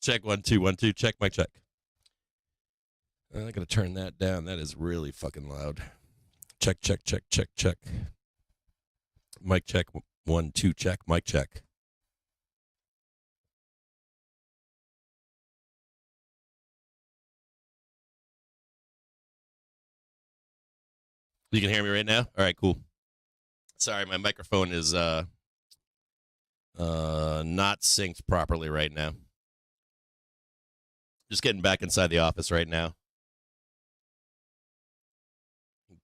check. 1 2 1 2. Check. Mic check. I gotta turn that down. That is really fucking loud. Check. Mic check. 1 2. Check. Mic check. You can hear me right now? All right, cool. Sorry, my microphone is not synced properly right now. Just getting back inside the office right now.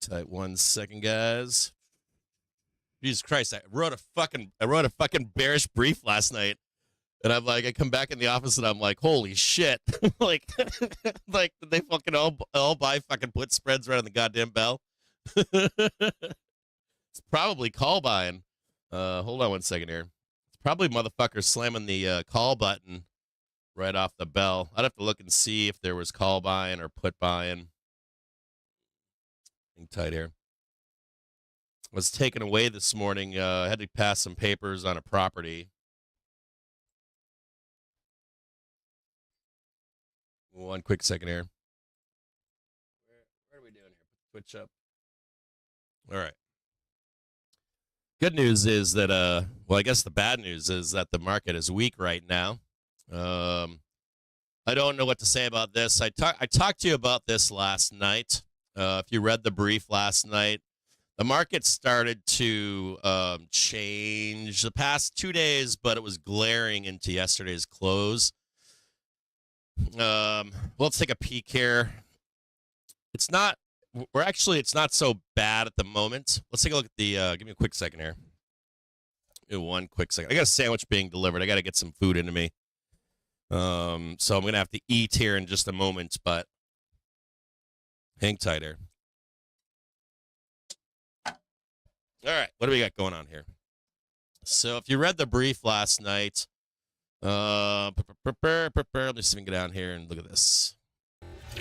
Tight 1 second, guys. Jesus Christ, I wrote a fucking bearish brief last night. And I'm like, I come back in the office and I'm like, holy shit. like did they fucking all buy fucking put spreads right on the goddamn bell? It's probably call buying. Hold on 1 second here. It's probably motherfuckers slamming the call button right off the bell. I'd have to look and see if there was call buying or put buying. Hang tight here. I was taken away this morning. I had to pass some papers on a property. 1 quick second here. Where are we doing here? Twitch up. All right. Good news is that, well, I guess the bad news is that the market is weak right now. I don't know what to say about this. I talked to you about this last night. If you read the brief last night, the market started to change the past 2 days, but it was glaring into yesterday's close. Let's take a peek here. It's not so bad at the moment. Let's take a look at the, give me a quick second here. 1 quick second. I got a sandwich being delivered. I got to get some food into me. So I'm going to have to eat here in just a moment, but hang tight here. All right, what do we got going on here? So if you read the brief last night, let me see if we can get down here and look at this.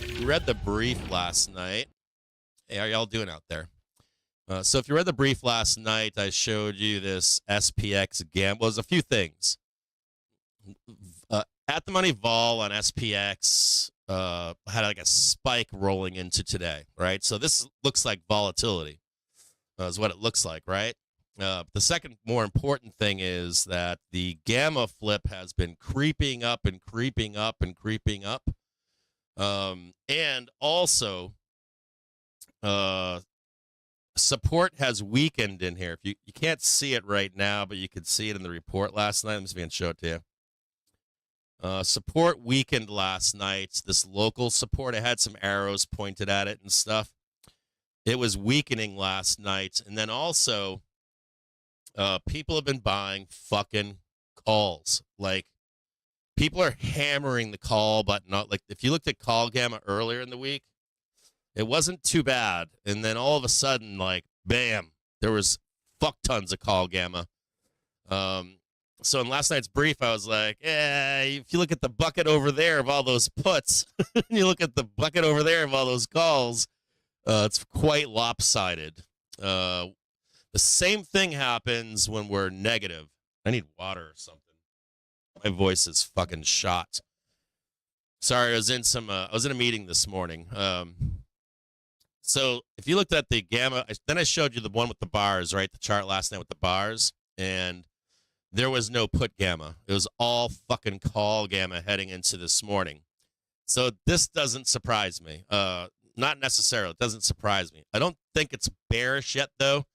You read the brief last night. Hey, how y'all doing out there? So if you read the brief last night, I showed you this SPX gamble. Well, there's a few things. At the money vol on SPX had like a spike rolling into today, right? So this looks like volatility is what it looks like, right? The second more important thing is that the gamma flip has been creeping up and creeping up and creeping up. And also, support has weakened in here. If you can't see it right now, but you could see it in the report last night. Let me see if I can show it to you. Support weakened last night. This local support, I had some arrows pointed at it and stuff. It was weakening last night. And then also, people have been buying fucking calls. Like, people are hammering the call button. Like, if you looked at call gamma earlier in the week, it wasn't too bad. And then all of a sudden, like, bam, there was fuck tons of call gamma. So in last night's brief, I was like, if you look at the bucket over there of all those puts, and you look at the bucket over there of all those calls, it's quite lopsided. The same thing happens when we're negative. I need water or something. My voice is fucking shot. Sorry, I was in a meeting this morning. So if you looked at the gamma, then I showed you the one with the bars, right? The chart last night with the bars, and there was no put gamma. It was all fucking call gamma heading into this morning. So this doesn't surprise me. Not necessarily. It doesn't surprise me. I don't think it's bearish yet, though,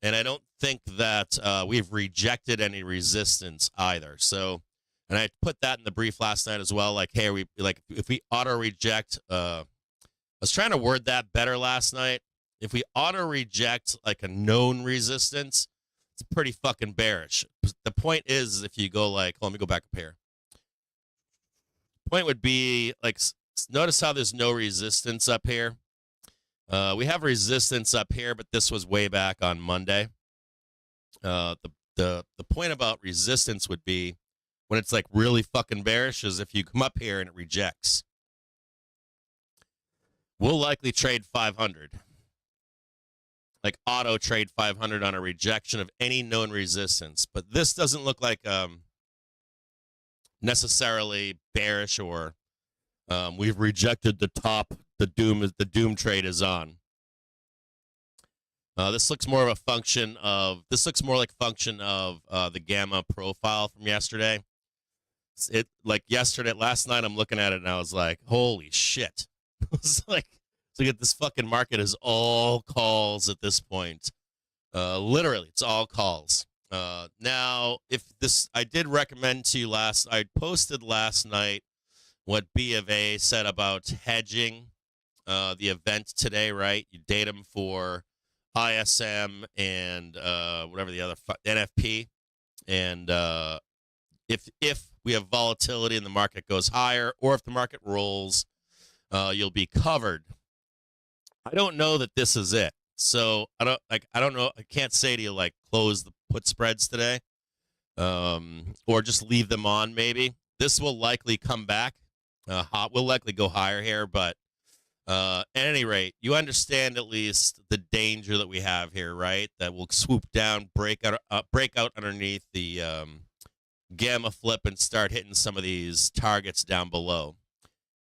and I don't think that we've rejected any resistance either. So, and I put that in the brief last night as well. Like, hey, if we auto reject, I was trying to word that better last night. If we auto reject like a known resistance, it's pretty fucking bearish. The point is, if you go like, let me go back up here. Point would be like, notice how there's no resistance up here. We have resistance up here, but this was way back on Monday. The point about resistance would be when it's like really fucking bearish is if you come up here and it rejects. We'll likely trade 500. Like auto trade 500 on a rejection of any known resistance. But this doesn't look like necessarily bearish or we've rejected the top. The doom trade is on. This looks more of a function of. This looks more like a function of the gamma profile from yesterday. It like yesterday, last night. I'm looking at it and I was like, "Holy shit!" It's like, this fucking market is all calls at this point. Literally, it's all calls. Now, if this, I did recommend to you I posted last night what B of A said about hedging the event today, right? You date them for ISM and whatever the other NFP, and if we have volatility and the market goes higher, or if the market rolls, you'll be covered. I don't know that this is it. So I don't know. I can't say to you like close the put spreads today, or just leave them on. Maybe this will likely come back. We'll likely go higher here, but at any rate, you understand at least the danger that we have here, right? That will swoop down, break out underneath the gamma flip, and start hitting some of these targets down below.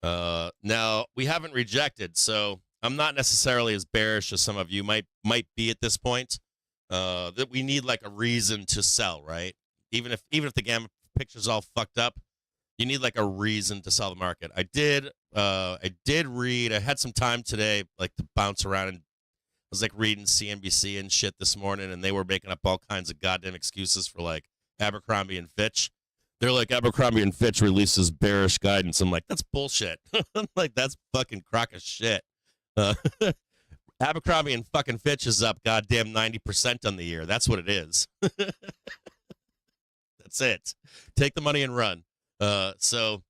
Now we haven't rejected, so I'm not necessarily as bearish as some of you might be at this point. That we need like a reason to sell, right? Even if the gamma picture's all fucked up, you need like a reason to sell the market. I did read. I had some time today, like to bounce around, and I was like reading CNBC and shit this morning, and they were making up all kinds of goddamn excuses for like Abercrombie and Fitch. They're like, Abercrombie and Fitch releases bearish guidance. I'm like, that's bullshit. I'm like, that's fucking crock of shit. Abercrombie and fucking Fitch is up goddamn 90% on the year. That's what it is. That's it. Take the money and run. So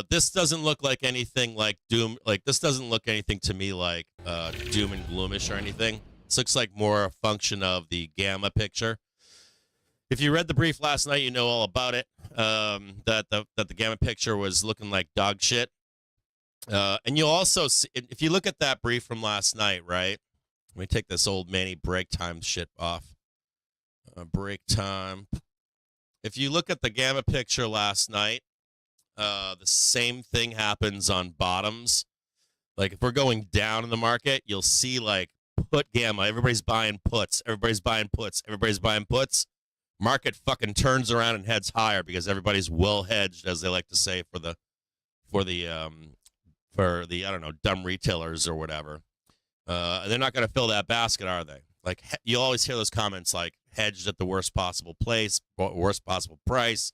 this doesn't look like anything like doom. Like this doesn't look anything to me like doom and gloomish or anything. This looks like more a function of the gamma picture. If you read the brief last night, you know all about it. That the gamma picture was looking like dog shit. And you'll also see, if you look at that brief from last night, right? Let me take this old Manny break time shit off. Break time. If you look at the gamma picture last night, the same thing happens on bottoms. Like if we're going down in the market, you'll see like put gamma. Everybody's buying puts. Everybody's buying puts. Everybody's buying puts. Market fucking turns around and heads higher because everybody's well hedged, as they like to say, for the I don't know, dumb retailers or whatever. They're not going to fill that basket, are they? Like you always hear those comments like hedged at the worst possible place, worst possible price,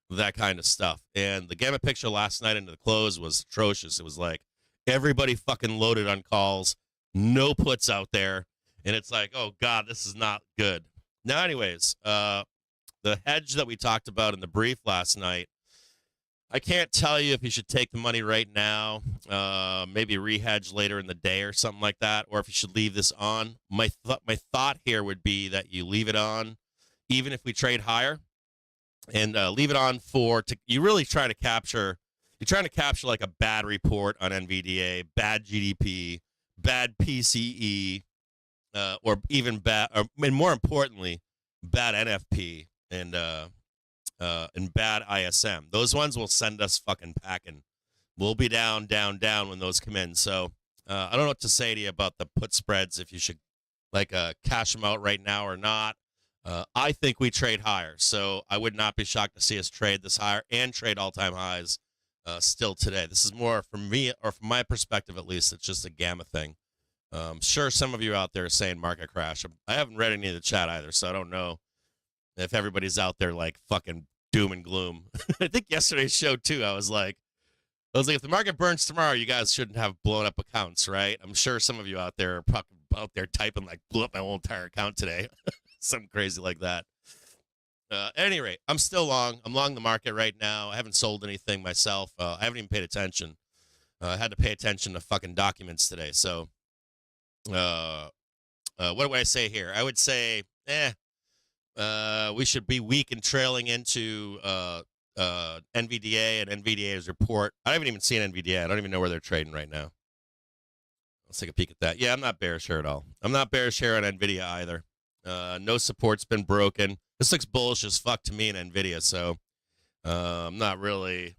that kind of stuff. And the gamma picture last night into the close was atrocious. It was like everybody fucking loaded on calls, no puts out there, and it's like, oh god, this is not good. Now, anyways, the hedge that we talked about in the brief last night, I can't tell you if you should take the money right now, maybe rehedge later in the day or something like that, or if you should leave this on. My thought here would be that you leave it on, even if we trade higher, and leave it on you really try to capture. You're trying to capture like a bad report on NVDA, bad GDP, bad PCE, or even bad, and more importantly, bad NFP and bad ISM. Those ones will send us fucking packing. We'll be down when those come in. So I don't know what to say to you about the put spreads, if you should like cash them out right now or not. I think we trade higher, so I would not be shocked to see us trade this higher and trade all-time highs still today. This is more, from me, or from my perspective at least, it's just a gamma thing. Sure, some of you out there are saying market crash. I haven't read any of the chat either, so I don't know if everybody's out there like fucking doom and gloom. I think yesterday's show too, I was like, if the market burns tomorrow, you guys shouldn't have blown up accounts, right? I'm sure some of you out there are out there typing like, blew up my whole entire account today. Something crazy like that. At any rate, I'm still long. I'm long the market right now. I haven't sold anything myself. I haven't even paid attention. I had to pay attention to fucking documents today. So what do I say here? I would say, we should be weak and trailing into NVDA and NVDA's report. I haven't even seen NVDA. I don't even know where they're trading right now. Let's take a peek at that. Yeah, I'm not bearish here at all. I'm not bearish here on Nvidia either. No support's been broken. This looks bullish as fuck to me in Nvidia, so I'm not really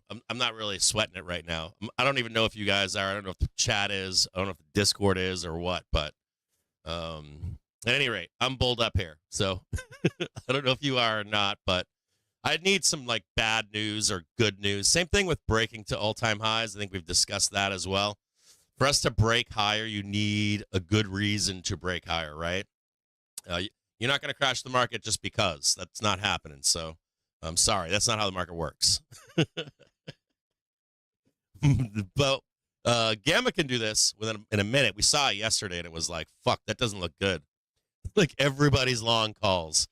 sweating it right now. I don't even know if you guys are. I don't know if the chat is. I don't know if the Discord is or what. But at any rate, I'm bulled up here. So I don't know if you are or not. But I need some like bad news or good news. Same thing with breaking to all-time highs. I think we've discussed that as well. For us to break higher, you need a good reason to break higher, right? You're not going to crash the market just because. That's not happening. So I'm sorry. That's not how the market works. But Gamma can do this in a minute. We saw it yesterday, and it was like, fuck, that doesn't look good. Like everybody's long calls.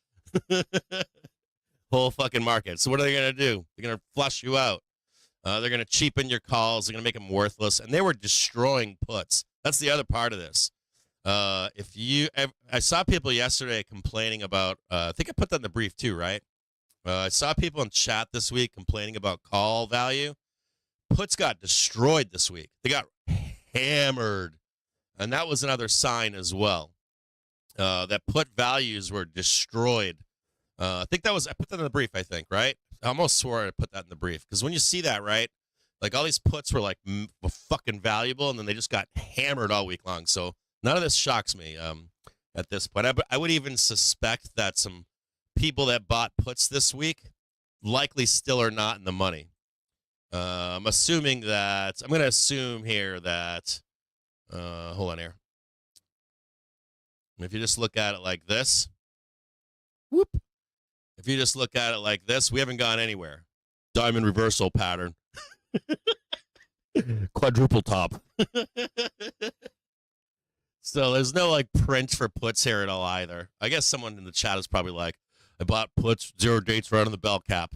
Whole fucking market. So what are they going to do? They're going to flush you out. They're going to cheapen your calls. They're going to make them worthless. And they were destroying puts. That's the other part of this. I saw people yesterday complaining about, I think I put that in the brief too, right? I saw people in chat this week complaining about call value. Puts got destroyed this week. They got hammered. And that was another sign as well. That put values were destroyed. I think I put that in the brief, I think, right? I almost swore I put that in the brief. Because when you see that, right, like all these puts were like fucking valuable, and then they just got hammered all week long. So none of this shocks me at this point. I would even suspect that some people that bought puts this week likely still are not in the money. I'm going to assume here that, hold on here. If you just look at it like this, whoop. If you just look at it like this, we haven't gone anywhere. Diamond reversal pattern. Quadruple top. So there's no like print for puts here at all either. I guess someone in the chat is probably like, I bought puts, 0 dates right on the bell cap.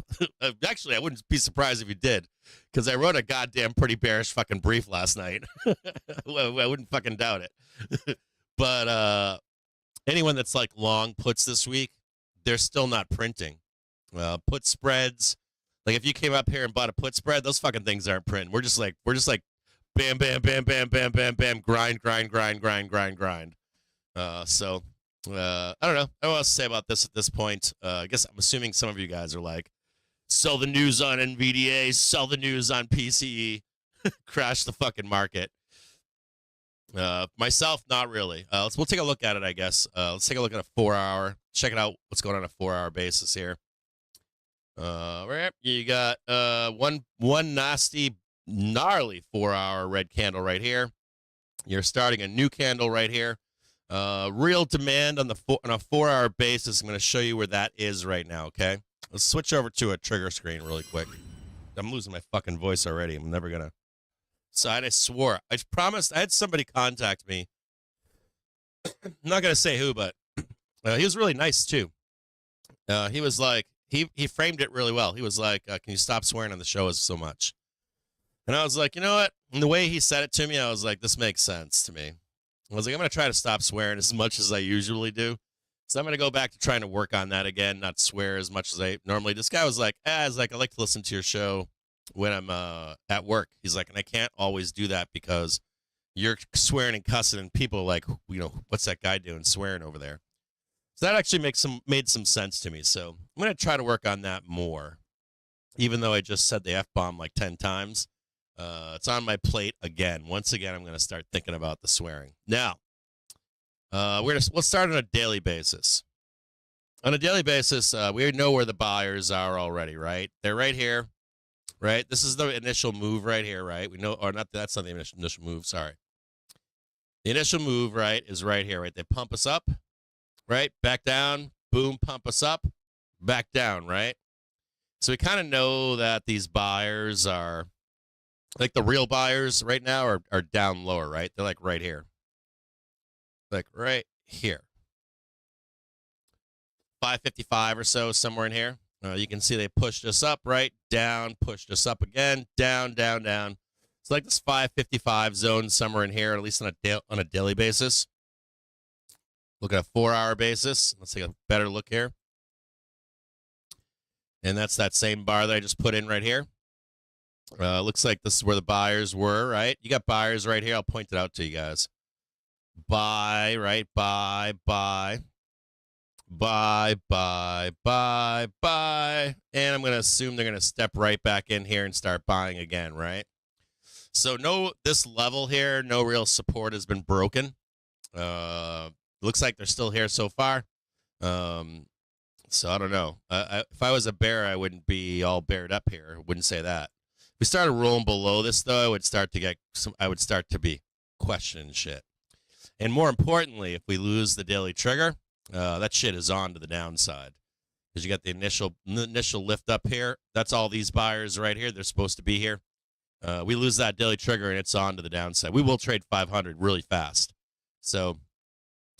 Actually, I wouldn't be surprised if you did, because I wrote a goddamn pretty bearish fucking brief last night. I wouldn't fucking doubt it. But anyone that's like long puts this week, they're still not printing. Put spreads, like if you came up here and bought a put spread, those fucking things aren't printing. We're just like bam, bam, bam, bam, bam, bam, bam, grind. So I don't know. I don't know what else to say about this at this point. I guess I'm assuming some of you guys are like, sell the news on NVDA, sell the news on PCE, crash the fucking market. Myself, not really. We'll take a look at it, I guess. Let's take a look at a 4-hour. Check it out. What's going on a 4-hour basis here? Right, you got one nasty, gnarly 4-hour red candle right here. You're starting a new candle right here. Real demand on a 4-hour basis. I'm going to show you where that is right now. Okay, let's switch over to a trigger screen really quick. I'm losing my fucking voice already. I'm never gonna. So I swore. I promised. I had somebody contact me. I'm not gonna say who, but he was really nice too. He was like, he framed it really well. He was like, "Can you stop swearing on the show so much?" And I was like, you know what? And the way he said it to me, I was like, this makes sense to me. I was like, I'm gonna try to stop swearing as much as I usually do. So I'm gonna go back to trying to work on that again, not swear as much as I normally. This guy was like, I like to listen to your show when I'm at work. He's like, and I can't always do that because you're swearing and cussing, and people are like, you know, what's that guy doing swearing over there? So that actually made some sense to me. So I'm gonna try to work on that more, even though I just said the F-bomb like 10 times. It's on my plate again. Once again, I'm gonna start thinking about the swearing. Now, we'll start on a daily basis. On a daily basis, we know where the buyers are already, right? They're right here. Right, this is the initial move right here, right? We know, or not. That's not the initial move. Sorry, the initial move, right, is right here, right? They pump us up, right, back down, boom, pump us up, back down, right? So we kind of know that these buyers are, like the real buyers right now, are down lower, right? They're like right here, like right here, 555 or so, somewhere in here. You can see they pushed us up, right? Down, pushed us up again, down, down, down. It's like this 555 zone somewhere in here, at least on a daily basis. Look at a 4-hour basis. Let's take a better look here. And that's that same bar that I just put in right here. Looks like this is where the buyers were, right? You got buyers right here. I'll point it out to you guys. Buy, right? Buy, buy. Buy, buy, buy, buy. And I'm going to assume they're going to step right back in here and start buying again, right? So this level here, no real support has been broken. Looks like they're still here so far. So I don't know. If I was a bear, I wouldn't be all bared up here. I wouldn't say that. If we started rolling below this, though, I would start to be questioning shit. And more importantly, if we lose the daily trigger, that shit is on to the downside. Because you got the initial lift up here. That's all these buyers right here. They're supposed to be here. We lose that daily trigger, and it's on to the downside. We will trade 500 really fast. So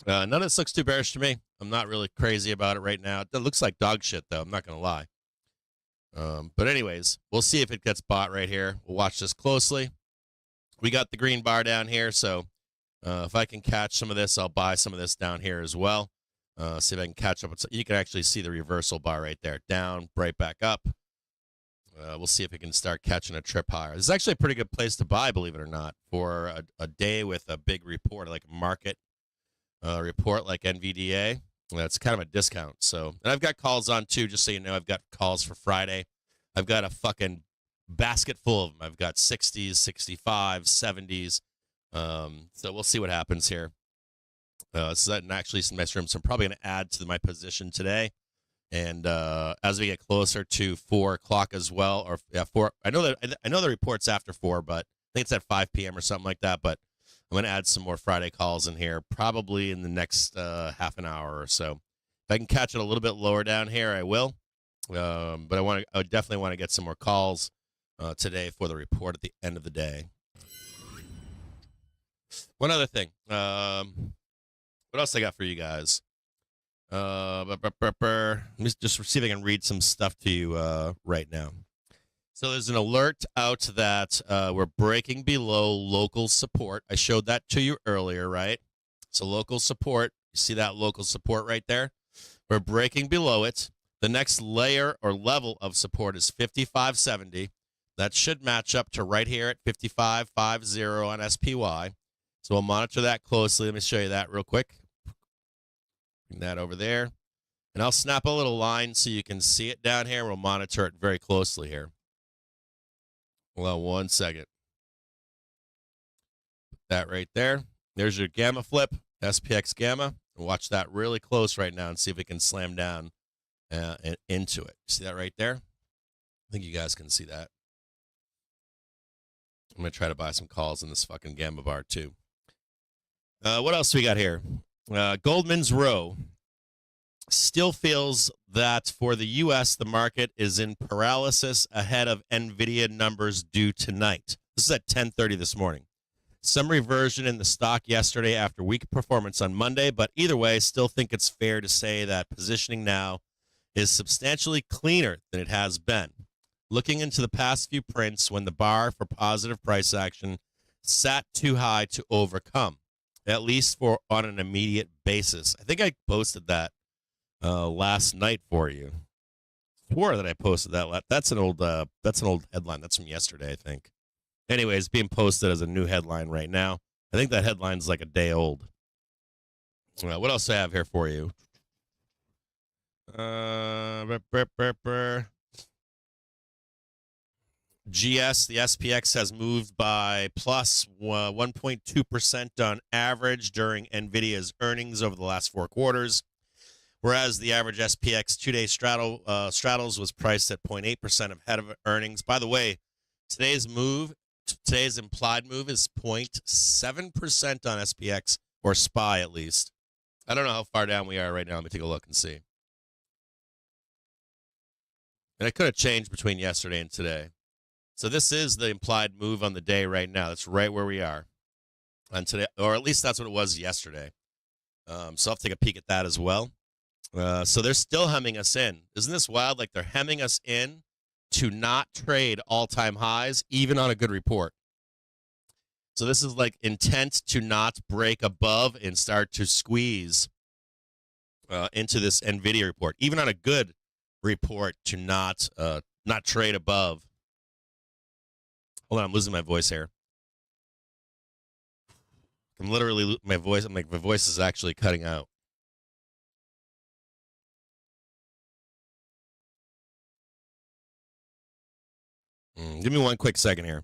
none of this looks too bearish to me. I'm not really crazy about it right now. It looks like dog shit, though. I'm not going to lie. But anyways, we'll see if it gets bought right here. We'll watch this closely. We got the green bar down here, so if I can catch some of this, I'll buy some of this down here as well. See if I can catch up. You can actually see the reversal bar right there. Down, right back up. We'll see if we can start catching a trip higher. This is actually a pretty good place to buy, believe it or not, for a day with a big report, like a market report like NVDA. That's kind of a discount. So, and I've got calls on too, just so you know. I've got calls for Friday. I've got a fucking basket full of them. I've got 60s, 65s, 70s. So we'll see what happens here. So that actually some nice room. So I'm probably going to add to my position today. And as we get closer to 4 o'clock as well, or yeah, 4. I know the report's after 4, but I think it's at 5 p.m. or something like that. But I'm going to add some more Friday calls in here, probably in the next half an hour or so. If I can catch it a little bit lower down here, I will. But I definitely want to get some more calls today for the report at the end of the day. One other thing. What else I got for you guys? Let me just see if I can read some stuff to you right now. So there's an alert out that we're breaking below local support. I showed that to you earlier, right? So local support, you see that local support right there? We're breaking below it. The next layer or level of support is 55.70. That should match up to right here at 55.50 on SPY. So we'll monitor that closely. Let me show you that real quick. Bring that over there. And I'll snap a little line so you can see it down here. We'll monitor it very closely here. Hold on 1 second. Put that right there. There's your gamma flip, SPX gamma. Watch that really close right now and see if it can slam down and into it. See that right there? I think you guys can see that. I'm going to try to buy some calls in this fucking gamma bar too. What else we got here? Goldman's Row still feels that for the U.S., the market is in paralysis ahead of Nvidia numbers due tonight. This is at 10:30 this morning. Some reversion in the stock yesterday after weak performance on Monday, but either way, still think it's fair to say that positioning now is substantially cleaner than it has been. Looking into the past few prints when the bar for positive price action sat too high to overcome, at least on an immediate basis. I think I posted that last night for you. I swore that I posted that. That's an old headline. That's from yesterday, I think. Anyways, being posted as a new headline right now. I think that headline's like a day old. What else do I have here for you? GS, the SPX has moved by plus 1.2% on average during NVIDIA's earnings over the last 4 quarters, whereas the average SPX 2-day straddles was priced at 0.8% ahead of earnings. By the way, today's implied move is 0.7% on SPX, or SPY at least. I don't know how far down we are right now. Let me take a look and see. And it could have changed between yesterday and today. So this is the implied move on the day right now. That's right where we are on today, or at least that's what it was yesterday. So I'll take a peek at that as well. So they're still hemming us in. Isn't this wild? Like they're hemming us in to not trade all-time highs, even on a good report. So this is like intent to not break above and start to squeeze into this NVIDIA report, even on a good report, to not trade above. Hold on, I'm losing my voice here. I'm literally my voice is actually cutting out. Give me one quick second here.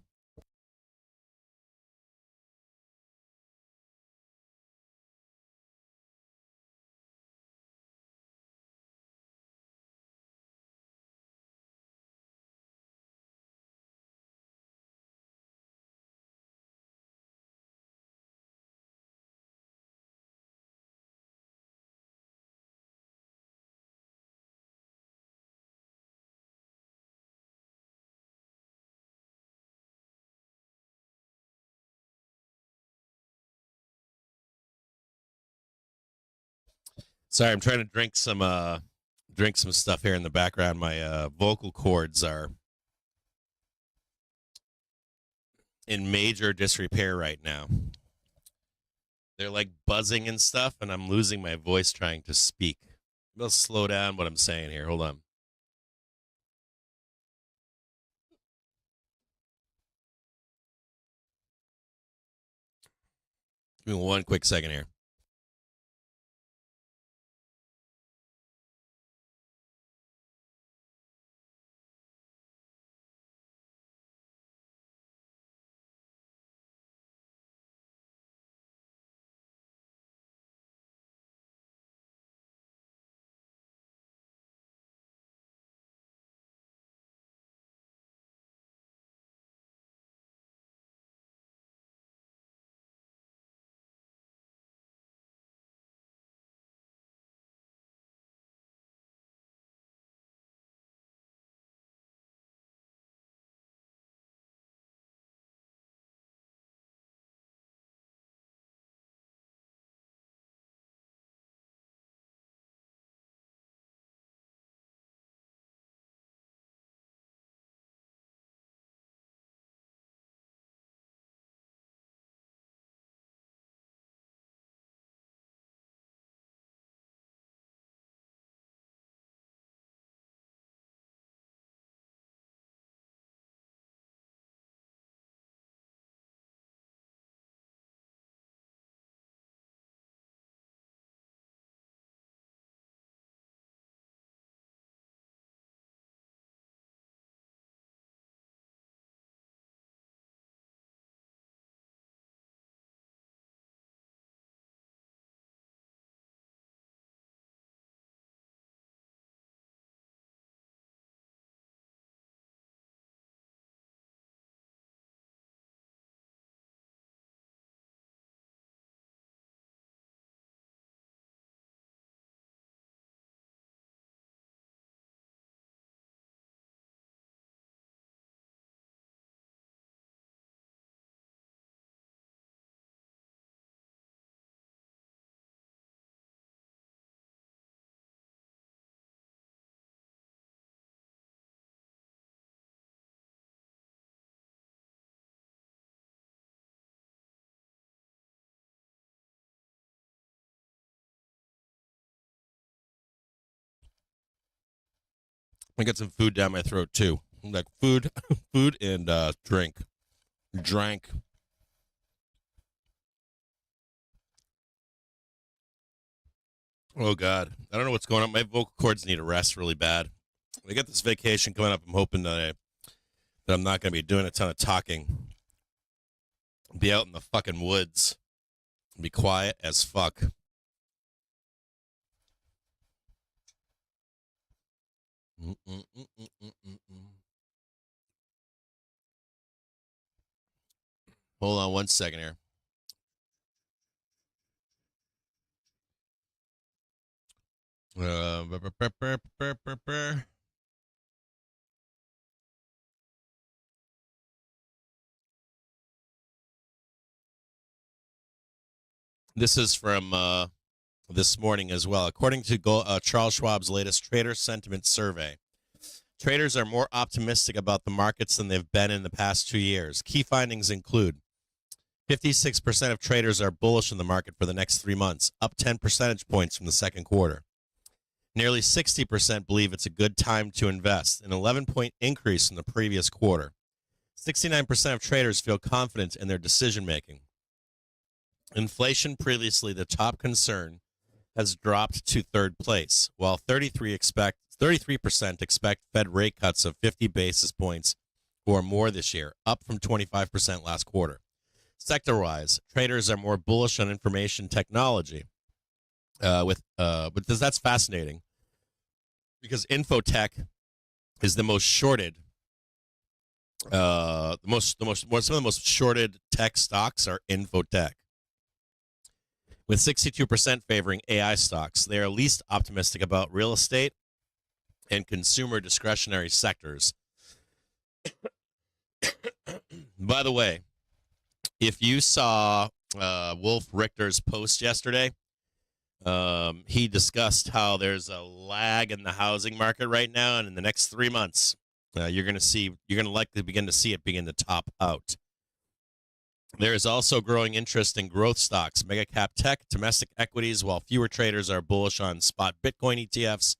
Sorry, I'm trying to drink some stuff here in the background. My vocal cords are in major disrepair right now. They're like buzzing and stuff, and I'm losing my voice trying to speak. I'll slow down what I'm saying here. Hold on. Give me one quick second here. I got some food down my throat too. Like food, food and drink. Drank. Oh God, I don't know what's going on. My vocal cords need a rest really bad. I got this vacation coming up. I'm hoping that I'm not going to be doing a ton of talking. Be out in the fucking woods. Be quiet as fuck. Hold on one second here. This is from this morning as well. According to Charles Schwab's latest trader sentiment survey, traders are more optimistic about the markets than they've been in the past 2 years. Key findings include 56% of traders are bullish in the market for the next 3 months, up 10 percentage points from the second quarter. Nearly 60% believe it's a good time to invest, an 11-point increase from the previous quarter. 69% of traders feel confident in their decision-making. Inflation, previously the top concern, has dropped to third place, while 33% expect Fed rate cuts of 50 basis points or more this year, up from 25% last quarter. Sector-wise, traders are more bullish on information technology. But that's fascinating because infotech is the most shorted. Some of the most shorted tech stocks are infotech, with 62% favoring AI stocks. They are least optimistic about real estate and consumer discretionary sectors. By the way, if you saw Wolf Richter's post yesterday, he discussed how there's a lag in the housing market right now, and in the next 3 months, you're going to likely begin to see it begin to top out. There is also growing interest in growth stocks, mega cap tech, domestic equities, while fewer traders are bullish on spot Bitcoin ETFs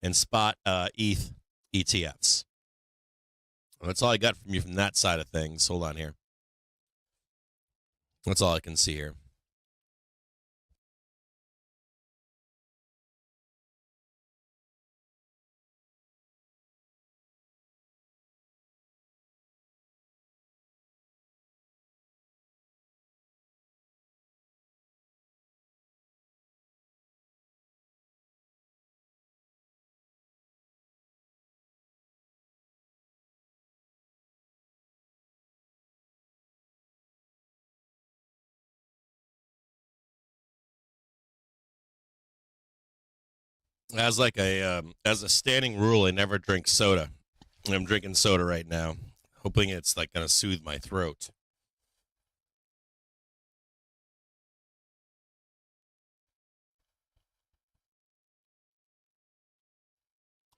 and spot ETH ETFs. Well, that's all I got from you from that side of things. Hold on here. That's all I can see here. As a standing rule, I never drink soda. I'm drinking soda right now, hoping it's like going to soothe my throat.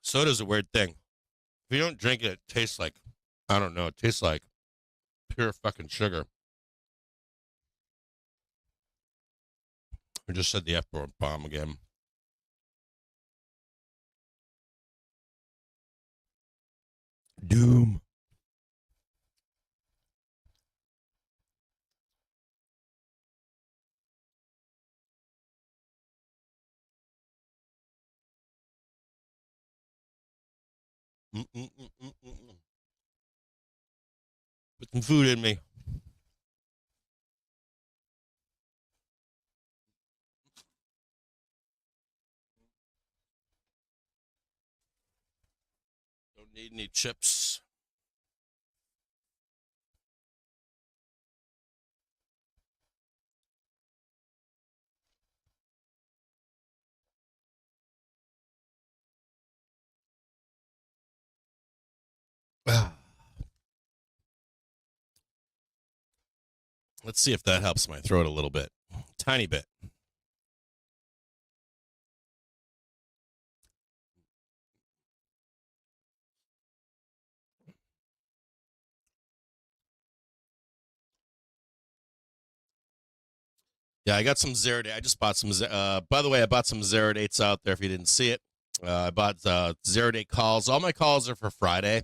Soda's a weird thing. If you don't drink it, it tastes like, I don't know, it tastes like pure fucking sugar. I just said the F-bomb again. Doom. Put some food in me. Don't need any chips. Let's see if that helps my throat a little bit. Tiny bit. Yeah, I got some zero day. I just bought some. By the way, I bought some zero dates out there. If you didn't see it, I bought zero date calls. All my calls are for Friday,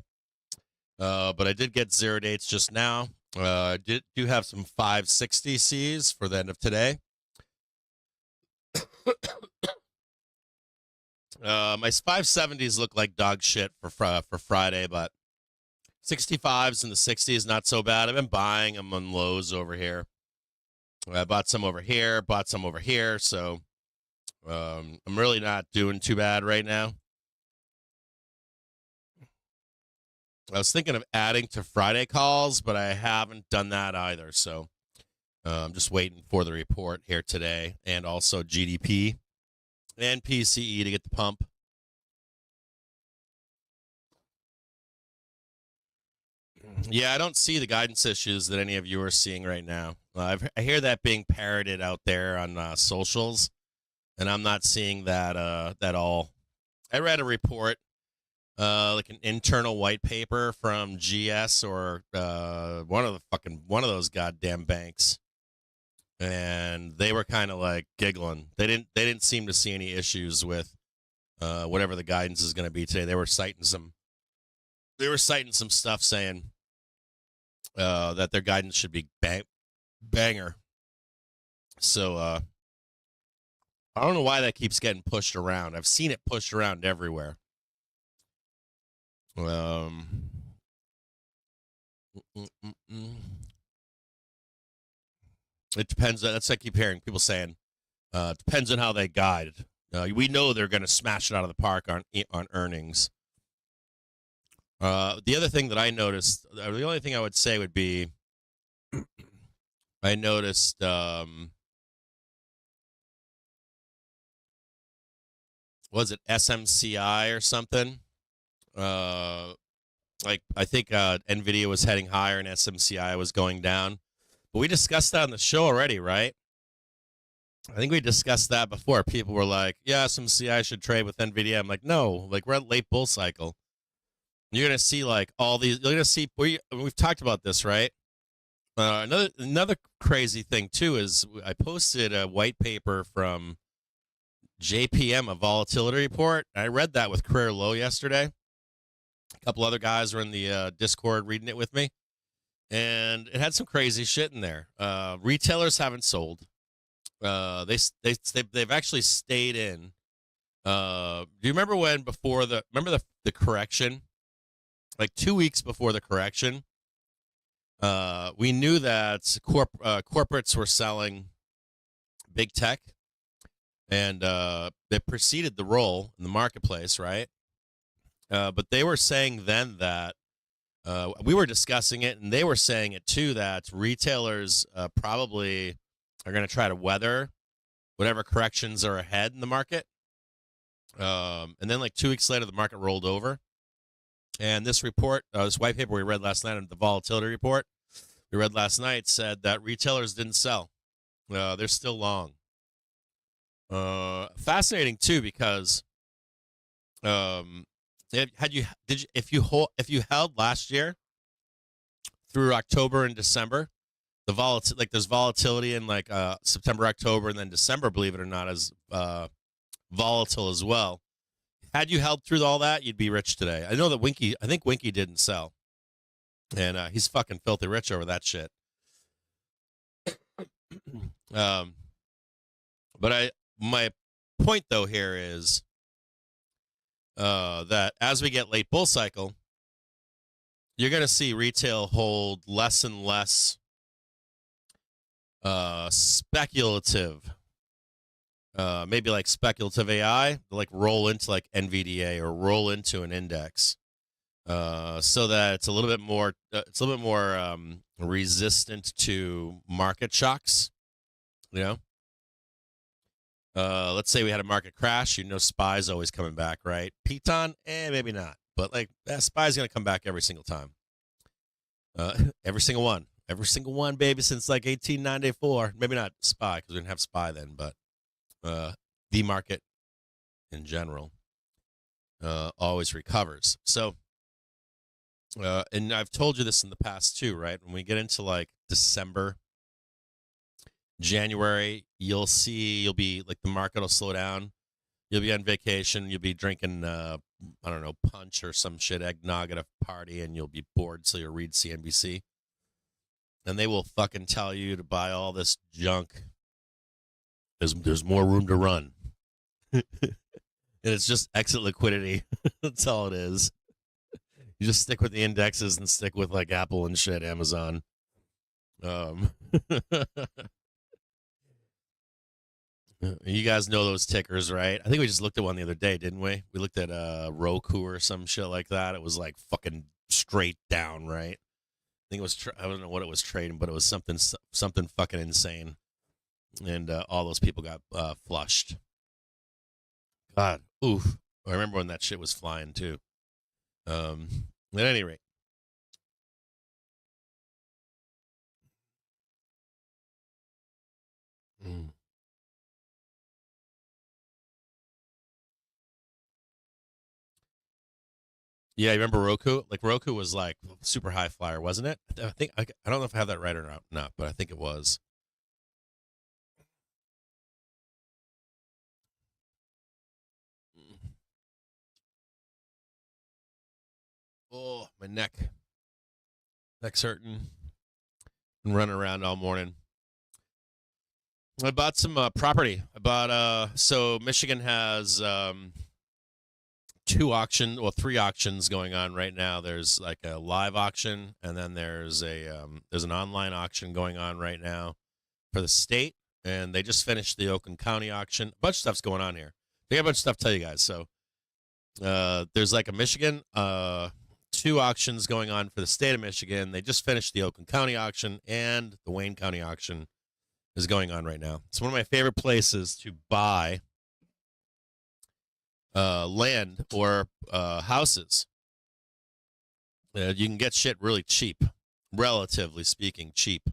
but I did get zero dates just now. I do have some 560 Cs for the end of today. My 570s look like dog shit for Friday, but 65s and the 60s not so bad. I've been buying them on lows over here. I bought some over here, bought some over here, so I'm really not doing too bad right now. I was thinking of adding to Friday calls, but I haven't done that either, so I'm just waiting for the report here today, and also GDP and PCE to get the pump. Yeah, I don't see the guidance issues that any of you are seeing right now. I hear that being parroted out there on socials, and I'm not seeing that at all. I read a report, like an internal white paper from GS or one of those goddamn banks, and they were kind of like giggling. They didn't seem to see any issues with whatever the guidance is going to be today. They were citing some stuff saying that their guidance should be banger. So I don't know why that keeps getting pushed around. I've seen it pushed around everywhere. It depends. That's what I keep hearing people saying. Depends on how they guide. We know they're going to smash it out of the park on earnings. The other thing that I noticed, the only thing I would say would be, I noticed was it SMCI or something? Like I think Nvidia was heading higher and SMCI was going down. But we discussed that on the show already, right? I think we discussed that before. People were like, yeah, SMCI should trade with Nvidia. I'm like, no, like we're at late bull cycle. You're going to see like all these, you're going to see, we've talked about this, right? Another crazy thing too is I posted a white paper from JPM, a volatility report. I read that with Career Low yesterday. A couple other guys were in the Discord reading it with me, and it had some crazy shit in there. Retailers haven't sold. They've actually stayed in. Do you remember when the correction, like 2 weeks before the correction, we knew that corporates were selling big tech, and they preceded the roll in the marketplace, right? But they were saying then that we were discussing it, and they were saying it too, that retailers probably are going to try to weather whatever corrections are ahead in the market. And then like 2 weeks later, the market rolled over. And this report, this white paper we read last night, the volatility report we read last night, said that retailers didn't sell. They're still long. Fascinating too, because if you held last year through October and December, there's volatility in like September, October, and then December, believe it or not, is volatile as well. Had you held through all that, you'd be rich today. I know that I think Winky didn't sell, and he's fucking filthy rich over that shit. But my point though here is that as we get late bull cycle, you're going to see retail hold less and less speculative, maybe like speculative AI, like roll into like NVDA or roll into an index, so that it's a little bit more resistant to market shocks. You know, let's say we had a market crash. You know, SPY's always coming back, right? Piton, maybe not, but like SPY's going to come back every single time. Every single one, baby, since like 1894. Maybe not SPY because we didn't have SPY then, but the market in general always recovers. So, and I've told you this in the past too, right? When we get into like December, January, you'll be like the market will slow down. You'll be on vacation. You'll be drinking, I don't know, punch or some shit, eggnog at a party, and you'll be bored, so you'll read CNBC. And they will fucking tell you to buy all this junk. There's more room to run. And it's just exit liquidity. That's all it is. You just stick with the indexes and stick with like Apple and shit, Amazon. You guys know those tickers, right? I think we just looked at one the other day, didn't we? We looked at Roku or some shit like that. It was like fucking straight down, right? I think it was, I don't know what it was trading, but it was something fucking insane. And all those people got flushed. God, oof. I remember when that shit was flying too. At any rate. Yeah, you remember Roku? Like Roku was like super high flyer, wasn't it? I think I don't know if I have that right or not, but I think it was. Oh, my neck's hurting. Been running around all morning. I bought some property. I bought so Michigan has three auctions going on right now. There's like a live auction, and then there's an online auction going on right now for the state, and they just finished the Oakland County auction. A bunch of stuff's going on here. They got a bunch of stuff to tell you guys. So there's like a Michigan, two auctions going on for the state of Michigan. They just finished the Oakland County auction, and the Wayne County auction is going on right now. It's one of my favorite places to buy land or houses. You can get shit really cheap, relatively speaking, cheap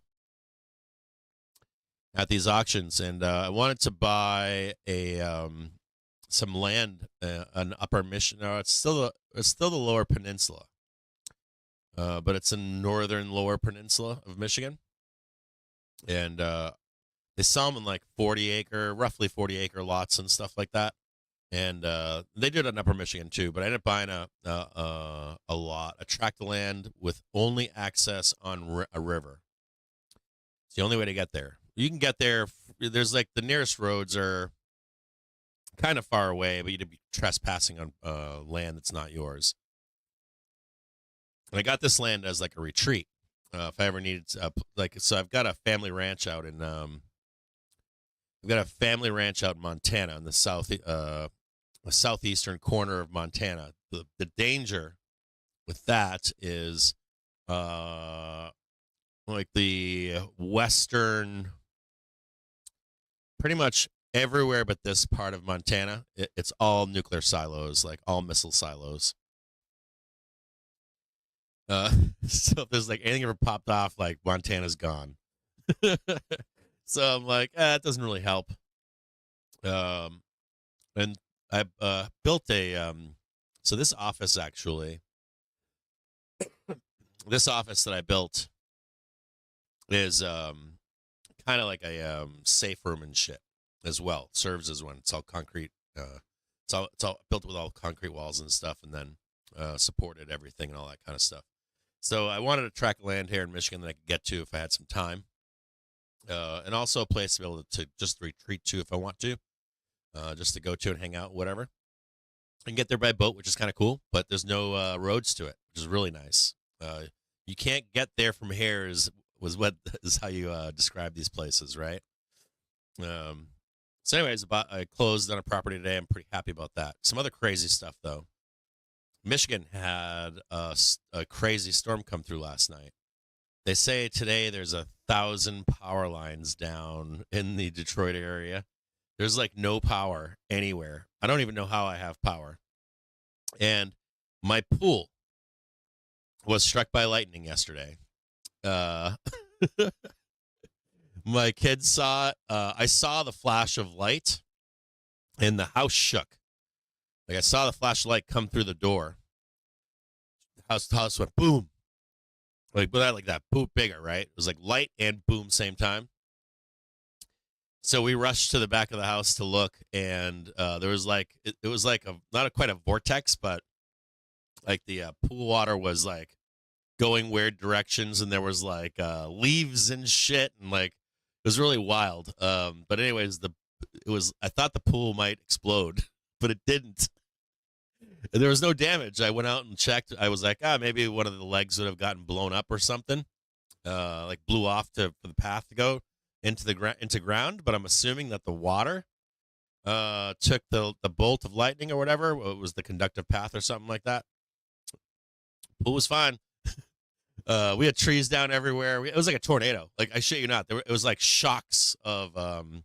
at these auctions. And I wanted to buy some land, an Upper Michigan. No, it's still the Lower Peninsula, but it's in northern Lower Peninsula of Michigan, and they sell them in like roughly 40 acre lots and stuff like that. And they did it in Upper Michigan too, but I ended up buying a tract of land with only access on a river. It's the only way to get there. You can get there. There's like the nearest roads are kind of far away, but you'd be trespassing on land that's not yours. And I got this land as like a retreat. If I ever needed, so I've got a family ranch out in, Montana in the southeastern corner of Montana. The danger with that is, like the western, pretty much everywhere but this part of Montana, it's all nuclear silos, like all missile silos. So if there's like anything ever popped off, like Montana's gone. So I'm like, it doesn't really help. And I built so this office actually, this office that I built is kind of like a safe room and shit as well. It serves as one. It's all concrete. It's all built with all concrete walls and stuff, and then supported everything and all that kind of stuff. So I wanted a tract of land here in Michigan that I could get to if I had some time, and also a place to be able to just retreat to if I want to, just to go to and hang out, whatever. I can get there by boat, which is kind of cool, but there's no roads to it, which is really nice. You can't get there from here is how you describe these places, right? So anyways, I closed on a property today. I'm pretty happy about that. Some other crazy stuff, though. Michigan had a crazy storm come through last night. They say today there's 1,000 power lines down in the Detroit area. There's like no power anywhere. I don't even know how I have power. And my pool was struck by lightning yesterday. My kids saw it. I saw the flash of light, and the house shook. Like I saw the flashlight come through the door. The house went boom. Like that, boom, bigger, right? It was like light and boom same time. So we rushed to the back of the house to look, and there was like it was like not quite a vortex, but like the pool water was like going weird directions, and there was like leaves and shit, and like it was really wild. But anyways, I thought the pool might explode, but it didn't. There was no damage. I went out and checked. I was like, maybe one of the legs would have gotten blown up or something, like blew off for the path to go into ground. But I'm assuming that the water took the bolt of lightning or whatever. It was the conductive path or something like that. Pool was fine. We had trees down everywhere. It was like a tornado. Like I shit you not, it was like shocks of I'm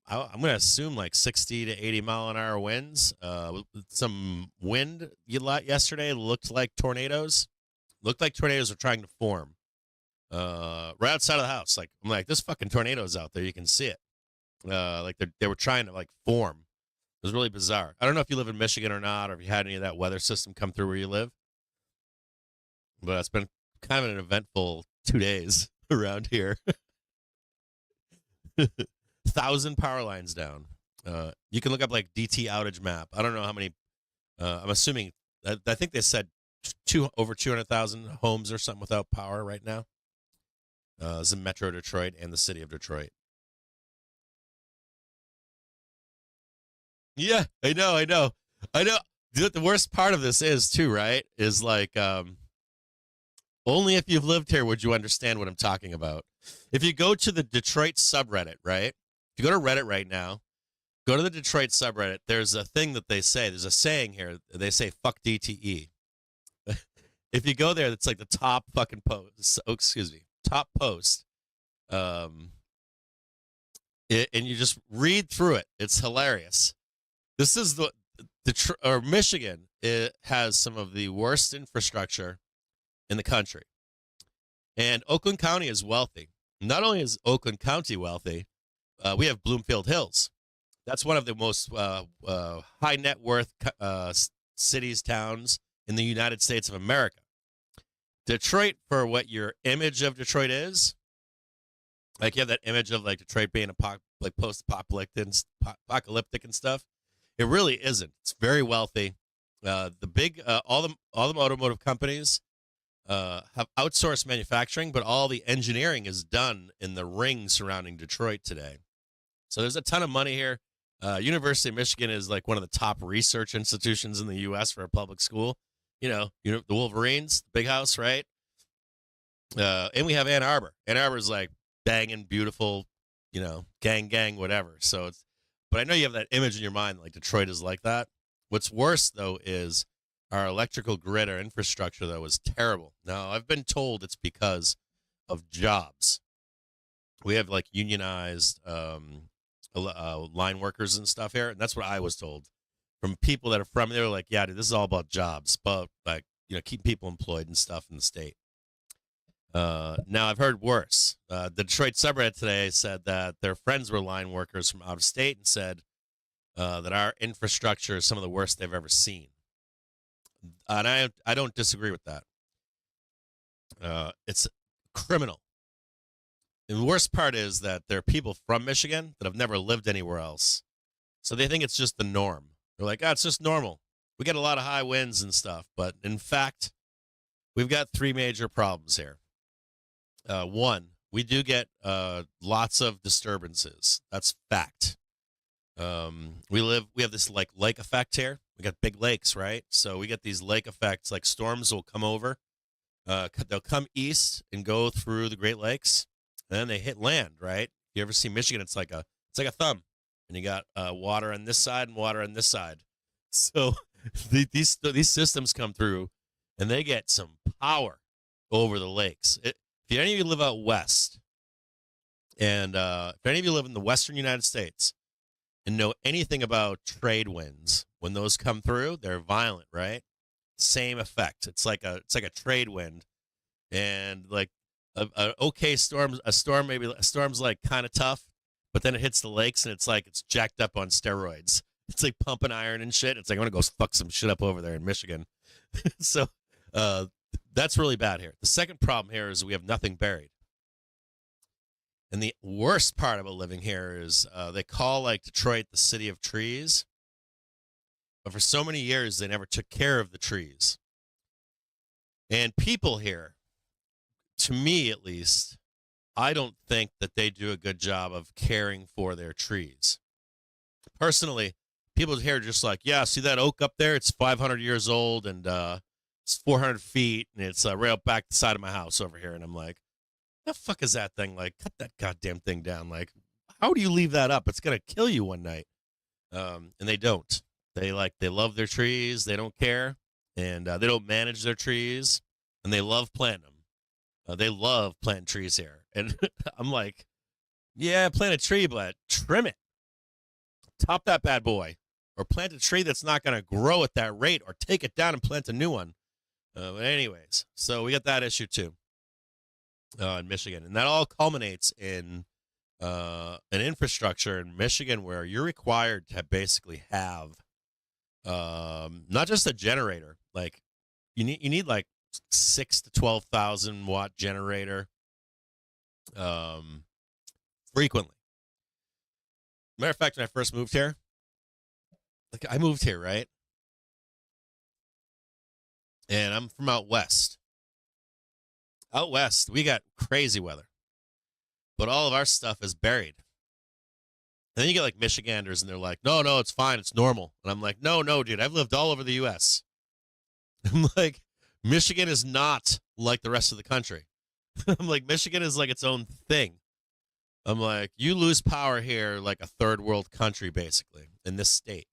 gonna assume like 60 to 80 mile an hour winds. Some wind yesterday looked like tornadoes. Looked like tornadoes were trying to form. Right outside of the house. Like I'm like, this fucking tornado's out there. You can see it. Like they were trying to like form. It was really bizarre. I don't know if you live in Michigan or not, or if you had any of that weather system come through where you live. But it's been kind of an eventful 2 days around here. 1,000 power lines down. You can look up like DT outage map. I don't know how many. I'm assuming. I think they said over 200,000 homes or something without power right now. It's in Metro Detroit and the city of Detroit. Yeah, I know. I know. The worst part of this is too, right? Is like only if you've lived here would you understand what I'm talking about. If you go to the Detroit subreddit, right? If you go to Reddit right now, go to the Detroit subreddit. There's a thing that they say. There's a saying here. They say "fuck DTE." If you go there, it's like the top fucking post. Oh, excuse me, top post. And you just read through it. It's hilarious. This is Michigan. It has some of the worst infrastructure in the country, and Oakland County is wealthy. Not only is Oakland County wealthy, we have Bloomfield Hills. That's one of the most high net worth cities, towns in the United States of America. Detroit, for what your image of Detroit is, like you have that image of like Detroit being like post-apocalyptic and stuff. It really isn't. It's very wealthy. The big all the automotive companies have outsourced manufacturing, but all the engineering is done in the ring surrounding Detroit today. So there's a ton of money here. University of Michigan is like one of the top research institutions in the U.S. for a public school. You know the Wolverines, the big house, right? And we have Ann Arbor. Ann Arbor is like banging, beautiful, gang, whatever. So but I know you have that image in your mind, like Detroit is like that. What's worse, though, is our electrical grid, our infrastructure, though, is terrible. Now, I've been told it's because of jobs. We have like unionized line workers and stuff here, and that's what I was told from people that are from there. Like, yeah, dude, this is all about jobs, but like keep people employed and stuff in the state. Now I've heard worse. The Detroit subreddit today said that their friends were line workers from out of state and said that our infrastructure is some of the worst they've ever seen. And I don't disagree with that. It's criminal. And the worst part is that there are people from Michigan that have never lived anywhere else. So they think it's just the norm. They're like, it's just normal. We get a lot of high winds and stuff. But in fact, we've got three major problems here. One, we do get lots of disturbances. That's fact. We have this like lake effect here. We got big lakes, right? So we get these lake effects, like storms will come over. They'll come east and go through the Great Lakes, and then they hit land, right? You ever see Michigan? It's like a thumb, and you got water on this side and water on this side. So these systems come through, and they get some power over the lakes. If any of you live out west, and if any of you live in the western United States and know anything about trade winds, when those come through, they're violent, right? Same effect. It's like a trade wind, and like a okay storm. A storm's like kind of tough, but then it hits the lakes and it's like it's jacked up on steroids. It's like pumping iron and shit. It's like I'm gonna go fuck some shit up over there in Michigan. So that's really bad here. The second problem here is we have nothing buried. And the worst part about living here is they call like Detroit the city of trees. But for so many years, they never took care of the trees. And people here, to me at least, I don't think that they do a good job of caring for their trees. Personally, people here are just like, yeah, see that oak up there? It's 500 years old and it's 400 feet and it's right up back the side of my house over here. And I'm like, the fuck is that thing? Like, cut that goddamn thing down. Like, how do you leave that up? It's going to kill you one night. And they don't. They love their trees. They don't care. And they don't manage their trees. And they love planting them. They love planting trees here. And I'm like, yeah, plant a tree, but trim it. Top that bad boy. Or plant a tree that's not going to grow at that rate. Or take it down and plant a new one. But anyways, so we got that issue too in Michigan. And that all culminates in an infrastructure in Michigan where you're required to basically have not just a generator, like you need like 6,000 to 12,000 watt generator frequently. Matter of fact, when I first moved here, like I moved here, right? And I'm from out west. Out west, we got crazy weather, but all of our stuff is buried. And then you get like Michiganders, and they're like, no, it's fine, it's normal. And I'm like, no, dude, I've lived all over the U.S. I'm like, Michigan is not like the rest of the country. I'm like, Michigan is like its own thing. I'm like, you lose power here like a third world country, basically, in this state.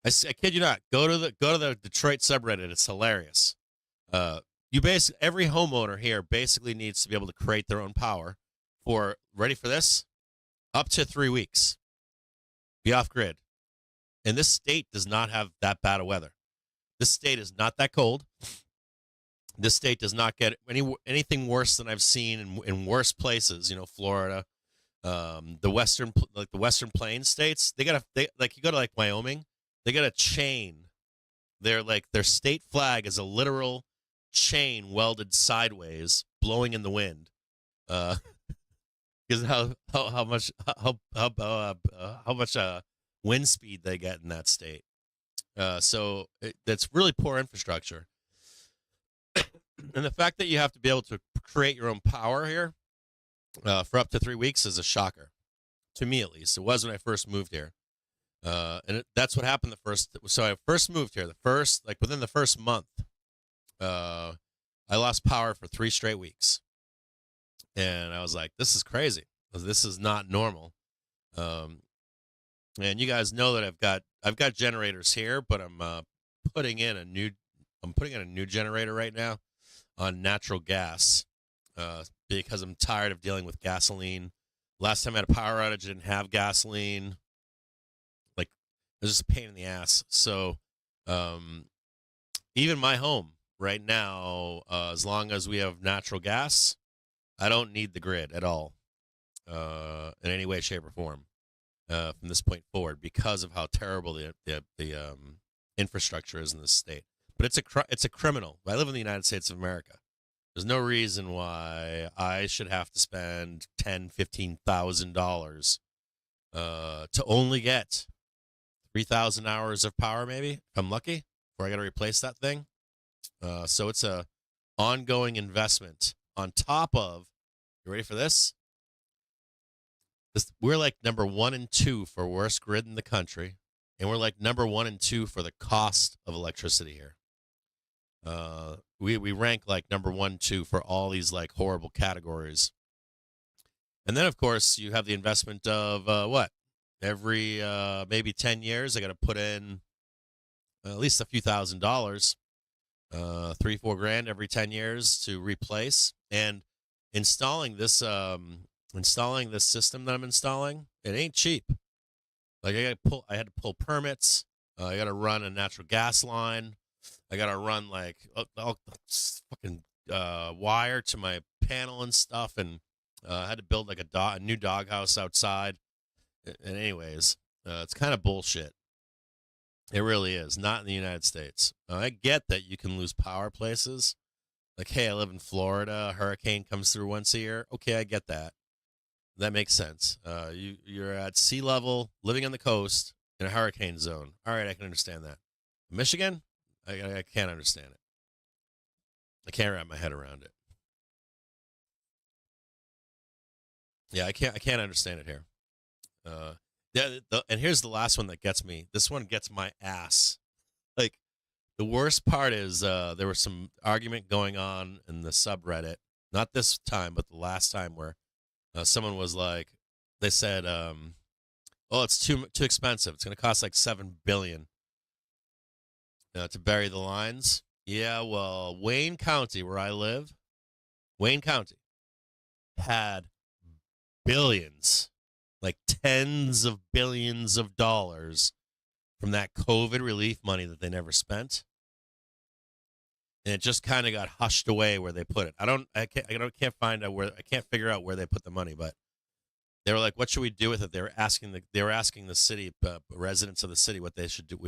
I kid you not. Go to the Detroit subreddit. It's hilarious. Every homeowner here basically needs to be able to create their own power for, ready for this, up to 3 weeks. Be off grid. And this state does not have that bad of weather. This state is not that cold. This state does not get anything worse than I've seen in worse places. You know, Florida, the western plains states. You go to like Wyoming. They got a chain. Their state flag is a literal chain welded sideways, blowing in the wind. Because how much wind speed they get in that state. So that's really poor infrastructure. And the fact that you have to be able to create your own power here for up to 3 weeks is a shocker, to me at least. It was when I first moved here. That's what happened so I first moved here, within the first month, I lost power for 3 straight weeks. And I was like, this is crazy. This is not normal. And you guys know that I've got generators here, but I'm putting in a new generator right now on natural gas, because I'm tired of dealing with gasoline. Last time I had a power outage, I didn't have gasoline. Like, it was just a pain in the ass. So, even my home right now, as long as we have natural gas, I don't need the grid at all, in any way, shape, or form, from this point forward, because of how terrible the infrastructure is in this state. But it's a criminal. I live in the United States of America. There's no reason why I should have to spend $10,000-$15,000 to only get 3,000 hours of power, maybe, if I'm lucky, before I got to replace that thing. So it's a ongoing investment on top of, you ready for this? We're like number 1 and 2 for worst grid in the country, and we're like number 1 and 2 for the cost of electricity here. We rank like number 1, 2 for all these like horrible categories. And then, of course, you have the investment of every maybe 10 years, I got to put in at least a few $1,000s, $3-4 grand every 10 years to replace. And installing this system that I'm installing, it ain't cheap. Like, I had to pull permits. I got to run a natural gas line. I got to run like all fucking wire to my panel and stuff, and I had to build like a new doghouse outside. And anyways, it's kind of bullshit. It really is. Not in the United States. I get that you can lose power places. Like, hey, I live in Florida. A hurricane comes through once a year. Okay, I get that. That makes sense. You're at sea level, living on the coast in a hurricane zone. All right, I can understand that. Michigan, I can't understand it. I can't wrap my head around it. Yeah, I can't understand it here. And here's the last one that gets me. This one gets my ass. Like, the worst part is there was some argument going on in the subreddit. Not this time, but the last time, where someone was like, they said, "Oh, it's too expensive. It's going to cost like $7 billion to bury the lines." Yeah, well, Wayne County, where I live, Wayne County had billions, like tens of billions of dollars from that COVID relief money that they never spent. And it just kind of got hushed away where they put it. I can't find out where, I can't figure out where they put the money, but they were like, what should we do with it? They were asking the city, residents of the city, what we should do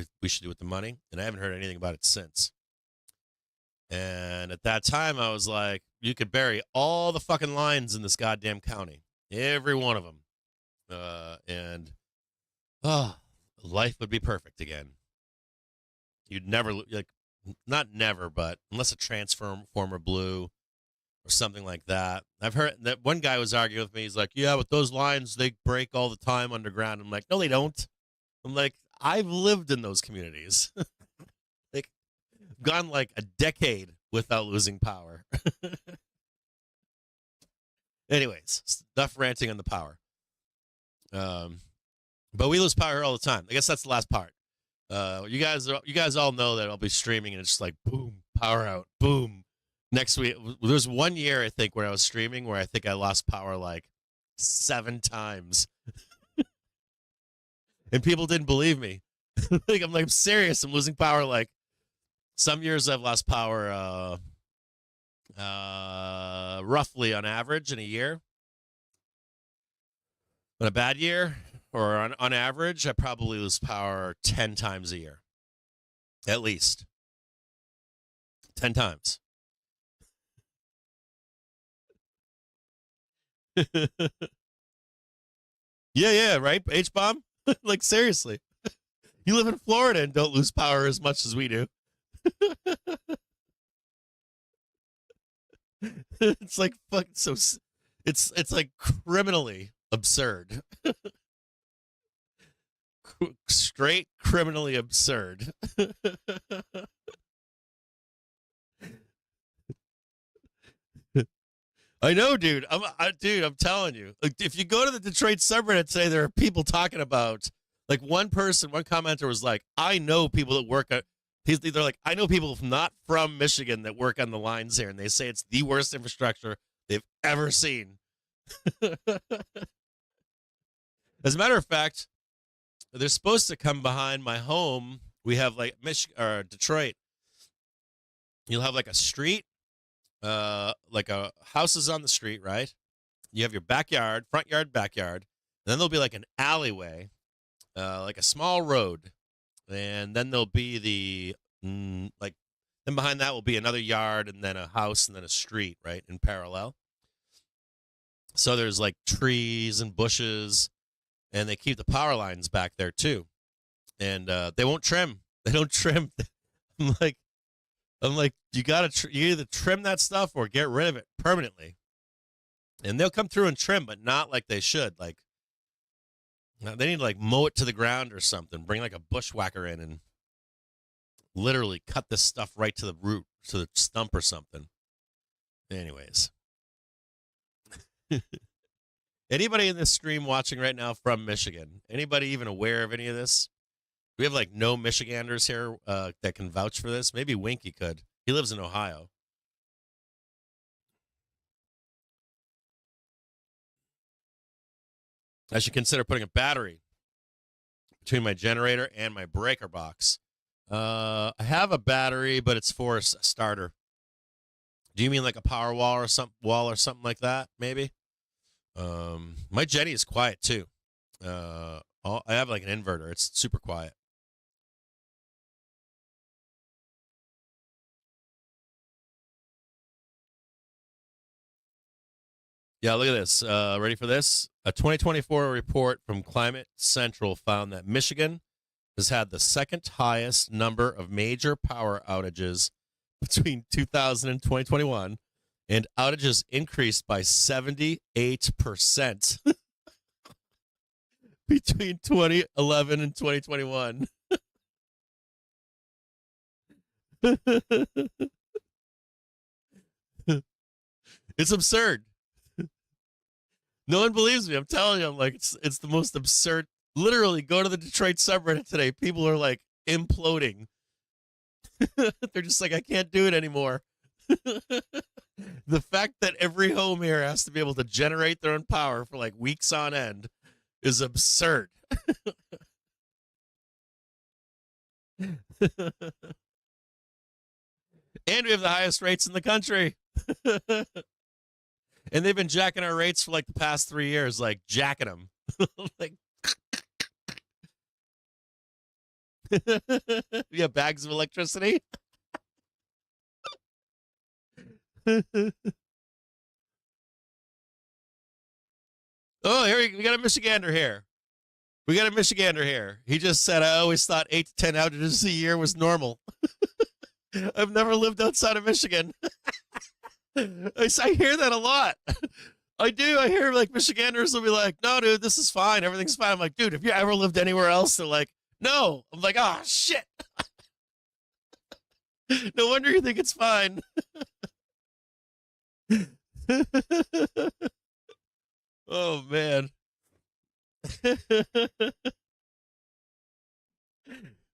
with the money. And I haven't heard anything about it since. And at that time, I was like, you could bury all the fucking lines in this goddamn county, every one of them. And life would be perfect again. You'd never, like, not never, but unless a transformer blew, or something like that. I've heard that one guy was arguing with me. He's like, yeah, with those lines, they break all the time underground. I'm like, no, they don't. I'm like, I've lived in those communities. Like, gone like a decade without losing power. Anyways, enough ranting on the power. But we lose power all the time. I guess that's the last part. You guys all know that I'll be streaming and it's just like boom, power out, boom. Next week, there's 1 year I think where I was streaming where I think I lost power like 7 times, and people didn't believe me. Like I'm serious. I'm losing power. Like some years I've lost power roughly on average in a year. But a bad year, or on average, I probably lose power 10 times a year. At least. 10 times. Yeah, right? H-bomb? Like, seriously. You live in Florida and don't lose power as much as we do. It's like fucking so... It's like criminally absurd. Straight criminally absurd. I know, dude. I'm telling you. Like, if you go to the Detroit subreddit today, there are people talking about, like, one commenter was like, I know people that work at, they're like, I know people not from Michigan that work on the lines here, and they say it's the worst infrastructure they've ever seen. As a matter of fact, they're supposed to come behind my home. We have like Detroit. You'll have like a street, like a houses on the street, right? You have your backyard, front yard, backyard. And then there'll be like an alleyway, like a small road. And then there'll be then behind that will be another yard and then a house and then a street, right? In parallel. So there's like trees and bushes, and they keep the power lines back there too. And they won't trim. They don't trim. I'm like, you either trim that stuff or get rid of it permanently. And they'll come through and trim, but not like they should. Like, they need to like mow it to the ground or something. Bring like a bushwhacker in and literally cut this stuff right to the root, to the stump or something. Anyways. Anybody in this stream watching right now from Michigan? Anybody even aware of any of this? We have like no Michiganders here that can vouch for this. Maybe Winky could. He lives in Ohio. I should consider putting a battery between my generator and my breaker box. I have a battery, but it's for a starter. Do you mean like a power wall or something like that? Maybe. My Jenny is quiet too. I have like an inverter. It's super quiet. Yeah, look at this. Ready for this? A 2024 report from Climate Central found that Michigan has had the second highest number of major power outages between 2000 and 2021, and outages increased by 78% between 2011 and 2021. It's absurd. No one believes me. I'm telling you, I'm like, it's the most absurd. Literally, go to the Detroit subreddit today. People are like imploding. They're just like, I can't do it anymore. The fact that every home here has to be able to generate their own power for like weeks on end is absurd. And we have the highest rates in the country. And they've been jacking our rates for like the past 3 years, like jacking them. Like, yeah, bags of electricity. Oh, here we got a Michigander here. We got a Michigander here. He just said, I always thought 8 to 10 outages a year was normal. I've never lived outside of Michigan. I hear that a lot. I do. I hear like Michiganders will be like, no, dude, this is fine. Everything's fine. I'm like, dude, have you ever lived anywhere else? They're like, no. I'm like, oh, shit. No wonder you think it's fine. Oh, man.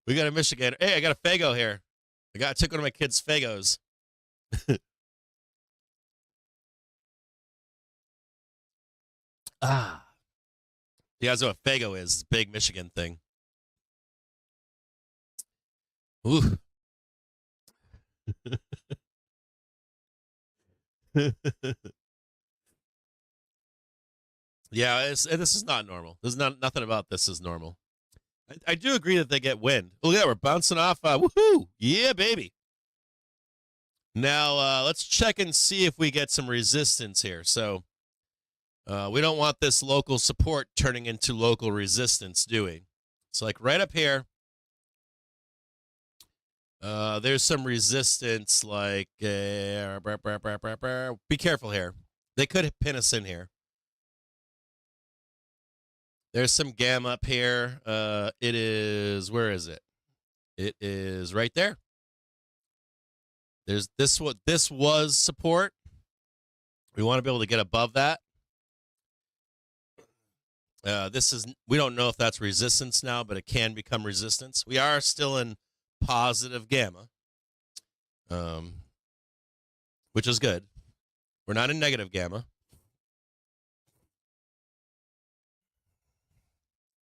We got a Michigander. Hey, I got a Fago here. I took one of my kids' Fagos. Ah. You guys know what Fago is? It's a big Michigan thing. Ooh. Yeah, this is not normal. There's nothing about this is normal. I do agree that they get wind. Oh, yeah, we're bouncing off. Woohoo! Yeah, baby. Now, let's check and see if we get some resistance here. So, we don't want this local support turning into local resistance, do we? It's like right up here. There's some resistance, like, be careful here. They could pin us in here. There's some gamma up here. It is, where is it? It is right there. There's this was support. We want to be able to get above that. We don't know if that's resistance now, but it can become resistance. We are still in positive gamma, which is good. We're not in negative gamma.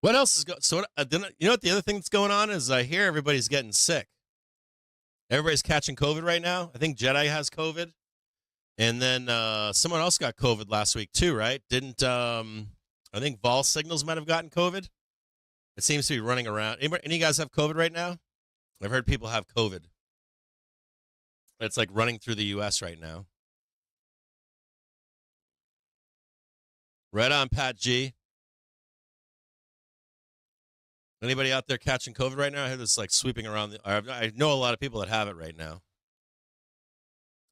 What else is going? So, you know what the other thing that's going on is I hear everybody's getting sick. Everybody's catching COVID right now. I think Jedi has COVID, and then someone else got COVID last week too, right? Didn't I think Vol Signals might have gotten COVID? It seems to be running around. Any of you guys have COVID right now? I've heard people have COVID. It's like running through the U.S. right now. Right on, Pat G. Anybody out there catching COVID right now? I hear this like sweeping around. I know a lot of people that have it right now.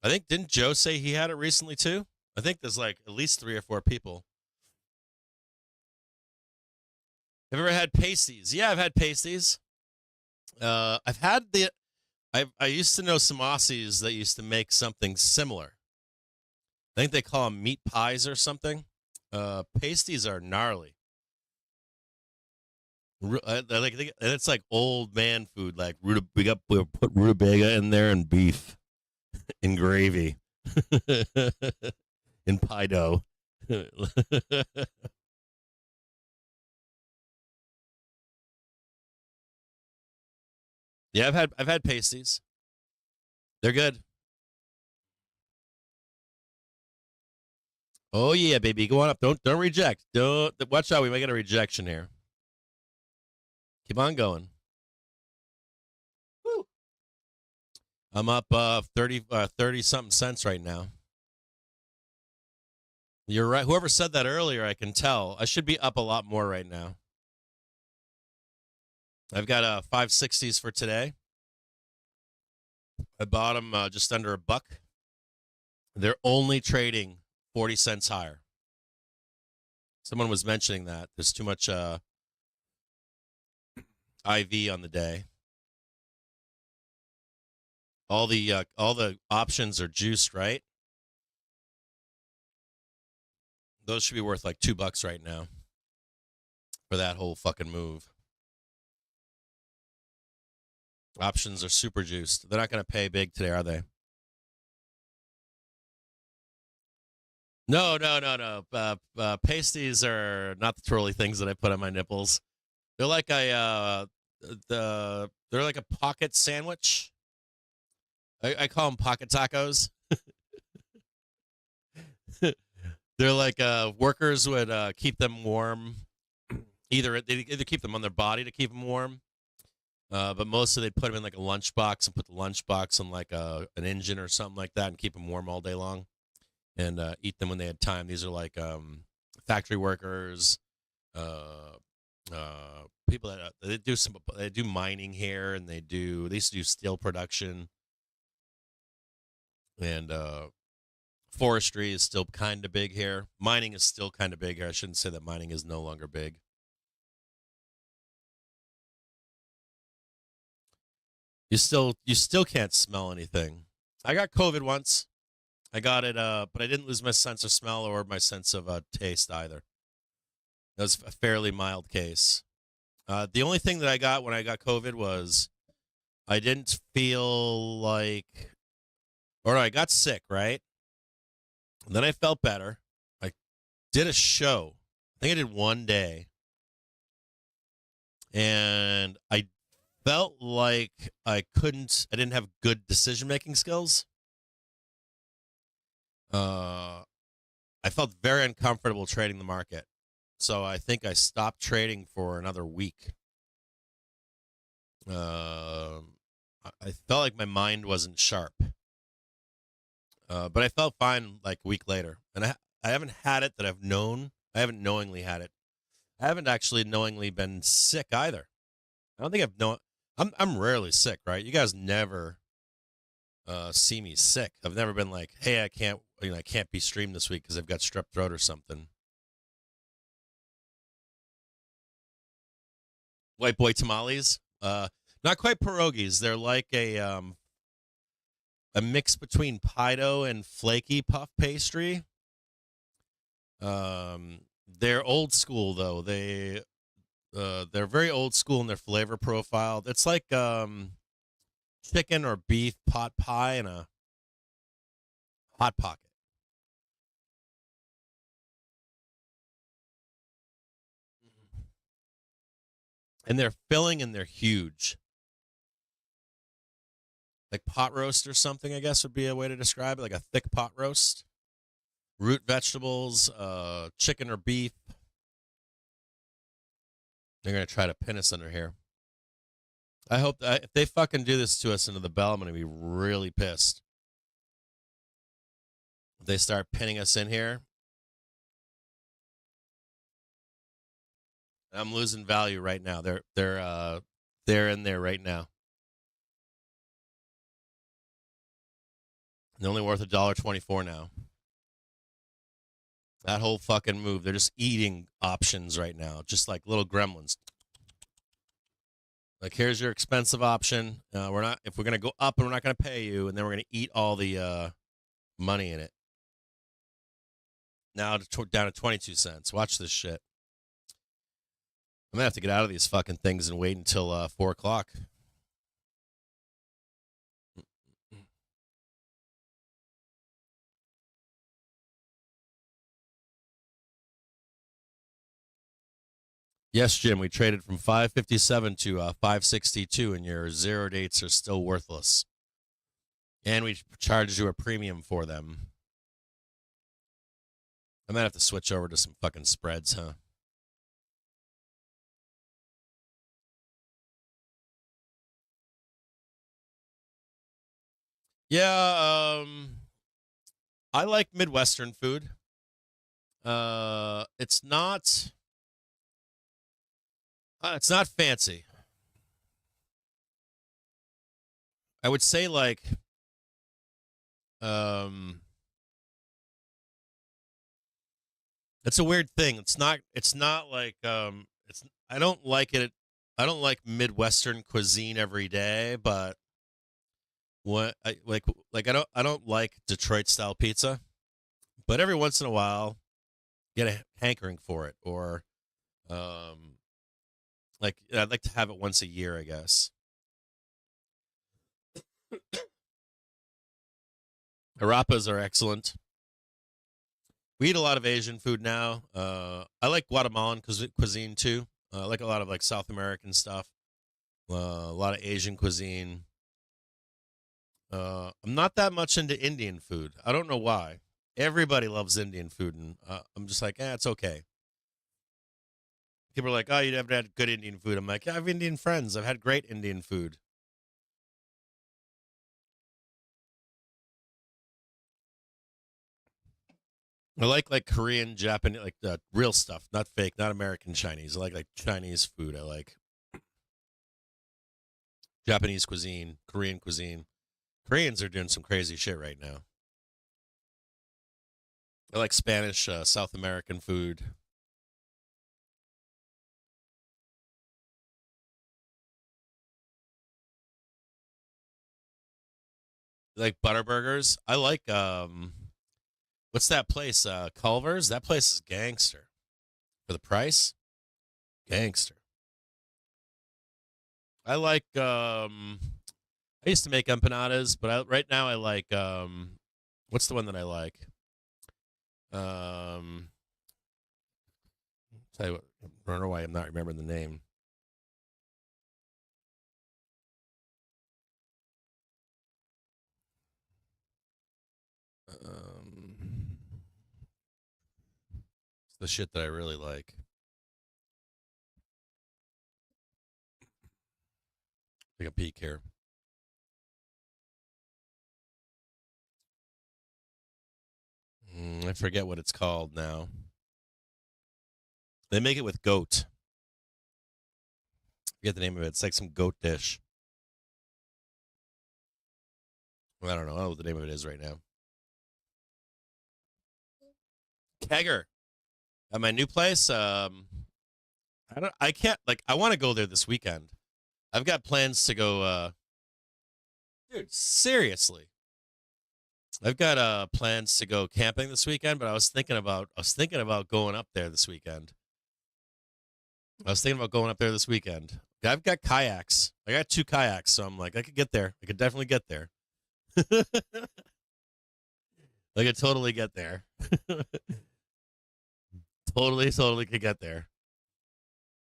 I think, didn't Joe say he had it recently too? I think there's like at least 3 or 4 people. Have you ever had pasties? Yeah, I've had pasties. I've had I used to know some Aussies that used to make something similar. I think they call them meat pies or something. Pasties are gnarly. It's like old man food. Like we put rutabaga in there and beef, and gravy, in pie dough. Yeah, I've had pasties. They're good. Oh yeah, baby, go on up. Don't reject. Don't watch out. We might get a rejection here. Keep on going. Woo. I'm up 30 something cents right now. You're right. Whoever said that earlier, I can tell. I should be up a lot more right now. I've got 560s for today. I bought them just under $1. They're only trading 40 cents higher. Someone was mentioning that there's too much IV on the day. All the options are juiced, right? Those should be worth like $2 right now for that whole fucking move. Options are super juiced. They're not going to pay big today, are they? No. Pasties are not the twirly things that I put on my nipples. They're like they're like a pocket sandwich. I call them pocket tacos. They're like workers would keep them warm. They either keep them on their body to keep them warm, but mostly they put them in like a lunchbox and put the lunchbox on like an engine or something like that and keep them warm all day long, and eat them when they had time. These are like factory workers, people that they do mining here, and they used to do steel production, and Forestry is still kind of big here. Mining is still kind of big here. I shouldn't say that mining is no longer big. You still can't smell anything. I got COVID once. I got it, but I didn't lose my sense of smell or my sense of taste either. It was a fairly mild case. The only thing that I got when I got COVID was I didn't feel like, or I got sick, right? And then I felt better. I did a show. I think I did one day. And I felt like I didn't have good decision-making skills. I felt very uncomfortable trading the market. So I think I stopped trading for another week. I felt like my mind wasn't sharp. But I felt fine like a week later. And I haven't had it that I've known. I haven't knowingly had it. I haven't actually knowingly been sick either. I don't think I've known. I'm rarely sick, right? You guys never see me sick. I've never been like, hey, I can't be streamed this week because I've got strep throat or something. White boy tamales, not quite pierogies. They're like a mix between pie dough and flaky puff pastry. They're old school though. They're very old school in their flavor profile. It's like chicken or beef pot pie in a hot pocket. And they're filling and they're huge. Like pot roast or something, I guess would be a way to describe it. Like a thick pot roast. Root vegetables, chicken or beef. They're going to try to pin us under here. I hope that if they fucking do this to us into the bell, I'm going to be really pissed. If they start pinning us in here, I'm losing value right now. They're in there right now. They're only worth $1.24 now. That whole fucking move. They're just eating options right now, just like little gremlins. Like, here's your expensive option. If we're gonna go up and we're not gonna pay you, and then we're gonna eat all the money in it. Now down to 22 cents. Watch this shit. I'm gonna have to get out of these fucking things and wait until 4 o'clock. Yes, Jim, we traded from 557 to 562, and your zero dates are still worthless. And we charged you a premium for them. I might have to switch over to some fucking spreads, huh? Yeah, I like Midwestern food. It's not fancy. I would say like it's a weird thing. It's not like I don't like it. I don't like Midwestern cuisine every day, but what I like I don't like Detroit style pizza, but every once in a while get a hankering for it, or like I'd like to have it once a year, I guess. Harapas are excellent. We eat a lot of Asian food now. I like Guatemalan cuisine too. I like a lot of like South American stuff. A lot of Asian cuisine. I'm not that much into Indian food. I don't know why. Everybody loves Indian food, and I'm just like, it's okay. People are like, oh, you haven't had good Indian food. I'm like, yeah, I have Indian friends. I've had great Indian food. I like Korean, Japanese, like real stuff, not fake, not American Chinese. I like Chinese food. I like Japanese cuisine, Korean cuisine. Koreans are doing some crazy shit right now. I like Spanish, South American food. Like Butterburgers. I like what's that place? Culver's. That place is gangster. For the price, gangster. I like I used to make empanadas, but right now I like what's the one that I like? Tell you what, I don't know why I'm not remembering the name. It's the shit that I really like. Take a peek here. I forget what it's called now. They make it with goat. I forget the name of it. It's like some goat dish. Well, I don't know. I don't know what the name of it is right now. Kegger. At my new place, I want to go there this weekend. I've got plans to go dude, seriously. I've got plans to go camping this weekend, but I was thinking about going up there this weekend. I've got kayaks. I got 2 kayaks, so I'm like, I could get there. I could definitely get there. I could totally get there. totally could get there.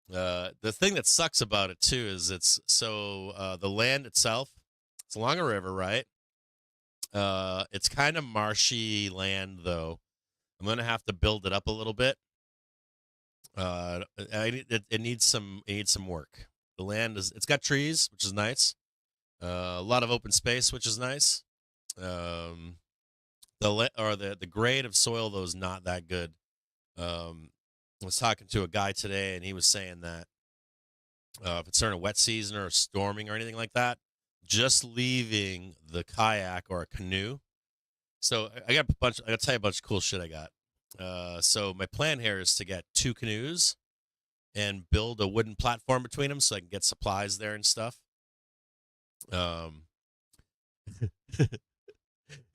The thing that sucks about it too is it's so the land itself, it's along a river, right? It's kind of marshy land though. I'm gonna have to build it up a little bit. It needs some work. The land it's got trees, which is nice. A lot of open space, which is nice. The grade of soil though is not that good. I was talking to a guy today, and he was saying that if it's during a wet season or storming or anything like that, just leaving the kayak or a canoe. So I got to tell you a bunch of cool shit I got. So my plan here is to get 2 canoes and build a wooden platform between them so I can get supplies there and stuff. And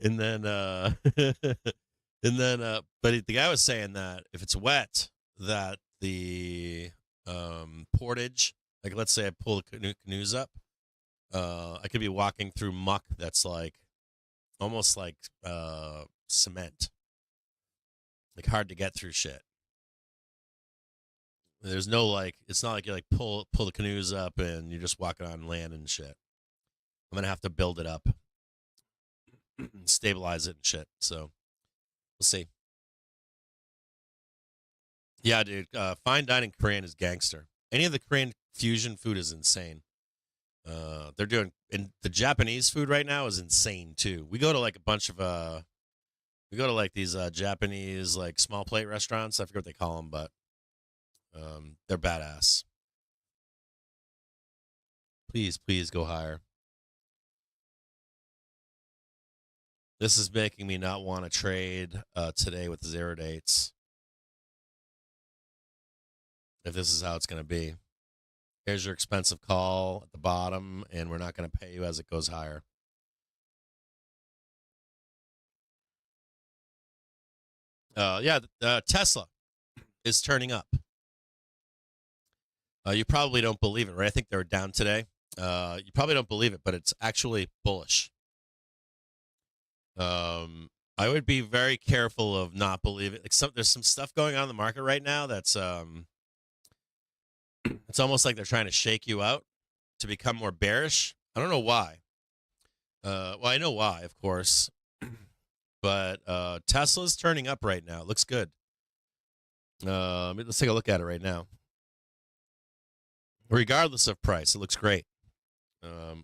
then but the guy was saying that if it's wet, that the portage, like let's say I pull the canoes up, I could be walking through muck that's like almost like cement, like hard to get through shit. There's no it's not like you like pull the canoes up and you're just walking on land and shit. I'm gonna have to build it up, stabilize it and shit. So we'll see. Yeah, dude. Fine dining Korean is gangster. Any of the Korean fusion food is insane. They're doing, and the Japanese food right now is insane too. We go to like a bunch of these Japanese like small plate restaurants. I forget what they call them, but they're badass. Please go higher. This is making me not want to trade today with 0 dates. If this is how it's going to be. Here's your expensive call at the bottom, and we're not going to pay you as it goes higher. Tesla is turning up. You probably don't believe it, right? I think they're down today. You probably don't believe it, but it's actually bullish. I would be very careful of not believing. There's some stuff going on in the market right now that's it's almost like they're trying to shake you out to become more bearish. I don't know why. Well, I know why, of course. But Tesla's turning up right now. It looks good. Let's take a look at it right now. Regardless of price, it looks great. No.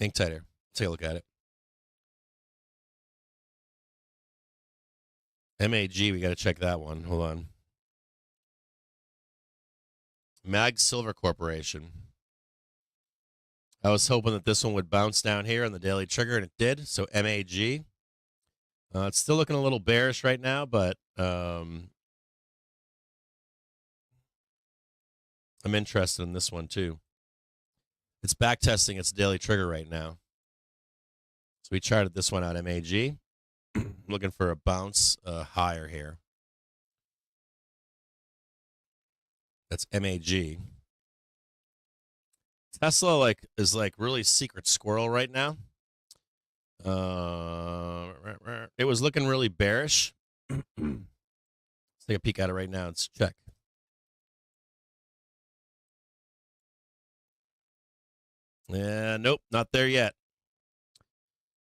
Hang tighter. Take a look at it. MAG, we got to check that one. Hold on. Mag Silver Corporation. I was hoping that this one would bounce down here on the daily trigger, and it did. So MAG. It's still looking a little bearish right now, but I'm interested in this one too. It's back testing its daily trigger right now. So we charted this one out, MAG. Looking for a bounce higher here. That's MAG. Tesla is really secret squirrel right now. It was looking really bearish. Let's take a peek at it right now. Let's check. Yeah, nope, not there yet.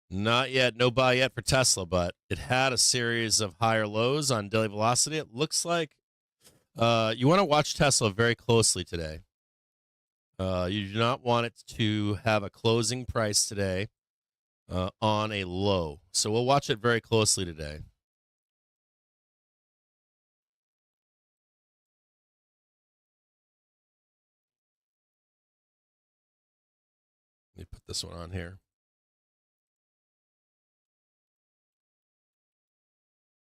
Not yet. No buy yet for Tesla, but it had a series of higher lows on daily velocity. It looks like you want to watch Tesla very closely today. You do not want it to have a closing price today on a low. So we'll watch it very closely today. Let me put this one on here.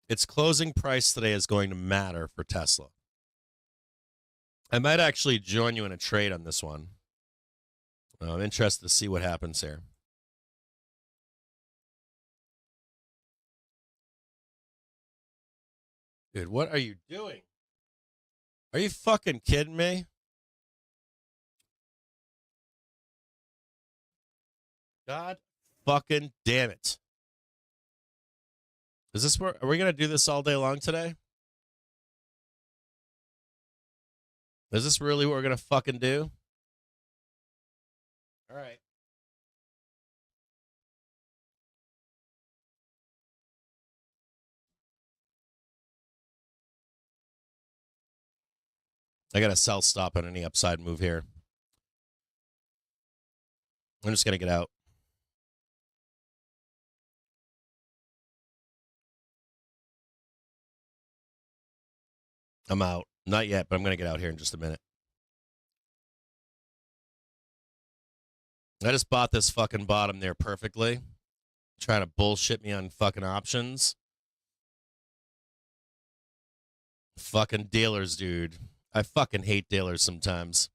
Its closing price today is going to matter for Tesla. I might actually join you in a trade on this one. I'm interested to see what happens here. Dude, what are you doing? Are you fucking kidding me? God fucking damn it. Is this where are we going to do this all day long today? Is this really what we're going to fucking do? All right. I got a sell stop on any upside move here. I'm just going to get out. I'm out. Not yet, but I'm going to get out here in just a minute. I just bought this fucking bottom there perfectly. Trying to bullshit me on fucking options. Fucking dealers, dude. I fucking hate dealers sometimes.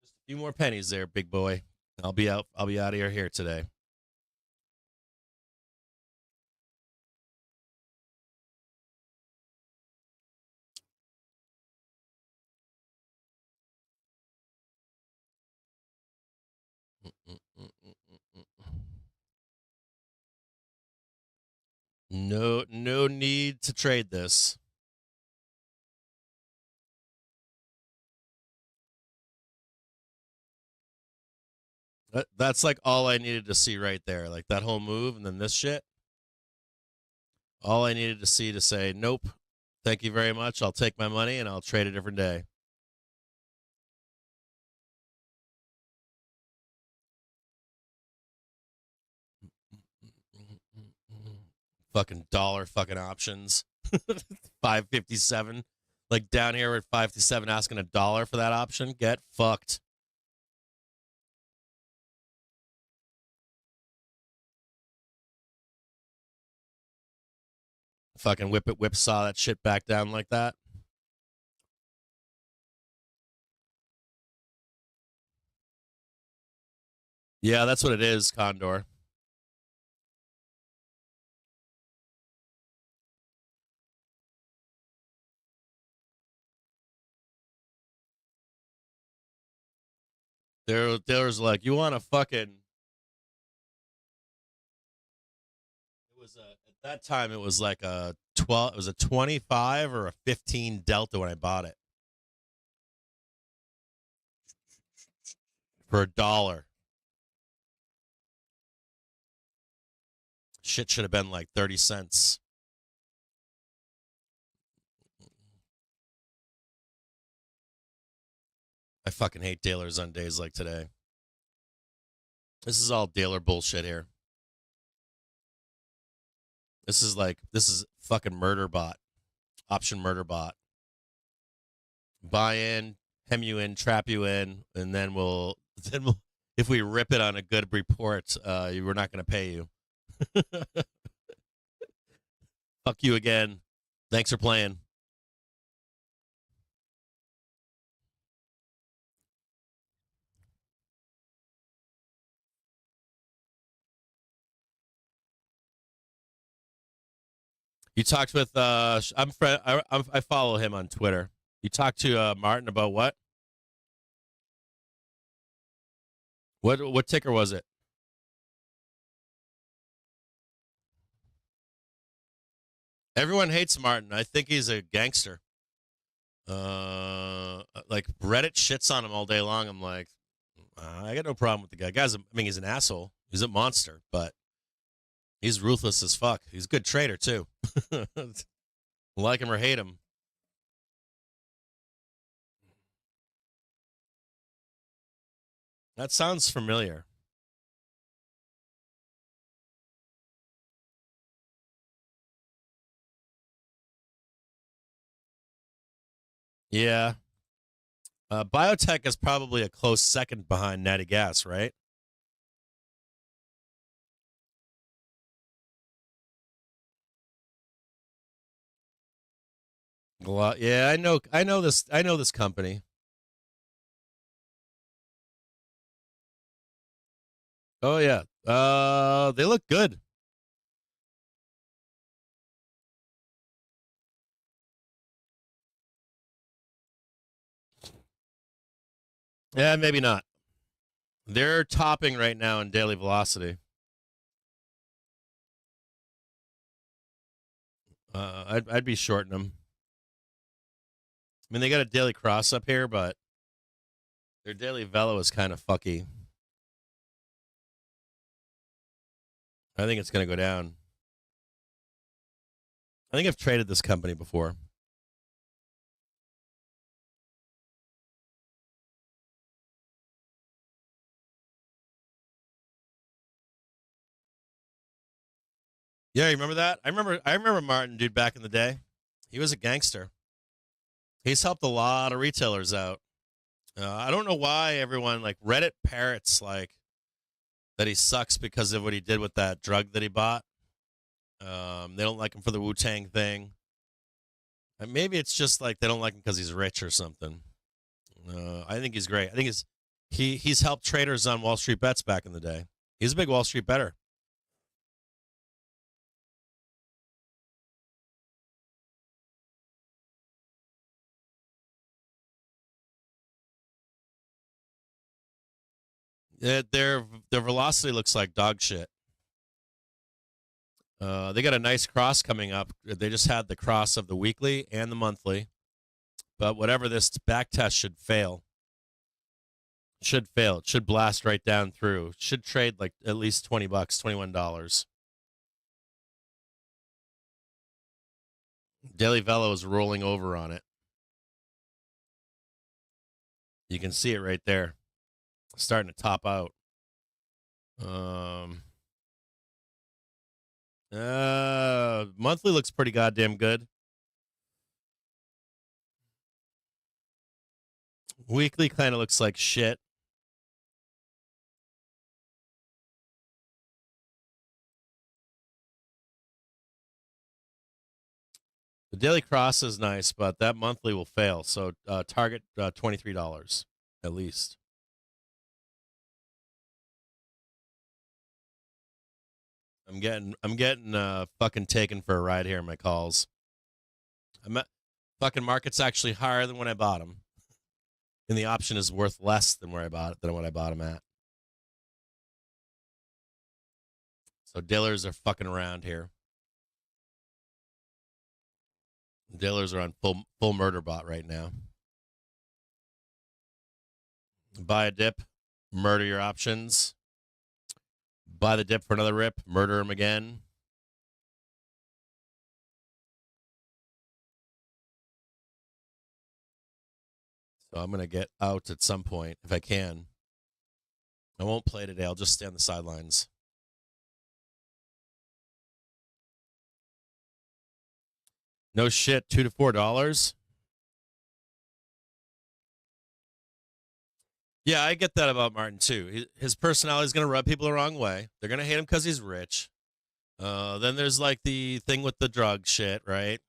Just a few more pennies there, big boy. I'll be out of here today. No need to trade this. That's like all I needed to see right there. Like that whole move and then this shit. All I needed to see to say, nope, thank you very much. I'll take my money and I'll trade a different day. Fucking dollar fucking options. 557. Like down here at 557 asking $1 for that option. Get fucked. Fucking whipsaw that shit back down like that. Yeah, that's what it is, Condor. There was like, you want to fucking. It was at that time it was like a 12. It was a 25 or a 15 delta when I bought it for $1. Shit should have been like 30 cents. I fucking hate dealers on days like today. This is all dealer bullshit here. This is fucking murder bot. Option murder bot. Buy in, hem you in, trap you in, and then we'll if we rip it on a good report, we're not going to pay you. Fuck you again. Thanks for playing. You talked with I follow him on Twitter. You talked to Martin about what? What ticker was it? Everyone hates Martin. I think he's a gangster. Like Reddit shits on him all day long. I'm like, I got no problem with the guy. He's an asshole. He's a monster, but he's ruthless as fuck. He's a good trader too. Like him or hate him. That sounds familiar. Yeah. Biotech is probably a close second behind Natty Gas, right? Yeah, I know this. I know this company. Oh yeah. They look good. Yeah, maybe not. They're topping right now in daily velocity. I'd be shorting them. I mean, they got a daily cross up here, but their daily velo is kind of fucky. I think it's going to go down. I think I've traded this company before. Yeah, you remember that? I remember Martin, dude, back in the day. He was a gangster. He's helped a lot of retailers out. I don't know why everyone like Reddit parrots like that he sucks because of what he did with that drug that he bought. They don't like him for the Wu Tang thing. And maybe it's just like they don't like him because he's rich or something. I think he's great. I think he's helped traders on Wall Street bets back in the day. He's a big Wall Street better. Their velocity looks like dog shit. They got a nice cross coming up. They just had the cross of the weekly and the monthly, but whatever this back test should fail. Should fail. It should blast right down through. Should trade like at least $20, $21. Daily Velo is rolling over on it. You can see it right there, starting to top out. Monthly looks pretty goddamn good. Weekly kind of looks like shit. The daily cross is nice, but that monthly will fail. So target $23 at least. I'm getting fucking taken for a ride here in my calls. I'm at, fucking market's actually higher than when I bought them, and the option is worth less than where I bought it than what I bought them at. So dealers are fucking around here. Dealers are on full murder bot right now. Buy a dip, murder your options. Buy the dip for another rip, murder them again. So I'm gonna get out at some point if I can. I won't play today. I'll just stay on the sidelines. No shit, $2 to $4. Yeah, I get that about Martin too. His personality is going to rub people the wrong way. They're going to hate him because he's rich. Then there's like the thing with the drug shit, right?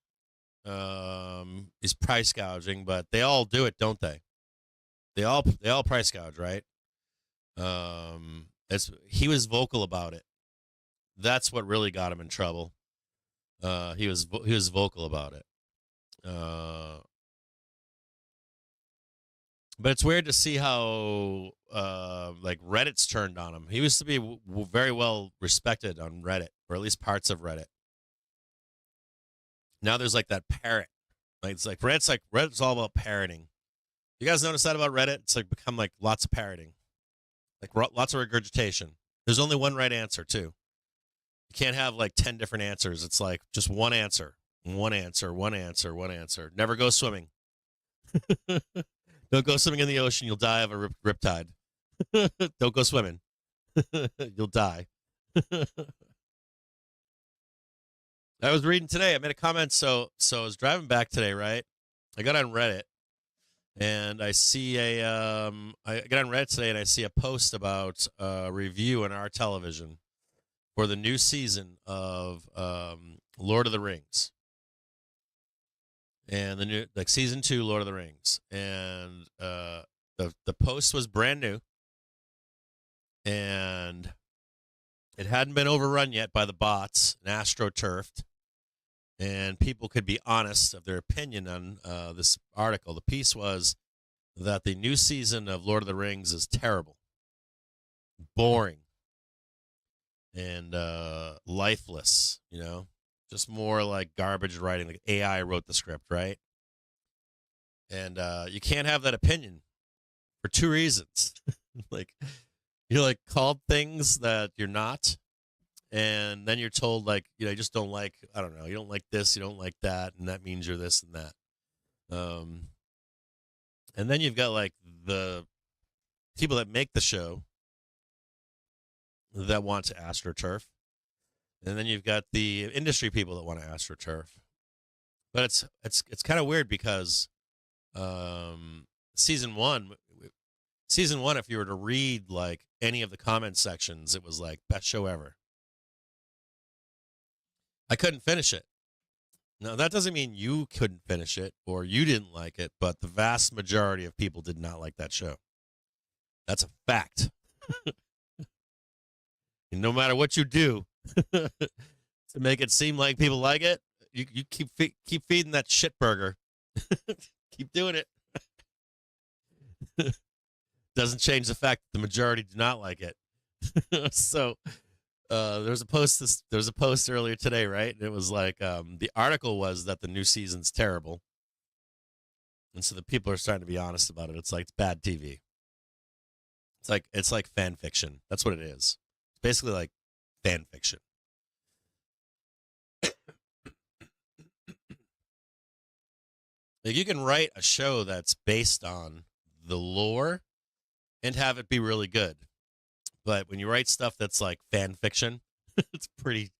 He's price gouging, but they all do it, don't they? They all price gouge, right? He was vocal about it. That's what really got him in trouble. He was vocal about it. But it's weird to see how like Reddit's turned on him. He used to be very well respected on Reddit, or at least parts of Reddit. Now there's like that parrot. Like it's like Reddit's all about parroting. You guys notice that about Reddit? It's like become like lots of parroting, like lots of regurgitation. There's only one right answer too. You can't have like 10 different answers. It's like just one answer, one answer, one answer, one answer. Never go swimming. Don't go swimming in the ocean. You'll die of a riptide. Don't go swimming. You'll die. I was reading today. I made a comment. So I was driving back today, right? I got on Reddit, and I see I got on Reddit today, and I see a post about a review on our television for the new season of Lord of the Rings, and the new like season 2 Lord of the Rings, and the post was brand new, and it hadn't been overrun yet by the bots and astroturfed, and people could be honest of their opinion on this article. The piece was that the new season of Lord of the Rings is terrible, boring, and lifeless, just more like garbage writing. Like AI wrote the script, right? And you can't have that opinion for 2 reasons. Like, you're like called things that you're not, and then you're told like, you just don't like, I don't know, you don't like this, you don't like that, and that means you're this and that. And then you've got like the people that make the show that want to astroturf, and then you've got the industry people that want to astroturf. But it's kind of weird because season one, if you were to read like any of the comment sections, it was like best show ever. I couldn't finish it. Now, that doesn't mean you couldn't finish it or you didn't like it, but the vast majority of people did not like that show. That's a fact. And no matter what you do to make it seem like people like it, you keep feeding that shit burger. Keep doing it. Doesn't change the fact that the majority do not like it. So there was a post earlier today, right? And it was like the article was that the new season's terrible, and so the people are starting to be honest about it. It's like it's bad TV. It's like fan fiction. That's what it is. It's basically like fan fiction. Like, you can write a show that's based on the lore and have it be really good. But when you write stuff that's like fan fiction, it's pretty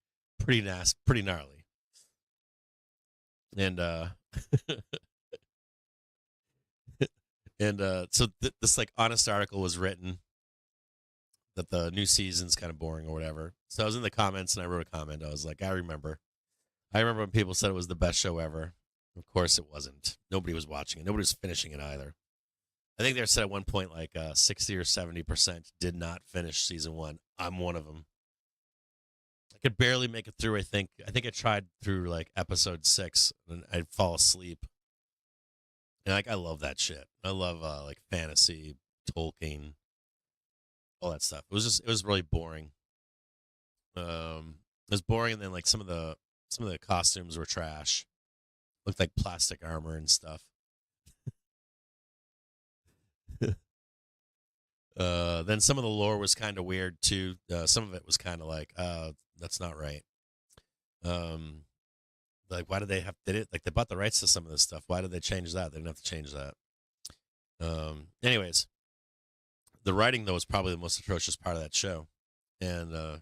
nasty, pretty gnarly. And so this like honest article was written that the new season's kind of boring or whatever. So I was in the comments and I wrote a comment. I was like, I remember when people said it was the best show ever. Of course it wasn't. Nobody was watching it. Nobody was finishing it either. I think they said at one point like 60 or 70% did not finish season 1. I'm one of them. I could barely make it through. I think I tried through like episode 6 and I'd fall asleep. And like, I love that shit. I love like fantasy, Tolkien, all that stuff. It was really boring. It was boring, and then like some of the costumes were trash. Looked like plastic armor and stuff. Then some of the lore was kind of weird too. Some of it was kind of like, that's not right. Like, why did they they bought the rights to some of this stuff? Why did they change that? They didn't have to change that. Anyways, the writing though was probably the most atrocious part of that show, and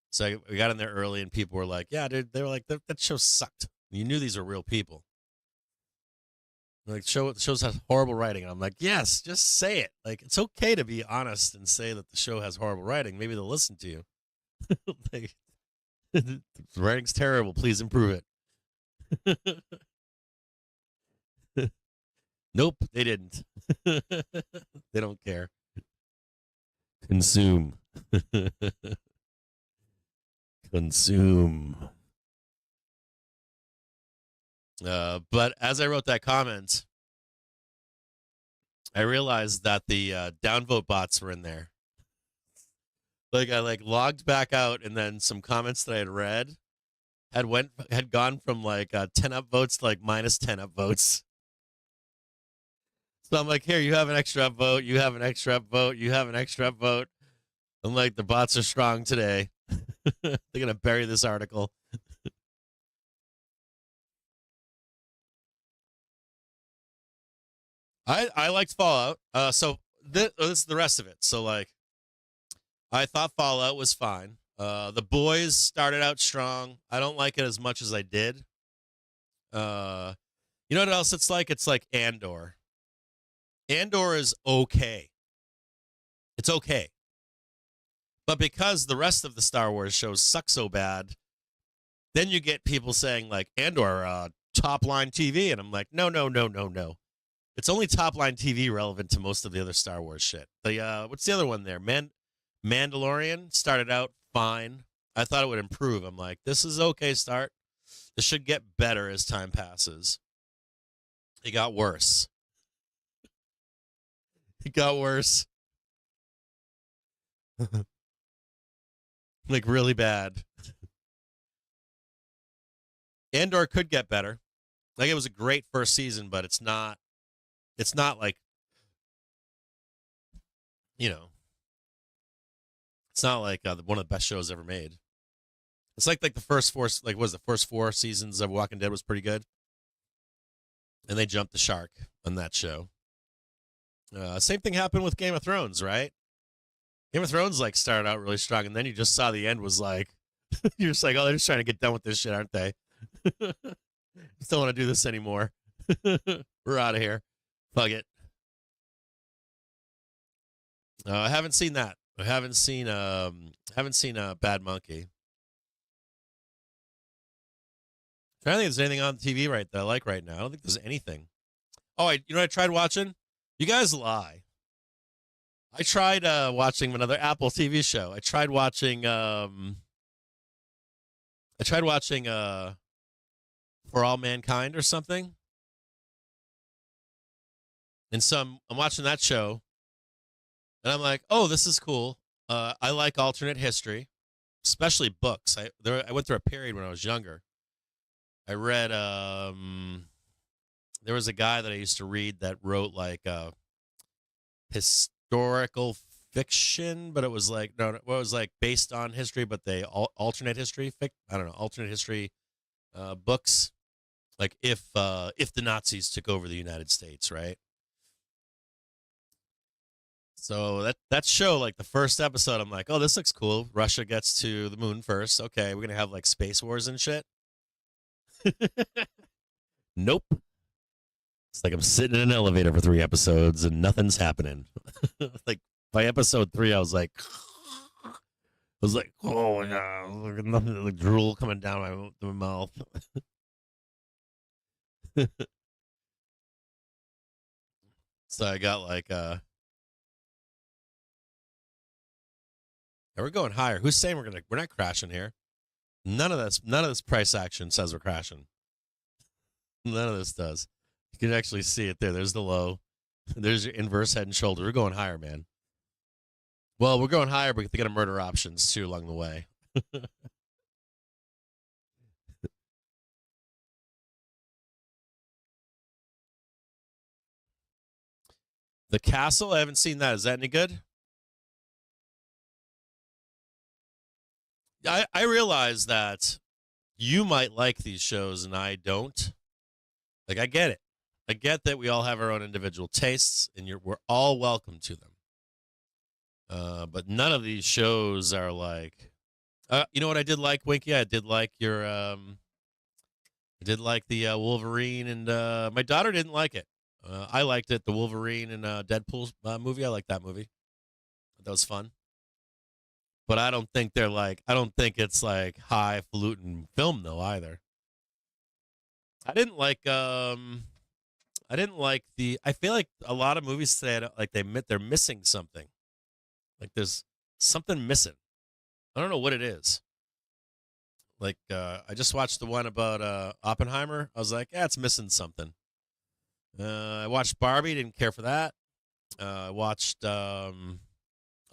so we got in there early, and people were like, "Yeah, dude," they were like, "That show sucked." You knew these were real people. Like, shows has horrible writing. And I'm like, yes, just say it. Like, it's okay to be honest and say that the show has horrible writing. Maybe they'll listen to you. Like, the writing's terrible. Please improve it. Nope, they didn't. They don't care. Consume. Consume. But as I wrote that comment, I realized that the downvote bots were in there. Like, I logged back out, and then some comments that I had read had gone from 10 upvotes to minus 10 upvotes. So I'm like, here, you have an extra upvote, you have an extra upvote, you have an extra upvote. I'm like, the bots are strong today. They're gonna bury this article. I liked Fallout. So this is the rest of it. So I thought Fallout was fine. The Boys started out strong. I don't like it as much as I did. You know what else it's like? It's like Andor. Andor is okay. It's okay. But because the rest of the Star Wars shows suck so bad, then you get people saying Andor, top line TV. And I'm like, no. It's only top line TV relevant to most of the other Star Wars shit. What's the other one there? Mandalorian started out fine. I thought it would improve. I'm like, this is okay start. This should get better as time passes. It got worse. It got worse. Really bad. Andor could get better. It was a great first season, but it's not it's not it's not one of the best shows ever made. It's like the first four, the first 4 seasons of Walking Dead was pretty good. And they jumped the shark on that show. Same thing happened with Game of Thrones, right? Game of Thrones started out really strong, and then you just saw the end was you're just like, oh, they're just trying to get done with this shit, aren't they? Just don't want to do this anymore. We're out of here. Fuck it. I haven't seen that. I haven't seen Bad Monkey. I don't think there's anything on TV that I like right now. I don't think there's anything. Oh, you know what I tried watching? You guys lie. I tried watching another Apple TV show. I tried watching For All Mankind or something. And so I'm watching that show, and I'm like, oh, this is cool. I like alternate history, especially books. I went through a period when I was younger. I read there was a guy that I used to read that wrote historical fiction, but it was based on history, but they alternate history. Alternate history books. If the Nazis took over the United States, right? So that show, the first episode, I'm like, oh, this looks cool. Russia gets to the moon first. Okay, we're gonna have space wars and shit. Nope. It's I'm sitting in an elevator for 3 episodes and nothing's happening. By episode 3, I was like, oh yeah, nothing, drool coming down my mouth. So I got we're going higher. Who's saying we're not crashing here? None of this price action says we're crashing. None of this does. You can actually see it there. There's the low. There's your inverse head and shoulder. We're going higher, man. Well, we're going higher, but they got to murder options too along the way. The Castle, I haven't seen that. Is that any good? I realize that you might like these shows and I don't. I get it. I get that we all have our own individual tastes, and we're all welcome to them. But none of these shows are you know what I did like, Winky? I did like your, I did like the Wolverine, and my daughter didn't like it. I liked it. The Wolverine and Deadpool movie. I liked that movie. That was fun. But I don't think they're like. I don't think it's like highfalutin film though either. I didn't like. I didn't like the. I feel like a lot of movies today, like they're missing something. Like there's something missing. I don't know what it is. Like I just watched the one about Oppenheimer. I was like, yeah, it's missing something. I watched Barbie. Didn't care for that. I watched a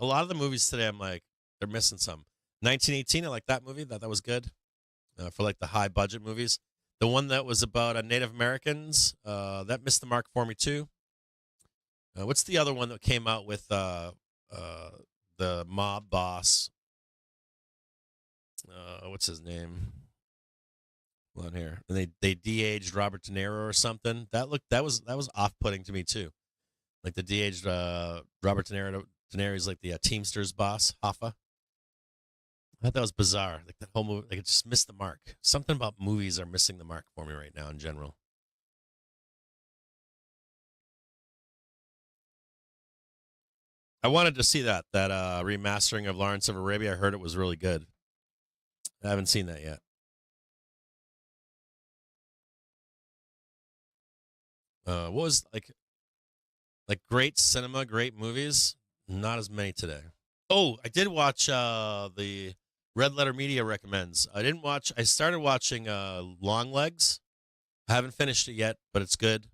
lot of the movies today. I'm like, they're missing some. 1918. I like that movie. That was good for like the high budget movies. The one that was about Native Americans that missed the mark for me too. What's the other one that came out with the mob boss? What's his name? Hold on here, and they de-aged Robert De Niro or something. That was off-putting to me too. Like the de-aged Robert De Niro. De Niro's like the Teamsters boss, Hoffa. I thought that was bizarre. Like that whole movie, like it just missed the mark. Something about movies are missing the mark for me right now in general. I wanted to see that remastering of Lawrence of Arabia. I heard it was really good. I haven't seen that yet. What was like great cinema, great movies? Not as many today. Oh, I did watch the Red Letter Media recommends. I started watching Long Legs. I haven't finished it yet, but it's good.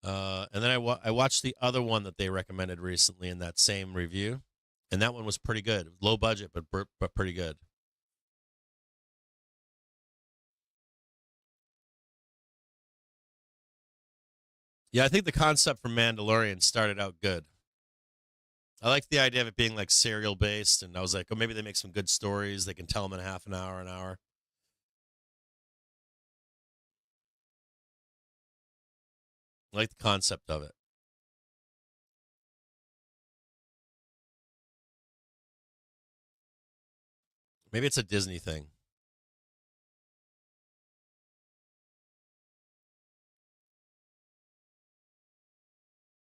And then I watched the other one that they recommended recently in that same review, and that one was pretty good. Low budget, but pretty good. Yeah, I think the concept for Mandalorian started out good. I liked the idea of it being like serial based, and I was like, oh, maybe they make some good stories. They can tell them in half an hour, an hour. I like the concept of it. Maybe it's a Disney thing.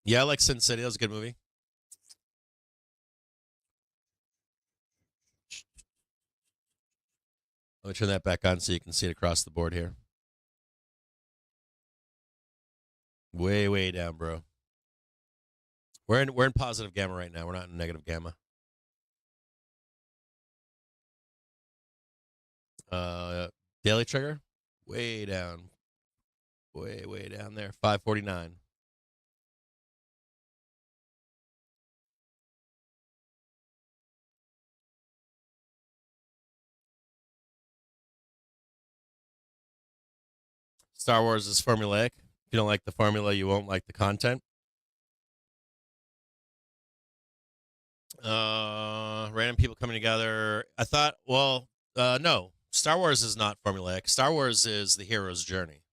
Yeah, I like Sin City. That was a good movie. Let me turn that back on so you can see it across the board here. Way, way down, bro. We're in positive gamma right now. We're not in negative gamma. Uh, Daily Trigger, way down, way, way down there. 549. Star Wars is formulaic. If you don't like the formula, you won't like the content. Random people coming together. I thought, well, no. Star Wars is not formulaic. Star Wars is the hero's journey.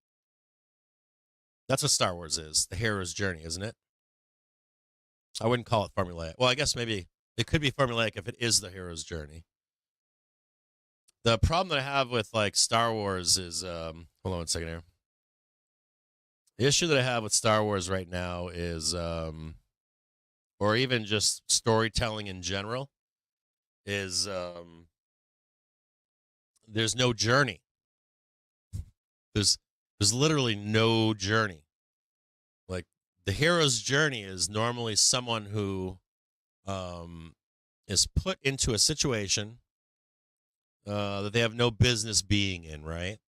That's what Star Wars is, the hero's journey, isn't it? I wouldn't call it formulaic. Well, I guess maybe it could be formulaic if it is the hero's journey. The problem that I have with like Star Wars is, hold on 1 second here. The issue that I have with Star Wars right now is, or even just storytelling in general, is there's no journey. There's there's literally no journey. Like the hero's journey is normally someone who is put into a situation that they have no business being in, right?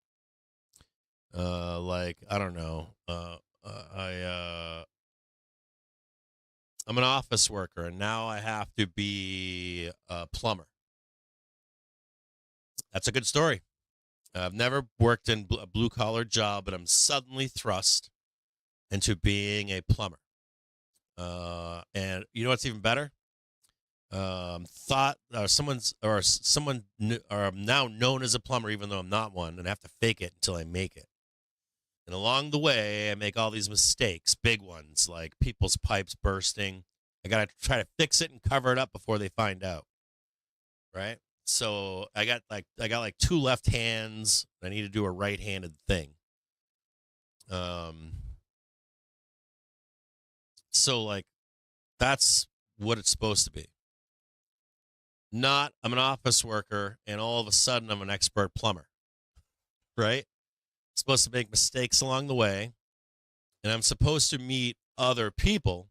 Like I don't know. I'm an office worker, and now I have to be a plumber. That's a good story. I've never worked in a blue collar job, but I'm suddenly thrust into being a plumber. And you know what's even better? Thought or someone or I'm now known as a plumber, even though I'm not one, and I have to fake it until I make it. And along the way, I make all these mistakes, big ones like people's pipes bursting. I got to try to fix it and cover it up before they find out. Right. So I got like two left hands. I need to do a right-handed thing. Um, So, like, that's what it's supposed to be. Not, I'm an office worker and all of a sudden I'm an expert plumber, right? Supposed to make mistakes along the way, and I'm supposed to meet other people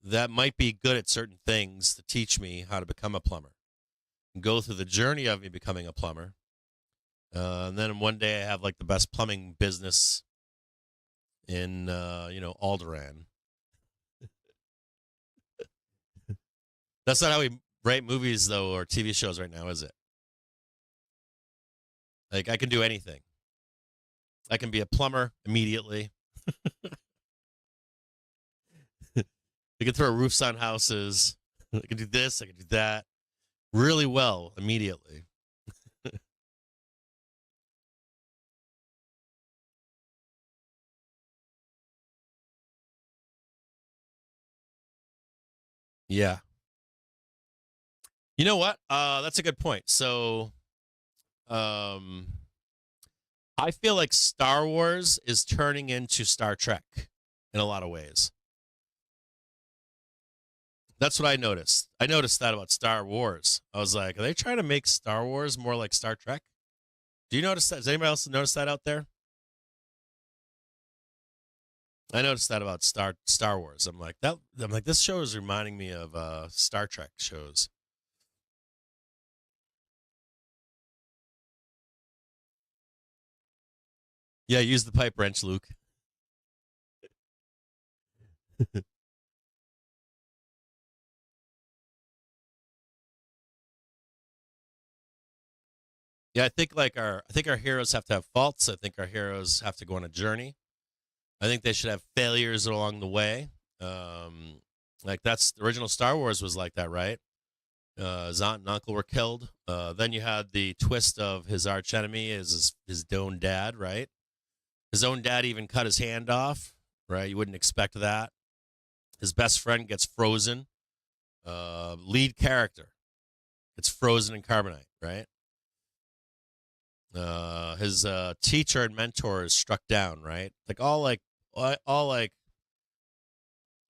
that might be good at certain things to teach me how to become a plumber and go through the journey of me becoming a plumber. And then one day I have like the best plumbing business in, Alderaan. That's not how we write movies, though, or TV shows right now, is it? Like, I can do anything. I can be a plumber immediately. I can throw roofs on houses. I can do this. I can do that really well immediately. Yeah. You know what? That's a good point. So, I feel like Star Wars is turning into Star Trek in a lot of ways. That's what I noticed. I noticed that about Star Wars. I was like, are they trying to make Star Wars more like Star Trek? Do you notice that? Does anybody else notice that out there? I noticed that about Star Wars. I'm like, this show is reminding me of Star Trek shows. Yeah, use the pipe wrench, Luke. Yeah, I think our heroes have to have faults. I think our heroes have to go on a journey. I think they should have failures along the way. Like that's the original Star Wars was like that, right? His aunt and uncle were killed. Then you had the twist of his arch enemy is his own dad, right? His own dad even cut his hand off, right? You wouldn't expect that. His best friend gets frozen. Lead character gets frozen in carbonite, right? His teacher and mentor is struck down, right? All like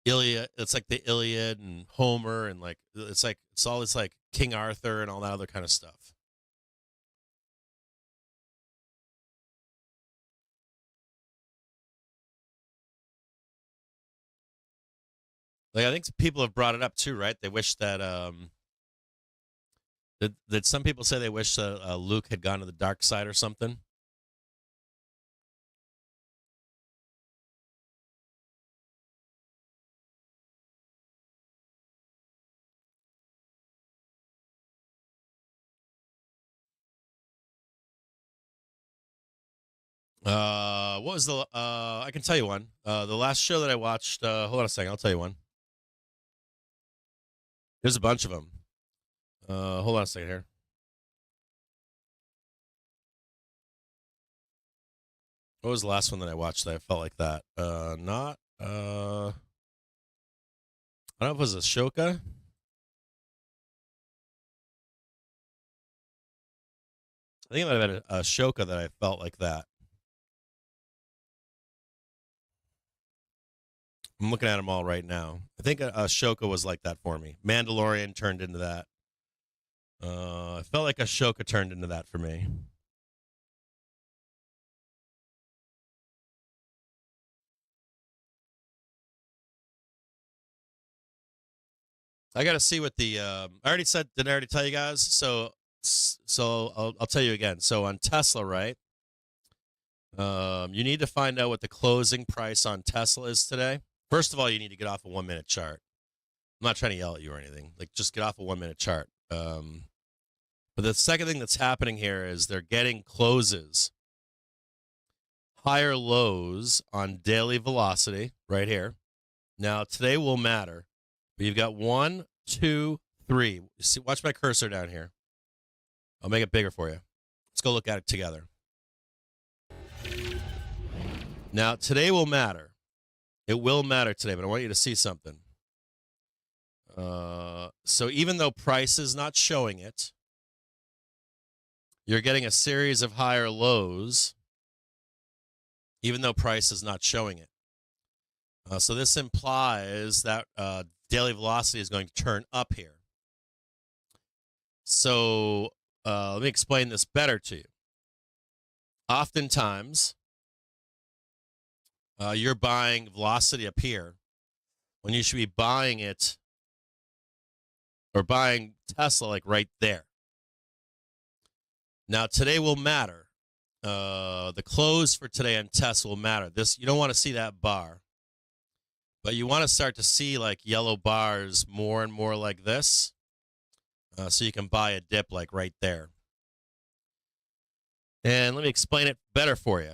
Iliad. It's like the Iliad and Homer, and like it's all this like King Arthur and all that other kind of stuff. Like I think people have brought it up too, right? They wish that did some people say they wish that Luke had gone to the dark side or something? What was the? I can tell you one. The last show that I watched. Hold on a second. I'll tell you one. There's a bunch of them. Hold on a second here. What was the last one that I watched that I felt like that? Not. I don't know if it was Ashoka. I think it might have been Ashoka that I felt like that. I'm looking at them all right now. I think Ashoka was like that for me. Mandalorian turned into that. I felt like Ashoka turned into that for me. I got to see what the. I already said. Did I already tell you guys? So I'll tell you again. So on Tesla, right? You need to find out what the closing price on Tesla is today. First of all, you need to get off a 1 minute chart. I'm not trying to yell at you or anything. Like, just get off a 1 minute chart. But the second thing that's happening here is they're getting closes, higher lows on daily velocity right here. Now, today will matter. But you've got 1, 2, 3. See, watch my cursor down here. I'll make it bigger for you. Let's go look at it together. Now, today will matter. It will matter today, but I want you to see something. So even though price is not showing it, you're getting a series of higher lows, even though price is not showing it. So this implies that daily velocity is going to turn up here. So let me explain this better to you. Oftentimes, you're buying velocity up here when you should be buying it or buying Tesla like right there. Now, today will matter. The close for today on Tesla will matter. This, you don't want to see that bar, but you want to start to see like yellow bars more and more like this, so you can buy a dip like right there. And let me explain it better for you.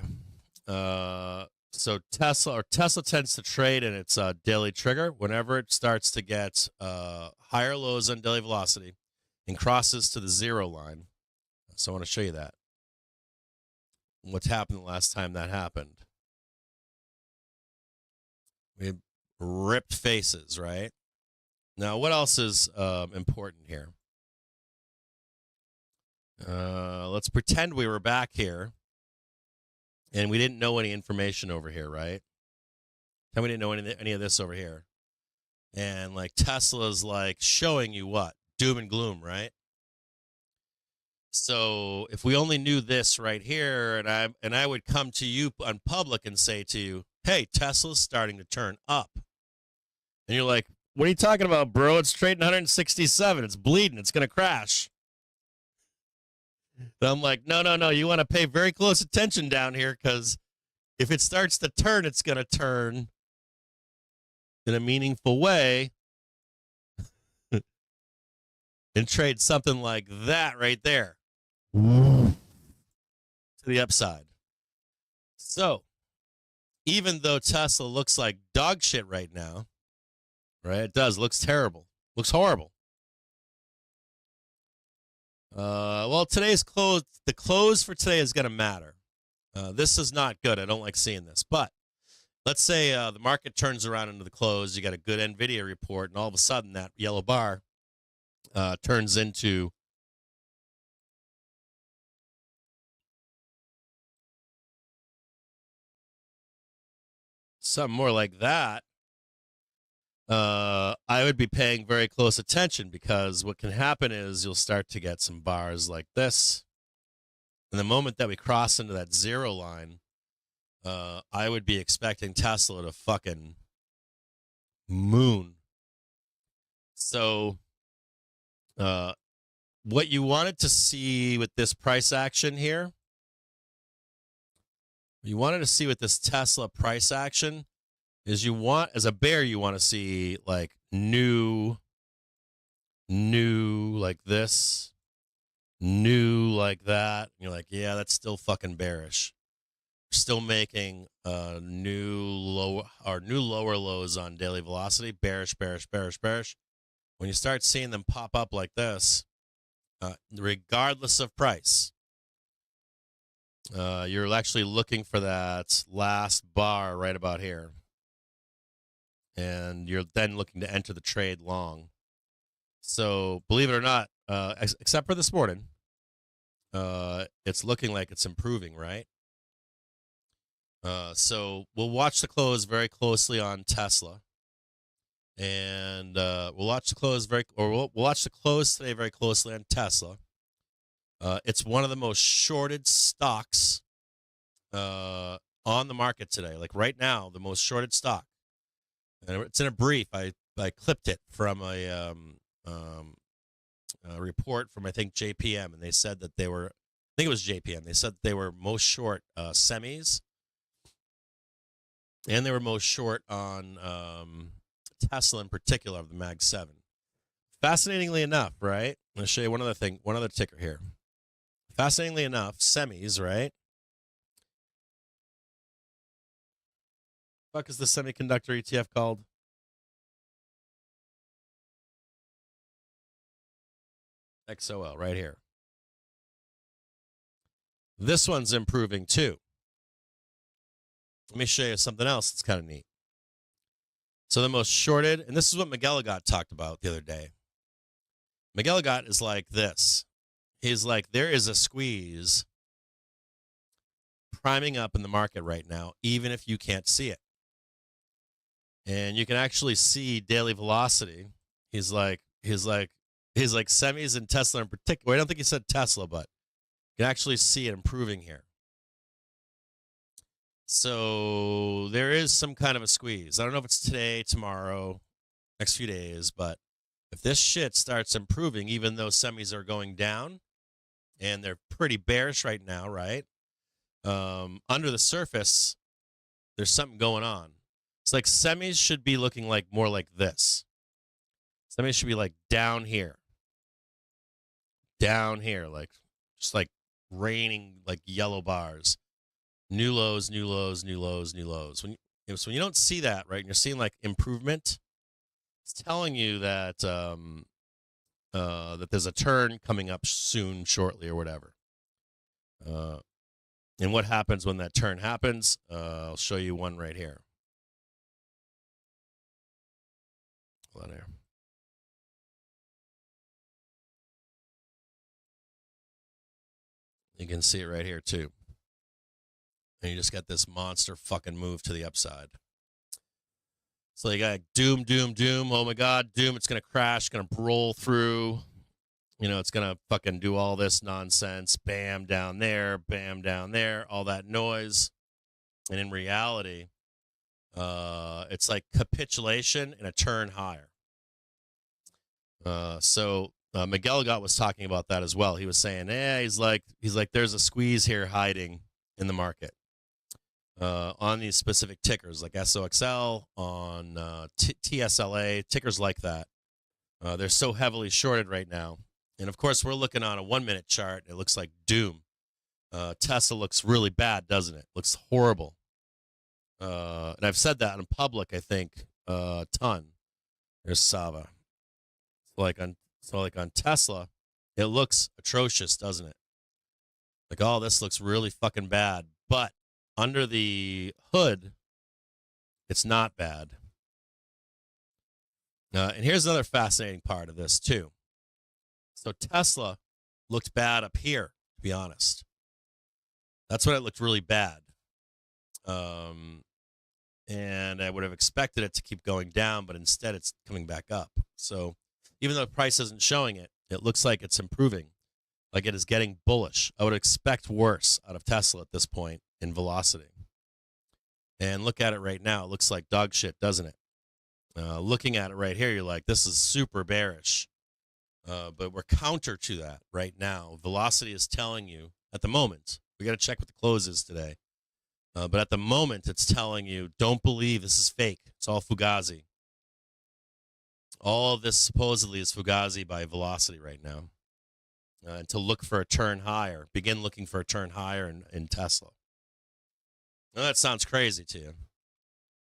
So Tesla tends to trade in its daily trigger whenever it starts to get higher lows on daily velocity and crosses to the 0 line. So I want to show you that. What's happened the last time that happened? We ripped faces, right? Now, what else is important here? Let's pretend we were back here and we didn't know any information over here, right? And we didn't know any of this over here. And like Tesla's like showing you what? Doom and gloom, right? So if we only knew this right here, and I would come to you on public and say to you, hey, Tesla's starting to turn up. And you're like, what are you talking about, bro? It's trading 167. It's bleeding. It's going to crash. And I'm like, no. You want to pay very close attention down here because if it starts to turn, it's going to turn in a meaningful way and trade something like that right there to the upside. So even though Tesla looks like dog shit right now, right? It does. Looks terrible. Looks horrible. Well, today's close. The close for today is going to matter. This is not good. I don't like seeing this. But let's say the market turns around into the close. You got a good Nvidia report, and all of a sudden that yellow bar turns into something more like that. I would be paying very close attention because what can happen is you'll start to get some bars like this. And the moment that we cross into that 0 line, I would be expecting Tesla to fucking moon. So what you wanted to see with this price action here, you wanted to see with this Tesla price action is you want, as a bear, you want to see like new like this, new like that. And you're like, yeah, that's still fucking bearish. Still making new lower lows on daily velocity. Bearish. When you start seeing them pop up like this, regardless of price, you're actually looking for that last bar right about here. And you're then looking to enter the trade long. So believe it or not, except for this morning, it's looking like it's improving, right? So we'll watch the close very closely on Tesla, and we'll watch the close we'll watch the close today very closely on Tesla. It's one of the most shorted stocks on the market today. Like right now, the most shorted stock. And it's in a brief. I clipped it from a report from I think JPM, and they said that they were. I think it was JPM. They said they were most short semis, and they were most short on Tesla in particular of the Mag 7. Fascinatingly enough, right? I'm going to show you one other ticker here. Fascinatingly enough, semis, right? What the fuck is the semiconductor ETF called? XOL, right here. This one's improving too. Let me show you something else that's kind of neat. So the most shorted, and this is what McGilligot talked about the other day. McGilligot is like this. He's like, there is a squeeze priming up in the market right now, even if you can't see it. and you can actually see daily velocity. He's like semis and Tesla in particular. I don't think he said Tesla, but you can actually see it improving here. So there is some kind of a squeeze. I don't know if it's today, tomorrow, next few days, but if this shit starts improving, even though semis are going down, and they're pretty bearish right now, right? Under the surface, there's something going on. It's like semis should be looking like more like this. Semis should be like down here, like just like raining like yellow bars. New lows, new lows, new lows, new lows. So when you don't see that, right, and you're seeing like improvement, it's telling you that that there's a turn coming up soon, shortly, or whatever. And what happens when that turn happens? I'll show you one right here. Hold on here. You can see it right here too. And you just got this monster fucking move to the upside. So you got doom, doom, doom. Oh my God, doom, it's going to crash, going to roll through. You know, it's going to fucking do all this nonsense. Bam, down there, all that noise. And in reality, it's like capitulation and a turn higher. So Miguel was talking about that as well. He was saying, he's like, there's a squeeze here hiding in the market. On these specific tickers like SOXL, on TSLA, tickers like that. They're so heavily shorted right now. And, of course, we're looking on a 1-minute chart. It looks like doom. Tesla looks really bad, doesn't it? Looks horrible. And I've said that in public, I think, a ton. There's Sava. So like on Tesla, it looks atrocious, doesn't it? Like, oh, this looks really fucking bad. But under the hood, it's not bad. And here's another fascinating part of this, too. So Tesla looked bad up here, to be honest. That's when it looked really bad. And I would have expected it to keep going down, but instead it's coming back up. So even though the price isn't showing it, it looks like it's improving, like it is getting bullish. I would expect worse out of Tesla at this point in velocity. And look at it right now. It looks like dog shit, doesn't it? Looking at it right here, you're like, this is super bearish. But we're counter to that right now. Velocity is telling you at the moment, we got to check what the close is today. But at the moment, it's telling you, don't believe this is fake. It's all Fugazi. All of this supposedly is Fugazi by velocity right now. And to look for a turn higher, begin looking for a turn higher in Tesla. Now, that sounds crazy to you.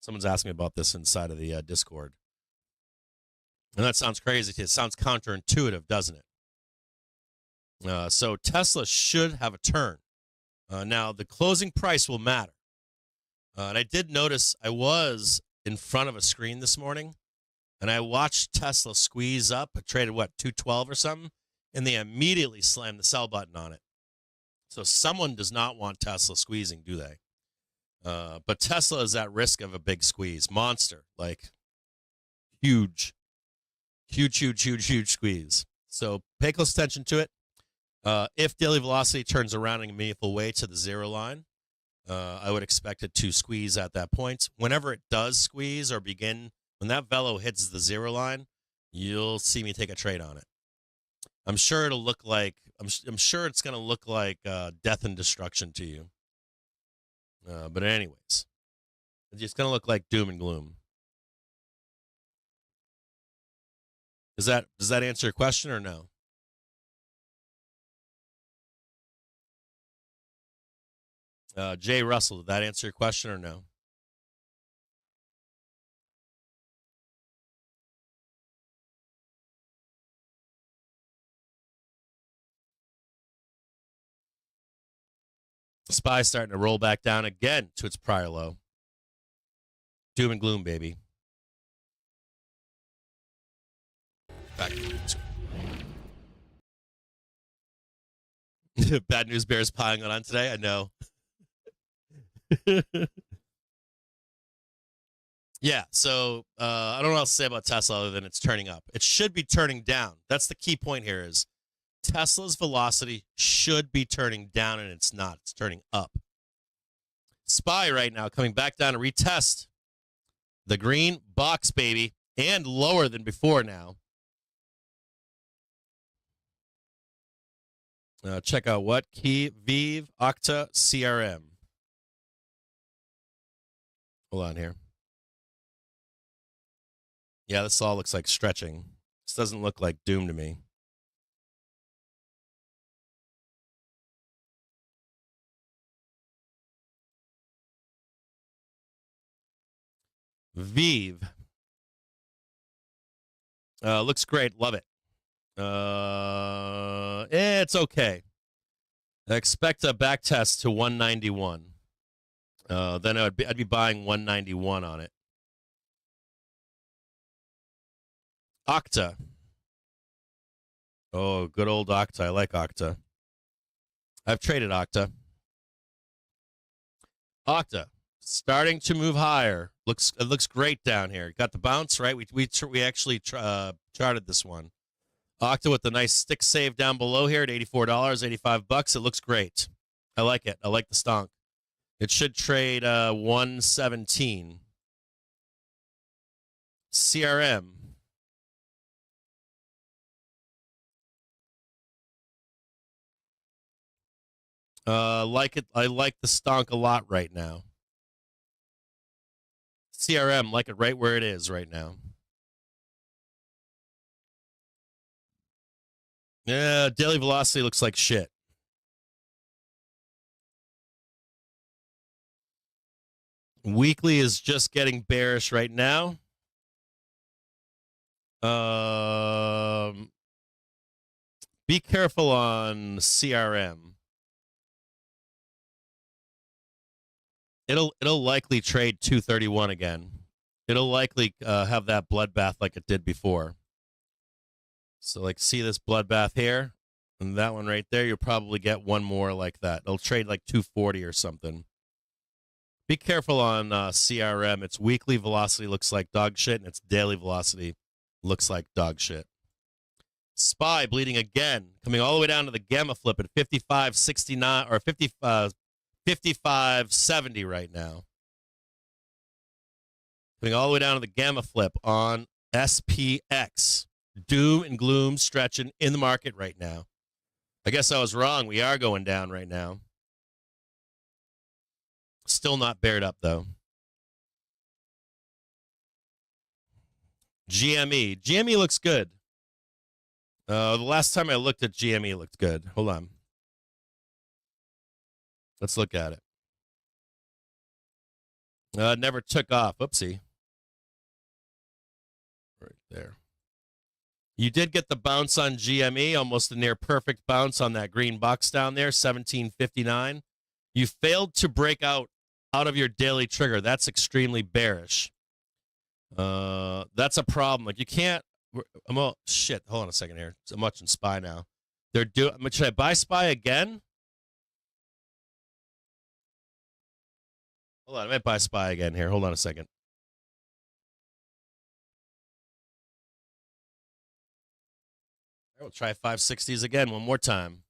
Someone's asking me about this inside of the Discord. And that sounds crazy to you. It sounds counterintuitive, doesn't it? So Tesla should have a turn. Now, the closing price will matter. And I did notice I was in front of a screen this morning, and I watched Tesla squeeze up. It traded, 212 or something? And they immediately slammed the sell button on it. So someone does not want Tesla squeezing, do they? But Tesla is at risk of a big squeeze. Monster. Like, huge squeeze. So pay close attention to it. If daily velocity turns around in a meaningful way to the zero line, I would expect it to squeeze at that point. Whenever it does squeeze or begin, when that velo hits the zero line, you'll see me take a trade on it. I'm sure it'll look like, I'm sure it's going to look like death and destruction to you. But anyways, it's going to look like doom and gloom. Does that answer your question or no? Jay Russell, did that answer your question or no? The SPY's starting to roll back down again to its prior low. Doom and gloom, baby. Back. Bad News Bears piling on today. I know. Yeah, so I don't know what else to say about Tesla other than it's turning up. It should be turning down. That's the key point here is Tesla's velocity should be turning down, and it's not. It's turning up. SPY right now coming back down to retest the green box, baby, and lower than before now. Check out what? Key, Vive, Octa, CRM. Hold on here. Yeah, this all looks like stretching. This doesn't look like doom to me. Vive. Looks great. Love it. It's okay. I expect a back test to 191. Then I'd be buying 191 on it. Octa. Oh, good old Octa. I like Octa. I've traded Octa. Octa starting to move higher. It looks great down here. Got the bounce, right? We actually charted this one. Octa with the nice stick save down below here at $84, $85. It looks great. I like it. I like the stonk. It should trade 117. CRM. Like it. I like the stonk a lot right now. CRM, like it right where it is right now. Yeah, daily velocity looks like shit. Weekly is just getting bearish right now. Be careful on CRM. It'll likely trade 231 again. It'll likely have that bloodbath like it did before. So, like, see this bloodbath here? And that one right there, you'll probably get one more like that. It'll trade like 240 or something. Be careful on CRM. Its weekly velocity looks like dog shit, and its daily velocity looks like dog shit. SPY bleeding again, coming all the way down to the gamma flip at 55.69 or 55.70 right now. Coming all the way down to the gamma flip on SPX. Doom and gloom stretching in the market right now. I guess I was wrong. We are going down right now. Still not bared up, though. GME. GME looks good. The last time I looked at GME, it looked good. Hold on. Let's look at it. Never took off. Oopsie. Right there. You did get the bounce on GME, almost a near perfect bounce on that green box down there, 1759. You failed to break out of your daily trigger. That's extremely bearish. That's a problem. Like, you can't. Shit. Hold on a second here. I'm watching SPY now. Should I buy SPY again? Hold on. I might buy SPY again here. Hold on a second. I will try 560s again one more time.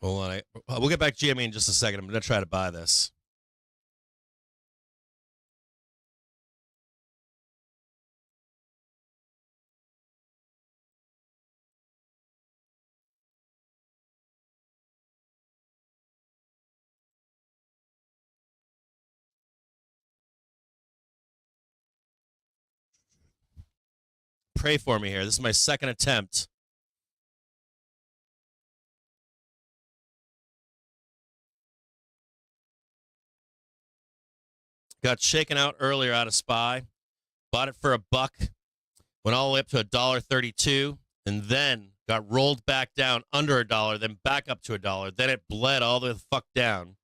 Hold on. We'll get back to GME in just a second. I'm going to try to buy this. Pray for me here. This is my second attempt. Got shaken out earlier out of SPY. Bought it for $1. Went all the way up to $1.32, and then got rolled back down under $1, then back up to $1. Then it bled all the fuck down.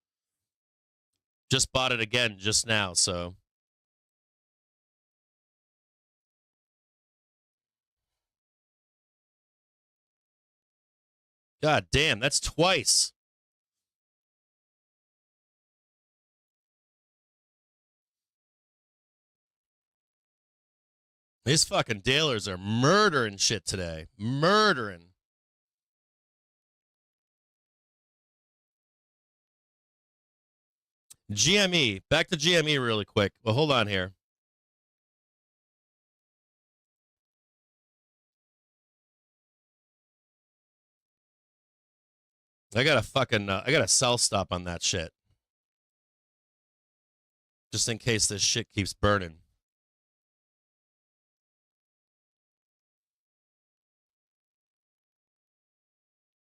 Just bought it again just now, so. God damn, that's twice. These fucking dealers are murdering shit today. Murdering. GME. Back to GME really quick. Well, hold on here. I got a sell stop on that shit. Just in case this shit keeps burning.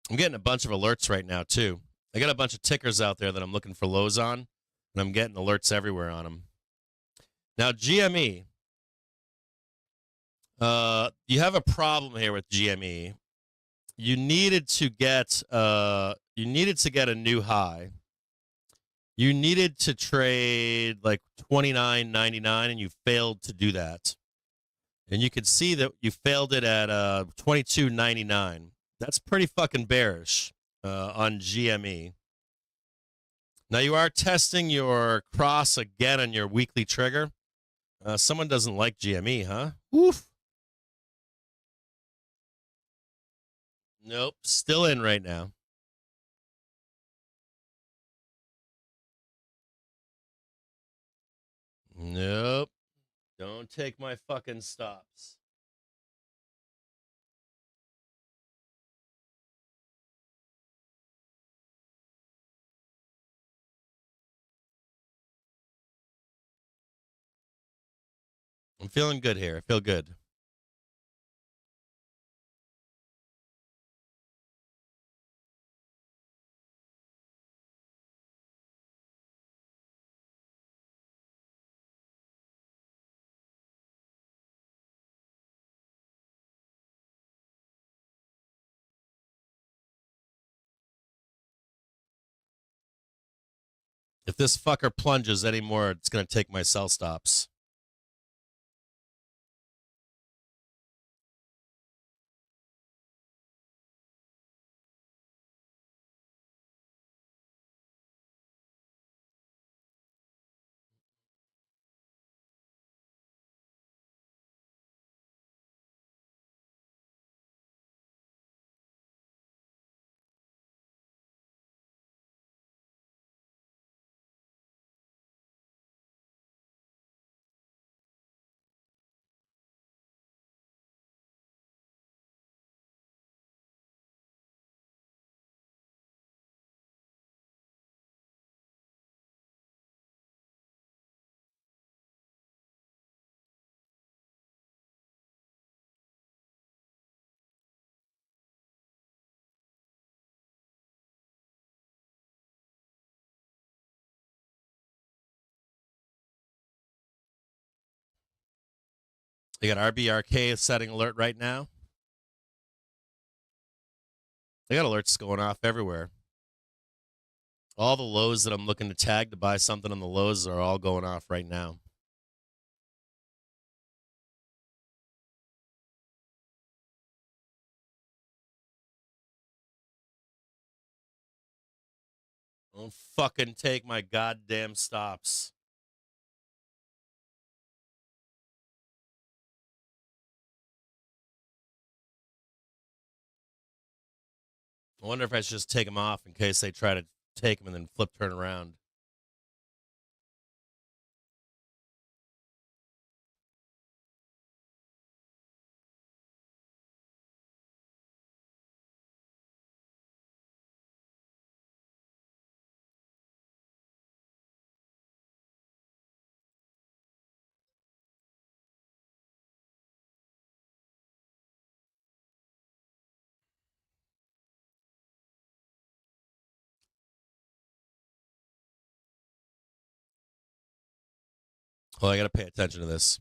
I'm getting a bunch of alerts right now, too. I got a bunch of tickers out there that I'm looking for lows on, and I'm getting alerts everywhere on them. Now, GME. You have a problem here with GME. You needed to get a new high. You needed to trade like $29.99, and you failed to do that. And you could see that you failed it at $22.99. That's pretty fucking bearish on GME. Now you are testing your cross again on your weekly trigger. Someone doesn't like GME, huh? Woof. Nope, still in right now. Nope. Don't take my fucking stops. I'm feeling good here. I feel good. If this fucker plunges anymore, it's going to take my sell stops. They got RBRK setting alert right now. They got alerts going off everywhere. All the lows that I'm looking to tag to buy something on the lows are all going off right now. Don't fucking take my goddamn stops. I wonder if I should just take them off in case they try to take them and then turn around. Well, I got to pay attention to this.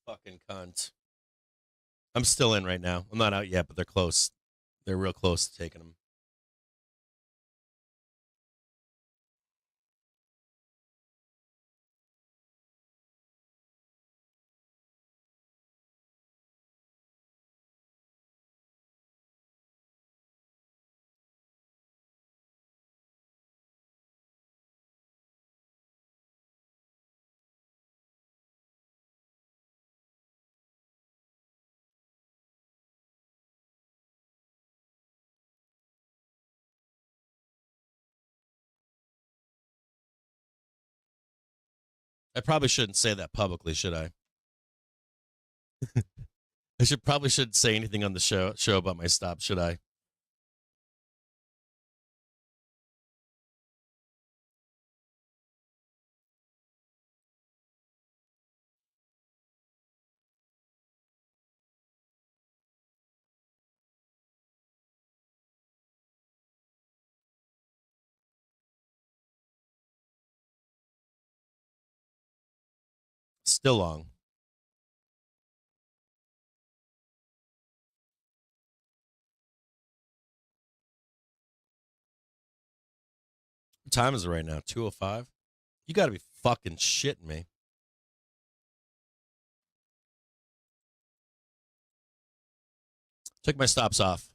Fucking cunt. I'm still in right now. I'm not out yet, but they're close. They're real close to taking them. I probably shouldn't say that publicly, should I? Probably shouldn't say anything on the show about my stop, should I? Still long. What time is it right now? 2:05? You got to be fucking shitting me. Took my stops off.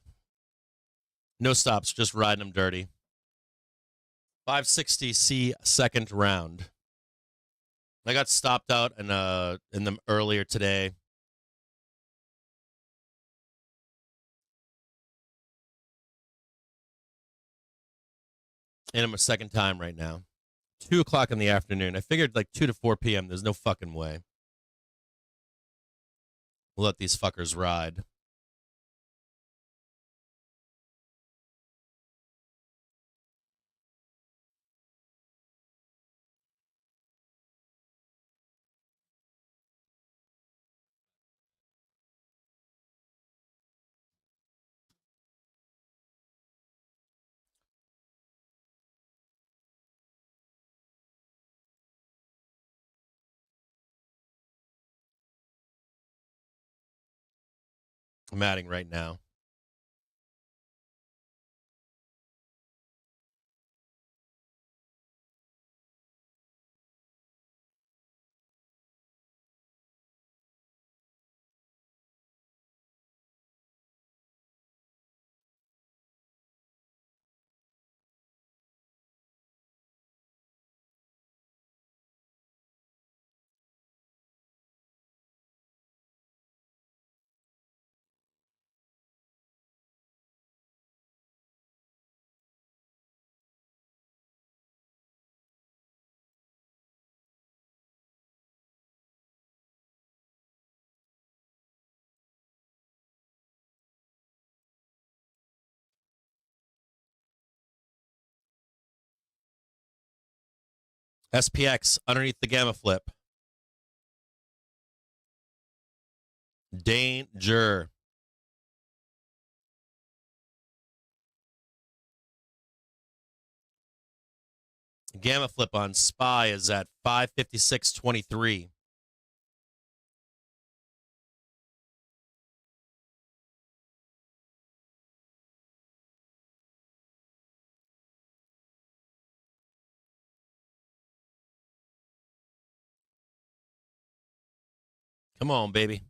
No stops, just riding them dirty. 560C second round. I got stopped out in them earlier today. And I'm a second time right now. 2 o'clock in the afternoon. I figured like 2 to 4 p.m. There's no fucking way. We'll let these fuckers ride. I'm adding right now. SPX underneath the gamma flip. Danger. Gamma flip on SPY is at 556.23. Come on, baby.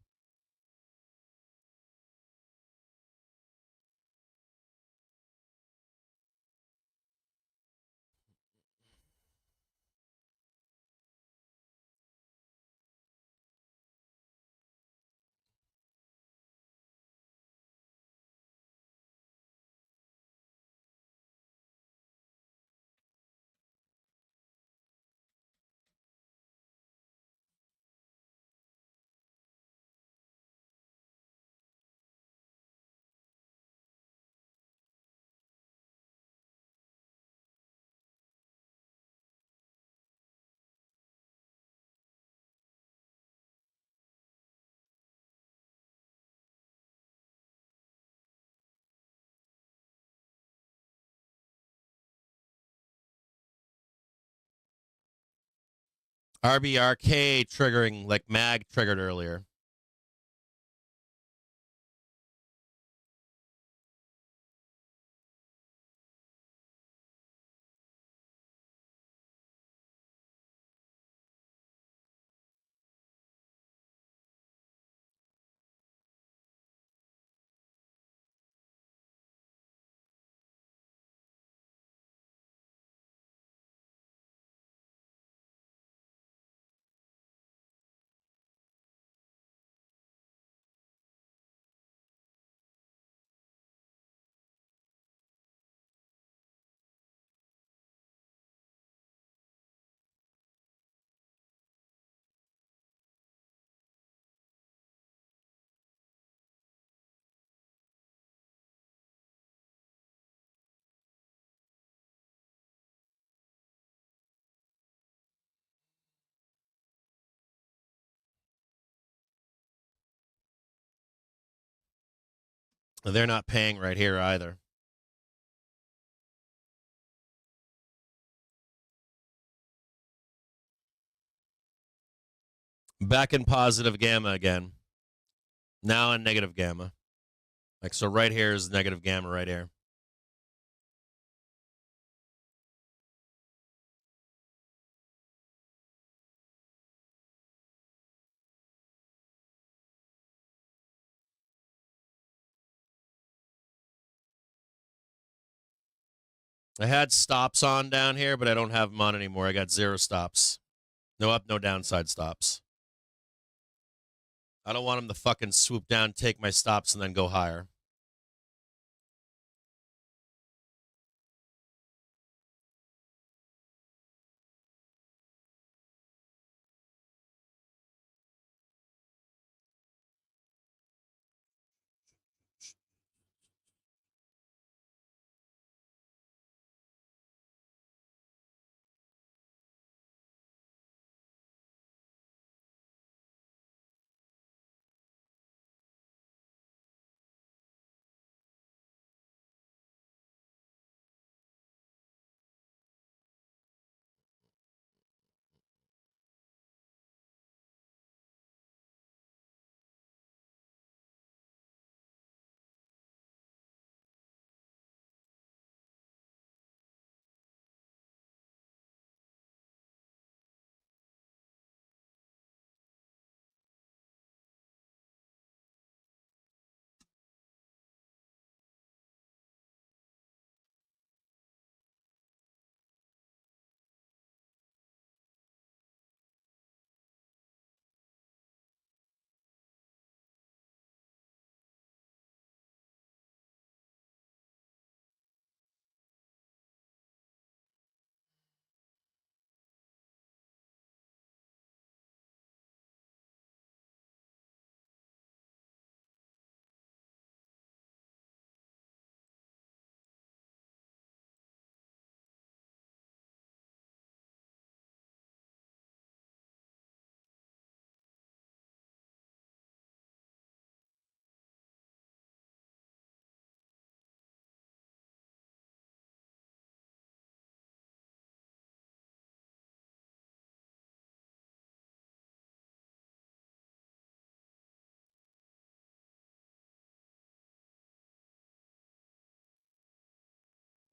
RBRK triggering like mag triggered earlier. They're not paying right here either. Back in positive gamma again. Now in negative gamma. Like, so right here is negative gamma right here. I had stops on down here, but I don't have them on anymore. I got 0 stops. No up, no downside stops. I don't want them to fucking swoop down, take my stops, and then go higher.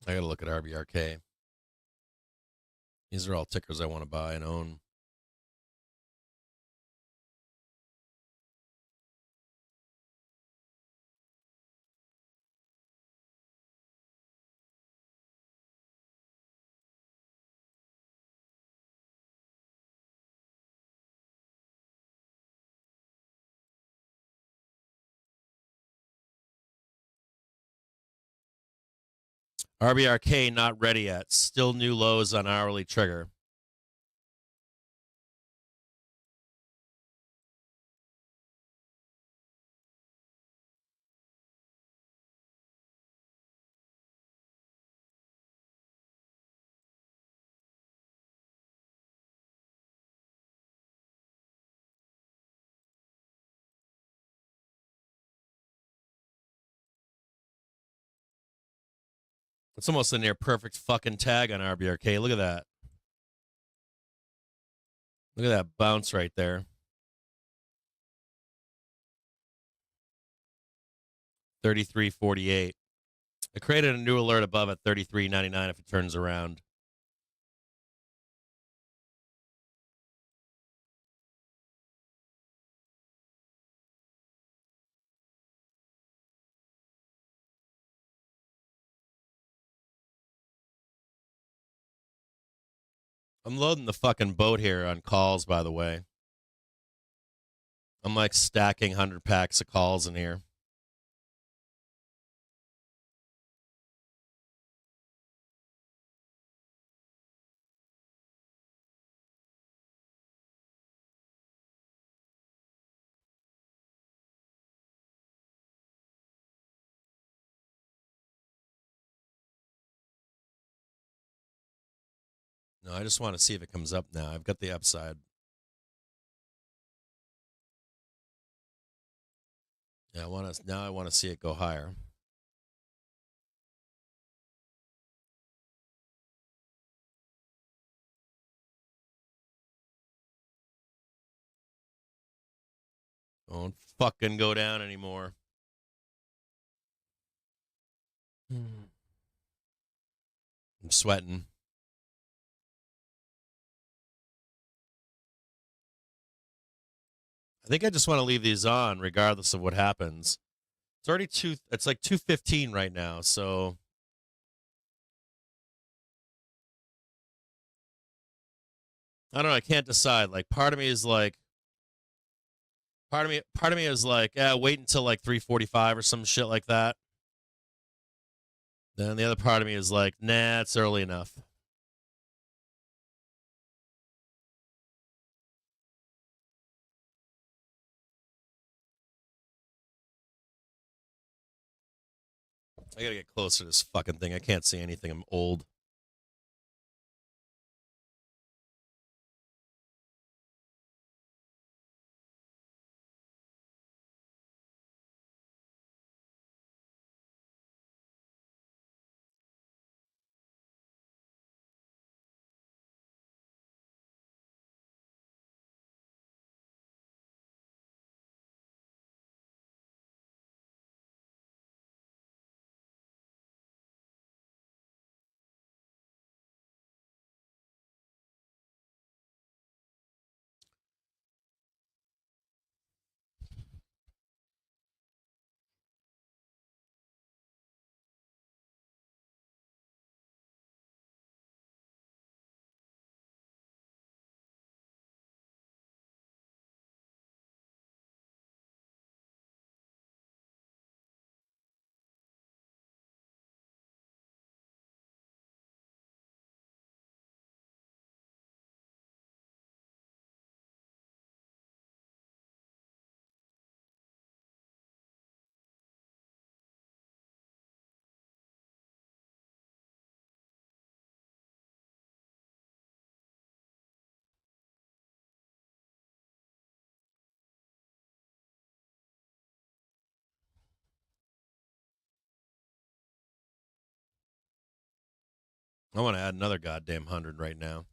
I gotta look at RBRK. These are all tickers I want to buy and own. RBRK not ready yet. Still new lows on hourly trigger. It's almost a near perfect fucking tag on RBRK. Look at that. Look at that bounce right there. 33.48. I created a new alert above at 33.99 if it turns around. I'm loading the fucking boat here on calls, by the way. I'm like stacking 100 packs of calls in here. No, I just want to see if it comes up now. I've got the upside. Yeah, I want to see it go higher. Don't fucking go down anymore. I'm sweating. I think I just want to leave these on regardless of what happens. It's already it's like 2:15 right now, so I don't know, I can't decide. Like part of me is like part of me is like, wait until like 3:45 or some shit like that. Then the other part of me is like, nah, it's early enough. I gotta get closer to this fucking thing. I can't see anything. I'm old. I want to add another goddamn 100 right now.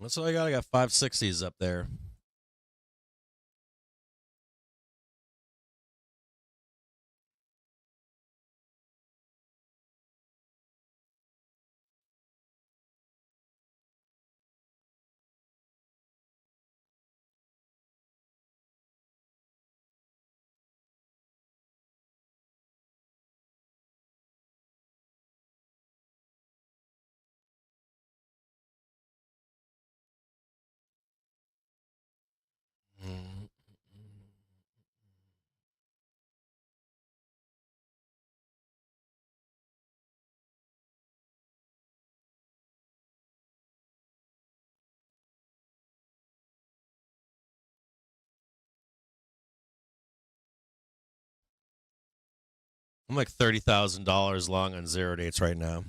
That's what I got. I got 560s up there. I'm like $30,000 long on zero dates right now.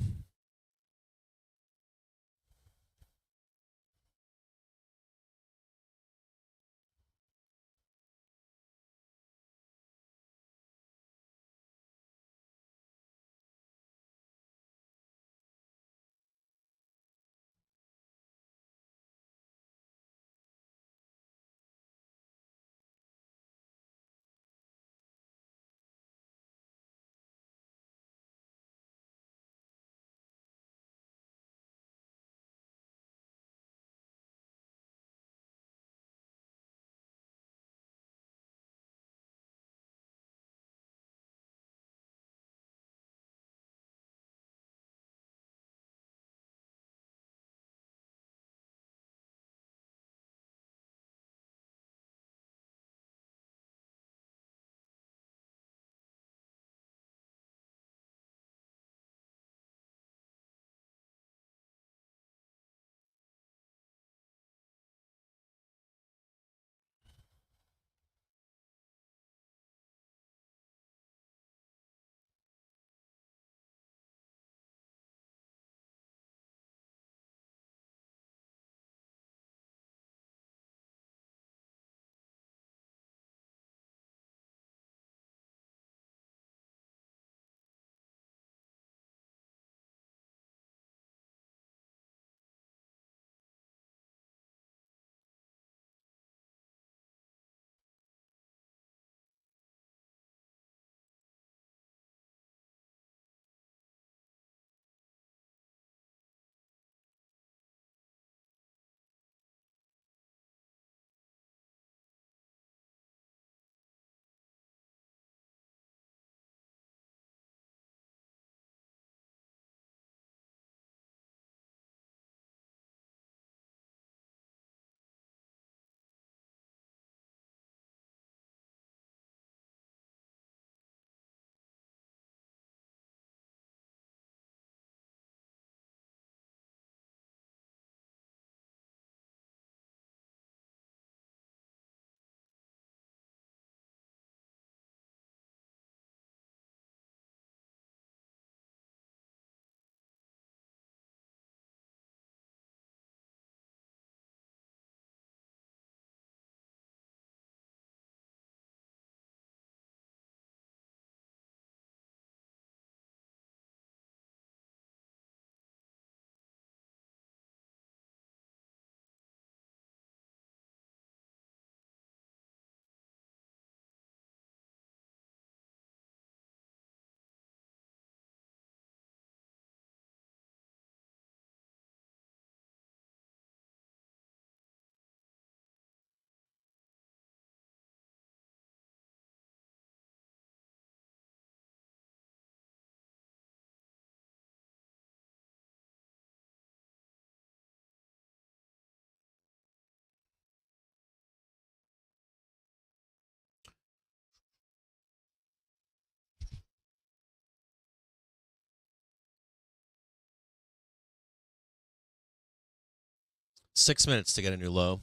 Six minutes to get a new low.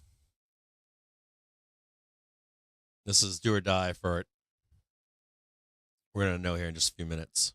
This is do or die for it. We're going to know here in just a few minutes.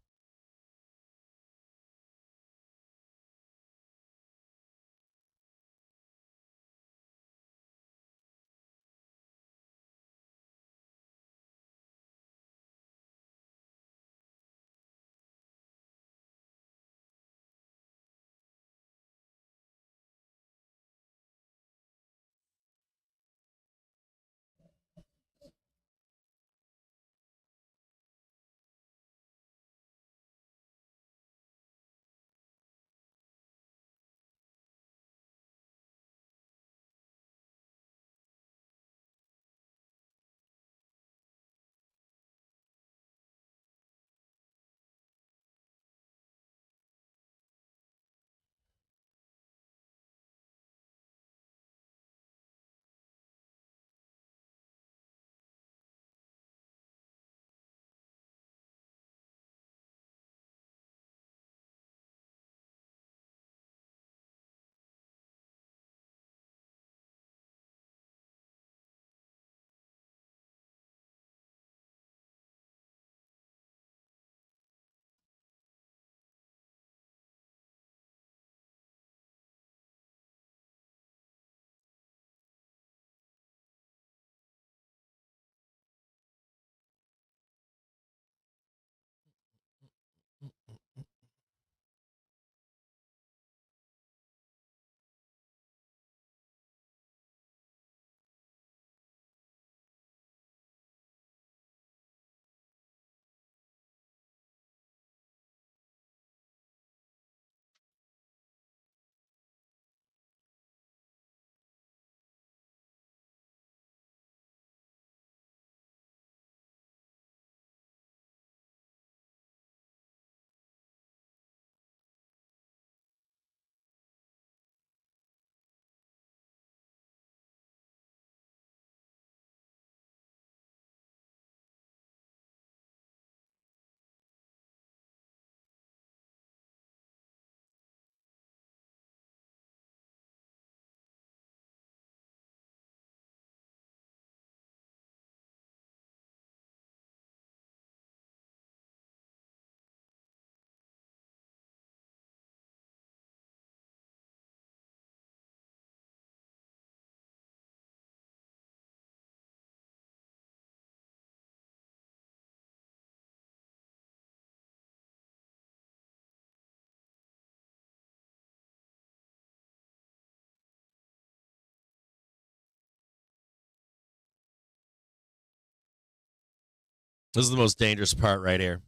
This is the most dangerous part right here.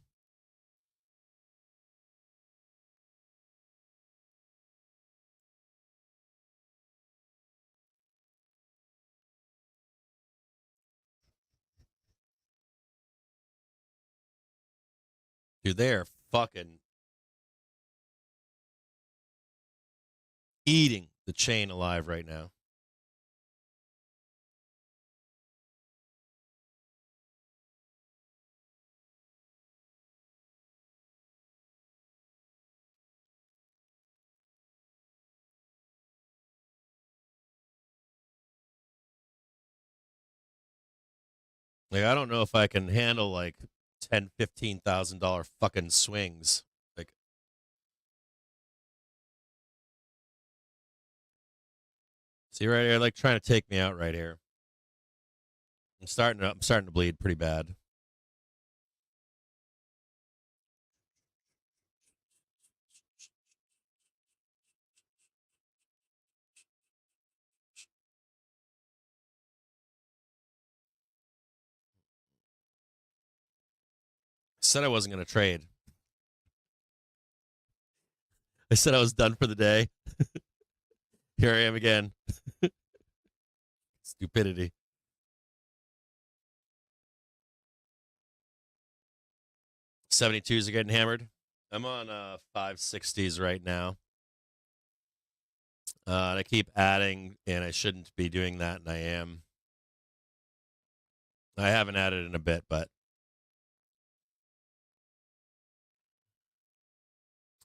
Dude, they are fucking eating the chain alive right now. Like, I don't know if I can handle like $10,000-$15,000 fucking swings. Like, see right here, like trying to take me out right here. I'm starting to bleed pretty bad. I said I wasn't going to trade. I said I was done for the day. Here I am again. Stupidity. 72s are getting hammered. I'm on 560s right now. And I keep adding, and I shouldn't be doing that, and I am. I haven't added in a bit, but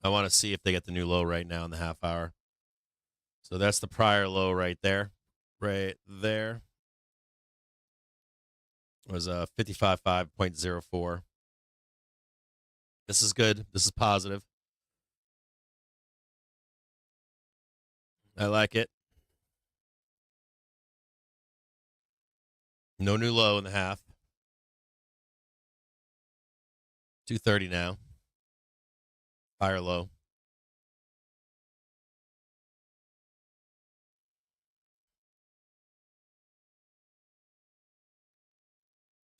I want to see if they get the new low right now in the half hour. So that's the prior low right there. Right there. It was 55.04. This is good. This is positive. I like it. No new low in the half. 230 now. Higher low.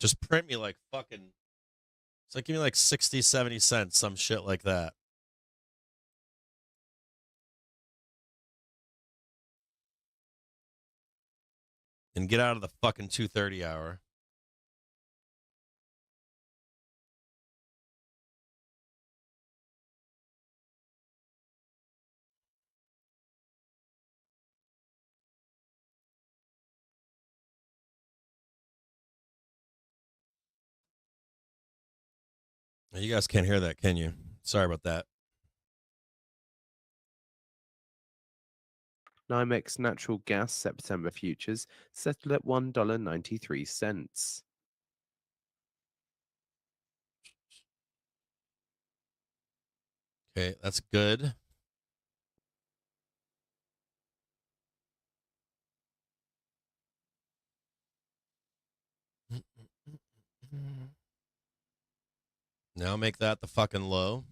Just print me like fucking. It's like give me like 60, 70 cents, some shit like that. And get out of the fucking 230 hour. You guys can't hear that, can you? Sorry about that. NYMEX natural gas September futures settled at $1.93. Okay, that's good. Now make that the fucking low.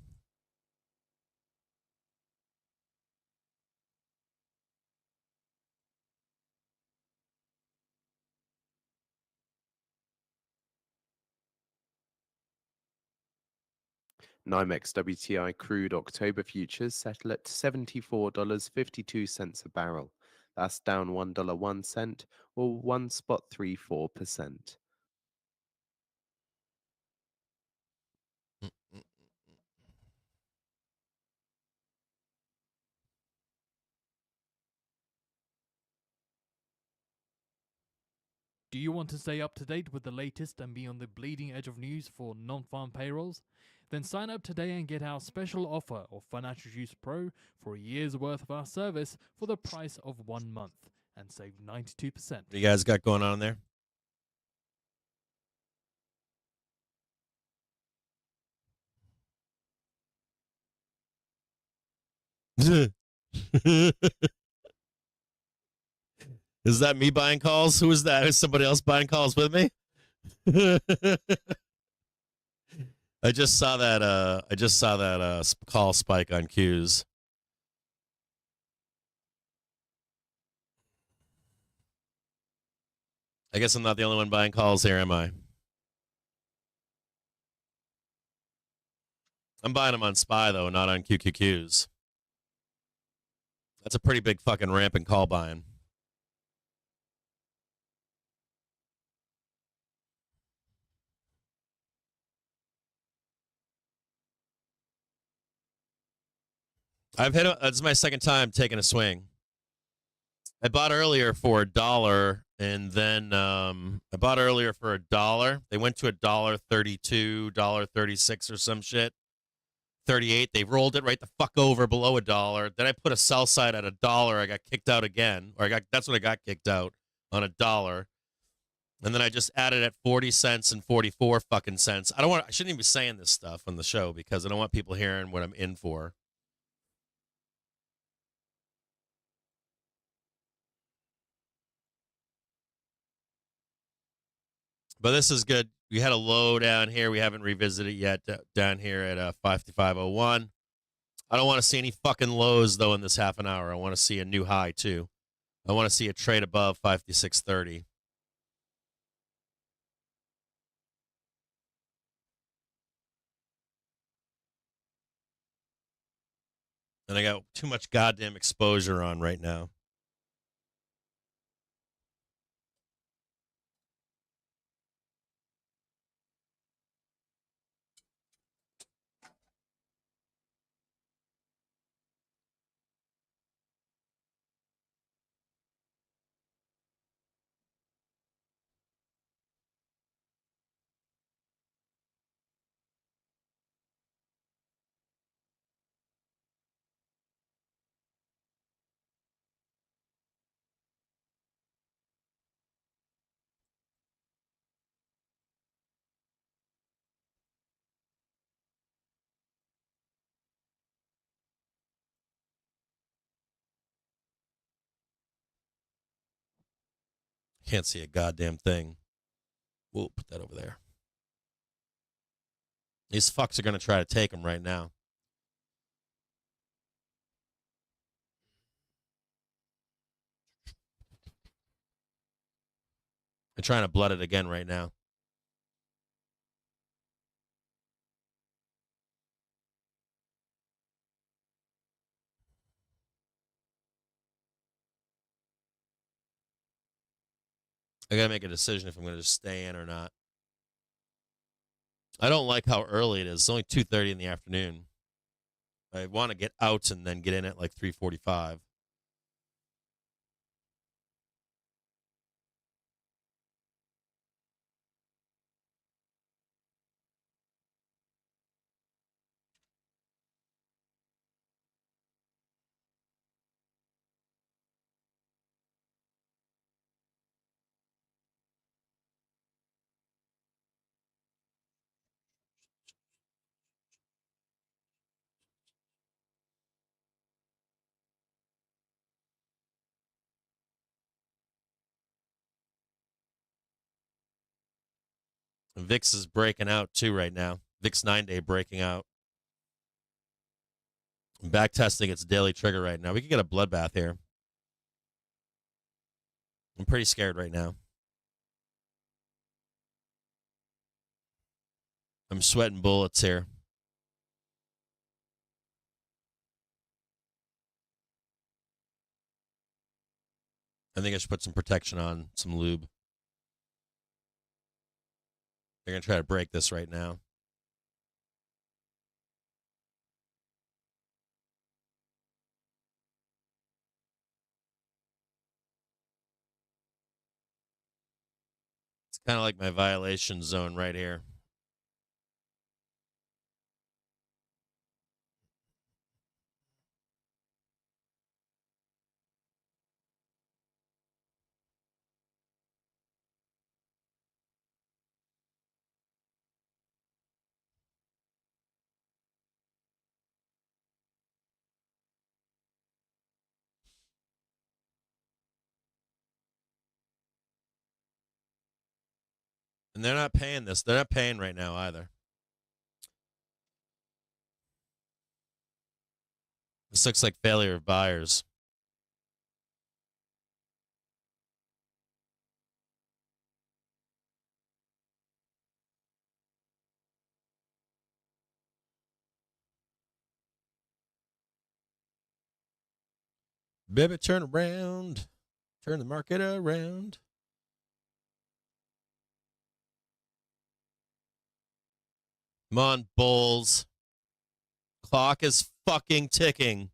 NYMEX WTI crude October futures settle at $74.52 a barrel. That's down $1.01 or 1.34%. Do you want to stay up to date with the latest and be on the bleeding edge of news for non-farm payrolls? Then sign up today and get our special offer of Financial Juice Pro for a year's worth of our service for the price of 1 month and save 92%. What you guys got going on there? Is that me buying calls? Who is that? Is somebody else buying calls with me? I just saw that. Call spike on Q's. I guess I'm not the only one buying calls here, am I? I'm buying them on SPY, though, not on QQQs. That's a pretty big fucking ramp and call buying. I've hit. This is my second time taking a swing. I bought earlier for $1, and then I bought earlier for $1. They went to $1.32, $1.36 or some shit. 38. They rolled it right the fuck over below $1. Then I put a sell side at $1. I got kicked out again, or that's when I got kicked out on $1. And then I just added at 40 cents and 44 fucking cents. I shouldn't even be saying this stuff on the show because I don't want people hearing what I'm in for. But this is good. We had a low down here. We haven't revisited it yet down here at 555.01. I don't want to see any fucking lows, though, in this half an hour. I want to see a new high, too. I want to see a trade above 56.30. And I got too much goddamn exposure on right now. Can't see a goddamn thing. We'll put that over there. These fucks are going to try to take them right now. They're trying to blood it again right now. I got to make a decision if I'm going to just stay in or not. I don't like how early it is. It's only 2:30 in the afternoon. I want to get out and then get in at like 3:45. VIX is breaking out too right now. VIX 9-day breaking out. Back testing its daily trigger right now. We could get a bloodbath here. I'm pretty scared right now. I'm sweating bullets here. I think I should put some protection on, some lube. They're going to try to break this right now. It's kind of like my violation zone right here. And they're not paying this. They're not paying right now either. This looks like failure of buyers. Baby, turn around. Turn the market around. Come on, bulls. Clock is fucking ticking.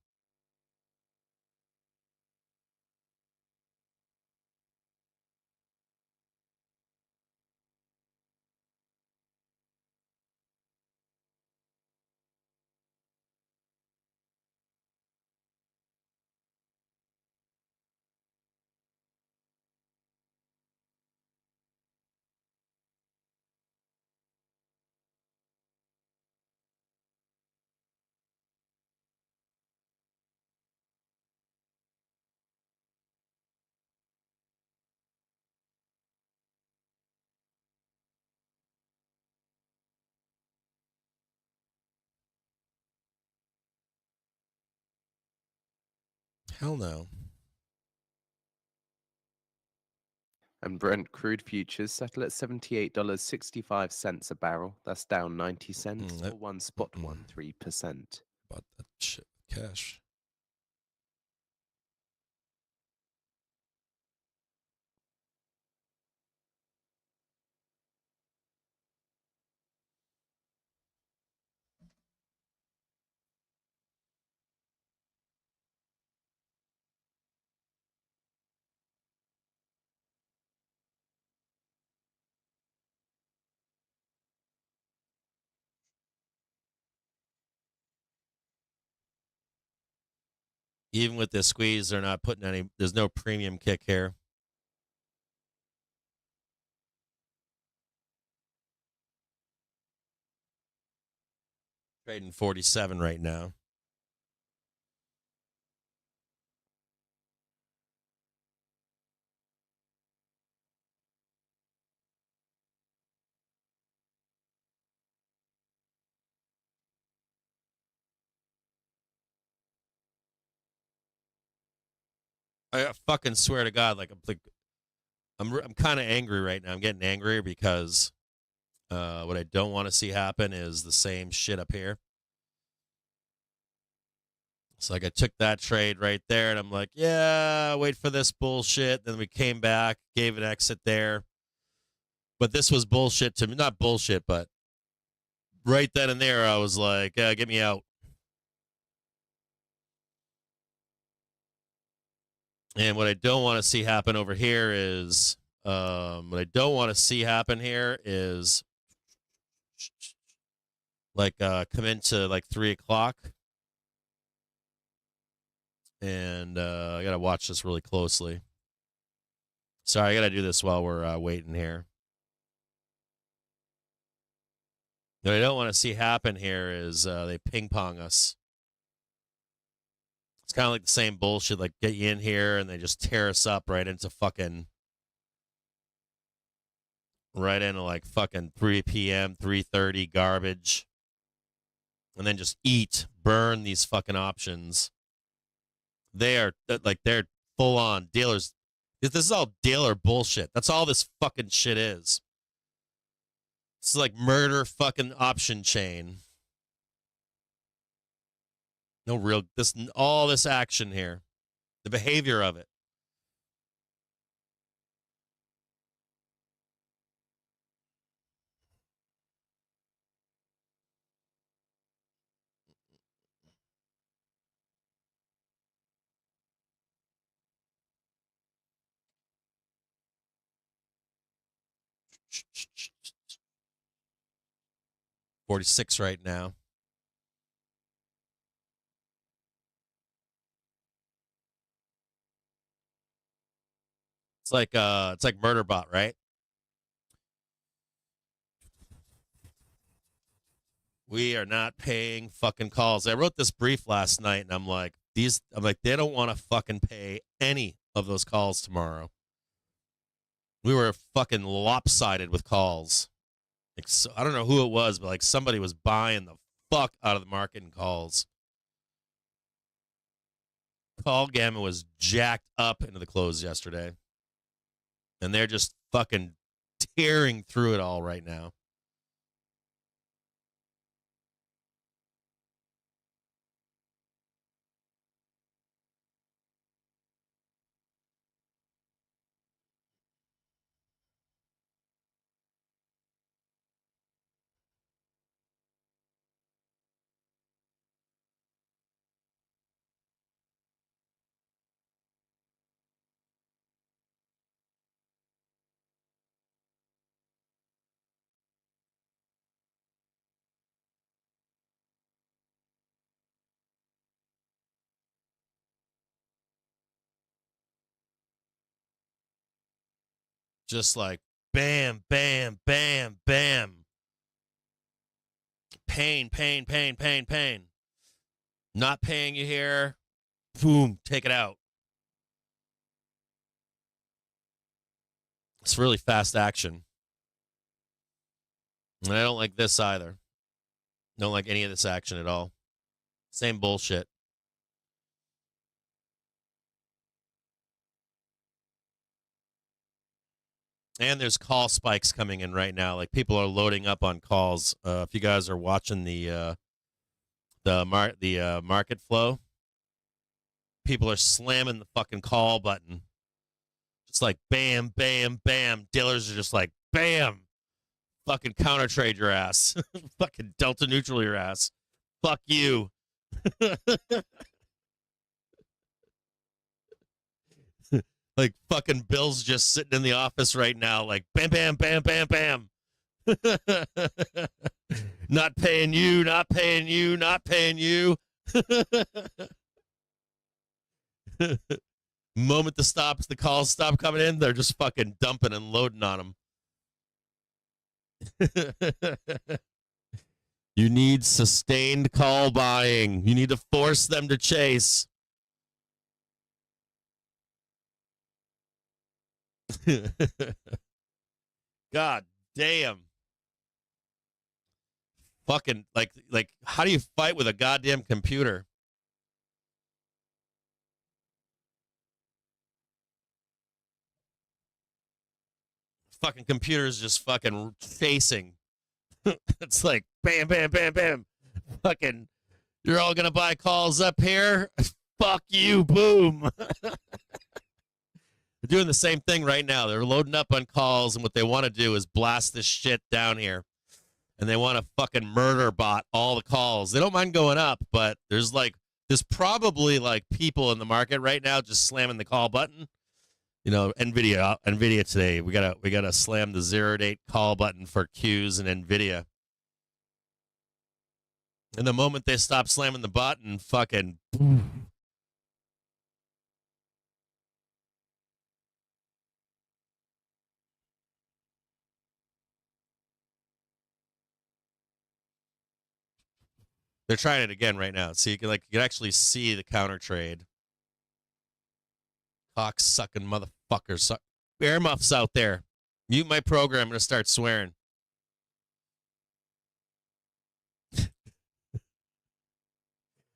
Hell no. And Brent crude futures settle at $78.65 a barrel. That's down 90 cents or 1.13%. Bought that shit with cash. Even with this squeeze, they're not putting any, there's no premium kick here. Trading 47 right now. I fucking swear to God, I'm kind of angry right now. I'm getting angry because what I don't want to see happen is the same shit up here. It's like I took that trade right there, and I'm like, yeah, wait for this bullshit. Then we came back, gave an exit there. But this was bullshit to me. Not bullshit, but right then and there, I was like, get me out. And what I don't want to see happen over here is, what I don't want to see happen here is come into like 3 o'clock. And I got to watch this really closely. Sorry, I got to do this while we're waiting here. What I don't want to see happen here is they ping pong us. It's kind of like the same bullshit, like get you in here and they just tear us up right into like fucking 3 p.m., 3:30 garbage. And then just burn these fucking options. They're full on dealers. This is all dealer bullshit. That's all this fucking shit is. It's like murder fucking option chain. No real, all this action here. The behavior of it. $46 right now. It's like Murderbot, right? We are not paying fucking calls. I wrote this brief last night and I'm like, they don't want to fucking pay any of those calls tomorrow. We were fucking lopsided with calls. I don't know who it was, but like somebody was buying the fuck out of the market in calls. Call gamma was jacked up into the close yesterday. And they're just fucking tearing through it all right now. Just like bam, bam, bam, bam. Pain, pain, pain, pain, pain. Not paying you here. Boom, take it out. It's really fast action. And I don't like this either. Don't like any of this action at all. Same bullshit. And there's call spikes coming in right now. Like people are loading up on calls. If you guys are watching the market flow, people are slamming the fucking call button. Just like bam, bam, bam. Dealers are just like bam. Fucking counter trade your ass. Fucking delta neutral your ass. Fuck you. Like fucking Bill's just sitting in the office right now, like bam, bam, bam, bam, bam. Not paying you, not paying you, not paying you. Moment the calls stop coming in, they're just fucking dumping and loading on them. You need sustained call buying. You need to force them to chase. God damn. Fucking like how do you fight with a goddamn computer? Fucking computers just fucking chasing. It's like bam, bam, bam, bam. Fucking, you're all gonna buy calls up here. Fuck you, boom. They're doing the same thing right now. They're loading up on calls, and what they want to do is blast this shit down here. And they want to fucking murder bot all the calls. They don't mind going up, but there's probably like people in the market right now just slamming the call button. You know, Nvidia today, we gotta slam the 0-date call button for Qs and Nvidia. And the moment they stop slamming the button, fucking they're trying it again right now. So you can actually see the counter trade. Cock sucking motherfuckers. Bear muffs out there. Mute my program. I'm gonna start swearing.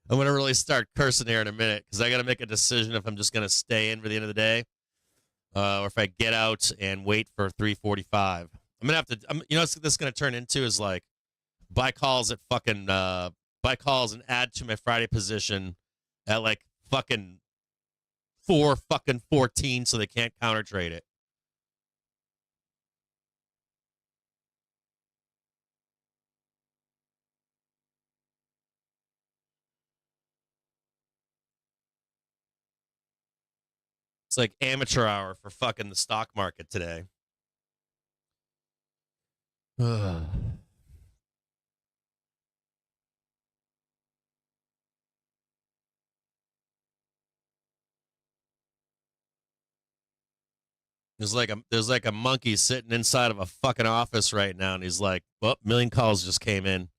I'm going to really start cursing here in a minute because I got to make a decision if I'm just going to stay in for the end of the day or if I get out and wait for 3:45. I'm going to have to, you know what this is going to turn into is like buy calls and add to my Friday position at like fucking 4:14 so they can't counter trade it. It's like amateur hour for fucking the stock market today. There's like a monkey sitting inside of a fucking office right now, and he's like, "Well, million calls just came in.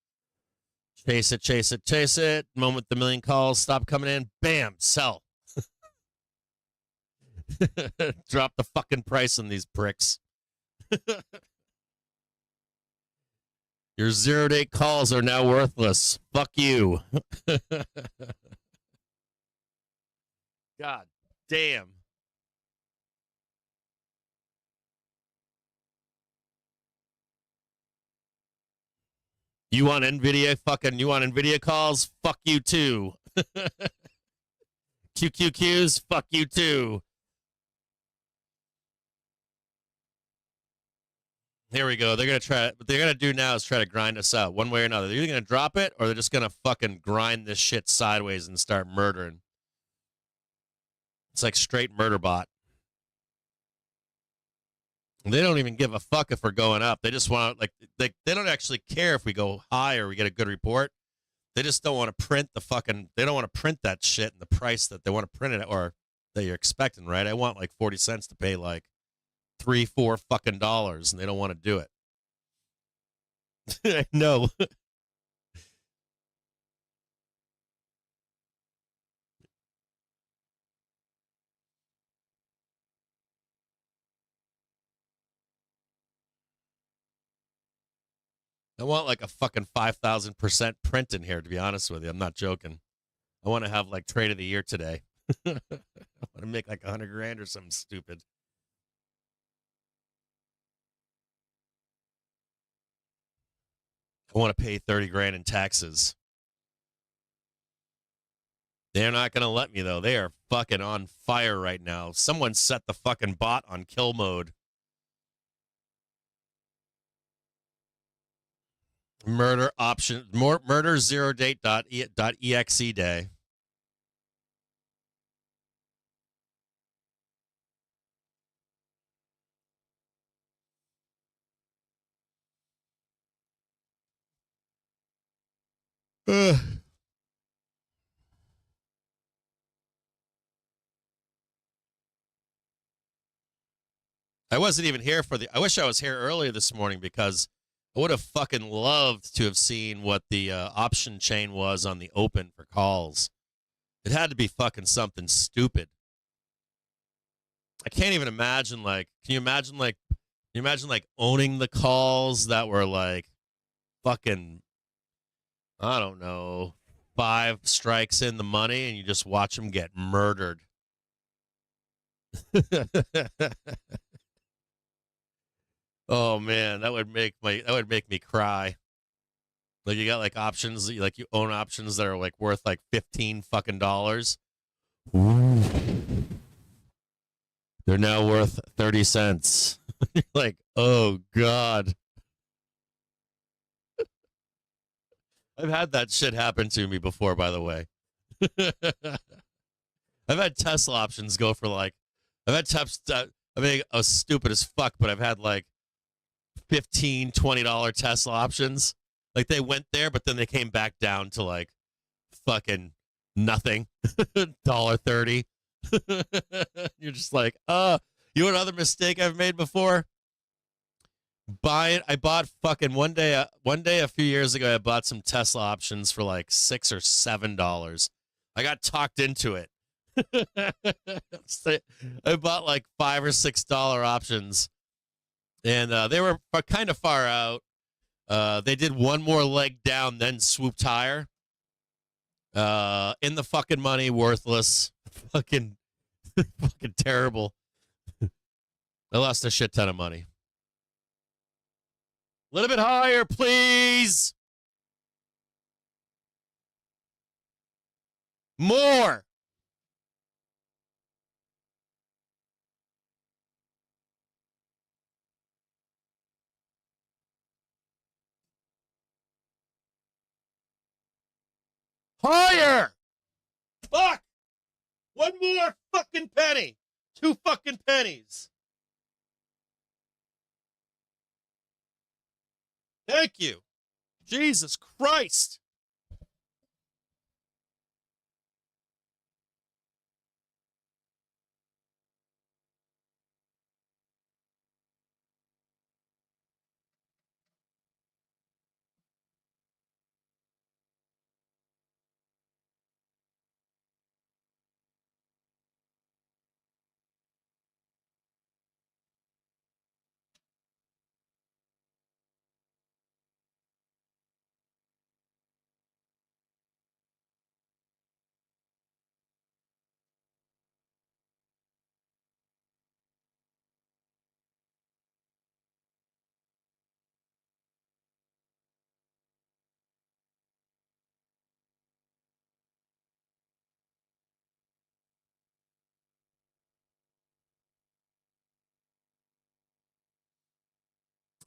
Chase it, chase it, chase it. Moment the million calls stop coming in, bam, sell." Drop the fucking price on these bricks. Your 0-date calls are now worthless. Fuck you. God damn. You want Nvidia calls? Fuck you too. QQQs? Fuck you too. Here we go. They're going to try. What they're going to do now is try to grind us out one way or another. They're either going to drop it or they're just going to fucking grind this shit sideways and start murdering. It's like straight murder bot. They don't even give a fuck if we're going up. They just want they don't actually care if we go high or we get a good report. They just don't want to print they don't want to print that shit in the price that they want to print it or that you're expecting, right? I want like 40 cents to pay like $3-4 fucking dollars, and they don't want to do it. No. I want like a fucking 5,000% print in here, to be honest with you. I'm not joking. I want to have like trade of the year today. I want to make like 100 grand or something stupid. I want to pay 30 grand in taxes. They're not going to let me, though. They are fucking on fire right now. Someone set the fucking bot on kill mode. Murder option, murder zero date.exe day. I wasn't even here for the. I wish I was here earlier this morning because I would have fucking loved to have seen what the option chain was on the open for calls. It had to be fucking something stupid. I can't even imagine. Like, can you imagine? Like, owning the calls that were like fucking, I don't know, 5 strikes in the money, and you just watch them get murdered. Oh man, that would make me cry. Like you got like options, like you own options that are like worth like 15 fucking dollars. Ooh. They're now worth 30 cents. You're like, oh God. I've had that shit happen to me before, by the way. I've had Tesla options go for like, I've had I mean, I was stupid as fuck, but I've had like $15, $20 Tesla options. Like they went there, but then they came back down to like fucking nothing. $1.30. You're just like, you know another mistake I've made before? I bought fucking one day a few years ago, I bought some Tesla options for like $6 or $7. I got talked into it. I bought like $5 or $6 options, and they were kind of far out. They did one more leg down, then swooped higher. In the fucking money, worthless, fucking terrible. I lost a shit ton of money. A little bit higher, please. More. Higher. Fuck. One more fucking penny. 2 fucking pennies. Thank you. Jesus Christ.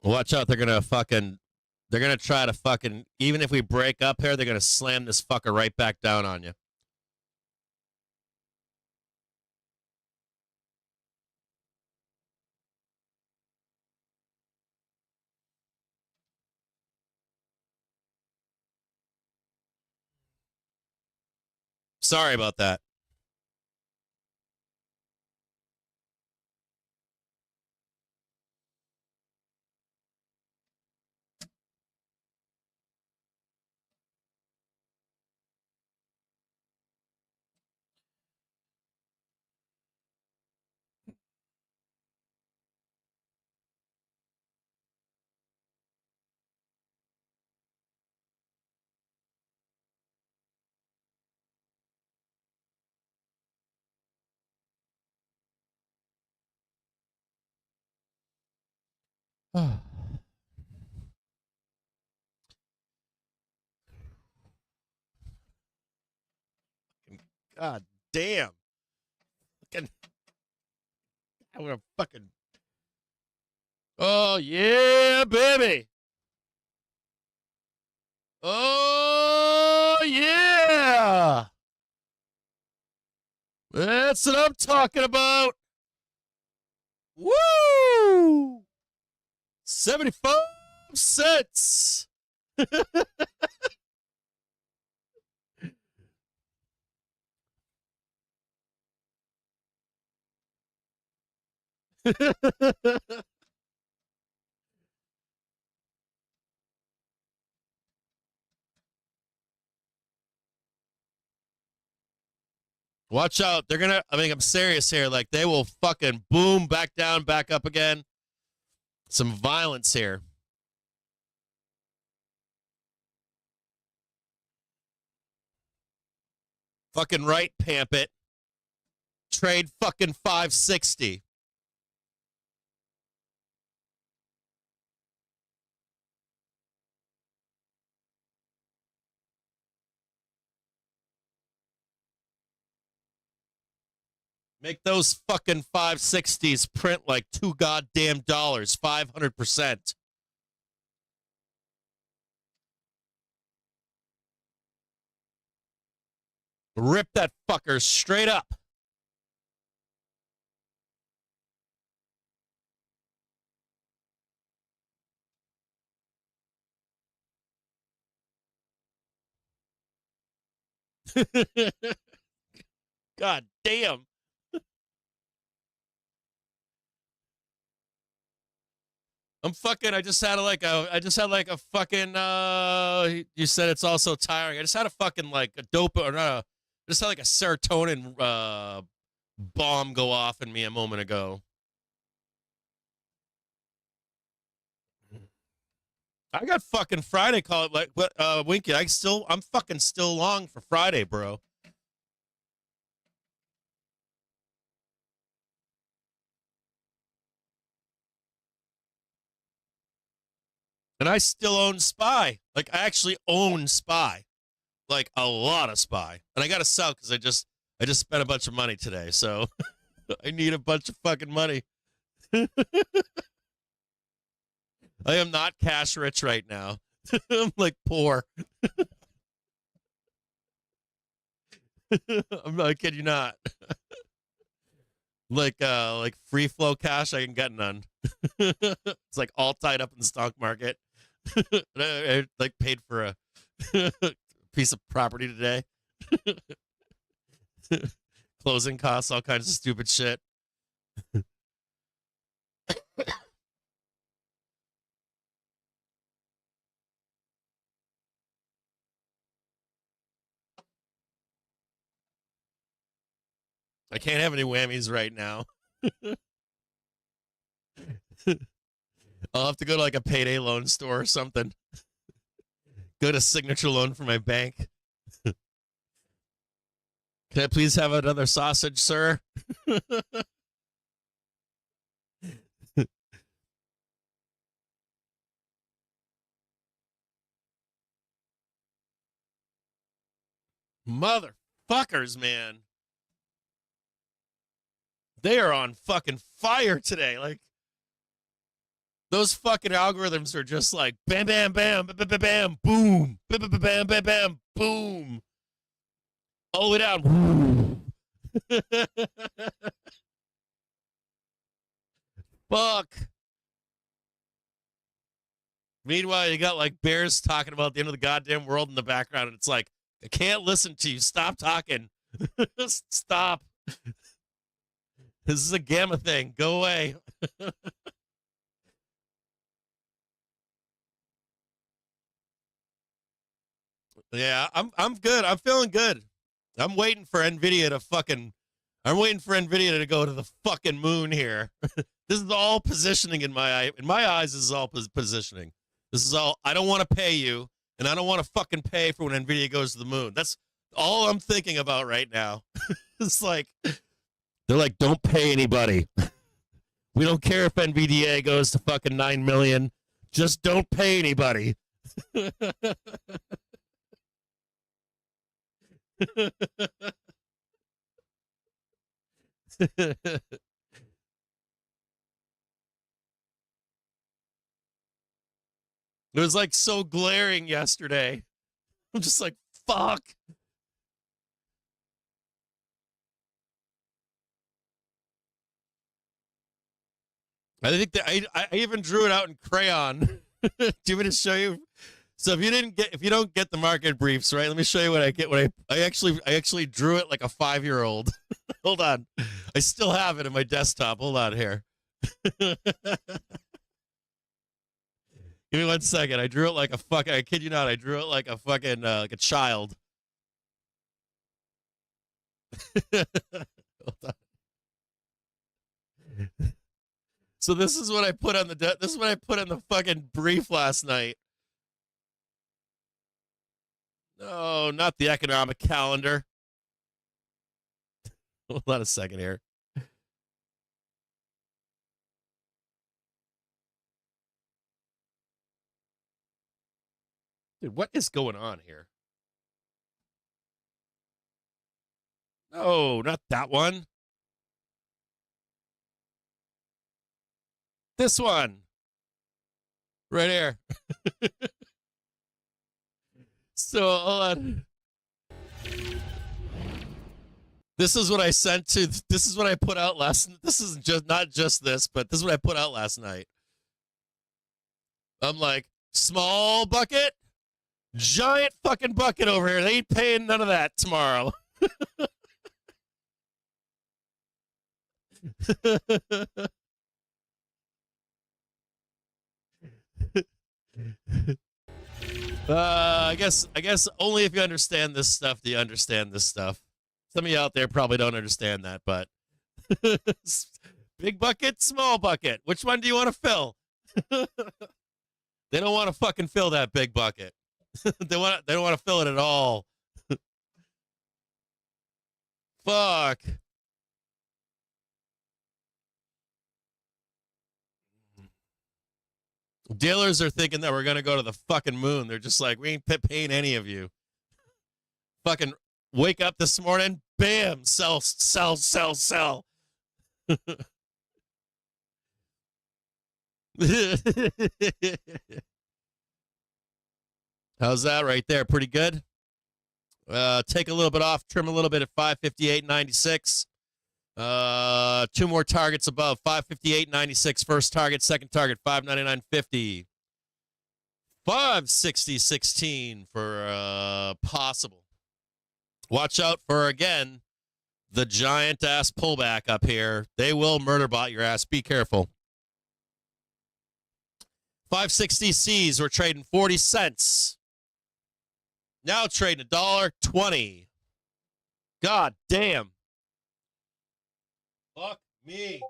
Watch out. They're going to try to fucking, even if we break up here, they're going to slam this fucker right back down on you. Sorry about that. God damn. Fucking, I'm gonna fucking. Oh, yeah, baby. Oh, yeah. That's what I'm talking about. Woo! 75 cents. Watch out. They're going to, I mean, I'm serious here. Like, they will fucking boom back down, back up again. Some violence here. Fucking right, pamp it. Trade fucking 560. Make those fucking 560s print like $2 goddamn dollars, 500%. Rip that fucker straight up. God damn. I'm fucking, I just had a fucking, you said it's also tiring. I just had a fucking like a dope, or not a, just had like a serotonin, bomb go off in me a moment ago. I got fucking Friday call it like, but, Winky, I'm fucking still long for Friday, bro. And I still own Spy. Like, I actually own Spy. Like, a lot of Spy. And I got to sell because I just spent a bunch of money today. So I need a bunch of fucking money. I am not cash rich right now. I'm like poor. I'm not, I kid you not. Like free flow cash, I can get none. It's like all tied up in the stock market. I like paid for a piece of property today. Closing costs, all kinds of stupid shit. I can't have any whammies right now. I'll have to go to like a payday loan store or something. Go to Signature Loan for my bank. Can I please have another sausage, sir? Motherfuckers, man. They are on fucking fire today. Like, those fucking algorithms are just like bam, bam, bam, bam, bam, bam, boom, bam, bam, bam, bam, bam, boom, all the way down. Fuck. Meanwhile, you got like bears talking about the end of the goddamn world in the background, and it's like, I can't listen to you. Stop talking. Stop. This is a gamma thing. Go away. Yeah, I'm good. I'm feeling good. I'm waiting for Nvidia to go to the fucking moon here. This is all positioning in my eyes. This is all positioning. This is all. I don't want to pay you, and I don't want to fucking pay for when Nvidia goes to the moon. That's all I'm thinking about right now. It's like they're like, don't pay anybody. We don't care if NVDA goes to fucking 9 million. Just don't pay anybody. It was like so glaring yesterday. I'm just like, fuck. I think that I even drew it out in crayon. Do you want me to show you? So if you don't get the market briefs, right? Let me show you what I get. I actually drew it like a 5-year-old. Hold on, I still have it in my desktop. Hold on here. Give me 1 second. I drew it like a fucking. I kid you not. I drew it like a fucking like a child. Hold on. So this is what I put on this is what I put in the fucking brief last night. No, not the economic calendar. Hold on a second here. Dude, what is going on here? No, not that one. This one. Right here. So, hold on. This is what I sent to, this is what I put out this is just, not just this, but this is what I put out last night. I'm like, small bucket, giant fucking bucket over here. They ain't paying none of that tomorrow. I guess only if you understand this stuff do you understand this stuff. Some of you out there probably don't understand that, but big bucket, small bucket. Which one do you want to fill? They don't want to fucking fill that big bucket. They don't want to fill it at all. Fuck. Dealers are thinking that we're going to go to the fucking moon. They're just like, we ain't paying any of you. Fucking wake up this morning, bam, sell, sell, sell, sell. How's that right there? Pretty good. Take a little bit off, trim a little bit at 558.96. 2 more targets above 558.96. First target, second target 599.50. 560.16 for possible. Watch out for, again, the giant ass pullback up here. They will murder bot your ass. Be careful. 560 C's, we're trading 40 cents. Now trading $1.20. God damn. Fuck me.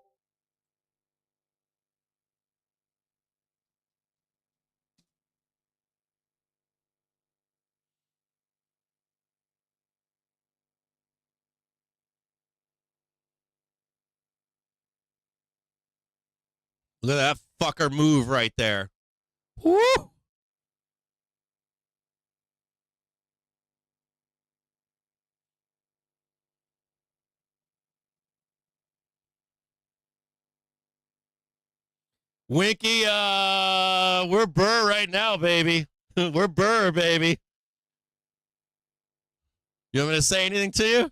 Look at that fucker move right there. Woo! Winky, we're burr right now, baby. We're burr, baby. You want me to say anything to you?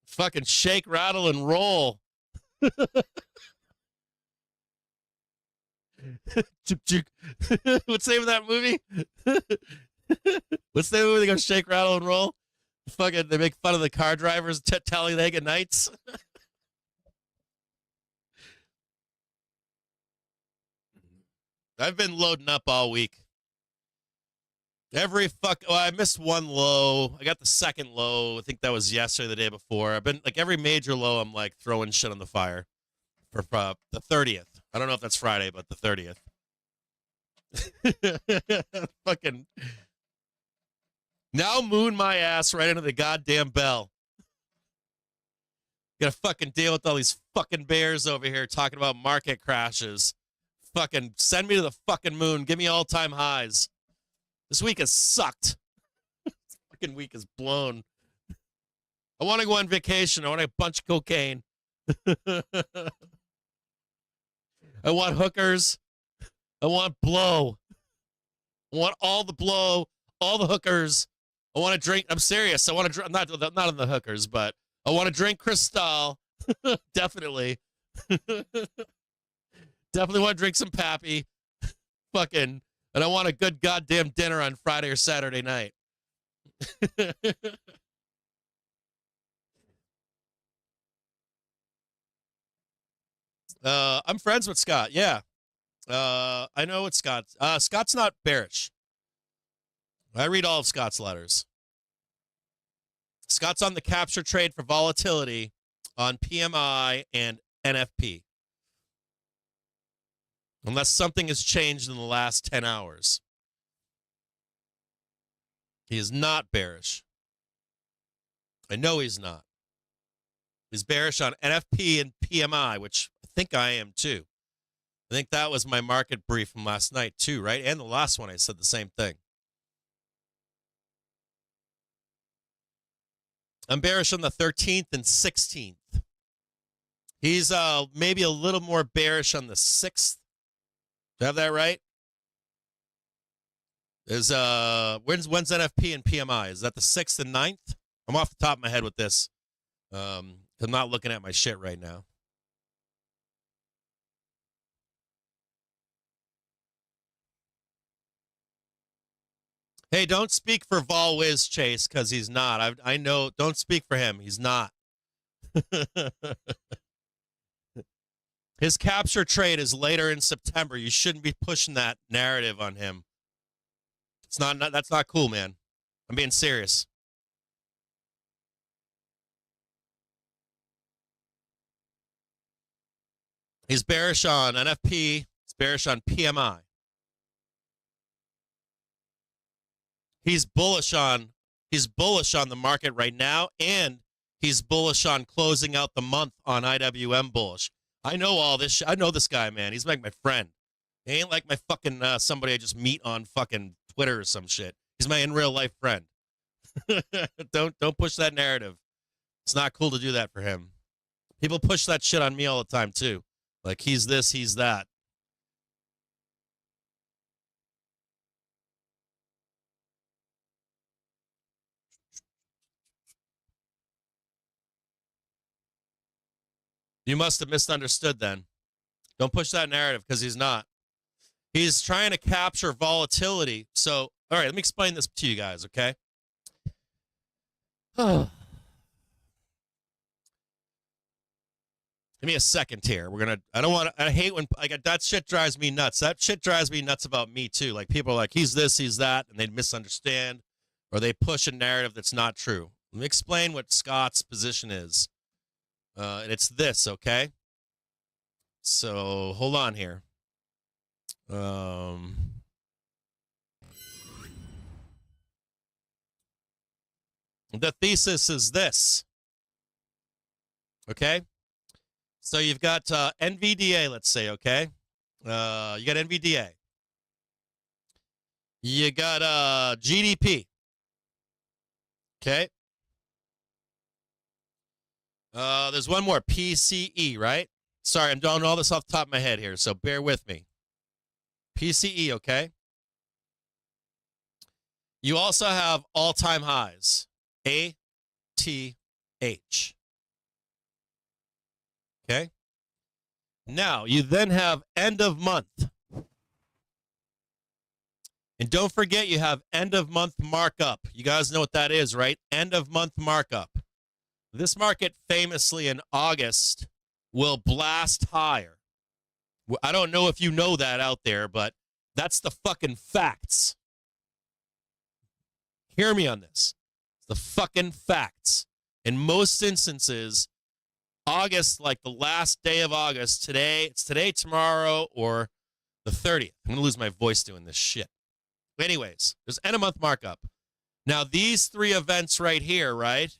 Fucking shake, rattle, and roll. What's the name of that movie? What's the name of the movie? They go shake, rattle, and roll. Fucking, they make fun of the car drivers, Talladega Nights. I've been loading up all week. I missed one low. I got the second low. I think that was yesterday, the day before. I've been like every major low. I'm like throwing shit on the fire for the 30th. I don't know if that's Friday, but the 30th. Fucking now moon my ass right into the goddamn bell. Gotta fucking deal with all these fucking bears over here talking about market crashes. Fucking send me to the fucking moon. Give me all-time highs. This week has sucked. This fucking week is blown. I want to go on vacation. I want a bunch of cocaine. I want hookers. I want blow. I want all the blow, all the hookers. I want to drink. I'm serious. I want to drink. Not on the hookers, but I want to drink Cristal. Definitely. Definitely want to drink some Pappy. Fucking. And I want a good goddamn dinner on Friday or Saturday night. I'm friends with Scott. Yeah. I know it's Scott. Scott's not bearish. I read all of Scott's letters. Scott's on the capture trade for volatility on PMI and NFP. Unless something has changed in the last 10 hours. He is not bearish. I know he's not. He's bearish on NFP and PMI, which I think I am too. I think that was my market brief from last night too, right? And the last one I said the same thing. I'm bearish on the 13th and 16th. He's maybe a little more bearish on the 6th. Do I have that right? Is when's NFP and PMI? Is that the 6th and 9th? I'm off the top of my head with this. I'm not looking at my shit right now. Hey, don't speak for Vol Wiz, Chase, because he's not. I know. Don't speak for him. He's not. His capture trade is later in September. You shouldn't be pushing that narrative on him. It's not that's not cool, man. I'm being serious. He's bearish on NFP. He's bearish on PMI. He's bullish on the market right now, and he's bullish on closing out the month on IWM bullish. I know all this shit. I know this guy, man. He's like my friend. He ain't like my fucking somebody I just meet on fucking Twitter or some shit. He's my in real life friend. Don't push that narrative. It's not cool to do that for him. People push that shit on me all the time too. Like he's this, he's that. You must have misunderstood then. Don't push that narrative because he's not. He's trying to capture volatility. So, all right, let me explain this to you guys, okay? Give me a second here. I hate when, that shit drives me nuts. That shit drives me nuts about me too. Like people are like, he's this, he's that, and they misunderstand or they push a narrative that's not true. Let me explain what Scott's position is. And it's this, okay? So hold on here. The thesis is this. Okay? So you've got NVDA, let's say, okay? You got NVDA. You got GDP. Okay? There's one more, PCE, right? Sorry, I'm doing all this off the top of my head here, so bear with me. PCE, okay? You also have all-time highs, ATH. Okay? Now, you then have end of month. And don't forget you have end of month markup. You guys know what that is, right? End of month markup. This market famously in August will blast higher. I don't know if you know that out there, but that's the fucking facts. Hear me on this. It's the fucking facts. In most instances, August, like the last day of August, it's today, tomorrow, or The 30th. I'm going to lose my voice doing this shit. Anyways, there's end of month markup. Now, these three events right here, right?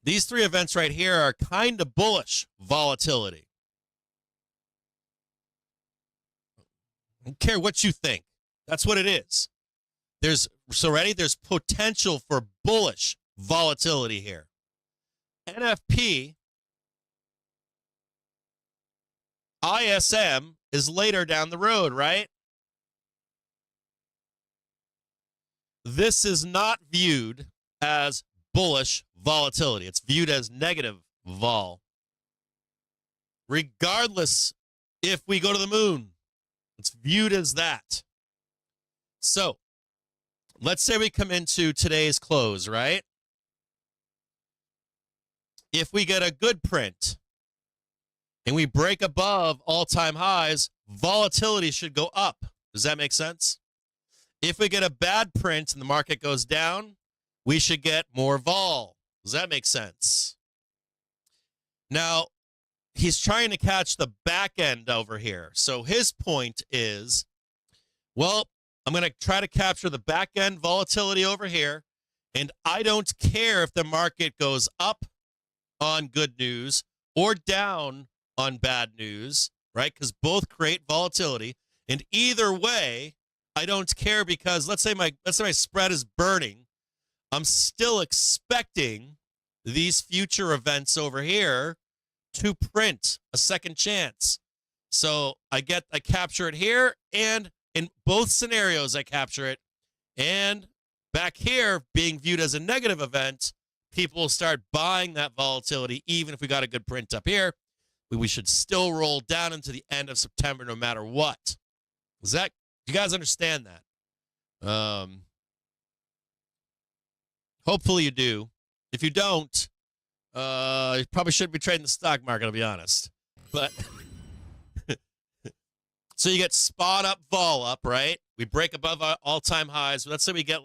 These three events right here are kind of bullish volatility. I don't care what you think. That's what it is. There's potential for bullish volatility here. NFP, ISM is later down the road, right? This is not viewed as bullish volatility. It's viewed as negative vol. Regardless if we go to the moon, it's viewed as that. So, let's say we come into today's close, right? If we get a good print and we break above all-time highs, volatility should go up. Does that make sense? If we get a bad print and the market goes down, we should get more vol. Does that make sense? Now, he's trying to catch the back end over here. So his point is, well, I'm going to try to capture the back end volatility over here, and I don't care if the market goes up on good news or down on bad news, right? Because both create volatility. And either way, I don't care because let's say my spread is burning. I'm still expecting these future events over here to print a second chance. So I capture it here, and in both scenarios I capture it. And back here, being viewed as a negative event, people will start buying that volatility, even if we got a good print up here. We should still roll down into the end of September no matter what. Do you guys understand that? Hopefully you do. If you don't, you probably shouldn't be trading the stock market, I'll be honest. But so you get spot up, vol up, right? We break above our all-time highs. Let's say we get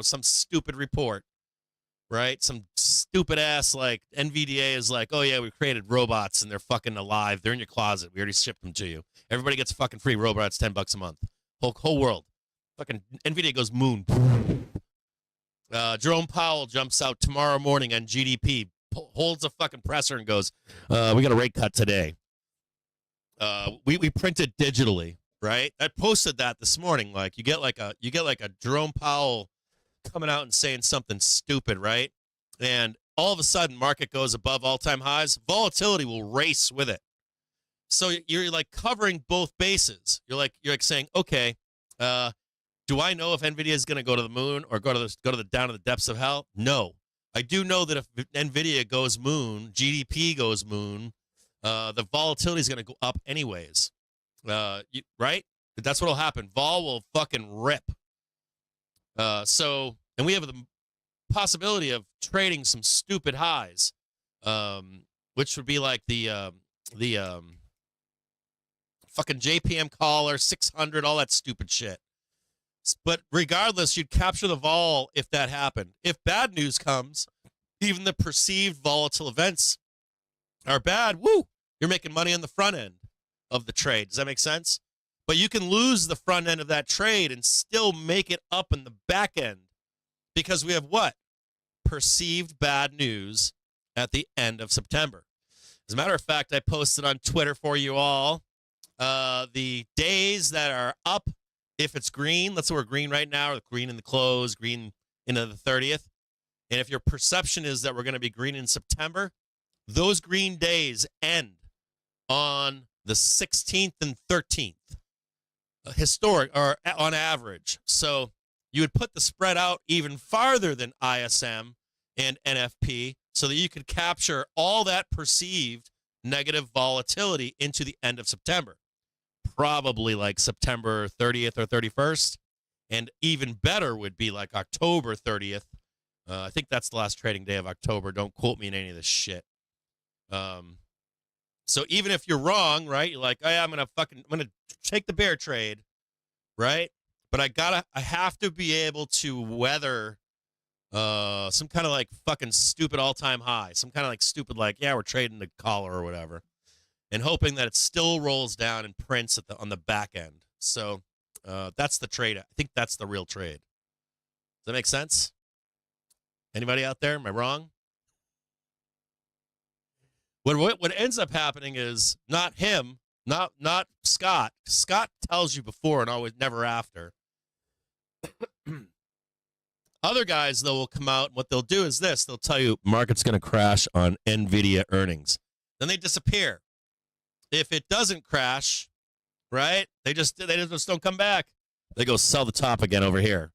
some stupid report, right? Some stupid ass NVDA is like, oh yeah, we created robots and they're fucking alive. They're in your closet. We already shipped them to you. Everybody gets fucking free robots, $10 a month. Whole world. Fucking NVIDIA goes moon. Jerome Powell jumps out tomorrow morning on GDP, holds a fucking presser and goes, we got a rate cut today. We print it digitally, right? I posted that this morning. Like you get like a Jerome Powell coming out and saying something stupid, right? And all of a sudden market goes above all-time highs. Volatility will race with it. So you're like covering both bases. You're like saying, okay, do I know if Nvidia is going to go to the moon or go to the down to the depths of hell? No, I do know that if Nvidia goes moon, GDP goes moon, the volatility is going to go up anyways, right? That's what'll happen. Vol will fucking rip. And we have the possibility of trading some stupid highs, which would be like the fucking JPM caller, 600, all that stupid shit. But regardless, you'd capture the vol if that happened. If bad news comes, even the perceived volatile events are bad, woo, you're making money on the front end of the trade. Does that make sense? But you can lose the front end of that trade and still make it up in the back end because we have what? Perceived bad news at the end of September. As a matter of fact, I posted on Twitter for you all the days that are up. If it's green, let's say we're green right now, or green in the close, green into the 30th. And if your perception is that we're going to be green in September, those green days end on the 16th and 13th, historic or on average. So you would put the spread out even farther than ISM and NFP so that you could capture all that perceived negative volatility into the end of September. Probably like September 30th or 31st. And even better would be like October 30th. I think that's the last trading day of October. Don't quote me in any of this shit. So even if you're wrong, right? You're like, oh yeah, I'm gonna take the bear trade, right? But I have to be able to weather some kind of like fucking stupid all-time high. Some kind of like stupid, like, yeah, we're trading the collar or whatever. and hoping that it still rolls down and prints on the back end. So that's the trade. I think that's the real trade. Does that make sense? Anybody out there? Am I wrong? What ends up happening is not him, not Scott. Scott tells you before and always never after. Other guys, though, will come out, and what they'll do is this. They'll tell you market's going to crash on Nvidia earnings. Then they disappear. If it doesn't crash, right, they just don't come back. They go sell the top again over here,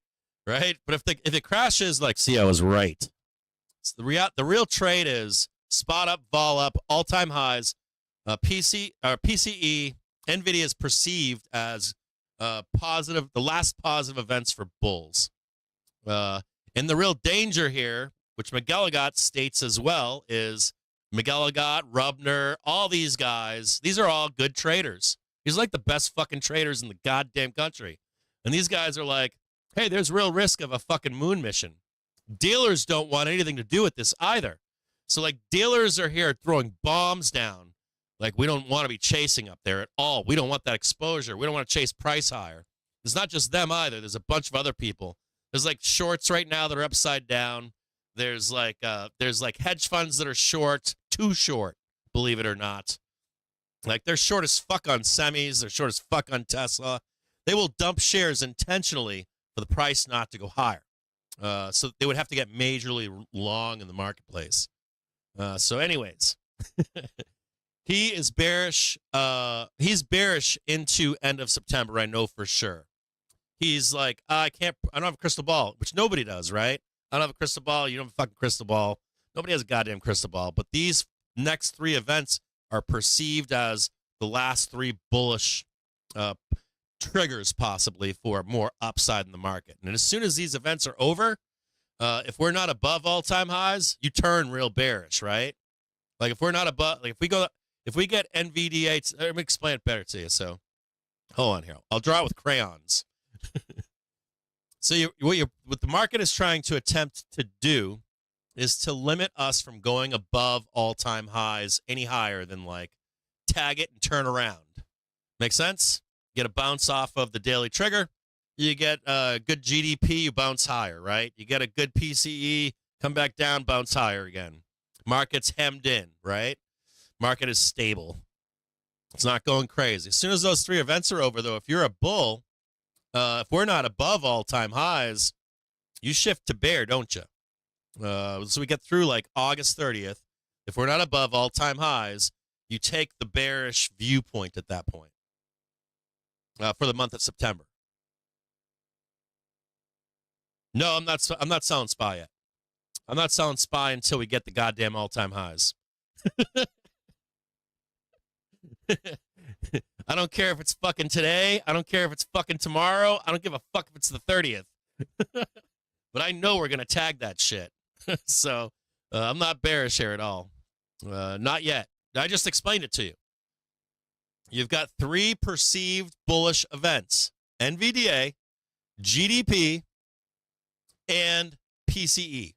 right? But if it crashes, like, see, I was right. So the real trade is spot up, vol up, all-time highs. PCE, Nvidia is perceived as positive, the last positive events for bulls. And the real danger here, which McGilligot states as well, is McGilligot, Rubner, all these guys, these are all good traders. He's like the best fucking traders in the goddamn country. And these guys are like, hey, there's real risk of a fucking moon mission. Dealers don't want anything to do with this either. So, like, dealers are here throwing bombs down. Like, we don't want to be chasing up there at all. We don't want that exposure. We don't want to chase price higher. It's not just them either. There's a bunch of other people. There's like shorts right now that are upside down. There's like hedge funds that are short, too short, believe it or not. Like, they're short as fuck on semis. They're short as fuck on Tesla. They will dump shares intentionally for the price not to go higher. So they would have to get majorly long in the marketplace. So anyways, he is bearish. He's bearish into end of September. I know for sure. He's like, I don't have a crystal ball, which nobody does, right? I don't have a crystal ball. You don't have a fucking crystal ball. Nobody has a goddamn crystal ball. But these next three events are perceived as the last three bullish triggers, possibly, for more upside in the market. And as soon as these events are over, if we're not above all-time highs, you turn real bearish, right? Like, if we're not above, like, if we get NVDA, let me explain it better to you. So, hold on here. I'll draw it with crayons. So what the market is trying to attempt to do is to limit us from going above all-time highs any higher than, like, tag it and turn around. Make sense? Get a bounce off of the daily trigger. You get a good GDP, you bounce higher, right? You get a good PCE, come back down, bounce higher again. Market's hemmed in, right? Market is stable. It's not going crazy. As soon as those three events are over, though, if you're a bull, if we're not above all-time highs, you shift to bear, don't you? So we get through, like, August 30th. If we're not above all-time highs, you take the bearish viewpoint at that point for the month of September. No, I'm not selling SPY yet. I'm not selling SPY until we get the goddamn all-time highs. I don't care if it's fucking today. I don't care if it's fucking tomorrow. I don't give a fuck if it's the 30th. But I know we're going to tag that shit. So I'm not bearish here at all. Not yet. I just explained it to you. You've got three perceived bullish events: NVDA, GDP, and PCE.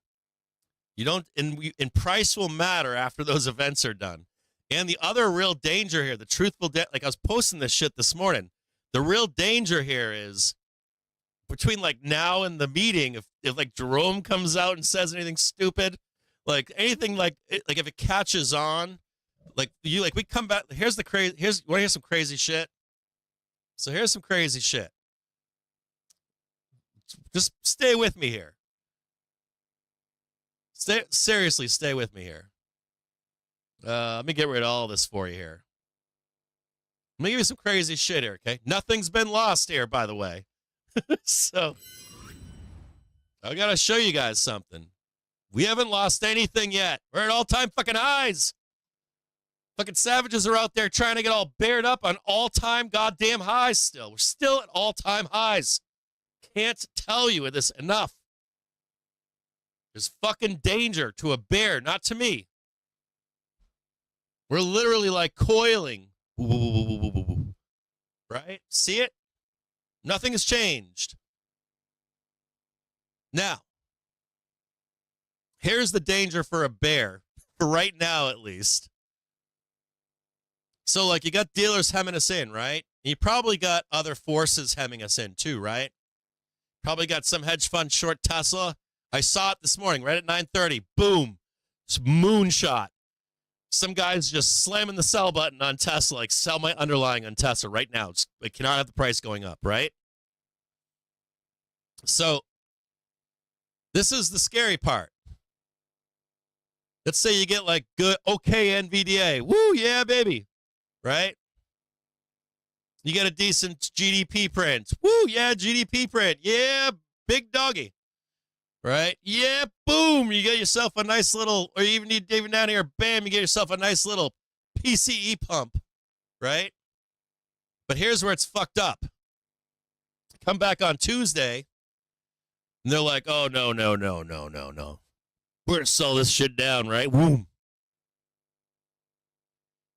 You don't, and price will matter after those events are done. And the other real danger here, the truthful, like, I was posting this shit this morning. The real danger here is between, like, now and the meeting, if like Jerome comes out and says anything stupid, like anything like if it catches on, like we come back. Here's the crazy. You want to hear some crazy shit? So here's some crazy shit. Just stay with me here. Seriously, stay with me here. Let me get rid of all this for you here. Let me give you some crazy shit here, okay? Nothing's been lost here, by the way. So, I gotta show you guys something. We haven't lost anything yet. We're at all-time fucking highs. Fucking savages are out there trying to get all bared up on all-time goddamn highs still. We're still at all-time highs. Can't tell you this enough. There's fucking danger to a bear, not to me. We're literally, like, coiling. Right? See it? Nothing has changed. Now, here's the danger for a bear, for right now at least. So, like, you got dealers hemming us in, right? You probably got other forces hemming us in, too, right? Probably got some hedge fund short Tesla. I saw it this morning, right at 9:30. Boom. It's moonshot. Some guy's just slamming the sell button on Tesla, like, sell my underlying on Tesla right now. It cannot have the price going up, right? So, this is the scary part. Let's say you get, like, good, okay NVDA. Woo, yeah, baby. Right? You get a decent GDP print. Woo, yeah, GDP print. Yeah, big doggy. Right? Yeah, boom. You get yourself a nice little, or even down here, bam, you get yourself a nice little PCE pump. Right? But here's where it's fucked up. Come back on Tuesday, and they're like, oh, no. We're going to sell this shit down, right? Boom.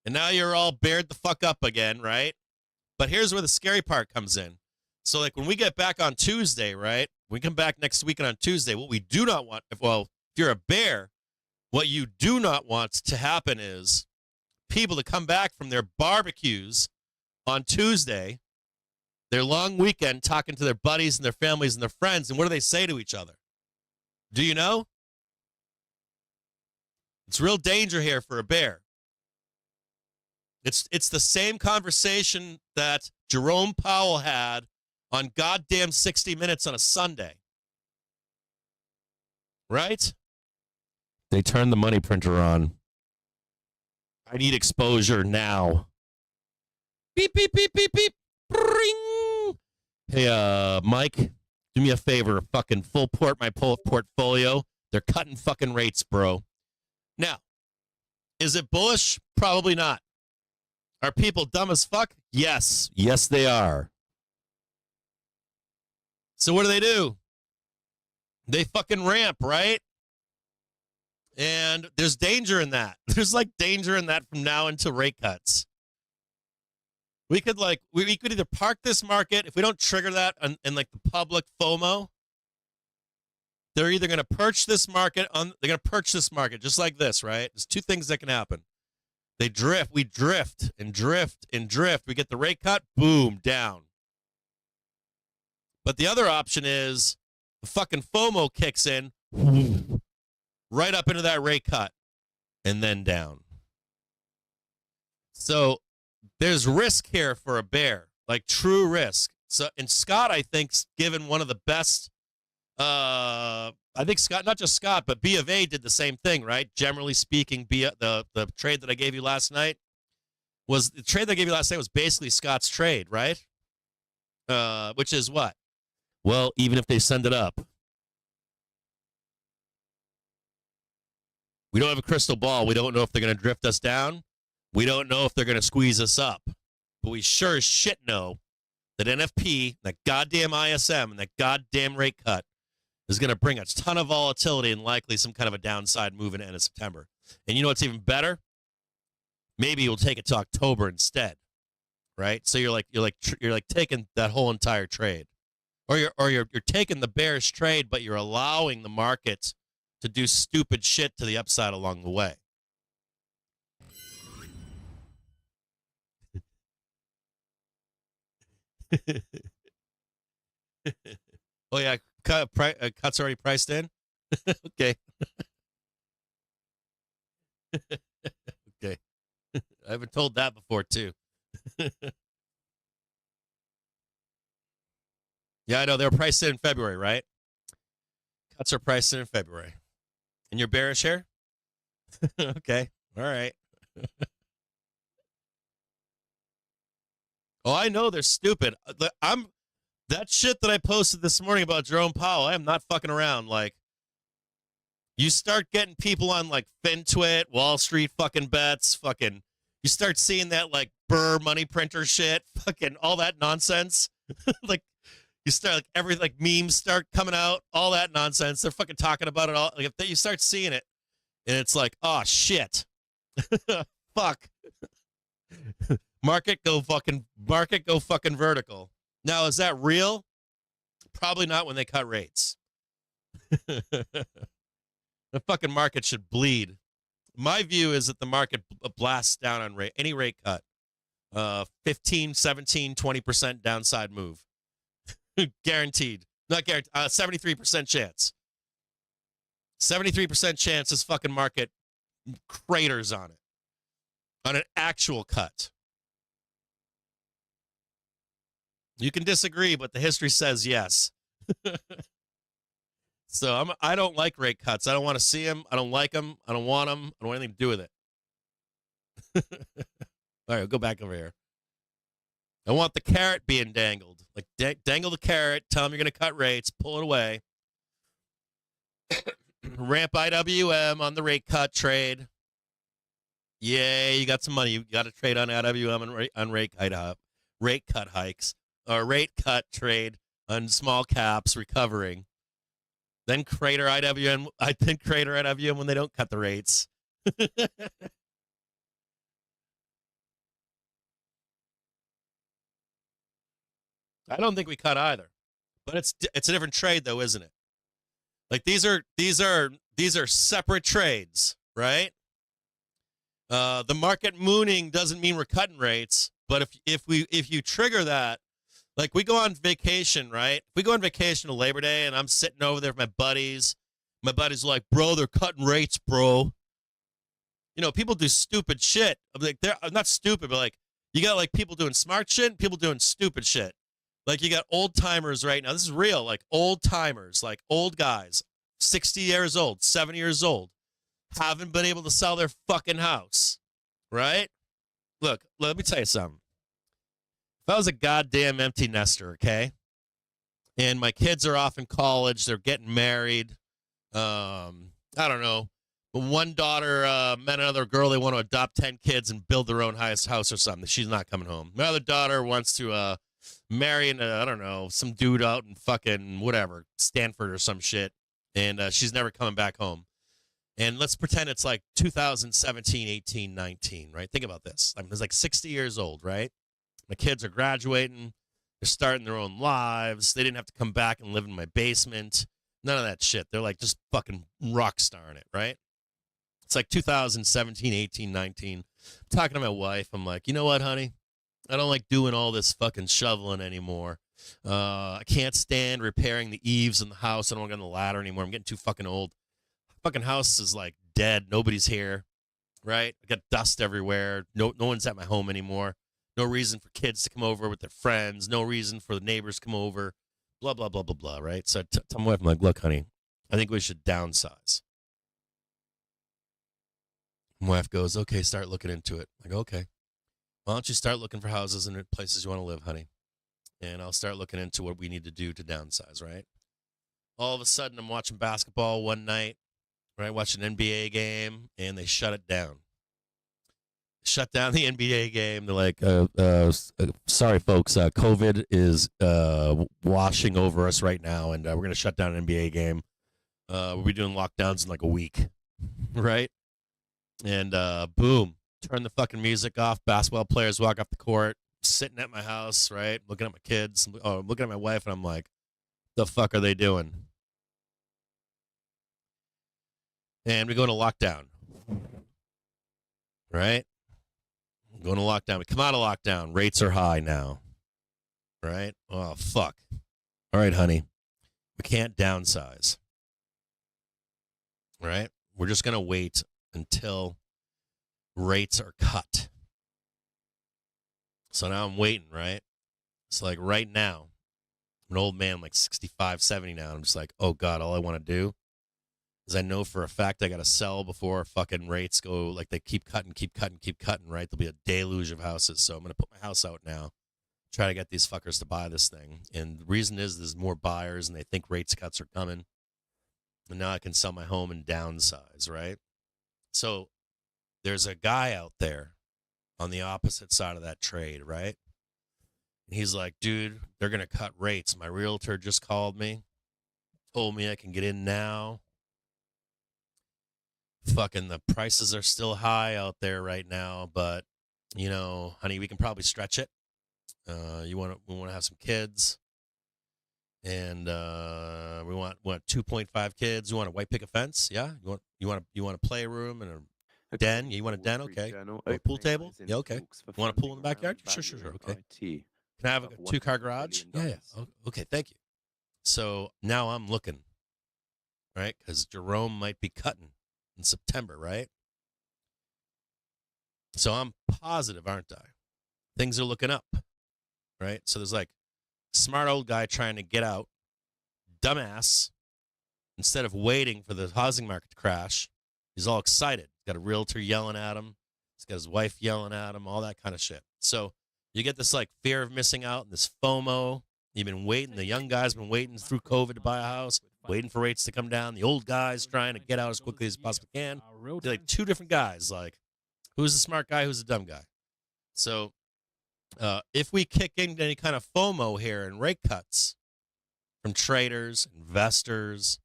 And now you're all bared the fuck up again, right? But here's where the scary part comes in. So, like, when we get back on Tuesday, right? We come back next weekend on Tuesday. What we do not want, if you're a bear, what you do not want to happen is people to come back from their barbecues on Tuesday, their long weekend, talking to their buddies and their families and their friends, and what do they say to each other? Do you know? It's real danger here for a bear. It's the same conversation that Jerome Powell had on goddamn 60 Minutes on a Sunday. Right? They turned the money printer on. I need exposure now. Beep, beep, beep, beep, beep. Ring. Hey, Mike, do me a favor. Fucking full port my portfolio. They're cutting fucking rates, bro. Now, is it bullish? Probably not. Are people dumb as fuck? Yes. Yes, they are. So what do? They fucking ramp, right? And there's danger in that. There's like danger in that from now until rate cuts. We could we could either park this market if we don't trigger that in like the public FOMO. They're either going to perch this market just like this, right? There's two things that can happen. They drift. We drift and drift and drift. We get the rate cut, boom, down. But the other option is the fucking FOMO kicks in, right up into that rate cut, and then down. So there's risk here for a bear, like true risk. So, and Scott, I think's given one of the best. I think Scott, not just Scott, but B of A did the same thing, right? Generally speaking, the trade that I gave you last night was basically Scott's trade, right? Which is what? Well, even if they send it up, we don't have a crystal ball. We don't know if they're going to drift us down. We don't know if they're going to squeeze us up. But we sure as shit know that NFP, that goddamn ISM, and that goddamn rate cut is going to bring a ton of volatility and likely some kind of a downside move in the end of September. And you know what's even better? Maybe you'll take it to October instead, right? So you're like taking that whole entire trade, or you're taking the bearish trade, but you're allowing the market to do stupid shit to the upside along the way. Oh yeah, cuts already priced in. Okay. Okay. I haven't told that before too. Yeah, I know they're priced in February, right? Cuts are priced in February, and you're bearish here. Okay, all right. Oh, I know they're stupid. That shit that I posted this morning about Jerome Powell, I am not fucking around. Like, you start getting people on like FinTwit, Wall Street fucking bets, fucking, you start seeing that like Burr money printer shit, fucking all that nonsense. Like, you start like like memes start coming out, all that nonsense. They're fucking talking about it all. Like, if you start seeing it, and it's like, oh shit, fuck. Market go fucking vertical. Now, is that real? Probably not when they cut rates. The fucking market should bleed. My view is that the market blasts down on any rate cut. 15, 17, 20% downside move. Guaranteed. Not guaranteed. 73% chance. 73% chance this fucking market craters on it. On an actual cut. You can disagree, but the history says yes. So I don't like rate cuts. I don't want to see them. I don't like them. I don't want them. I don't want anything to do with it. All right, we'll go back over here. I want the carrot being dangled. Like dangle the carrot, tell them you're going to cut rates, pull it away. Ramp IWM on the rate cut trade. Yay, you got some money. You got to trade on IWM and on rate cut hikes. Or rate cut trade on small caps recovering. Then crater IWM. I think crater IWM when they don't cut the rates. I don't think we cut either, but it's a different trade though, isn't it? Like these are separate trades, right? The market mooning doesn't mean we're cutting rates, but if you trigger that, like we go on vacation, right? If we go on vacation to Labor Day and I'm sitting over there with my buddies are like, bro, they're cutting rates, bro. You know, people do stupid shit. Like they're not stupid, but like you got like people doing smart shit, and people doing stupid shit. Like you got old timers right now. This is real. Like old timers, like old guys, 60 years old, 70 years old, haven't been able to sell their fucking house, right? Look, let me tell you something. If I was a goddamn empty nester, okay, and my kids are off in college, they're getting married, I don't know, but one daughter met another girl, they want to adopt 10 kids and build their own highest house or something. She's not coming home. My other daughter wants to marrying, I don't know, some dude out in fucking whatever, Stanford or some shit, and she's never coming back home. And let's pretend it's like 2017, 18, 19, right? Think about this. I was like 60 years old, right? My kids are graduating. They're starting their own lives. They didn't have to come back and live in my basement. None of that shit. They're like just fucking rock starring it, right? It's like 2017, 18, 19. I'm talking to my wife. I'm like, you know what, honey? I don't like doing all this fucking shoveling anymore. I can't stand repairing the eaves in the house. I don't want to get on the ladder anymore. I'm getting too fucking old. Fucking house is like dead. Nobody's here, right? I got dust everywhere. No one's at my home anymore. No reason for kids to come over with their friends. No reason for the neighbors to come over. Blah, blah, blah, blah, blah, right? So I tell my wife, I'm like, look, honey, I think we should downsize. My wife goes, okay, start looking into it. I go, okay. Why don't you start looking for houses in places you want to live, honey? And I'll start looking into what we need to do to downsize, right? All of a sudden, I'm watching basketball one night, right? Watching an NBA game, and they shut it down. Shut down the NBA game. They're like, sorry, folks, COVID is washing over us right now, and we're going to shut down an NBA game. We'll be doing lockdowns in like a week, right? And boom. Turn the fucking music off. Basketball players walk off the court, sitting at my house, right? Looking at my kids, looking at my wife, and I'm like, the fuck are they doing? And we go into lockdown, right? Going to lockdown. We come out of lockdown. Rates are high now, right? Oh, fuck. All right, honey. We can't downsize, right? We're just going to wait until rates are cut. So now I'm waiting, right? It's like right now, I'm an old man, like 65, 70 now. I'm just like, oh, God, all I want to do is I know for a fact I got to sell before fucking rates go, like they keep cutting, right? There'll be a deluge of houses. So I'm going to put my house out now, try to get these fuckers to buy this thing. And the reason is there's more buyers and they think rates cuts are coming. And now I can sell my home and downsize, right? So there's a guy out there on the opposite side of that trade, right? And he's like, dude, they're going to cut rates. My realtor just called me, told me I can get in now. Fucking the prices are still high out there right now, but, you know, honey, we can probably stretch it. We want to have some kids. And we want 2.5 kids. You want a white picket fence? Yeah. You want a playroom and Den? You want a den? Okay. A pool table? Yeah, okay. You want a pool in the backyard? Sure. Okay. IT. Can I have a 2-car garage? Yeah. Okay, thank you. So now I'm looking, right? Because Jerome might be cutting in September, right? So I'm positive, aren't I? Things are looking up, right? So there's like smart old guy trying to get out, dumbass, instead of waiting for the housing market to crash, he's all excited. He's got a realtor yelling at him. He's got his wife yelling at him, all that kind of shit. So you get this like fear of missing out and this FOMO. You've been waiting. The young guy's been waiting through COVID to buy a house, waiting for rates to come down. The old guy's trying to get out as quickly as possibly can. They're like two different guys. Like, who's the smart guy? Who's the dumb guy? So if we kick in any kind of FOMO here and rate cuts from traders, investors,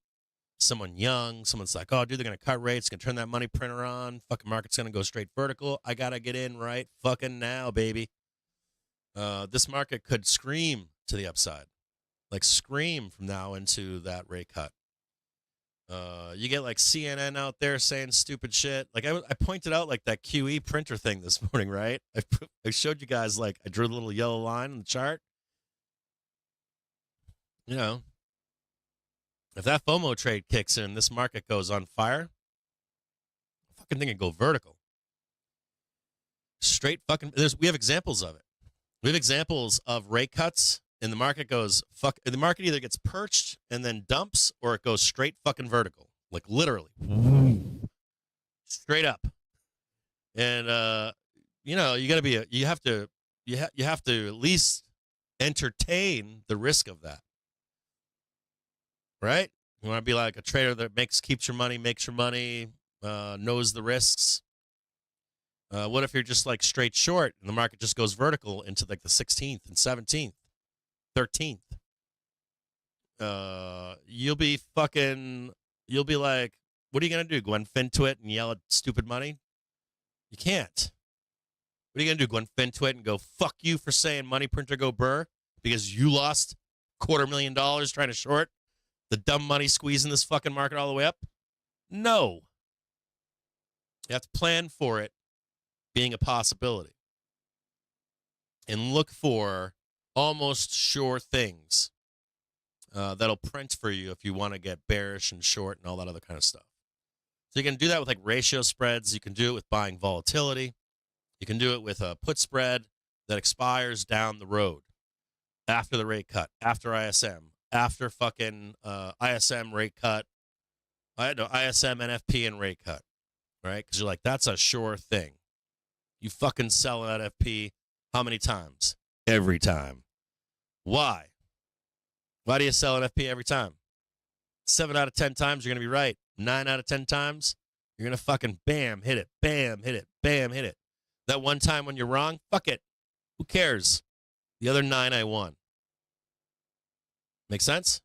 someone young, someone's like, oh, dude, they're going to cut rates, going to turn that money printer on. Fucking market's going to go straight vertical. I got to get in right fucking now, baby. This market could scream to the upside, like scream from now into that rate cut. You get like CNN out there saying stupid shit. Like I pointed out like that QE printer thing this morning, right? I showed you guys like I drew a little yellow line on the chart. You know, if that FOMO trade kicks in, this market goes on fire. I fucking think it go vertical. Straight fucking. We have examples of it. We have examples of rate cuts, and the market goes fuck. The market either gets perched and then dumps, or it goes straight fucking vertical, like literally, straight up. And you know, you got to be. You have to at least entertain the risk of that, right? You want to be like a trader that keeps your money, makes your money, knows the risks. What if you're just like straight short and the market just goes vertical into like the 16th and 17th, 13th? You'll be like, what are you going to do? Go and fin to it and yell at stupid money? You can't. What are you going to do? Go and fin to it and go, fuck you for saying money printer go burr because you lost $250,000 trying to short the dumb money squeezing this fucking market all the way up? No. You have to plan for it being a possibility and look for almost sure things that'll print for you if you want to get bearish and short and all that other kind of stuff. So you can do that with like ratio spreads. You can do it with buying volatility. You can do it with a put spread that expires down the road after the rate cut, after ISM, after fucking ISM rate cut, ISM, NFP, and rate cut, right? Because you're like, that's a sure thing. You fucking sell an NFP how many times? Every time. Why? Why do you sell an FP every time? 7 out of 10 times, you're going to be right. 9 out of 10 times, you're going to fucking bam, hit it, bam, hit it, bam, hit it. That one time when you're wrong, fuck it. Who cares? The other 9 I won. Make sense?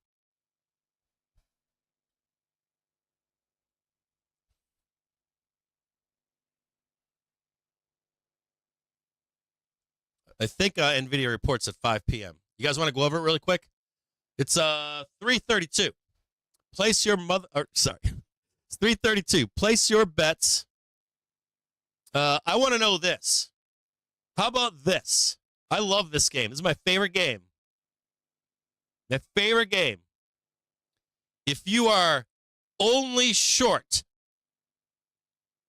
I think Nvidia reports at 5 p.m. You guys want to go over it really quick? It's 3:32. Place your it's 3:32. Place your bets. I want to know this. How about this? I love this game. This is my favorite game. My favorite game. If you are only short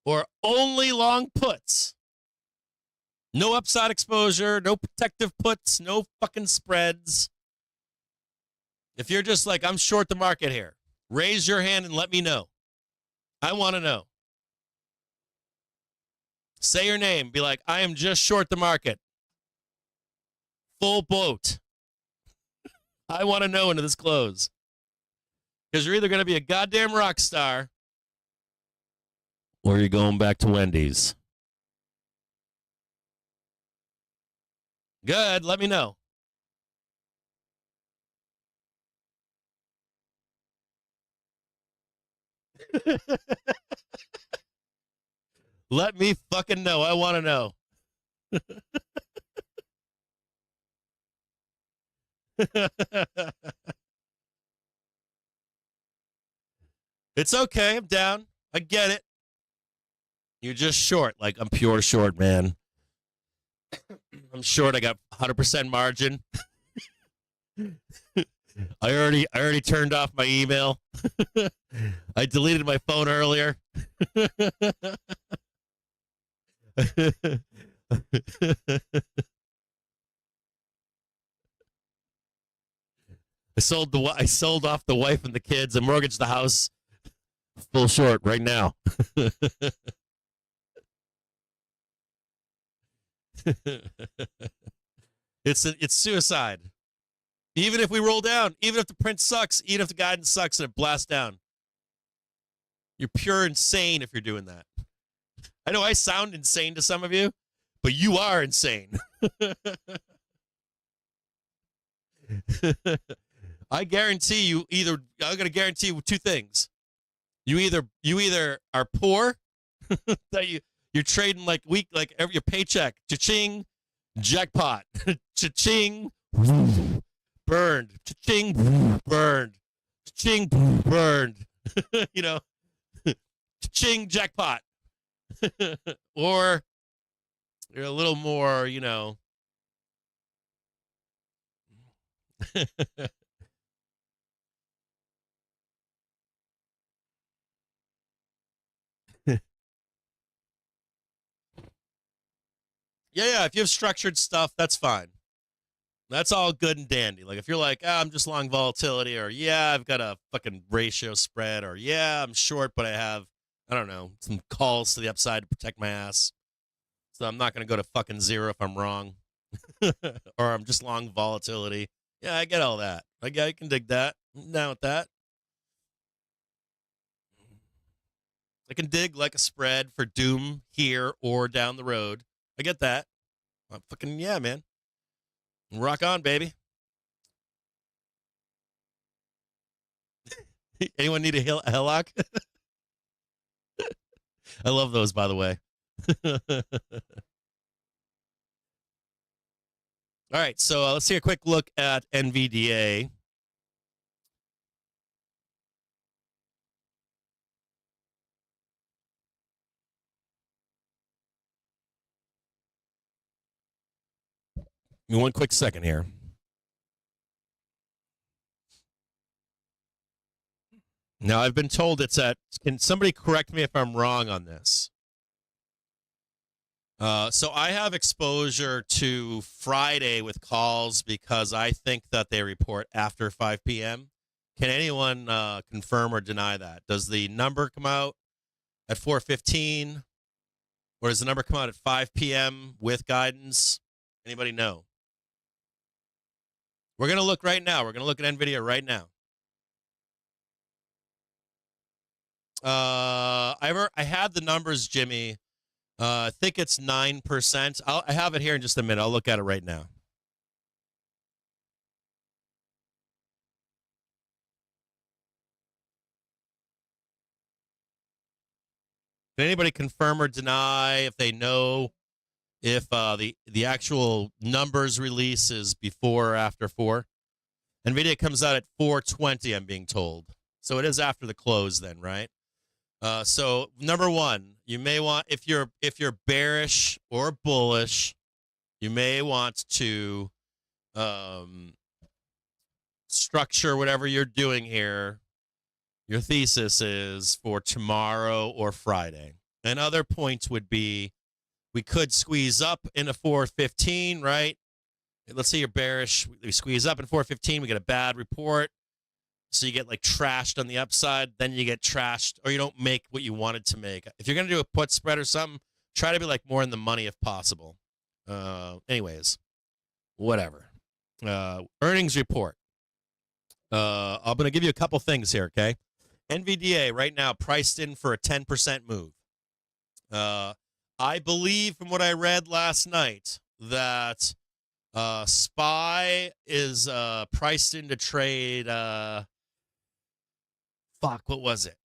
or only long puts, no upside exposure, no protective puts, no fucking spreads. If you're just like, I'm short the market here, raise your hand and let me know. I want to know. Say your name. Be like, I am just short the market. Full boat. I want to know into this close. Because you're either going to be a goddamn rock star or you're going back to Wendy's. Good. Let me know. Let me fucking know. I want to know. It's okay. I'm down. I get it. You're just short. Like, I'm pure short, man. I'm short. I got 100% margin. I already turned off my email. I deleted my phone earlier. I sold off the wife and the kids and mortgaged the house. Full short right now. It's suicide. Even if we roll down, even if the print sucks, even if the guidance sucks and it blasts down, you're pure insane if you're doing that. I know I sound insane to some of you, but you are insane. I guarantee you I'm going to guarantee you two things. You either are poor, that you're trading like every your paycheck, cha-ching, jackpot, cha-ching, burned, cha-ching, burned, cha-ching, burned, cha-ching, jackpot. Or you're a little more, Yeah, if you have structured stuff, that's fine. That's all good and dandy. Like if you're like, I'm just long volatility, or yeah, I've got a fucking ratio spread, or yeah, I'm short, but I have, I don't know, some calls to the upside to protect my ass. So I'm not going to go to fucking zero if I'm wrong. Or I'm just long volatility. Yeah, I get all that. I can dig that. I'm down with that. I can dig like a spread for doom here or down the road. I get that. Fucking yeah, man. Rock on, baby. Anyone need a hillock? I love those, by the way. All right, so let's take a quick look at NVDA. Give me one quick second here. Now, I've been told it's at, can somebody correct me if I'm wrong on this? So I have exposure to Friday with calls because I think that they report after 5 p.m. Can anyone confirm or deny that? Does the number come out at 4:15, or does the number come out at 5 p.m. with guidance? Anybody know? We're going to look right now. We're going to look at NVIDIA right now. I had the numbers, Jimmy. I think it's 9%. I have it here in just a minute. I'll look at it right now. Can anybody confirm or deny if they know if the actual numbers release is before or after 4? NVIDIA comes out at 4:20, I'm being told. So it is after the close then, right? So number one, you may want, if you're bearish or bullish, you may want to structure whatever you're doing here. Your thesis is for tomorrow or Friday. And other points would be, we could squeeze up into 4:15, right? Let's say you're bearish. We squeeze up in 4:15. We get a bad report. So you get like trashed on the upside. Then you get trashed, or you don't make what you wanted to make. If you're going to do a put spread or something, try to be like more in the money if possible. Anyways, whatever. Earnings report. I'm going to give you a couple things here, okay? NVDA right now priced in for a 10% move. I believe from what I read last night that SPY is priced in to trade, what was it?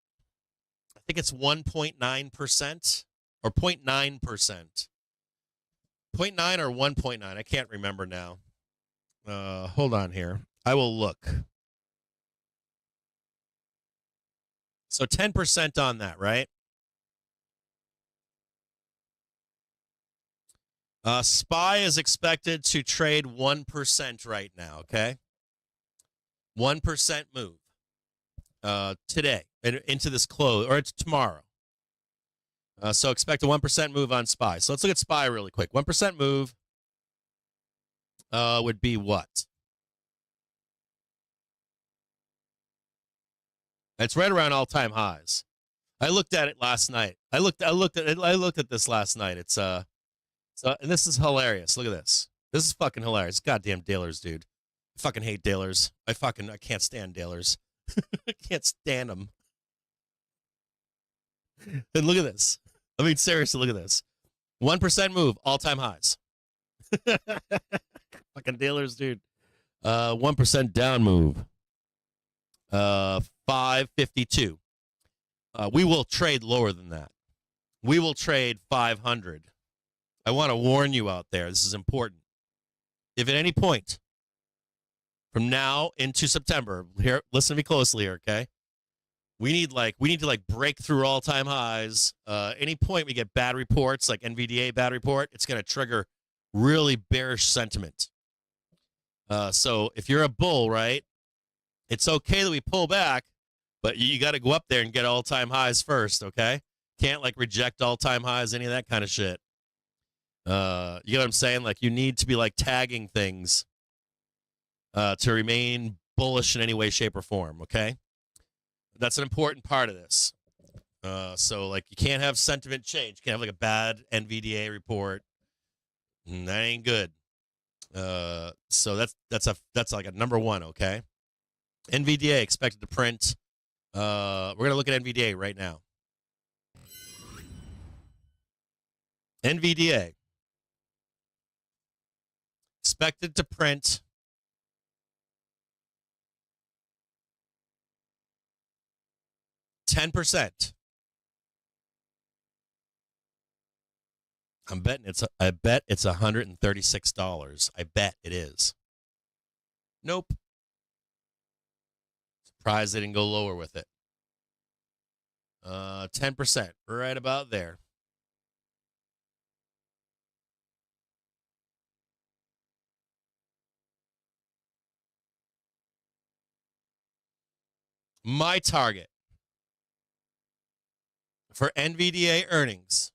I think it's 1.9% or 0.9%. 0.9 or 1.9. I can't remember now. Hold on here. I will look. So 10% on that, right? SPY is expected to trade 1% right now, okay? 1% move today into this close, or it's tomorrow. So expect a 1% move on SPY. So let's look at SPY really quick. 1% move would be what? It's right around all-time highs. I looked at it last night. I looked at this last night. It's and this is hilarious. Look at this. This is fucking hilarious. Goddamn Dailers, dude. I fucking hate Dailers. I can't stand Dailers. I can't stand them. And look at this. I mean, seriously, look at this. 1% move, all-time highs. Fucking Dailers, dude. 1% down move. 552. We will trade lower than that. We will trade 500. I want to warn you out there. This is important. If at any point from now into September, here, listen to me closely here, okay? We need to break through all-time highs. Any point we get bad reports, like NVDA bad report, it's going to trigger really bearish sentiment. So if you're a bull, right, it's okay that we pull back, but you got to go up there and get all-time highs first, okay? Can't like reject all-time highs, any of that kind of shit. You know what I'm saying? Like you need to be like tagging things to remain bullish in any way, shape, or form, okay? That's an important part of this. So like you can't have sentiment change. You can't have like a bad NVDA report. That ain't good. So that's like a number one, okay? NVDA expected to print. We're gonna look at NVDA right now. NVDA expected to print 10%. I bet it's $136. I bet it is. Nope. Surprised they didn't go lower with it. 10%, right about there. My target for NVDA earnings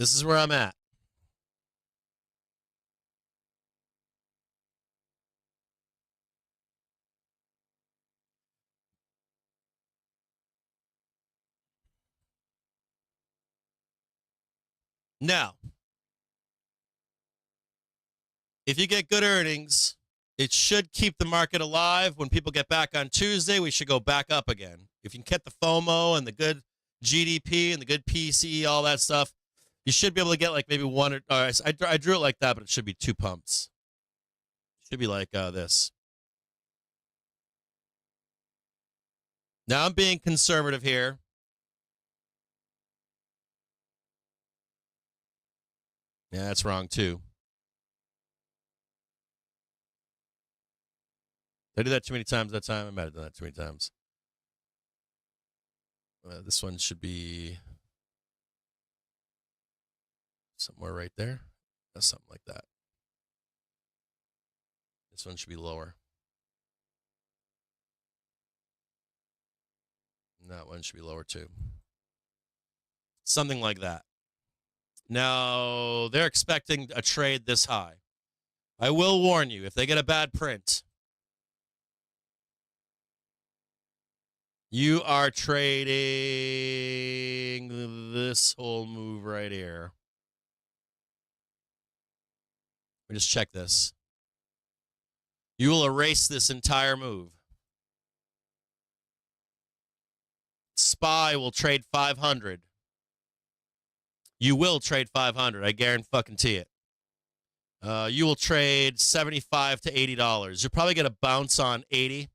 this is where I'm at. Now, if you get good earnings, it should keep the market alive. When people get back on Tuesday, we should go back up again. If you can get the FOMO and the good GDP and the good PCE, all that stuff, you should be able to get like maybe one or I drew it like that, but it should be two pumps. It should be like this. Now I'm being conservative here. Yeah, that's wrong too. Did I do that too many times that time? I might have done that too many times. This one should be somewhere right there. That's something like that. This one should be lower. And that one should be lower too. Something like that. Now, they're expecting a trade this high. I will warn you, if they get a bad print, you are trading this whole move right here. Let me just check this. You will erase this entire move. SPY will trade 500. You will trade 500. I guarantee it. You will trade $75 to $80. You're probably going to bounce on 80.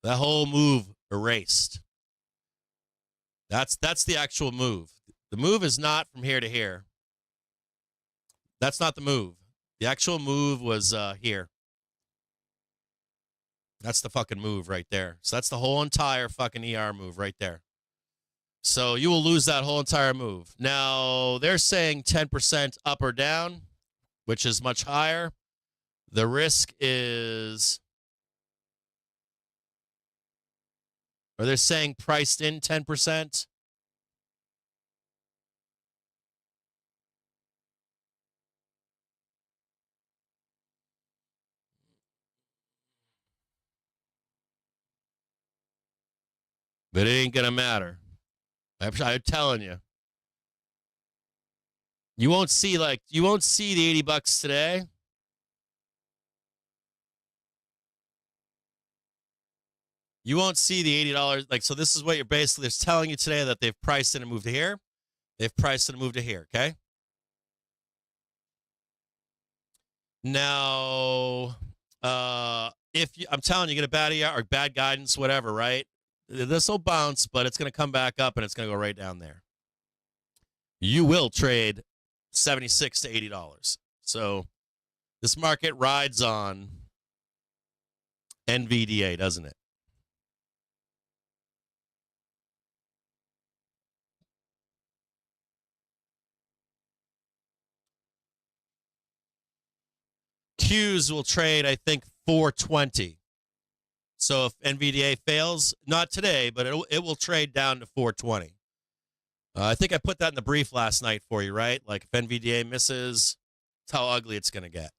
That whole move erased. That's the actual move. The move is not from here to here. That's not the move. The actual move was here. That's the fucking move right there. So that's the whole entire fucking ER move right there. So you will lose that whole entire move. Now, they're saying 10% up or down, which is much higher. The risk is, or they're saying priced in 10%. But it ain't going to matter. I'm telling you. You won't see the $80 today. You won't see the $80. Like, so this is what you're basically telling you today, that they've priced in and moved to here. They've priced in and moved to here, okay? Now, I'm telling you, get a bad ER or bad guidance, whatever, right? This will bounce, but it's going to come back up and it's going to go right down there. You will trade $76 to $80. So this market rides on NVDA, doesn't it? Qs will trade, I think, 420. So if NVDA fails, not today, but it will trade down to 420. I think I put that in the brief last night for you, right? Like if NVDA misses, that's how ugly it's going to get.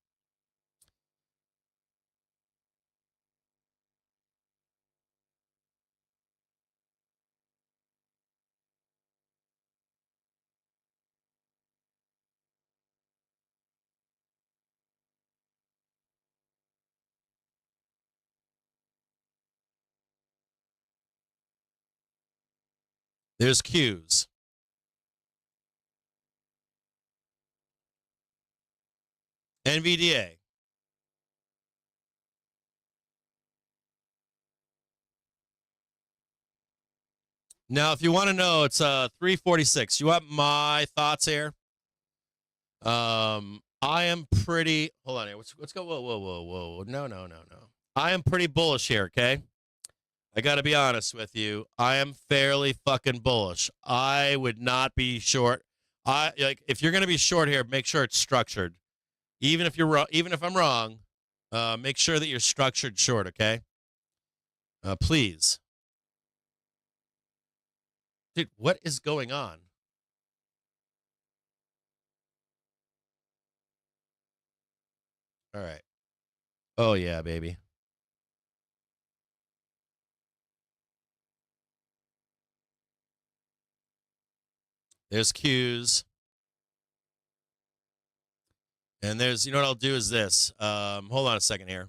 There's Qs. NVDA. Now, if you want to know, it's 346. You want my thoughts here? I am pretty. Hold on here. Let's go. Whoa. No. I am pretty bullish here. Okay. I got to be honest with you. I am fairly fucking bullish. I would not be short. If you're going to be short here, make sure it's structured. Even if you're wrong, even if I'm wrong, make sure that you're structured short, okay? Please. Dude, what is going on? All right. Oh, yeah, baby. There's Qs. And there's, you know what I'll do is this. Hold on a second here.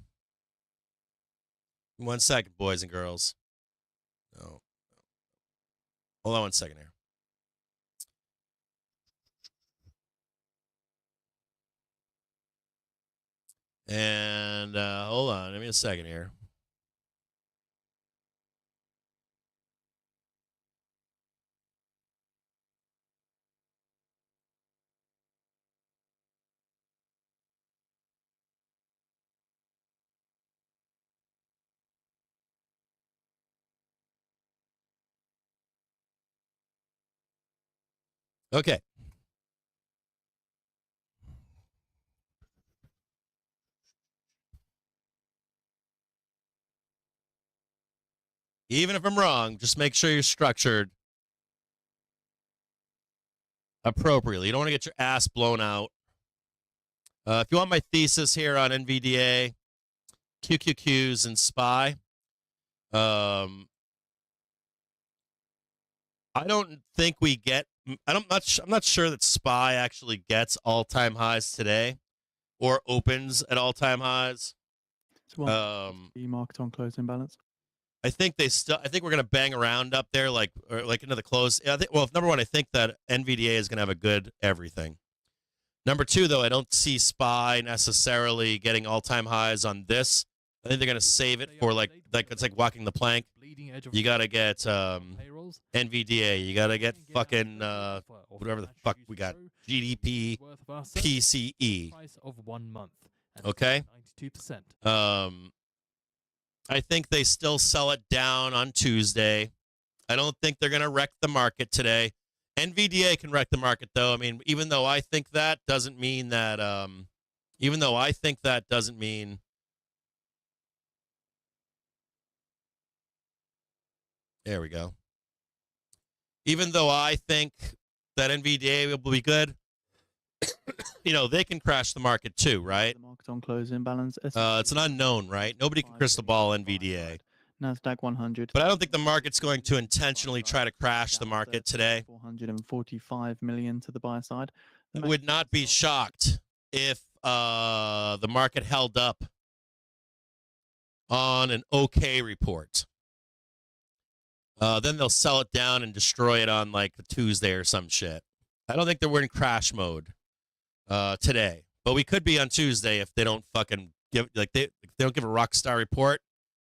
1 second, boys and girls. No. Hold on 1 second here. And hold on. Give me a second here. Okay. Even if I'm wrong, just make sure you're structured appropriately. You don't want to get your ass blown out. If you want my thesis here on NVDA, QQQs, and SPY, I don't think we get. I'm not sure that SPY actually gets all-time highs today, or opens at all-time highs. The market on closing balance. I think we're gonna bang around up there like into the close. Well, number one, I think that NVDA is gonna have a good everything. Number two, though, I don't see SPY necessarily getting all-time highs on this. I think they're gonna save it for like it's like walking the plank. You gotta get NVDA. You gotta get fucking whatever the fuck we got. GDP, PCE. Of 1 month. Okay. 92%. I think they still sell it down on Tuesday. I don't think they're gonna wreck the market today. NVDA can wreck the market, though. I mean, even though I think that doesn't mean that. There we go. Even though I think that NVDA will be good, they can crash the market too, right? The market on close imbalance. It's an unknown, right? Nobody can crystal ball NVDA. Nasdaq 100. But I don't think the market's going to intentionally try to crash the market today. 445 million to the buy side. I would not be shocked if the market held up on an okay report. Then they'll sell it down and destroy it on like a Tuesday or some shit. I don't think that we're in crash mode today, but we could be on Tuesday if they don't fucking give if they don't give a rock star report.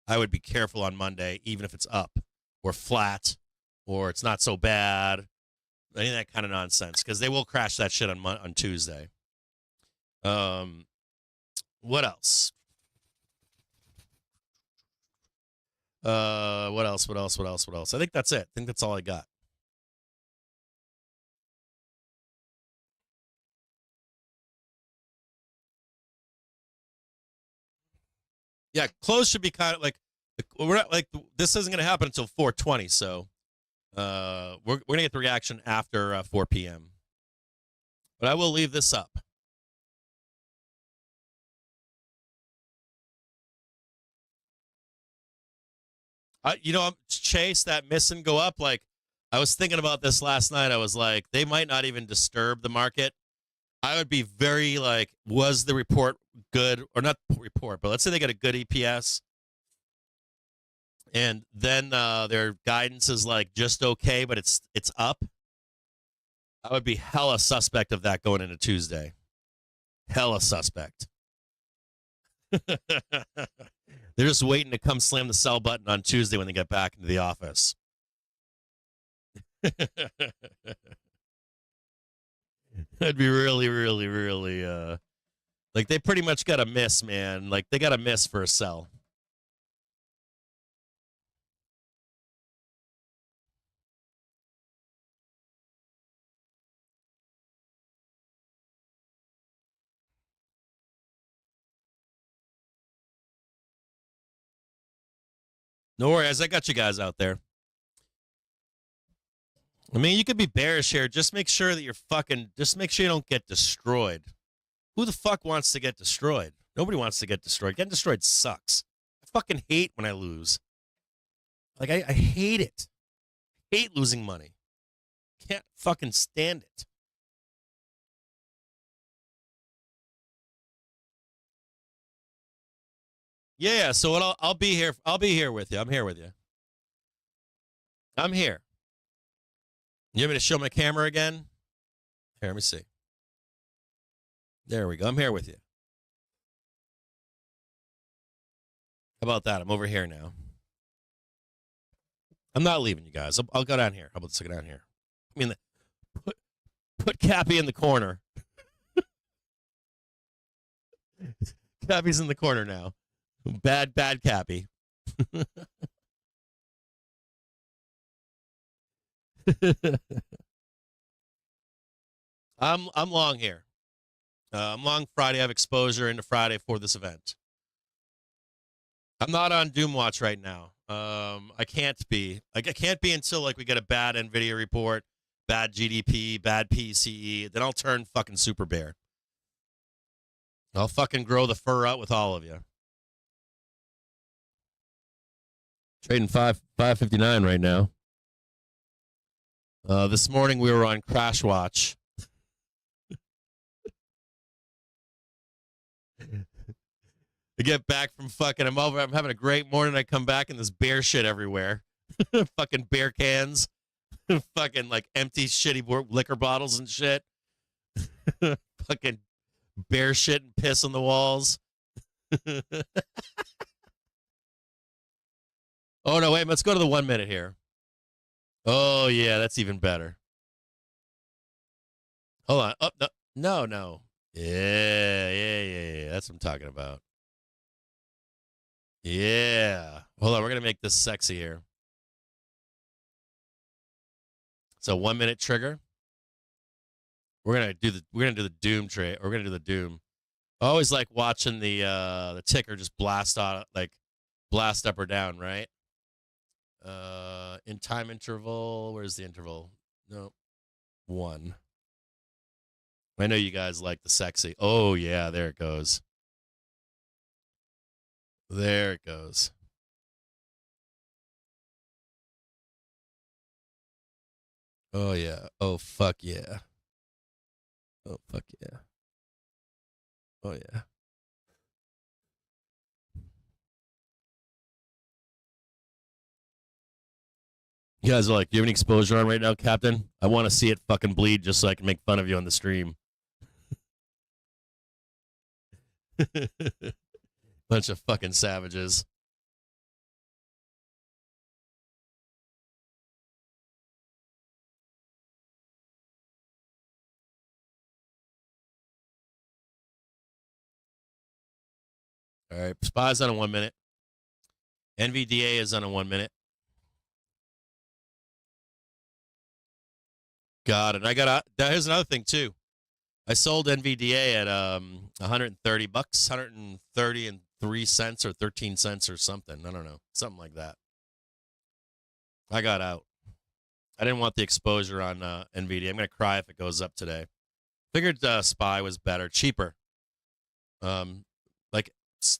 I would be careful on Monday, even if it's up or flat or it's not so bad, any of that kind of nonsense, because they will crash that shit on Tuesday. What else? What else? I think that's it. I think that's all I got. Yeah, close should be kind of like we're not like this isn't going to happen until 4:20, so we're going to get the reaction after 4 p.m. But I will leave this up. Chase, that miss and go up. Like, I was thinking about this last night. I was like, they might not even disturb the market. I would be very like, was the report good or not report, but let's say they get a good EPS and then their guidance is like just okay, but it's up. I would be hella suspect of that going into Tuesday. Hella suspect. They're just waiting to come slam the sell button on Tuesday when they get back into the office. That'd be really, really, really, like they pretty much got a miss, man. Like they got a miss for a sell. No worries, I got you guys out there. I mean, you could be bearish here. Just make sure that just make sure you don't get destroyed. Who the fuck wants to get destroyed? Nobody wants to get destroyed. Getting destroyed sucks. I fucking hate when I lose. Like, I hate it. I hate losing money. Can't fucking stand it. Yeah, so I'll be here. I'll be here with you. I'm here with you. I'm here. You want me to show my camera again? Here, let me see. There we go. I'm here with you. How about that? I'm over here now. I'm not leaving you guys. I'll go down here. How about this? Go down here. I mean, put Cappy in the corner. Cappy's in the corner now. Bad Cappy. I'm long here. I'm long Friday. I have exposure into Friday for this event. I'm not on Doom Watch right now. I can't be. Like I can't be until like we get a bad Nvidia report, bad GDP, bad PCE. Then I'll turn fucking super bear. I'll fucking grow the fur out with all of you. Trading 559 right now. This morning we were on Crash Watch. get back from fucking, I'm having a great morning. I come back and there's bear shit everywhere. Fucking beer cans. Fucking like empty shitty liquor bottles and shit. Fucking bear shit and piss on the walls. Oh, no, wait. Let's go to the 1 minute here. Oh, yeah, that's even better. Hold on. Oh, no. Yeah. That's what I'm talking about. Yeah. Hold on. We're going to make this sexy here. So 1 minute trigger. We're gonna do the doom trade. We're gonna do the doom. I always like watching the ticker just blast up or down, right? In time interval, where's the interval? No, 1. I know you guys like the sexy. Oh yeah, there it goes. There it goes. Oh yeah. Oh fuck yeah. Oh, fuck yeah. Oh, yeah. You guys are like, do you have any exposure on right now, Captain? I want to see it fucking bleed just so I can make fun of you on the stream. Bunch of fucking savages. All right, SPY's on a 1 minute. NVDA is on a 1 minute. God, and I got here's another thing too. I sold NVDA at $130, 133 cents or 13 cents or something. I don't know, something like that. I got out. I didn't want the exposure on NVIDIA. I'm gonna cry if it goes up today. Figured SPY was better, cheaper.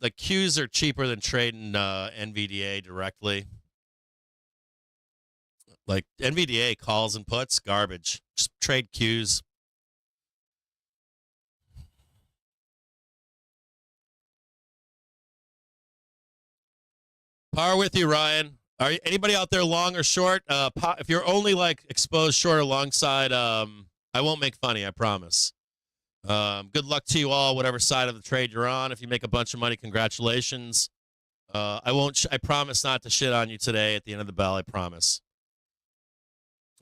Like Qs are cheaper than trading NVDA directly. Like NVDA calls and puts, garbage. Just trade Qs. Power with you, Ryan. Are anybody out there long or short? If you're only like exposed short or long side, I won't make fun of you, I promise. Good luck to you all, whatever side of the trade you're on. If you make a bunch of money, congratulations. I promise not to shit on you today at the end of the bell. I promise.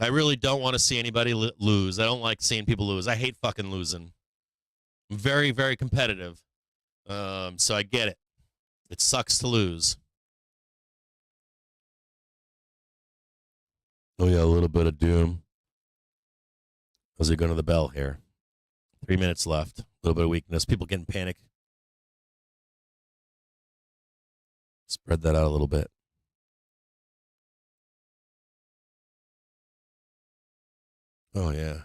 I really don't want to see anybody lose. I don't like seeing people lose. I hate fucking losing. I'm very, very competitive. So I get it. It sucks to lose. Oh, yeah, a little bit of doom. As we go to the bell here. 3 minutes left. A little bit of weakness. People getting panic. Spread that out a little bit. Oh, yeah.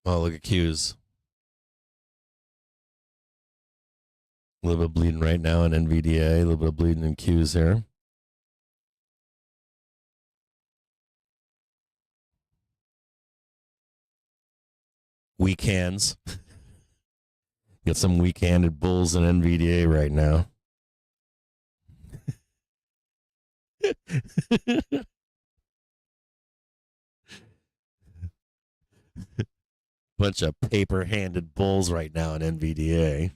Oh, look at Qs. A little bit of bleeding right now in NVDA. A little bit of bleeding in Qs here. Weak hands. Got some weak-handed bulls in NVDA right now. Bunch of paper-handed bulls right now in NVDA.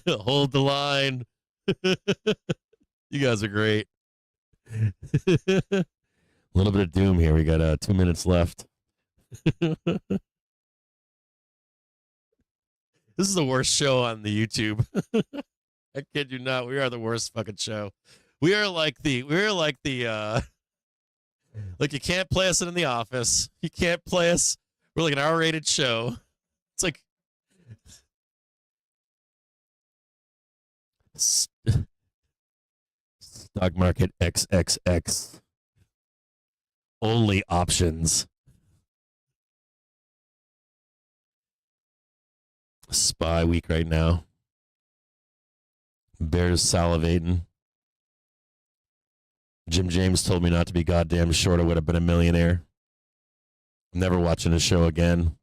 Hold the line. You guys are great. A little bit of doom here. We got 2 minutes left. This is the worst show on the YouTube. I kid you not. We are the worst fucking show. We are like the like you can't play us in The Office. You can't play us. We're like an R-rated show. It's like stock market XXX. Only options. SPY week right now. Bears salivating. Jim James told me not to be goddamn short. I would have been a millionaire. I'm never watching his show again.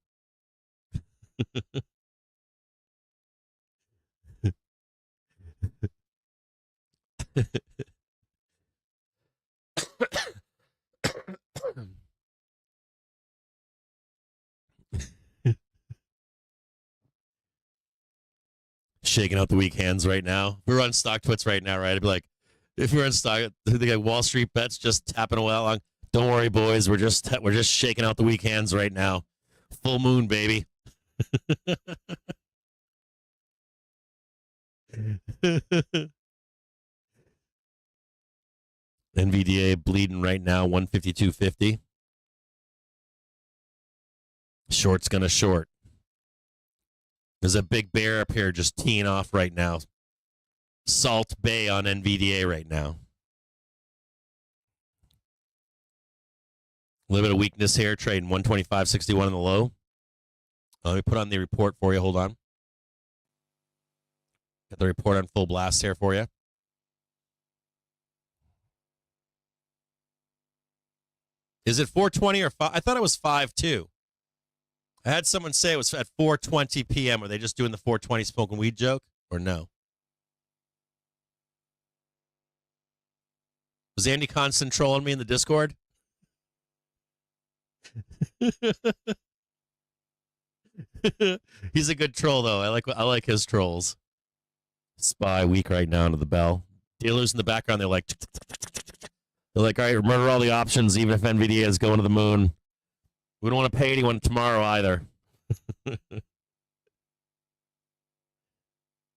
Shaking out the weak hands right now. If we were on stock twits right now, right? I'd be like, if we were on stock, the Wall Street bets just tapping away along. Don't worry, boys. We're just shaking out the weak hands right now. Full moon, baby. NVDA bleeding right now, 152.50. Short's gonna short. There's a big bear up here just teeing off right now. Salt Bay on NVDA right now. A little bit of weakness here, trading 125.61 on the low. Let me put on the report for you. Hold on. Got the report on full blast here for you. Is it 4:20 or 5? I thought it was 5:02. I had someone say it was at 4:20 p.m. Are they just doing the 4:20 smoking weed joke or no? Was Andy Constant trolling me in the Discord? He's a good troll though. I like his trolls. Spy week right now into the bell. Dealers in the background, they're like, all right, remember all the options, even if NVDA is going to the moon. We don't want to pay anyone tomorrow either.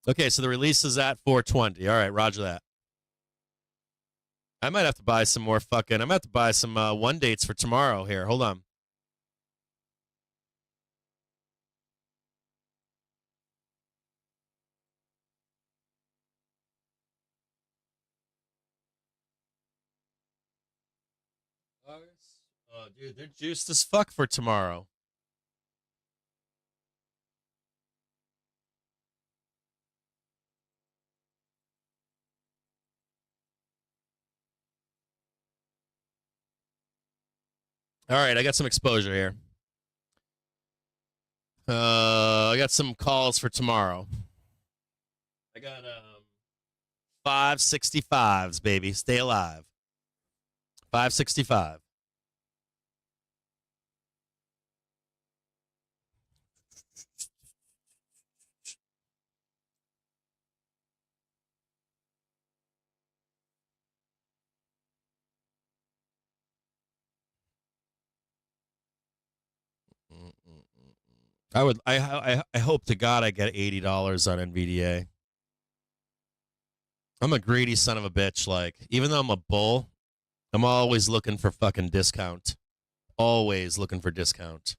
Okay, so the release is at 4:20. All right, roger that. I might have to buy some more fucking. I'm going to have to buy some one dates for tomorrow here. Hold on. Oh, dude, they're juiced as fuck for tomorrow. All right, I got some exposure here. I got some calls for tomorrow. I got 565s, baby. Stay alive. 565. I hope to God I get $80 on NVDA. I'm a greedy son of a bitch. Like, even though I'm a bull, I'm always looking for fucking discount. Always looking for discount.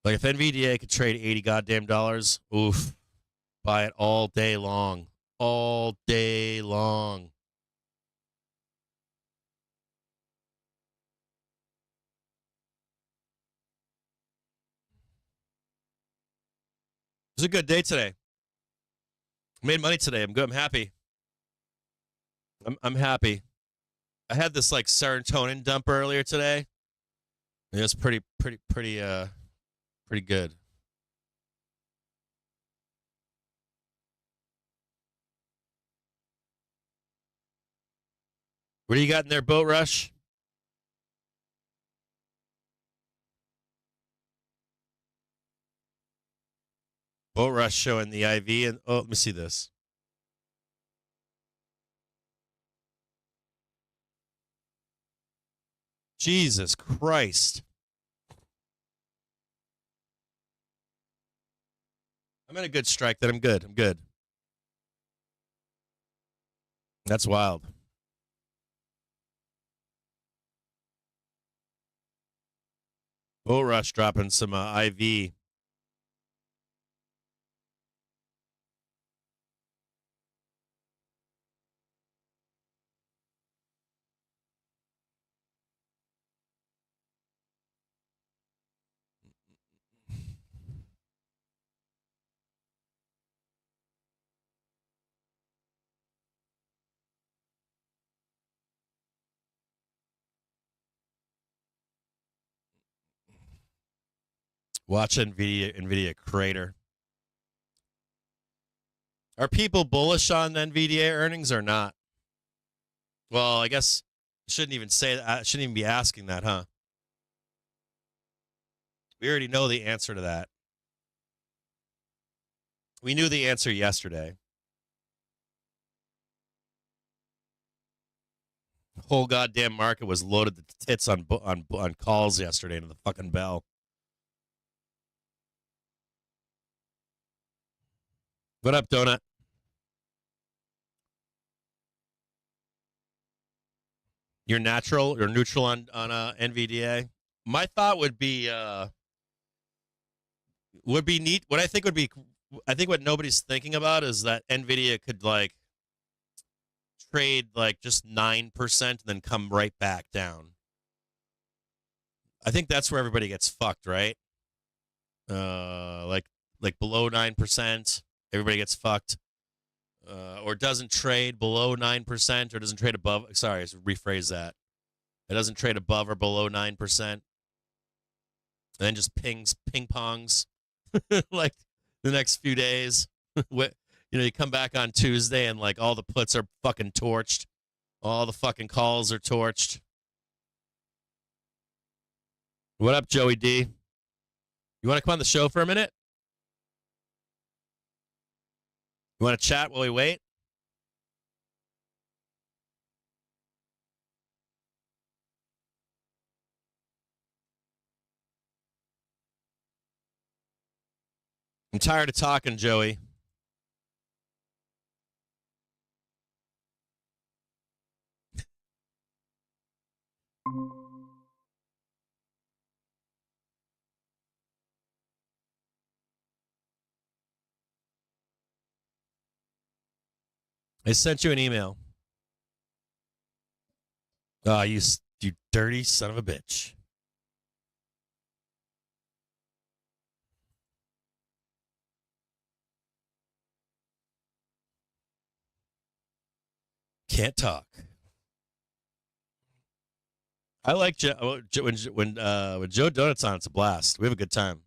Like, if NVDA could trade 80 goddamn dollars, oof, buy it all day long. All day long. It was a good day today. Made money today. I'm good. I'm happy. I'm happy. I had this like serotonin dump earlier today. It was pretty good. What do you got in there, Boat Rush? Boat Rush showing the IV and oh, let me see this. Jesus Christ. I'm in a good strike that I'm good. I'm good. That's wild. Boat Rush dropping some IV. Watch NVIDIA crater. Are people bullish on NVDA earnings or not? Well, I guess I shouldn't even say that. I shouldn't even be asking that, huh? We already know the answer to that. We knew the answer yesterday. The whole goddamn market was loaded to tits on calls yesterday to the fucking bell. What up, Donut? You're neutral on NVDA. My thought would be neat. What I think would be, I think what nobody's thinking about is that NVIDIA could like trade like just 9% and then come right back down. I think that's where everybody gets fucked, right? Like below 9%, everybody gets fucked. Or doesn't trade below 9% or doesn't trade above. Sorry, let's rephrase that. It doesn't trade above or below 9%. And then just ping pongs like the next few days. You come back on Tuesday and like all the puts are fucking torched. All the fucking calls are torched. What up, Joey D? You want to come on the show for a minute? You want to chat while we wait? I'm tired of talking, Joey. I sent you an email. Oh, you dirty son of a bitch. Can't talk. I like when Joe Donut's on, it's a blast. We have a good time.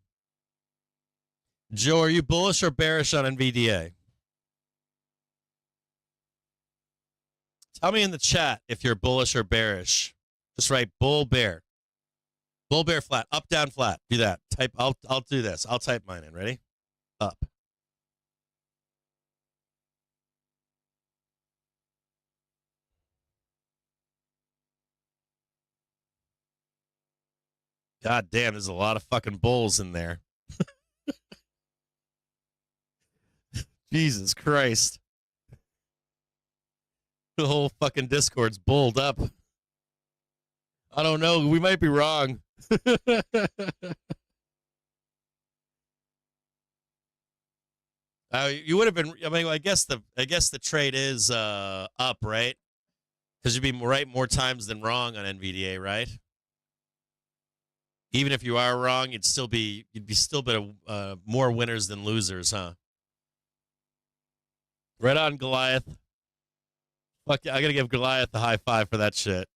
Joe, are you bullish or bearish on NVDA? Tell me in the chat if you're bullish or bearish. Just write bull, bear. Bull, bear, flat. Up, down, flat. Do that. Type. I'll do this. I'll type mine in. Ready? Up. God damn, there's a lot of fucking bulls in there. Jesus Christ. The whole fucking Discord's bulled up. I don't know. We might be wrong. You would have been. I mean, I guess the trade is up, right? Because you'd be right more times than wrong on NVDA, right? Even if you are wrong, you'd be still more winners than losers, huh? Right on, Goliath. Fuck yeah, I gotta give Goliath a high five for that shit.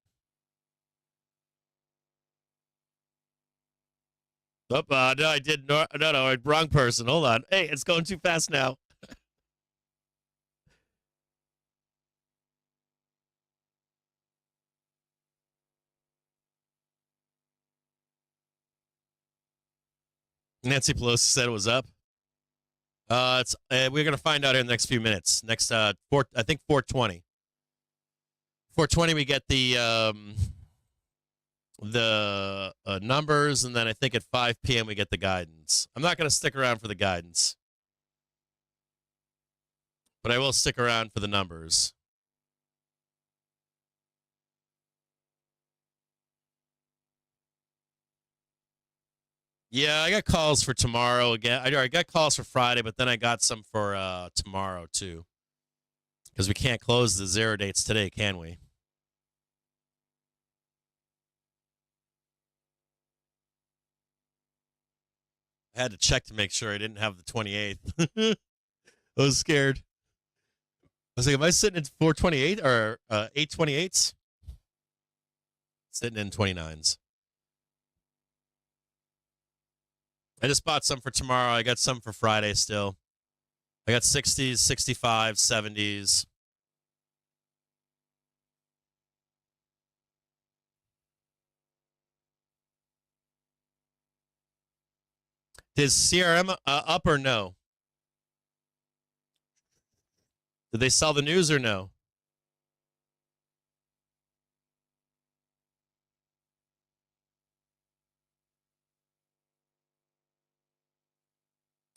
Oh, no, I did no, wrong person. Hold on. Hey, it's going too fast now. Nancy Pelosi said it was up. We're gonna find out here in the next few minutes. Next, I think 4:20. 4:20, we get the numbers, and then I think at 5 p.m. we get the guidance. I'm not gonna stick around for the guidance, but I will stick around for the numbers. Yeah, I got calls for tomorrow again. I got calls for Friday, but then I got some for tomorrow too. Because we can't close the zero dates today, can we? I had to check to make sure I didn't have the 28th. I was scared. I was like, am I sitting at 428 or 828s? Sitting in 29s. I just bought some for tomorrow. I got some for Friday still. I got 60s, 65s, 70s. Is CRM up or no? Did they sell the news or no?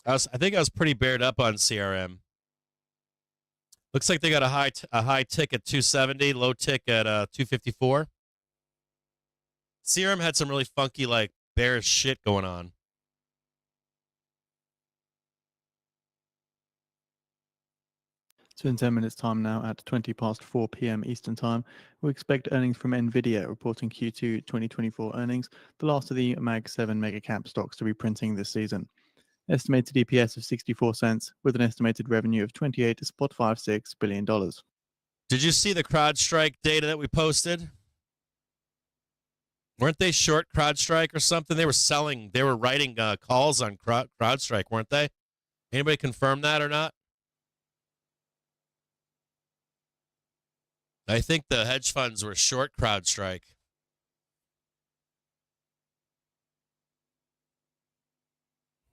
I think I was pretty bared up on CRM. Looks like they got a high tick at 270, low tick at 254. CRM had some really funky, like, bearish shit going on. So in 10 minutes time now at 20 past 4 p.m. Eastern time, we expect earnings from Nvidia reporting Q2 2024 earnings, the last of the Mag 7 mega cap stocks to be printing this season. Estimated EPS of 64 cents with an estimated revenue of $28.56 billion. Did you see the CrowdStrike data that we posted? Weren't they short CrowdStrike or something? They were writing calls on CrowdStrike, weren't they? Anybody confirm that or not? I think the hedge funds were short CrowdStrike.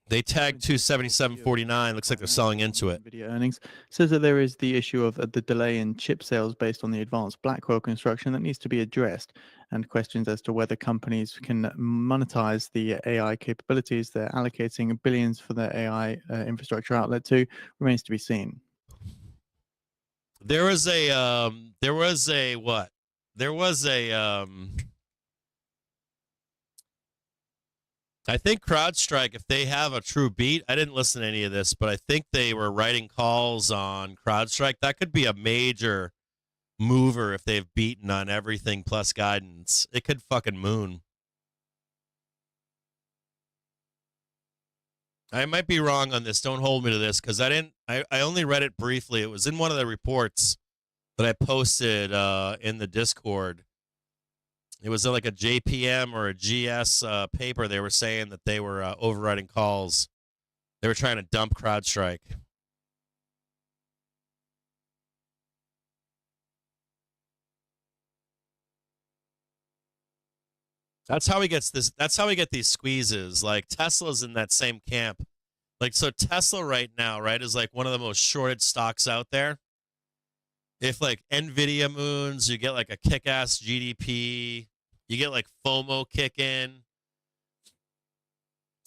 They tagged 277.49. Looks like they're selling into it. Nvidia earnings says that there is the issue of the delay in chip sales based on the advanced Blackwell construction that needs to be addressed, and questions as to whether companies can monetize the AI capabilities they're allocating billions for the AI infrastructure outlet to remains to be seen. There was a I think CrowdStrike, if they have a true beat, I didn't listen to any of this, but I think they were writing calls on CrowdStrike. That could be a major mover if they've beaten on everything plus guidance. It could fucking moon. I might be wrong on this. Don't hold me to this because I only read it briefly. It was in one of the reports that I posted in the Discord. It was like a JPM or a GS paper. They were saying that they were overriding calls. They were trying to dump CrowdStrike. That's how he gets this. That's how we get these squeezes. Like Tesla's in that same camp. Like, so Tesla right now, right, is like one of the most shorted stocks out there. If like Nvidia moons, you get like a kick-ass GDP. You get like FOMO kick in.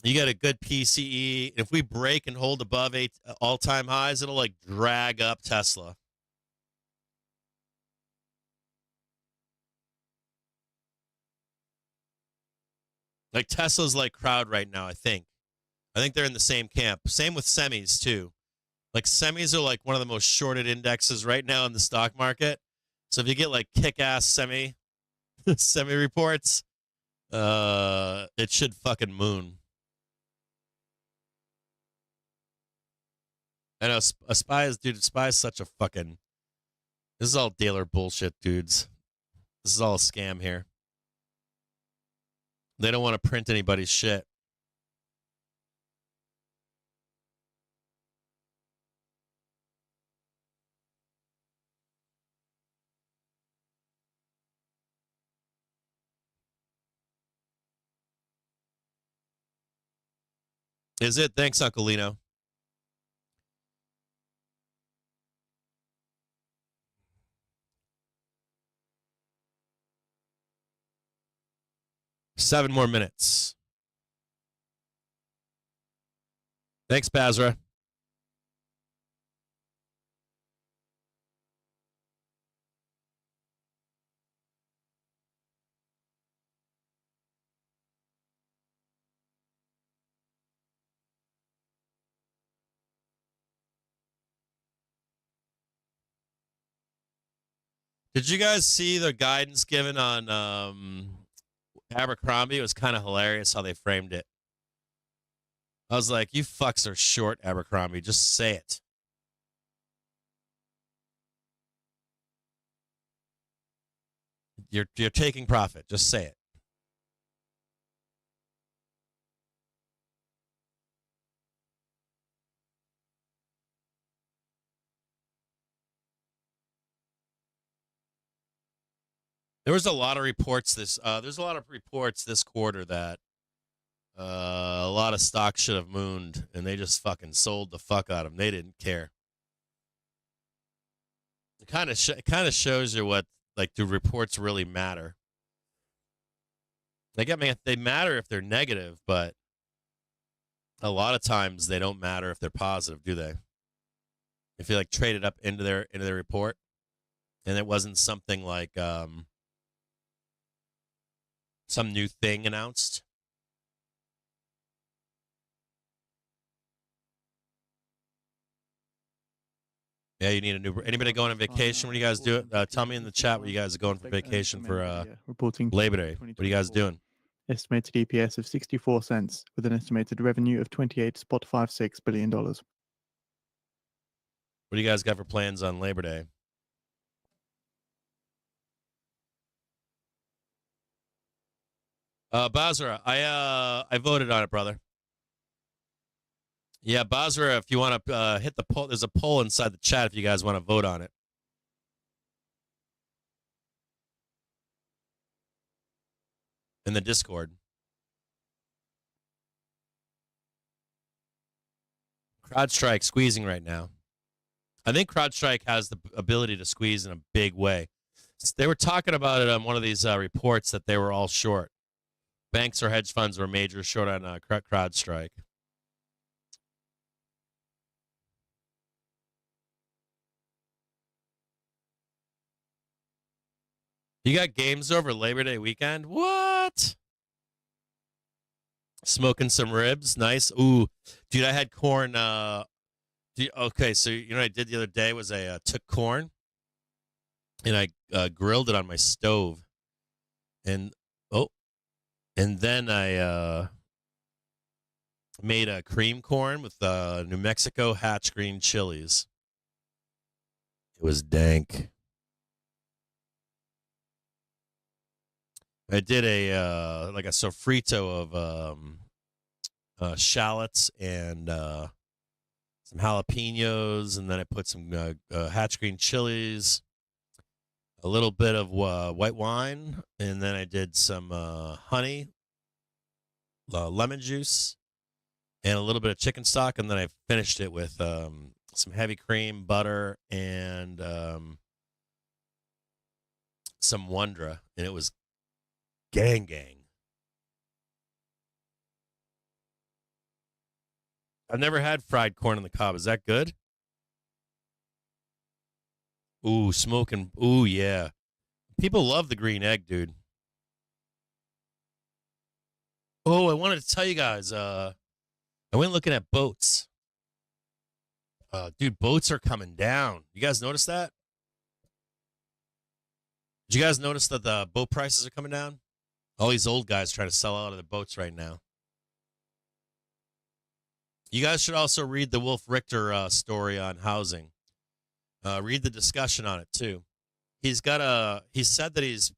You get a good PCE. If we break and hold above 8 all-time highs, it'll like drag up Tesla. Like Tesla's like crowd right now, I think. I think they're in the same camp. Same with semis too. Like semis are like one of the most shorted indexes right now in the stock market. So if you get like kick-ass semi reports, it should fucking moon. I know SPY is such a fucking, this is all dealer bullshit, dudes. This is all a scam here. They don't want to print anybody's shit. Is it? Thanks, Uncle Lino. Seven more minutes. Thanks, Bazra. Did you guys see the guidance given on Abercrombie? It was kind of hilarious how they framed it. I was like, you fucks are short, Abercrombie. Just say it. You're taking profit. Just say it. There was a lot of reports there's a lot of reports this quarter that a lot of stocks should have mooned, and they just fucking sold the fuck out of them. They didn't care. It kind of shows you what, like, do reports really matter? Like, I mean, they matter if they're negative, but a lot of times they don't matter if they're positive, do they? If you like traded up into their report, and it wasn't something like some new thing announced. Yeah, you need a new. Anybody going on vacation? What do you guys do? Tell me in the chat what you guys are going for vacation for reporting Labor Day. What are you guys doing? Estimated EPS of 64 cents with an estimated revenue of $28.56 billion. What do you guys got for plans on Labor Day? Basra, I voted on it, brother. Yeah, Basra, if you want to hit the poll, there's a poll inside the chat if you guys want to vote on it. In the Discord. CrowdStrike squeezing right now. I think CrowdStrike has the ability to squeeze in a big way. They were talking about it on one of these reports that they were all short. Banks or hedge funds were major short on CrowdStrike. You got games over Labor Day weekend? What? Smoking some ribs? Nice. Ooh, dude, I had corn. Okay, so you know what I did the other day was I took corn and I grilled it on my stove. And then I made a cream corn with New Mexico Hatch green chilies. It was dank. I did a like a sofrito of shallots and some jalapenos, and then I put some Hatch green chilies, a little bit of white wine, and then I did some honey, lemon juice, and a little bit of chicken stock, and then I finished it with some heavy cream, butter, and some Wondra, and it was gang. I've never had fried corn on the cob. Is that good? Ooh, smoking. Ooh, yeah. People love the green egg, dude. Oh, I wanted to tell you guys, I went looking at boats. Dude, boats are coming down. You guys notice that? Did you guys notice that the boat prices are coming down? All these old guys trying to sell out of their boats right now. You guys should also read the Wolf Richter story on housing. Read the discussion on it too. He said that he's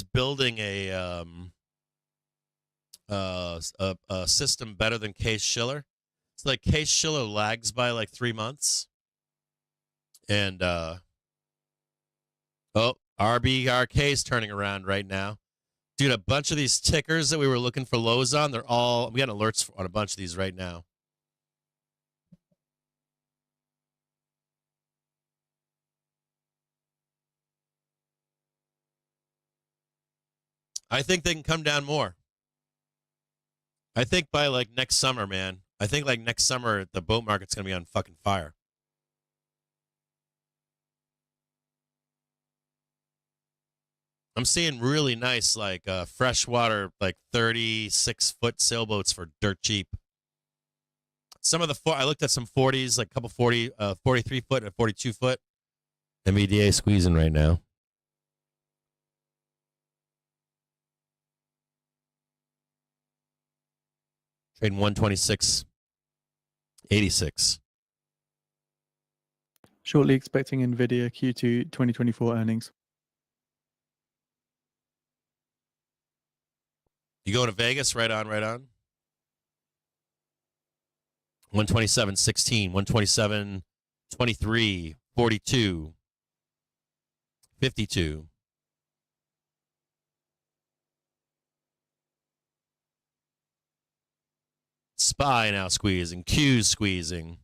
building a system better than Case Shiller. It's like Case Shiller lags by like 3 months. And RBRK is turning around right now. Dude, a bunch of these tickers that we were looking for lows on, we got alerts on a bunch of these right now. I think they can come down more. I think by like next summer, man. I think like next summer, the boat market's going to be on fucking fire. I'm seeing really nice, like freshwater, like 36-foot sailboats for dirt cheap. Some of I looked at some 40s, like a couple 43-foot and a 42-foot. NVDA squeezing right now. Trading 126.86. Shortly expecting Nvidia Q2 2024 earnings. You going to Vegas? Right on. 127.16, 127.23, 42, 52. SPY now squeezing. Q's squeezing.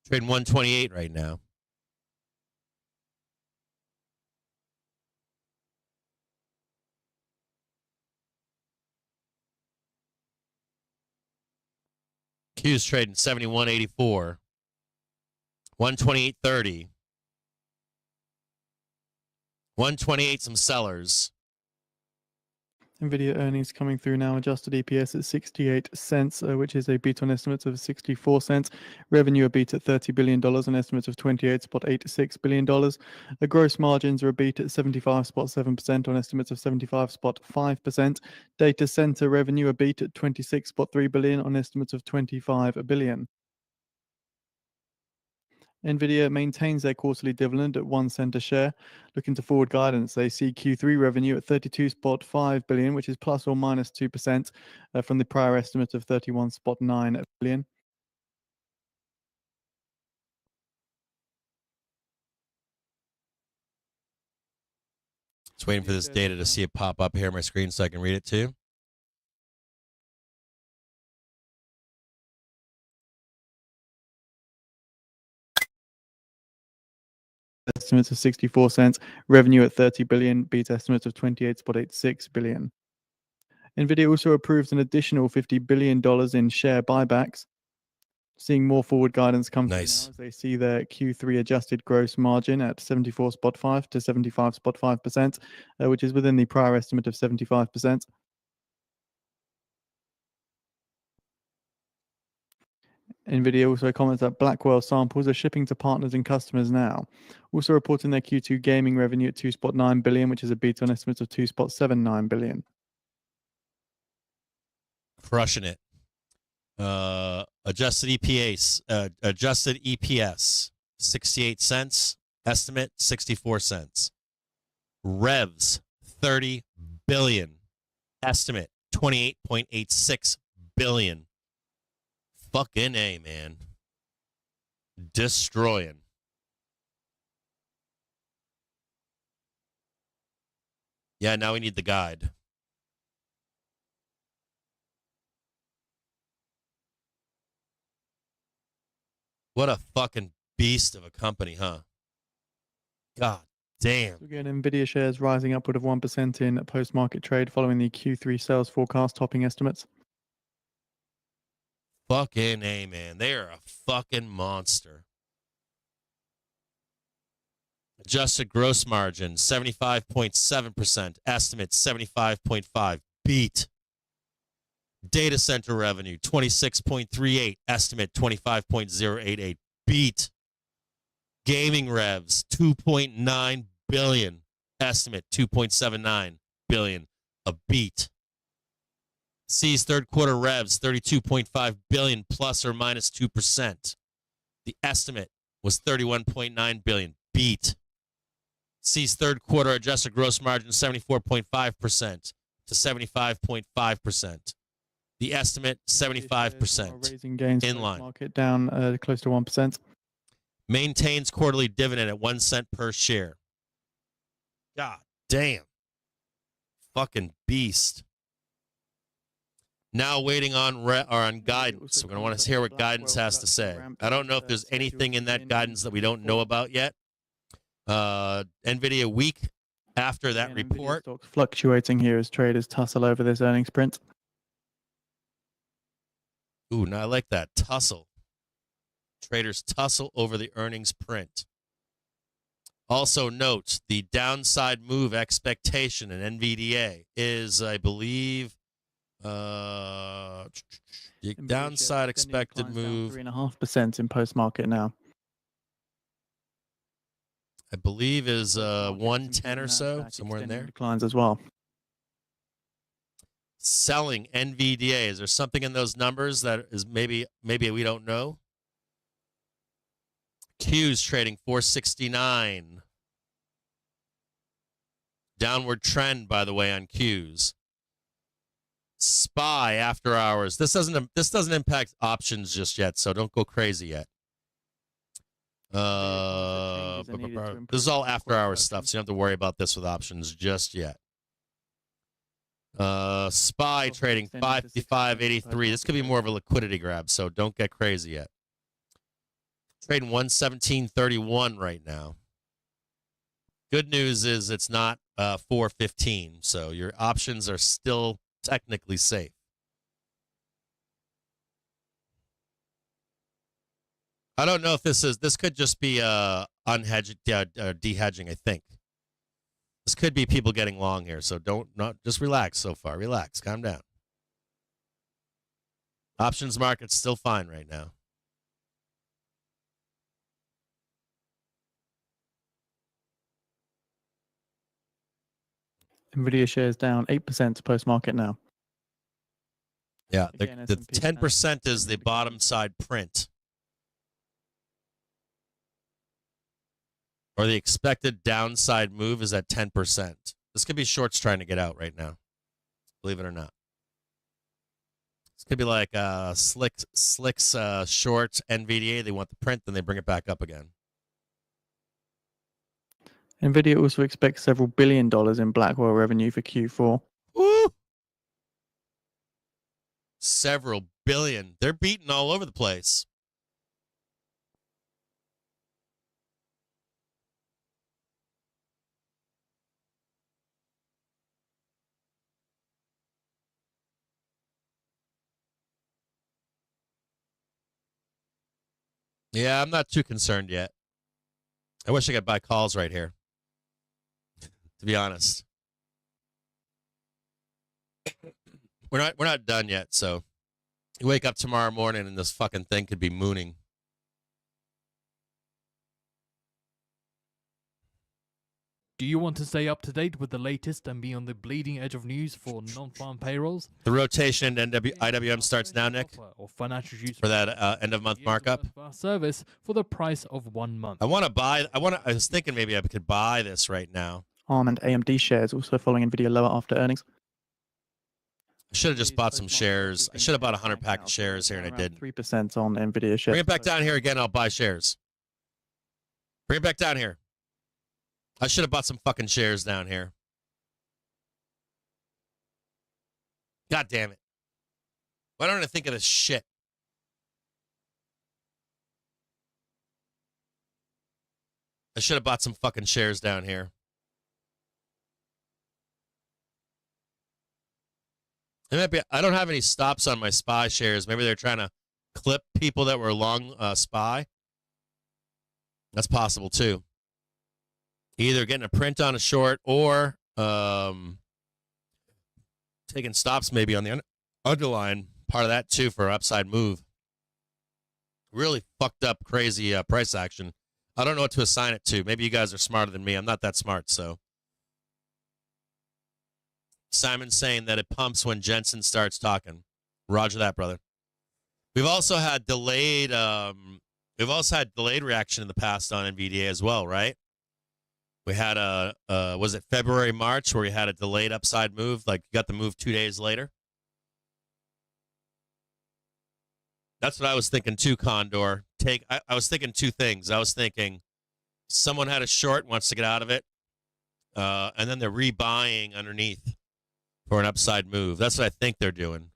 Trading 128 right now. Q's trading 71.84. 128.30. 128 some sellers. Nvidia earnings coming through now. Adjusted EPS at 68 cents, which is a beat on estimates of 64 cents. Revenue a beat at $30 billion on estimates of $28.86 billion. Gross margins are a beat at 75.7% on estimates of 75.5%. Data center revenue a beat at 26.3 billion on estimates of 25 billion. Nvidia maintains their quarterly dividend at 1 cent a share. Looking to forward guidance, they see Q3 revenue at 32.5 billion, which is plus or minus 2% from the prior estimate of 31.9 billion. Just waiting for this data to see it pop up here on my screen so I can read it too. Estimates of 64 cents, revenue at 30 billion, beat estimates of 28.86 billion. Nvidia also approved an additional $50 billion in share buybacks, seeing more forward guidance come through now as they see their Q3 adjusted gross margin at 74.5 to 75.5%, which is within the prior estimate of 75%. Nvidia also comments that Blackwell samples are shipping to partners and customers now. Also reporting their Q2 gaming revenue at 2.9 billion, which is a beat on estimates of 2.79 billion. Crushing it. Adjusted EPS 68 cents. Estimate 64 cents. Revs 30 billion. Estimate 28.86 billion. Fucking A, man. Destroying. Yeah, now we need the guide. What a fucking beast of a company, huh? God damn. So again, Nvidia shares rising upward of 1% in post-market trade following the Q3 sales forecast topping estimates. Fucking A, man. They are a fucking monster. Adjusted gross margin, 75.7%. Estimate, 75.5%. Beat. Data center revenue, 26.38. Estimate, 25.088. Beat. Gaming revs, 2.9 billion. Estimate, 2.79 billion. A beat. C's third quarter revs, 32.5 billion plus or minus 2%. The estimate was 31.9 billion. Beat. C's third quarter adjusted gross margin, 74.5% to 75.5%. The estimate, 75%. Raising gains in line. Market down close to 1%. Maintains quarterly dividend at 1 cent per share. God damn. Fucking beast. Now waiting on guidance. We're going to want to hear what guidance has to say. I don't know if there's anything in that guidance that we don't know about yet. Nvidia week after that report. Stocks fluctuating here as traders tussle over this earnings print. Ooh, now I like that. Tussle. Traders tussle over the earnings print. Also note the downside move expectation in NVDA is, I believe, the downside expected move 3.5% in post market now. I believe is 110 or so, somewhere in there. Declines as well. Selling NVDA. Is there something in those numbers that is maybe we don't know? Q's trading 469. Downward trend, by the way, on Q's. SPY after hours. This doesn't impact options just yet, so don't go crazy yet. This is all after hours stuff, so you don't have to worry about this with options just yet. SPY trading 555.83. This could be more of a liquidity grab, so don't get crazy yet. Trading 117.31 right now. Good news is it's not 415, so your options are still technically safe. I don't know if this could just be unhedged, de-hedging, I think. This could be people getting long here, so just relax so far. Relax, calm down. Options market's still fine right now. Nvidia shares down 8% post-market now. Yeah, Again, the S&P 10% is the bottom side print. Or the expected downside move is at 10%. This could be shorts trying to get out right now, believe it or not. This could be like Slick's short NVDA. They want the print, then they bring it back up again. Nvidia also expects several $1 billion in Blackwell revenue for Q4. Woo! Several billion. They're beating all over the place. Yeah, I'm not too concerned yet. I wish I could buy calls right here, to be honest. We're not done yet, so you wake up tomorrow morning and this fucking thing could be mooning. Do you want to stay up to date with the latest and be on the bleeding edge of news for non-farm payrolls? The rotation in IWM starts now, Nick, Or financial use for that end of month markup. Service for the price of 1 month. I was thinking maybe I could buy this right now. ARM and AMD shares also following Nvidia lower after earnings. I should have just bought some shares. I should have bought 100 pack of shares here, and I didn't. 3% on Nvidia shares. Bring it back down here again. I'll buy shares. Bring it back down here. I should have bought some fucking shares down here. God damn it. Why don't I think of this shit? I should have bought some fucking shares down here. It might be, I don't have any stops on my SPY shares. Maybe they're trying to clip people that were long SPY. That's possible too. Either getting a print on a short or taking stops maybe on the underlying part of that too for upside move. Really fucked up, crazy price action. I don't know what to assign it to. Maybe you guys are smarter than me. I'm not that smart, so. Simon's saying that it pumps when Jensen starts talking. Roger that, brother. We've also had delayed reaction in the past on NVDA as well, right? We had was it February, March, where we had a delayed upside move, like you got the move 2 days later? That's what I was thinking too, Condor. I was thinking two things. I was thinking someone had a short, wants to get out of it, and then they're rebuying underneath for an upside move. That's what I think they're doing.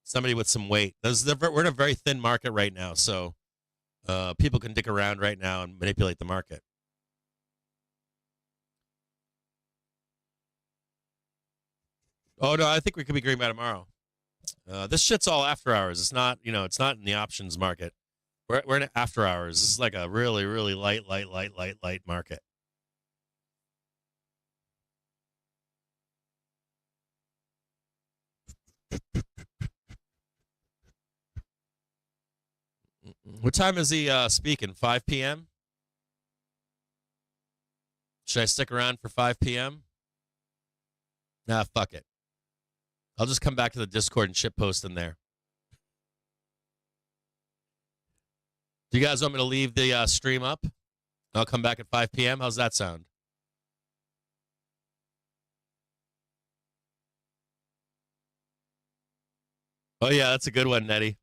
Somebody with some weight. We're in a very thin market right now, so people can dick around right now and manipulate the market. Oh, no, I think we could be green by tomorrow. This shit's all after hours. It's not, it's not in the options market. We're in after hours. This is like a really, really light market. What time is he speaking? 5 p.m.? Should I stick around for 5 p.m.? Nah, fuck it. I'll just come back to the Discord and shitpost in there. Do you guys want me to leave the stream up? I'll come back at 5 p.m. How's that sound? Oh, yeah, that's a good one, Nettie.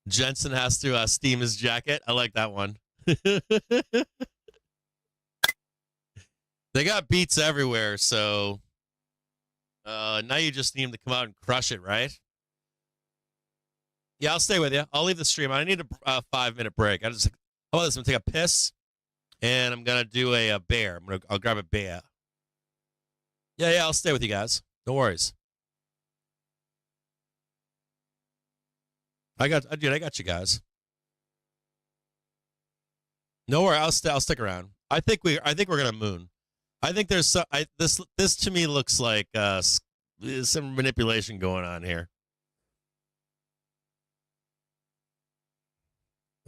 Jensen has to steam his jacket. I like that one. They got beats everywhere, so now you just need them to come out and crush it, right? Yeah, I'll stay with you. I'll leave the stream. I need a 5-minute break. How about this? I'm gonna take a piss, and I'm gonna do a bear. I'll grab a bear. Yeah, I'll stay with you guys. No worries. I got you guys. No worries. I'll stick around. I think we're gonna moon. I think there's this to me looks like some manipulation going on here.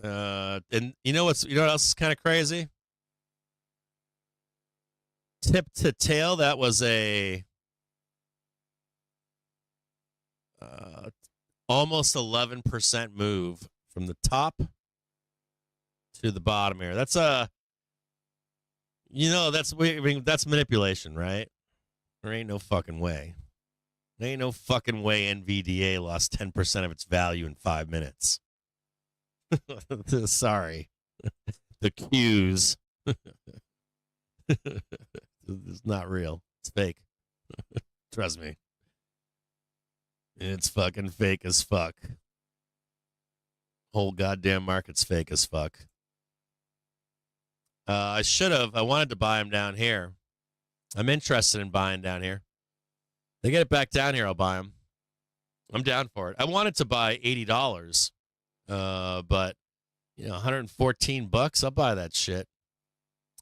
And you know what else is kind of crazy? Tip to tail, that was a almost 11% move from the top to the bottom here. That's that's manipulation, right? There ain't no fucking way. There ain't no fucking way NVDA lost 10% of its value in 5 minutes. Sorry. The Qs. It's not real. It's fake. Trust me. It's fucking fake as fuck. Whole goddamn market's fake as fuck. I wanted to buy them down here. I'm interested in buying down here. They get it back down here, I'll buy them. I'm down for it. I wanted to buy $80, but 114 bucks. I'll buy that shit.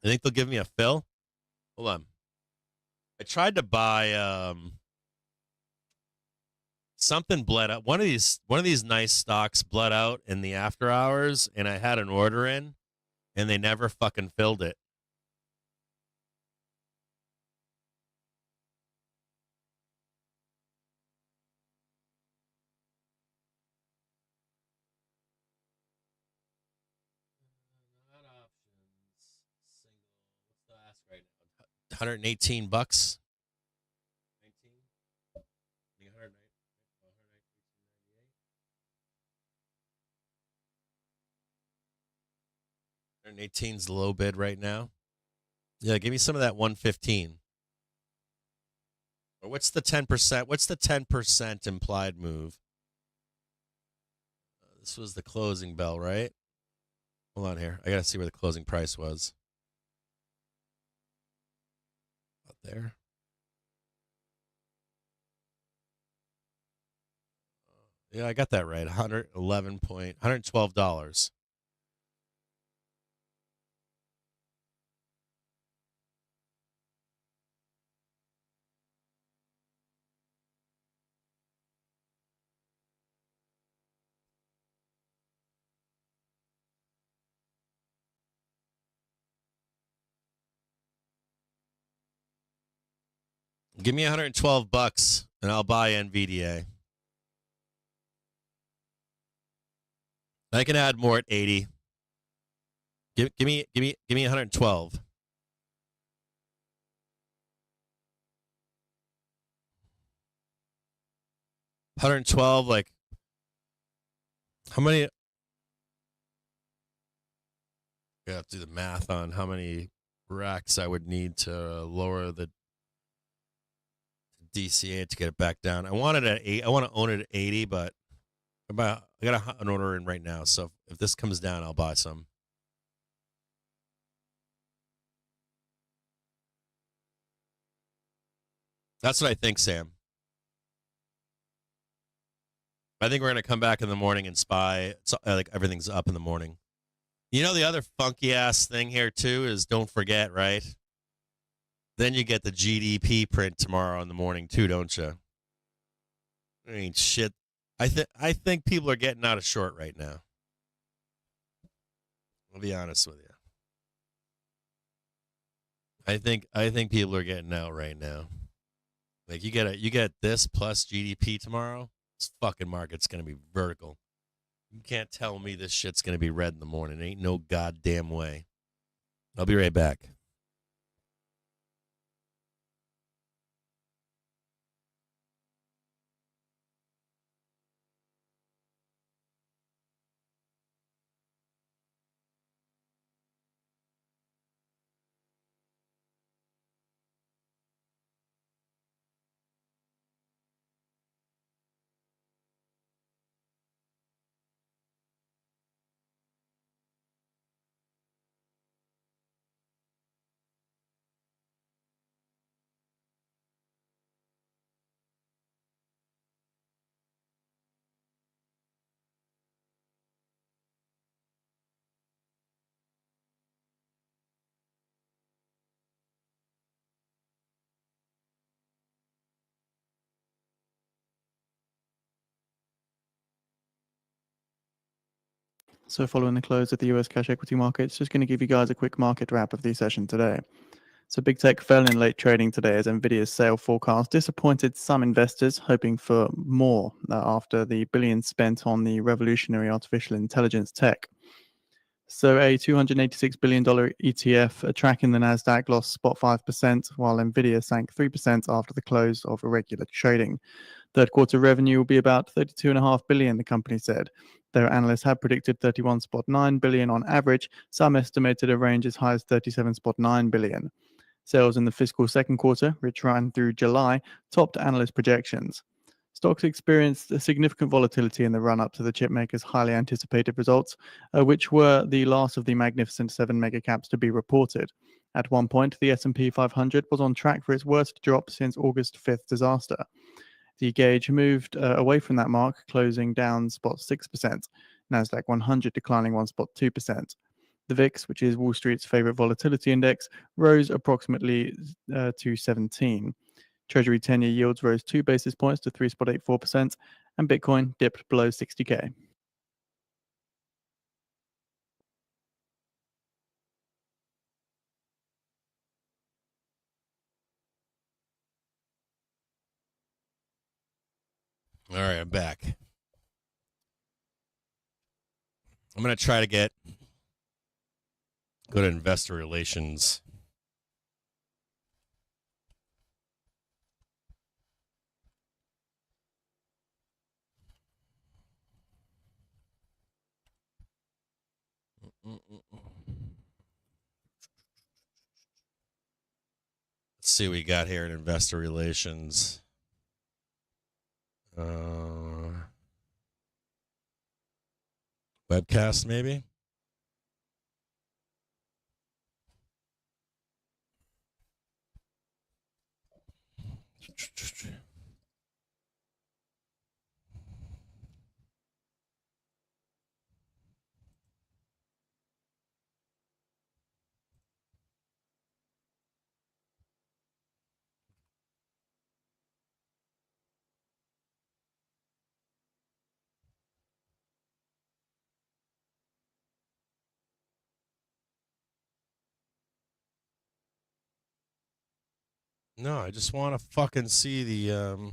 I think they'll give me a fill. Hold on. I tried to buy something bled out. One of these nice stocks bled out in the after hours, and I had an order in, and they never fucking filled it. Not options. Single. What's the ask right now? 118 bucks. 19. 118 is the low bid right now. Yeah, give me some of that 115. Or what's the 10%? What's the 10% implied move? This was the closing bell, right? Hold on here. I got to see where the closing price was. Out there. Yeah, I got that right. $112. Give me 112 bucks and I'll buy NVDA. I can add more at 80. Give me 112. 112, like how many? I have to do the math on how many racks I would need to lower the DCA to get it back down. I want it at 8. I want to own it at 80, but I got an order in right now. So if this comes down, I'll buy some. That's what I think, Sam. I think we're going to come back in the morning and spy. Like everything's up in the morning. You know, the other funky ass thing here too is don't forget, right? Then you get the GDP print tomorrow in the morning too, don't you? I mean, shit. I think people are getting out of short right now. I'll be honest with you. I think people are getting out right now. Like you get this plus GDP tomorrow. This fucking market's gonna be vertical. You can't tell me this shit's gonna be red in the morning. Ain't no goddamn way. I'll be right back. So following the close of the US cash equity markets, just going to give you guys a quick market wrap of the session today. So big tech fell in late trading today as Nvidia's sale forecast disappointed some investors hoping for more after the billions spent on the revolutionary artificial intelligence tech. So a $286 billion ETF tracking the Nasdaq lost spot 5%, while Nvidia sank 3% after the close of irregular trading. Third quarter revenue will be about $32.5 billion, the company said. Though analysts had predicted $31.9 billion on average, some estimated a range as high as $37.9 billion. Sales in the fiscal second quarter, which ran through July, topped analyst projections. Stocks experienced a significant volatility in the run-up to the chipmaker's highly anticipated results, which were the last of the Magnificent Seven megacaps to be reported. At one point, the S&P 500 was on track for its worst drop since August 5th disaster. The gauge moved away from that mark, closing down spot 6%. Nasdaq 100 declining 1.2%. The VIX, which is Wall Street's favorite volatility index, rose approximately to 17. Treasury 10-year yields rose 2 basis points to 3.84%, and Bitcoin dipped below 60K. All right, I'm back. I'm going to try to go to investor relations. Let's see what we got here in investor relations. Webcast, maybe? No, I just want to fucking see the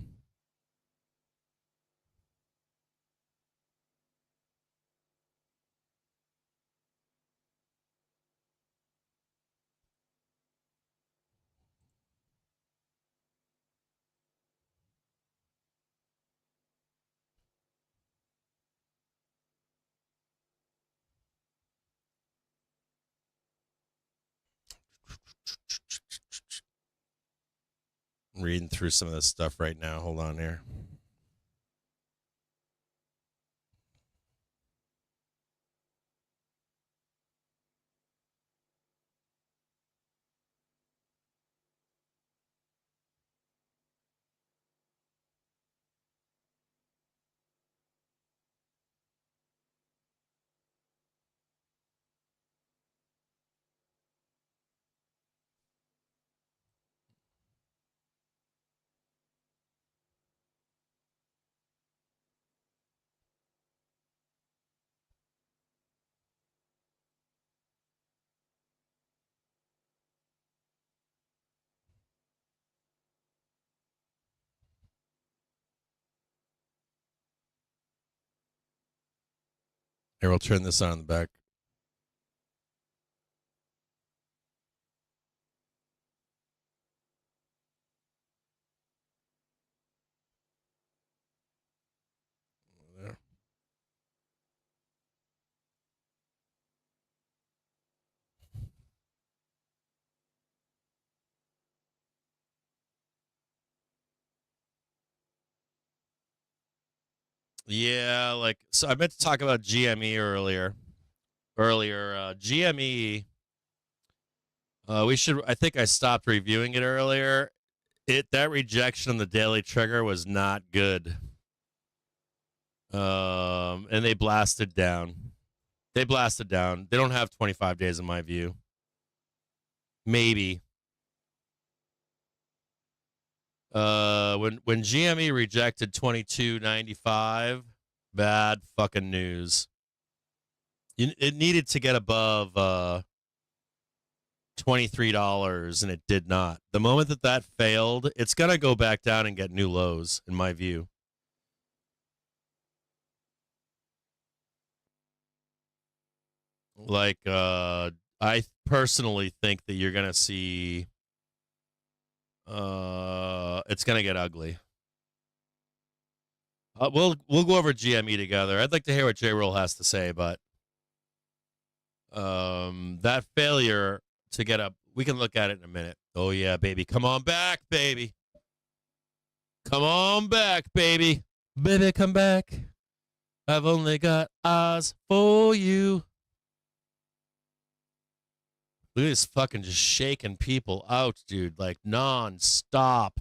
I'm reading through some of this stuff right now. Hold on here. Here, we'll turn this on in the back. There. Yeah, like, so I meant to talk about GME earlier. GME, I think I stopped reviewing it earlier. That rejection on the daily trigger was not good. And they blasted down. They don't have 25 days in my view. Maybe. When GME rejected 22.95, bad fucking news. It needed to get above $23, and it did not. The moment that failed, it's going to go back down and get new lows, in my view. Like, I personally think that you're going to see it's going to get ugly. We'll go over GME together. I'd like to hear what J-Roll has to say, but that failure to get up, we can look at it in a minute. Oh, yeah, baby. Come on back, baby. Come on back, baby. Baby, come back. I've only got eyes for you. Look at this fucking just shaking people out, dude, like non-stop.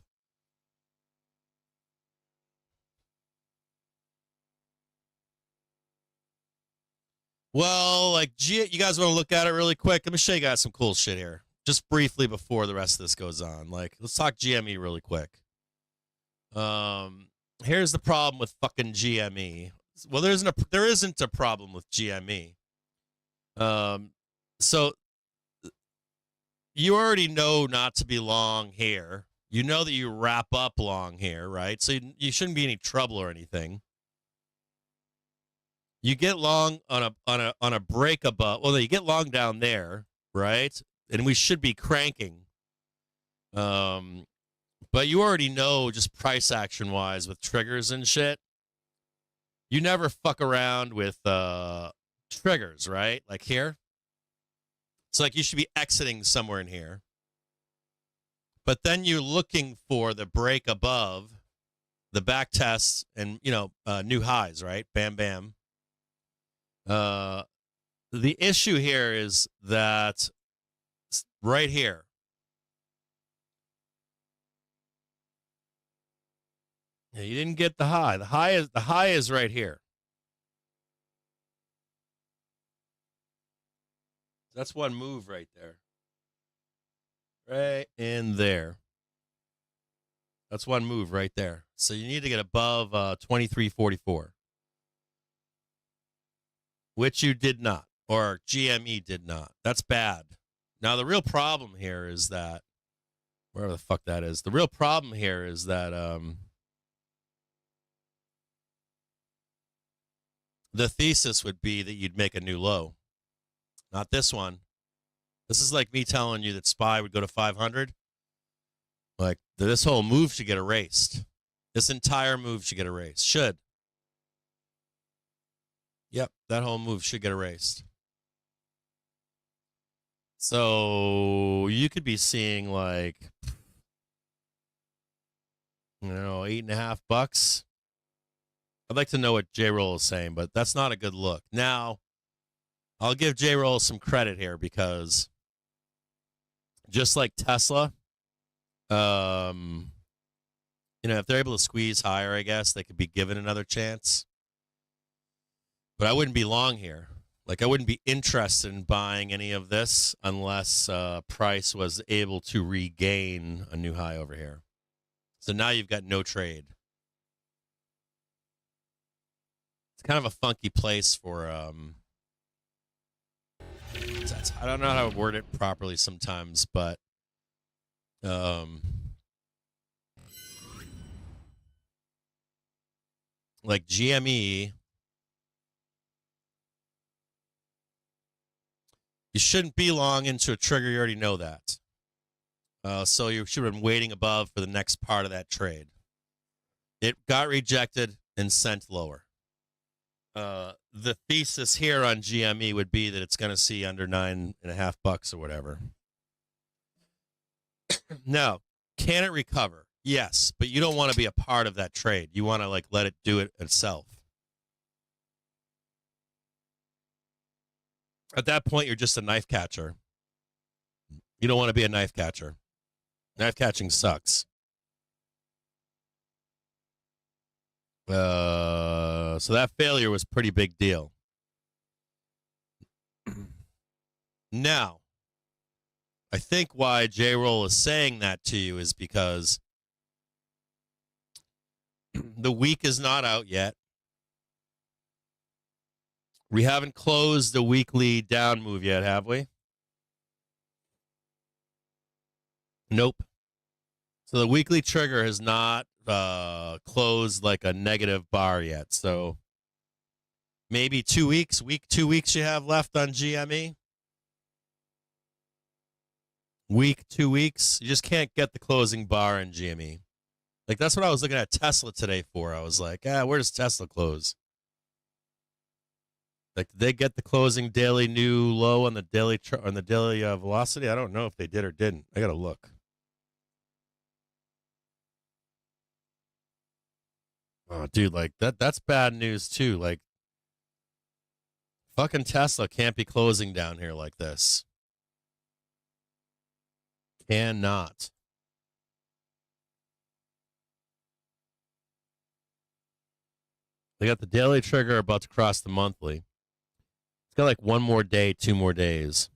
Well, like, you guys want to look at it really quick? Let me show you guys some cool shit here. Just briefly before the rest of this goes on. Like, let's talk GME really quick. Here's the problem with fucking GME. Well, there isn't a problem with GME. So you already know not to be long here. You know that you wrap up long here, right? So you shouldn't be any trouble or anything. You get long on a break above. Well, you get long down there, right? And we should be cranking. But you already know, just price action wise, with triggers and shit. You never fuck around with triggers, right? Like here. It's like you should be exiting somewhere in here. But then you're looking for the break above the back tests and, new highs, right? Bam, bam. The issue here is that right here. Yeah, you didn't get the high. The high is right here. That's one move right there. Right in there. That's one move right there. So you need to get above 23.44. Which you did not, or GME did not. That's bad. Now, the real problem here is that, wherever the fuck that is, the real problem here is that the thesis would be that you'd make a new low. Not this one. This is like me telling you that SPY would go to 500. Like, this whole move should get erased. This entire move should get erased. Should. Yep, that whole move should get erased. So you could be seeing like, $8.50. I'd like to know what J-Roll is saying, but that's not a good look. Now, I'll give J-Roll some credit here because just like Tesla, if they're able to squeeze higher, I guess they could be given another chance. But I wouldn't be long here. Like, I wouldn't be interested in buying any of this unless price was able to regain a new high over here. So now you've got no trade. It's kind of a funky place for I don't know how to word it properly sometimes, but like GME, you shouldn't be long into a trigger. You already know that. So you should have been waiting above for the next part of that trade. It got rejected and sent lower. The thesis here on GME would be that it's going to see under $9.50 or whatever. Now, can it recover? Yes, but you don't want to be a part of that trade. You want to let it do it itself. At that point, you're just a knife catcher. You don't want to be a knife catcher. Knife catching sucks. So that failure was a pretty big deal. Now, I think why J-Roll is saying that to you is because the week is not out yet. We haven't closed the weekly down move yet, have we? Nope. So the weekly trigger has not closed like a negative bar yet. So maybe 2 weeks, 2 weeks you have left on GME. Week, 2 weeks. You just can't get the closing bar in GME. Like, that's what I was looking at Tesla today for. I was like, where does Tesla close? Like, did they get the closing daily new low on the daily velocity? I don't know if they did or didn't. I got to look. Oh, dude, like that's bad news too. Like, fucking Tesla can't be closing down here like this. Cannot. They got the daily trigger about to cross the monthly. It's got like one more day, 2 more days.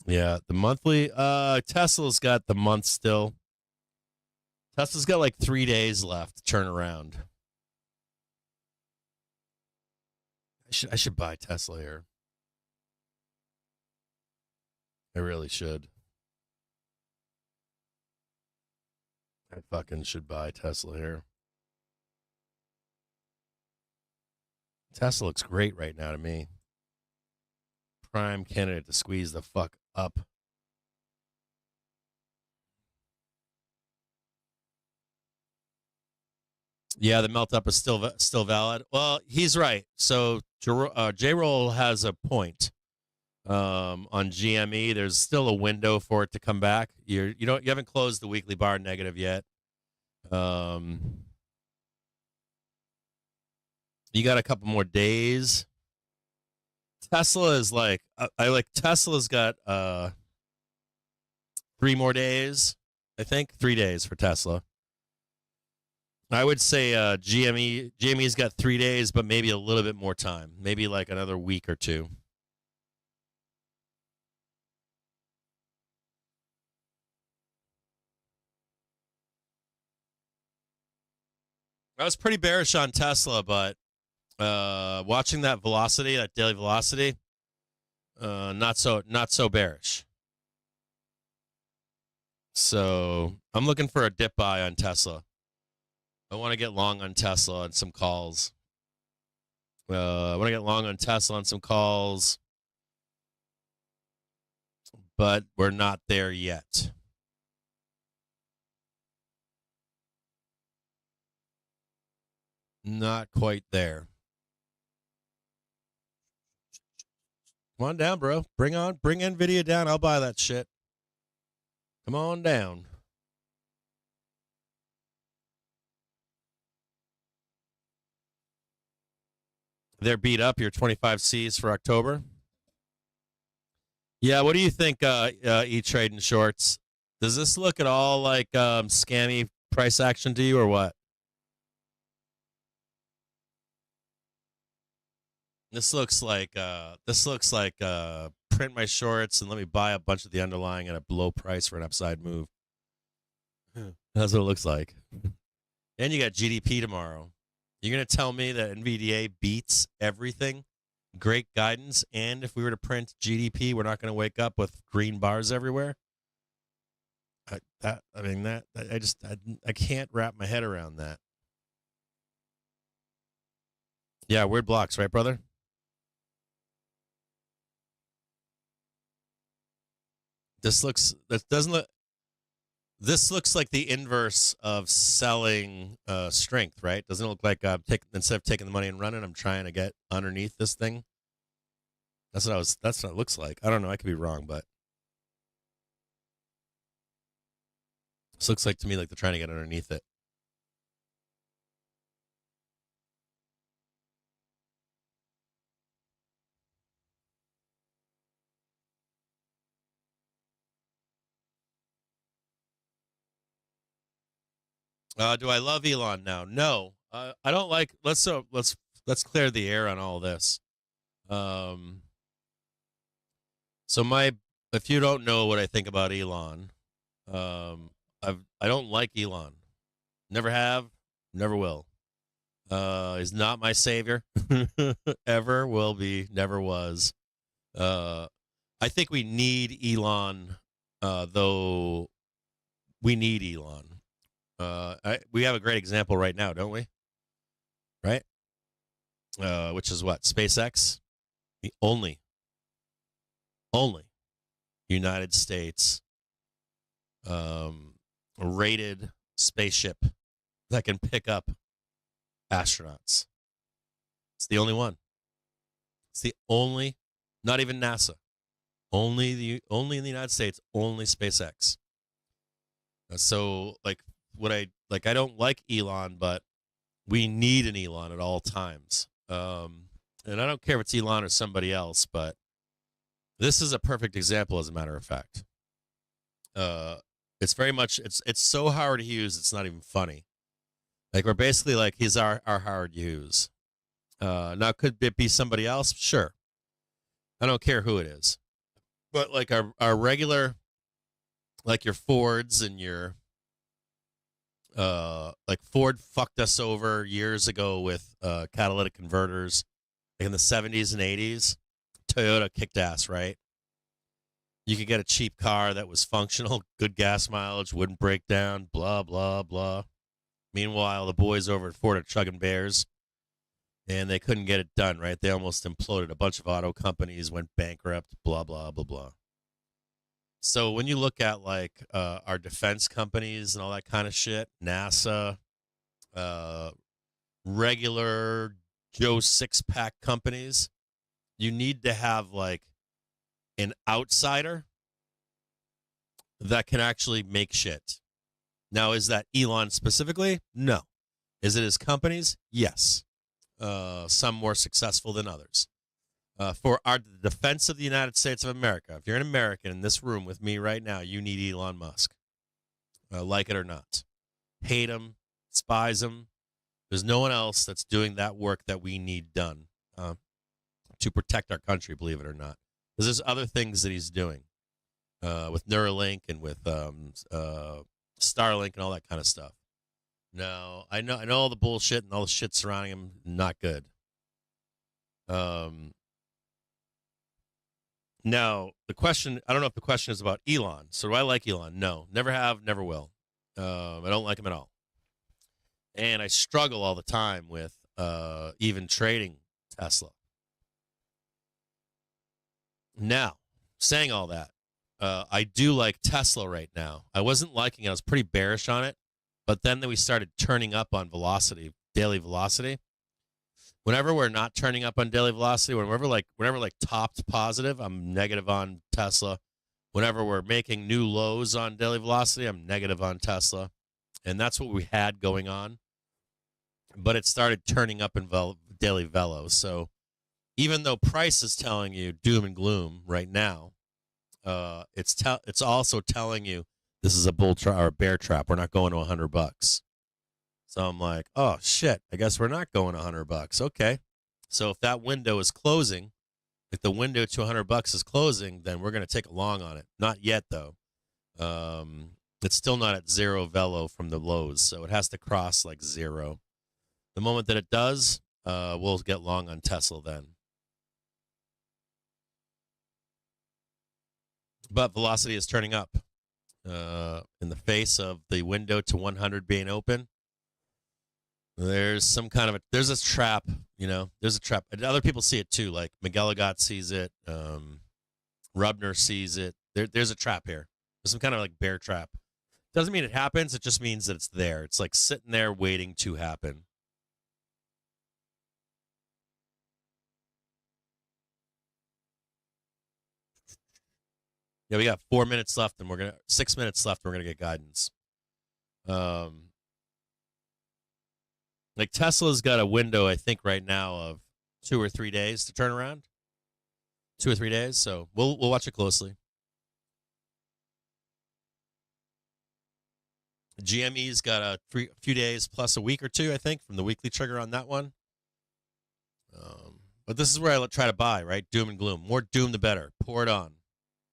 Yeah, the monthly, Tesla's got the month still. Tesla's got like 3 days left to turn around. I should buy Tesla here. I really should. I fucking should buy Tesla here. Tesla looks great right now to me. Prime candidate to squeeze the fuck up. Yeah, the melt up is still valid. Well, he's right. So J-Roll has a point. On GME, there's still a window for it to come back. You haven't closed the weekly bar negative yet. You got a couple more days. Tesla is like Tesla's got 3 more days. I think 3 days for Tesla. I would say GME's got 3 days, but maybe a little bit more time. Maybe like another week or 2. I was pretty bearish on Tesla, but watching that velocity, that daily velocity, not so bearish. So I'm looking for a dip buy on Tesla. I want to get long on Tesla on some calls. I want to get long on Tesla on some calls, but we're not there yet. Not quite there. Come on down, bro. Bring Nvidia down. I'll buy that shit. Come on down. They're beat up your 25Cs for October. Yeah, what do you think, E-Trade and Shorts? Does this look at all like scammy price action to you or what? This looks like print my shorts and let me buy a bunch of the underlying at a low price for an upside move. That's what it looks like. And you got GDP tomorrow. You're going to tell me that NVDA beats everything? Great guidance, and if we were to print GDP, we're not going to wake up with green bars everywhere? I can't wrap my head around that. Yeah, weird blocks, right, brother? This looks like the inverse of selling strength, right? Doesn't it look like instead of taking the money and running, I'm trying to get underneath this thing? That's what it looks like. I don't know, I could be wrong, but this looks like to me like they're trying to get underneath it. Do I love Elon now? No, I don't like. Let's clear the air on all this. If you don't know what I think about Elon, I don't like Elon. Never have, Never will. He's not my savior. Ever will be. Never was. I think we need Elon, though. We need Elon. We have a great example right now, don't we? Right? Which is what? SpaceX? The only United States rated spaceship that can pick up astronauts. It's the only one. It's the only, not even NASA. Only in the United States, only SpaceX. So I don't like Elon, but we need an Elon at all times. And I don't care if it's Elon or somebody else, but this is a perfect example, as a matter of fact. It's very much, it's so Howard Hughes, it's not even funny. Like, we're basically like, he's our Howard Hughes. Now, could it be somebody else? Sure. I don't care who it is. But like our regular, like your Fords and your, like Ford fucked us over years ago with catalytic converters, like in the 70s and 80s. Toyota kicked ass, right? You could get a cheap car that was functional, good gas mileage, wouldn't break down, blah, blah, blah. Meanwhile, the boys over at Ford are chugging bears, and they couldn't get it done, right? They almost imploded. A bunch of auto companies went bankrupt, blah, blah, blah, blah. So when you look at, like, our defense companies and all that kind of shit, NASA, regular Joe six-pack companies, you need to have, like, an outsider that can actually make shit. Now, is that Elon specifically? No. Is it his companies? Yes. Some more successful than others. For the defense of the United States of America, if you're an American in this room with me right now, you need Elon Musk. Like it or not. Hate him, despise him. There's no one else that's doing that work that we need done to protect our country, believe it or not. Because there's other things that he's doing with Neuralink and with Starlink and all that kind of stuff. No, I know all the bullshit and all the shit surrounding him. Not good. Now, the question, I don't know if the question is about Elon. So do I like Elon? No, never have, never will. I don't like him at all. And I struggle all the time with even trading Tesla. Now, saying all that, I do like Tesla right now. I wasn't liking it. I was pretty bearish on it. But then we started turning up on velocity, daily velocity. Whenever we're not turning up on daily velocity, whenever topped positive, I'm negative on Tesla. Whenever we're making new lows on daily velocity, I'm negative on Tesla. And that's what we had going on. But it started turning up in daily velo. So even though price is telling you doom and gloom right now, it's also telling you this is a bull trap or a bear trap. We're not going to $100. So I'm like, oh shit, I guess we're not going to $100. Okay. So if that window is closing, if the window to $100 is closing, then we're going to take a long on it. Not yet though. It's still not at zero velo from the lows, so it has to cross like zero. The moment that it does, we'll get long on Tesla then. But velocity is turning up in the face of the window to 100 being open. There's some kind of there's a trap, there's a trap. And other people see it too, like McGilligot sees it, Rubner sees it. There's a trap here. There's some kind of like bear trap. Doesn't mean it happens. It just means that it's there. It's like sitting there waiting to happen. Yeah, we got 4 minutes left, and 6 minutes left, and we're gonna get guidance. Like Tesla's got a window, I think, right now of 2 or 3 days to turn around. 2 or 3 days, so we'll watch it closely. GME's got a few days plus a week or two, I think, from the weekly trigger on that one. But this is where I try to buy, right? Doom and gloom. More doom, the better. Pour it on.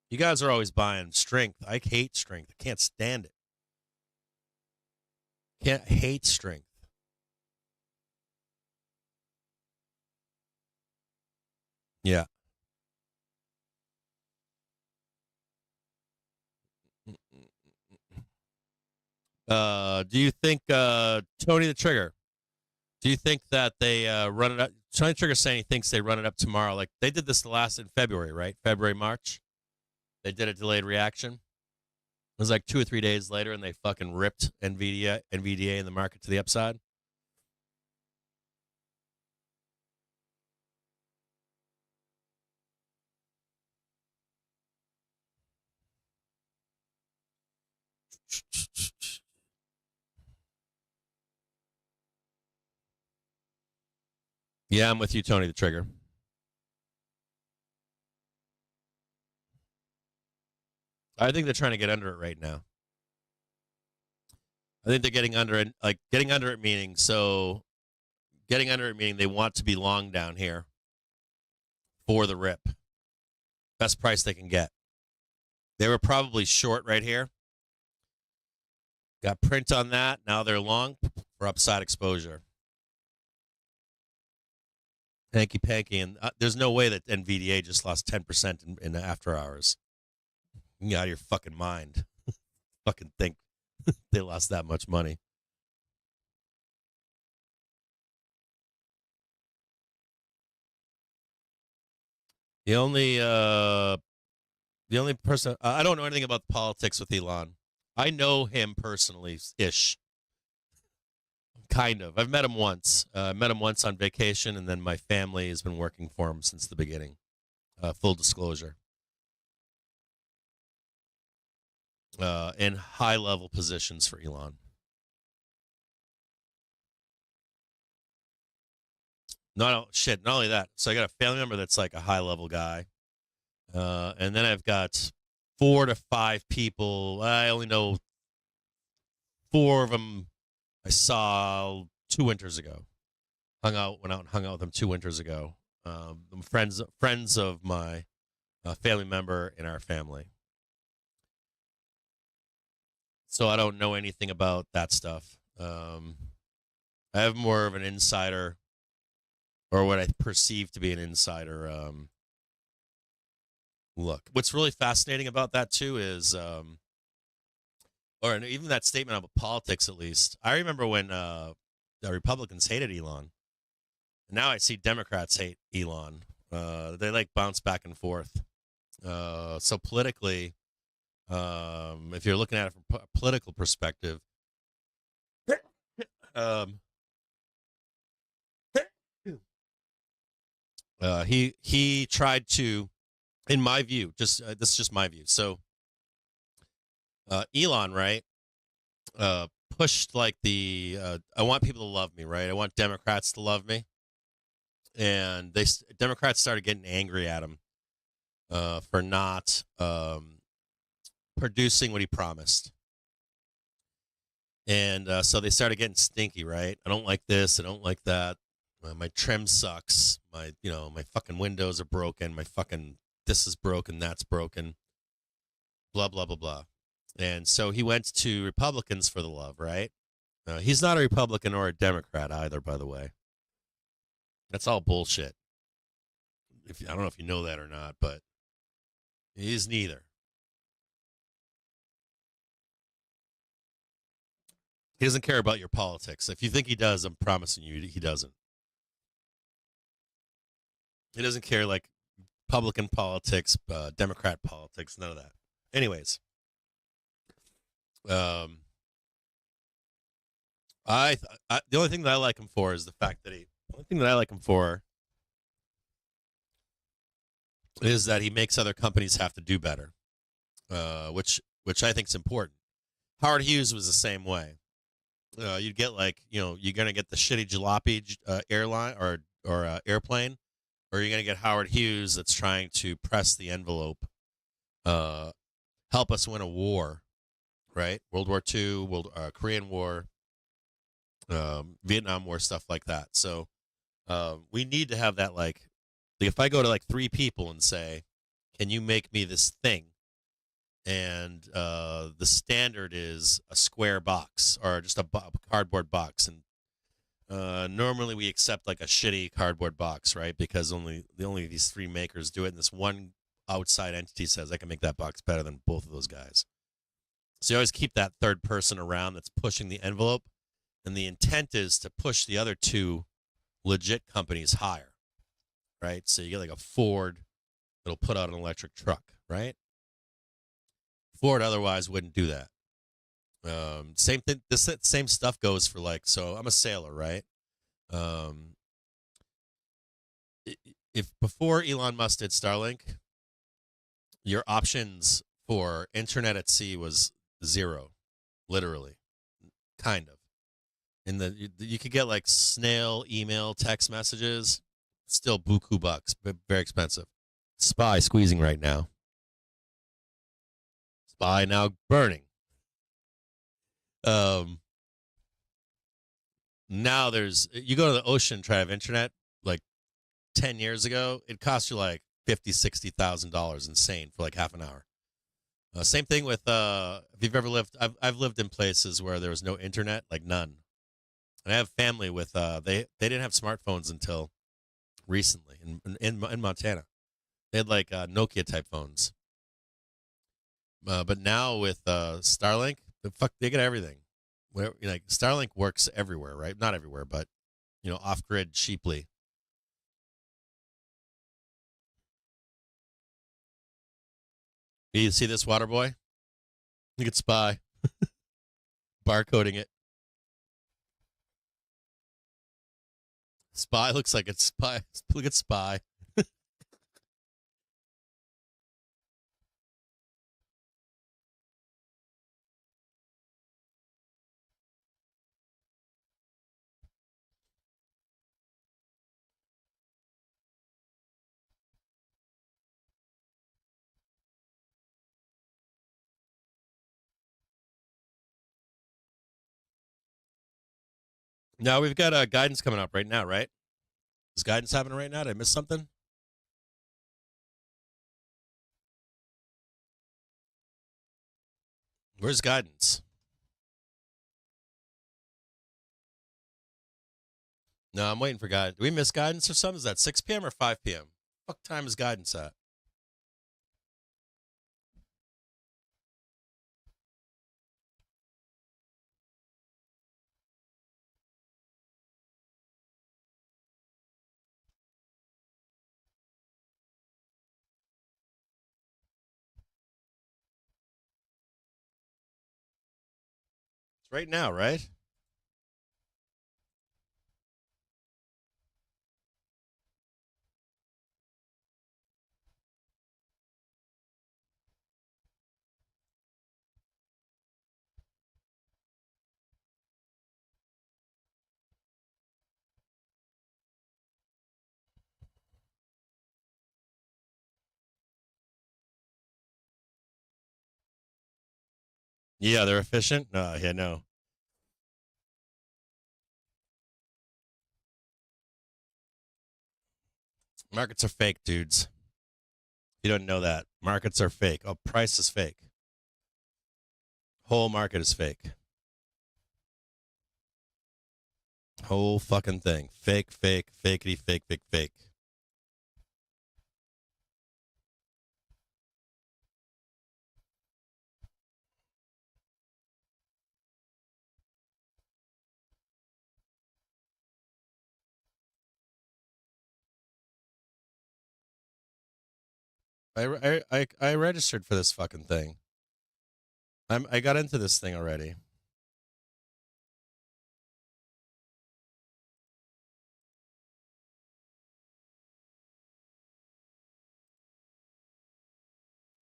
You guys are always buying strength. I hate strength. I can't stand it. Hate strength. Yeah. Do you think Tony the Trigger? Do you think that they run it up? Tony the Trigger saying he thinks they run it up tomorrow. Like they did this in February, right? February, March. They did a delayed reaction. It was like 2 or 3 days later, and they fucking ripped NVDA in the market to the upside. Yeah, I'm with you, Tony the Trigger. I think they're trying to get under it right now. I think they're getting under it, meaning they want to be long down here for the rip. Best price they can get. They were probably short right here. Got print on that. Now they're long for upside exposure. Hanky panky, and there's no way that NVDA just lost 10% in the after hours. You out of your fucking mind. Fucking think they lost that much money. The only person I don't know anything about politics with Elon. I know him personally ish. Kind of. I've met him once. I met him once on vacation, and then my family has been working for him since the beginning. Full disclosure. In high-level positions for Elon. Not only that. So I got a family member that's like a high-level guy. And then I've got 4 to 5 people. I only know 4 of them I saw 2 winters ago. Went out and hung out with them 2 winters ago. Friends of my family member in our family. So I don't know anything about that stuff. I have more of an insider, or what I perceive to be an insider look. What's really fascinating about that too is, or even that statement about politics, at least. I remember when the Republicans hated Elon. Now I see Democrats hate Elon. They like bounce back and forth. So politically, if you're looking at it from a political perspective, he tried to, in my view, this is just my view. So Elon, right, pushed like I want people to love me, right? I want Democrats to love me, and Democrats started getting angry at him for not producing what he promised. And so they started getting stinky, right? I don't like this. I don't like that. My trim sucks. My fucking windows are broken. My fucking this is broken. That's broken. Blah, blah, blah, blah. And so he went to Republicans for the love, right? He's not a Republican or a Democrat either, by the way. That's all bullshit. I don't know if you know that or not, but he's neither. He doesn't care about your politics. If you think he does, I'm promising you he doesn't. He doesn't care like Republican politics, Democrat politics, none of that. Anyways, the only thing that I like him for is the fact that the only thing that I like him for is that he makes other companies have to do better, which I think is important. Howard Hughes was the same way. You'd get you're gonna get the shitty jalopy airline or airplane, or you're gonna get Howard Hughes that's trying to press the envelope, help us win a war, right? World War II, Korean War, Vietnam War, stuff like that. So we need to have that. Like if I go to like 3 people and say, "Can you make me this thing?" and the standard is a square box or just a cardboard box, and Normally we accept like a shitty cardboard box, right? Because only these 3 makers do it, and this one outside entity says I can make that box better than both of those guys. So you always keep that third person around that's pushing the envelope, and the intent is to push the other 2 legit companies higher, right? So you get like a Ford that'll put out an electric truck, right? Ford otherwise wouldn't do that. Same thing. This same stuff goes for like. So I'm a sailor, right? If before Elon Musk did Starlink, your options for internet at sea was 0, literally, kind of. In you could get like snail email, text messages, still buku bucks, but very expensive. Spy squeezing right now. Spy now burning. Now you go to the ocean, try to have internet. Like 10 years ago, it cost you like $50,000-$60,000, insane, for like half an hour. Same thing with if you've ever lived. I've lived in places where there was no internet, like none. And I have family with they didn't have smartphones until recently in Montana. They had like Nokia type phones. But now with Starlink, they get everything. Like Starlink works everywhere, right? Not everywhere, but off grid cheaply. You see this, water boy? Look at Spy. Barcoding it. Spy looks like it's Spy. Look at Spy. Now we've got guidance coming up right now, right? Is guidance happening right now? Did I miss something? Where's guidance? No, I'm waiting for guidance. Do we miss guidance or something? Is that 6 p.m. or 5 p.m.? What time is guidance at? It's right now, right? Yeah, they're efficient. Yeah, no. Markets are fake, dudes. You don't know that. Markets are fake. Oh, price is fake. Whole market is fake. Whole fucking thing. Fake, fake, fakety, fake, fake, fake. I registered for this fucking thing. I got into this thing already.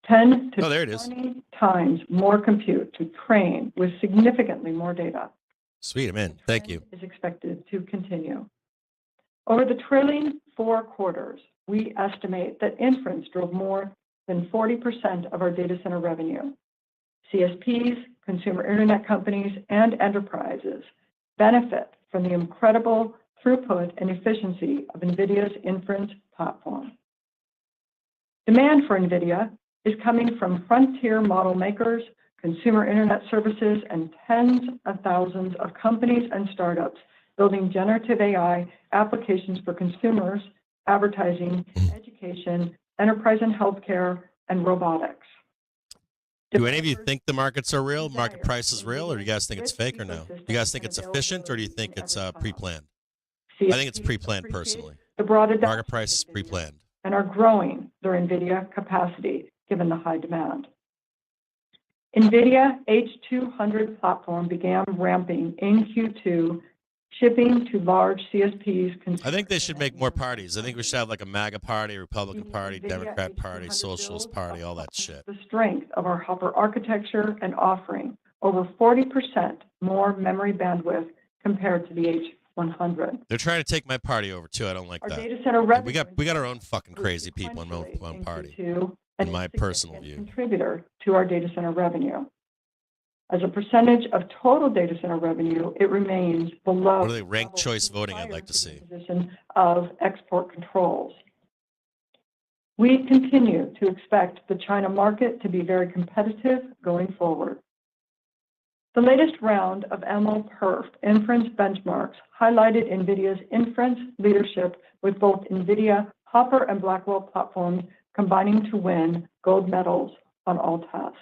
To Oh, there it is. 20 times more compute to train with significantly more data. Sweet, I'm in. Thank you. Is expected to continue. Over the trailing 4 quarters, we estimate that inference drove more than 40% of our data center revenue. CSPs, consumer internet companies, and enterprises benefit from the incredible throughput and efficiency of NVIDIA's inference platform. Demand for NVIDIA is coming from frontier model makers, consumer internet services, and tens of thousands of companies and startups building generative AI applications for consumers, advertising, education, enterprise and healthcare, and robotics. Do any of you think the markets are real? Market price is real, or do you guys think it's fake or no? Do you guys think it's efficient, or do you think it's pre-planned? I think it's pre-planned personally. The broad Market price is pre-planned. and are growing their NVIDIA capacity given the high demand. NVIDIA H200 platform began ramping in Q2, shipping to large CSPs. I think they should make more parties. I think we should have like a MAGA party, Republican Party, Democrat Party, Socialist Party, all that shit. The strength of our Hopper architecture and offering over 40% more memory bandwidth compared to the H100. They're trying to take my party over too. I don't like Our that. data center revenue We got our own fucking crazy people in one party. In my personal view, contributor to our data center revenue. As a percentage of total data center revenue, it remains below. What are they ranked choice voting? I'd like to see. Position of export controls. We continue to expect the China market to be very competitive going forward. The latest round of MLPerf inference benchmarks highlighted NVIDIA's inference leadership with both NVIDIA Hopper and Blackwell platforms combining to win gold medals on all tests.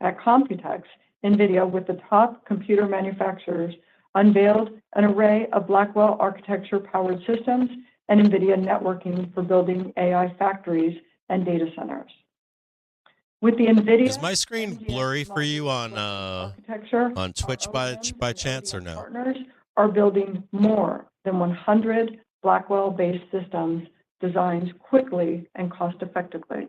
At Computex, NVIDIA, with the top computer manufacturers, unveiled an array of Blackwell architecture-powered systems and NVIDIA networking for building AI factories and data centers. With the NVIDIA, is my screen blurry for you on Twitch by chance or no? Partners are building more than 100 Blackwell-based systems designed quickly and cost-effectively.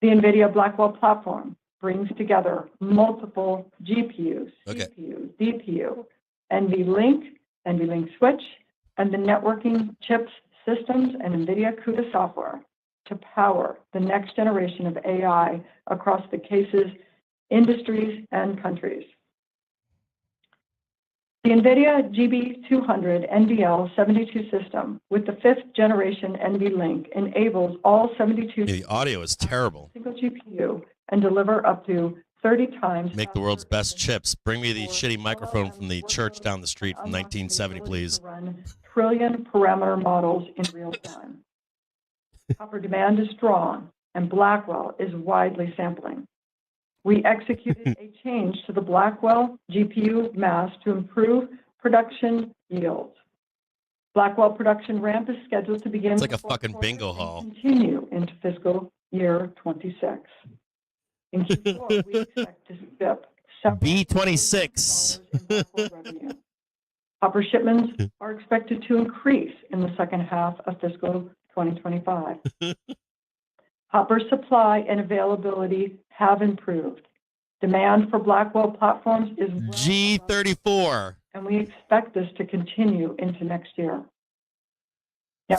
The NVIDIA Blackwell platform brings together multiple GPUs, CPU, DPU, NVLink switch, and the networking chips, systems, and NVIDIA CUDA software to power the next generation of AI across the cases, industries, and countries. The NVIDIA GB200 NVL72 system with the 5th generation NVLink enables all 72 the audio is terrible. Single GPU and deliver up to 30 times. Make the world's best chips. Bring me the shitty microphone from the church down the street from 1970, please. Run trillion parameter models in real time. Hopper demand is strong, and Blackwell is widely sampling. We executed a change to the Blackwell GPU mass to improve production yields. Blackwell production ramp is scheduled to begin. It's like a fucking bingo hall. Continue into fiscal year 26. In Q4, we expect to ship B26. Hopper shipments are expected to increase in the second half of fiscal 2025. Hopper supply and availability have improved. Demand for Blackwell platforms is G34, and we expect this to continue into next year.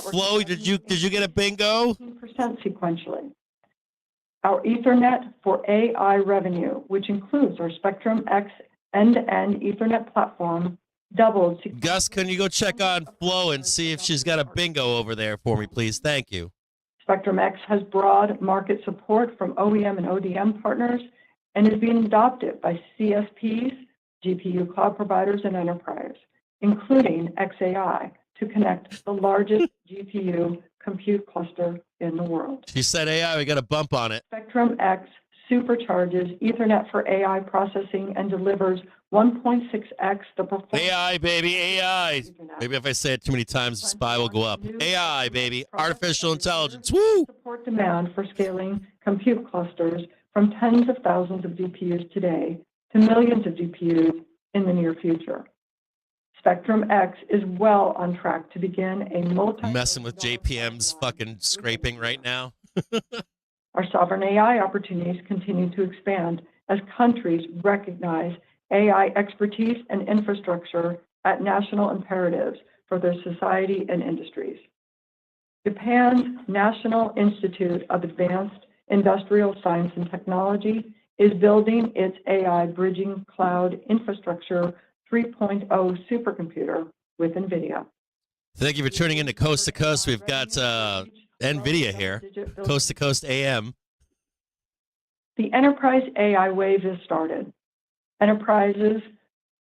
Flo, did you get a bingo? 15% sequentially. Our Ethernet for AI revenue, which includes our Spectrum X end-to-end Ethernet platform, doubled. Gus, can you go check on Flo and see if she's got a bingo over there for me, please? Thank you. Spectrum X has broad market support from OEM and ODM partners and is being adopted by CSPs, GPU cloud providers, and enterprise, including xAI, to connect the largest GPU compute cluster in the world. She said AI, we got a bump on it. Spectrum X supercharges Ethernet for AI processing and delivers 1.6x the performance. AI, baby, AI. Maybe if I say it too many times, the SPY will go up. AI, baby, artificial intelligence. Woo! Support demand for scaling compute clusters from tens of thousands of GPUs today to millions of GPUs in the near future. Spectrum X is well on track to begin a messing with JPM's fucking scraping right now. Our sovereign AI opportunities continue to expand as countries recognize AI expertise and infrastructure at national imperatives for their society and industries. Japan's National Institute of Advanced Industrial Science and Technology is building its AI bridging cloud infrastructure 3.0 supercomputer with NVIDIA. Thank you for tuning in to Coast to Coast. We've got NVIDIA here, Coast to Coast AM. The enterprise AI wave has started. Enterprises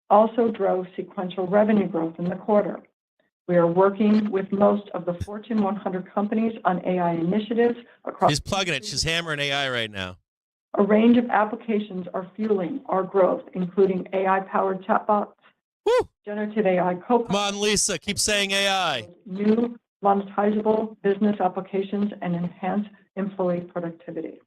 also drove sequential revenue growth in the quarter. We are working with most of the Fortune 100 companies on AI initiatives across. She's plugging it. She's hammering AI right now. A range of applications are fueling our growth, including AI-powered chatbots, Woo! generative AI copilot. Come on, Lisa. Keep saying AI. New monetizable business applications and enhance employee productivity.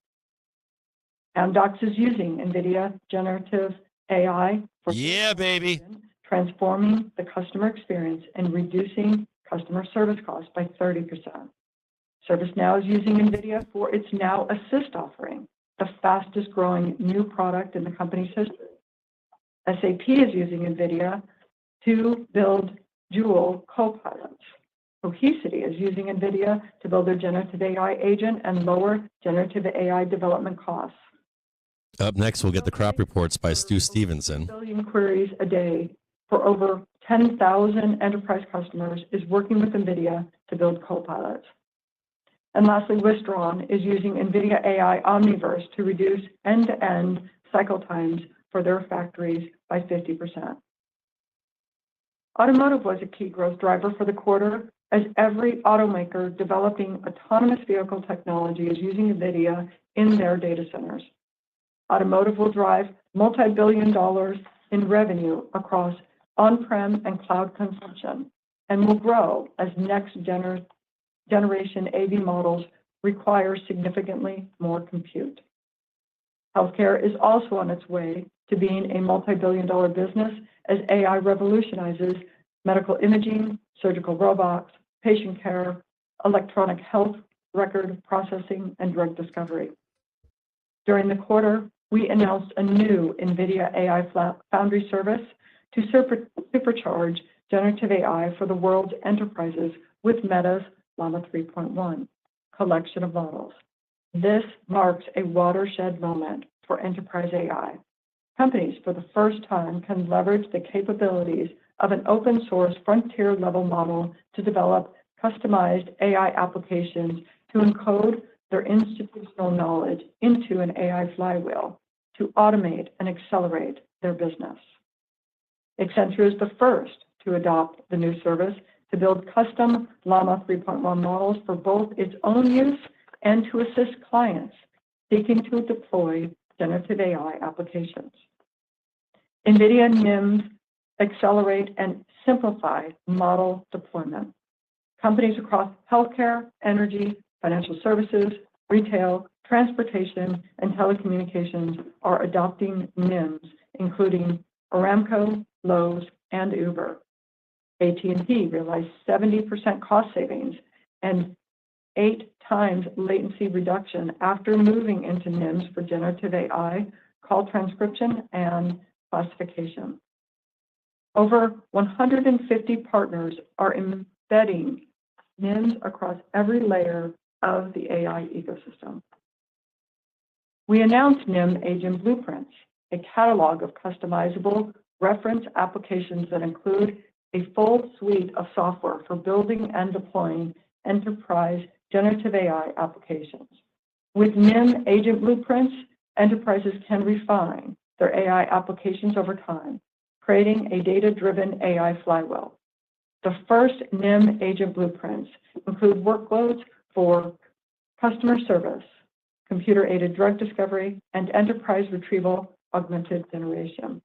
Amdocs is using NVIDIA generative AI for baby. transforming the customer experience and reducing customer service costs by 30%. ServiceNow is using NVIDIA for its Now Assist offering, the fastest growing new product in the company's history. SAP is using NVIDIA to build Joule copilots. Cohesity is using NVIDIA to build their generative AI agent and lower generative AI development costs. Up next, we'll get the crop reports by Stu Stevenson. Billion queries a day for over 10,000 enterprise customers is working with NVIDIA to build copilots. And lastly, Wistron is using NVIDIA AI Omniverse to reduce end-to-end cycle times for their factories by 50%. Automotive was a key growth driver for the quarter, as every automaker developing autonomous vehicle technology is using NVIDIA in their data centers. Automotive will drive multi-billion dollars in revenue across on-prem and cloud consumption, and will grow as next generation AV models require significantly more compute. Healthcare is also on its way to being a multi-billion dollar business as AI revolutionizes medical imaging, surgical robots, patient care, electronic health record processing, and drug discovery. During the quarter, we announced a new NVIDIA AI Foundry service to supercharge generative AI for the world's enterprises with Meta's Llama 3.1 collection of models. This marks a watershed moment for enterprise AI. Companies, for the first time, can leverage the capabilities of an open source frontier level model to develop customized AI applications to encode their institutional knowledge into an AI flywheel to automate and accelerate their business. Accenture is the first to adopt the new service to build custom Llama 3.1 models for both its own use and to assist clients seeking to deploy generative AI applications. NVIDIA NIMs accelerate and simplify model deployment. Companies across healthcare, energy, financial services, retail, transportation, and telecommunications are adopting NIMs, including Aramco, Lowe's, and Uber. AT&T realized 70% cost savings and 8 times latency reduction after moving into NIMs for generative AI, call transcription, and classification. Over 150 partners are embedding NIMs across every layer of the AI ecosystem. We announced NIM Agent Blueprints, a catalog of customizable reference applications that include a full suite of software for building and deploying enterprise generative AI applications. With NIM Agent Blueprints, enterprises can refine their AI applications over time, creating a data-driven AI flywheel. The first NIM Agent Blueprints include workloads for customer service, computer-aided drug discovery, and enterprise retrieval augmented generation.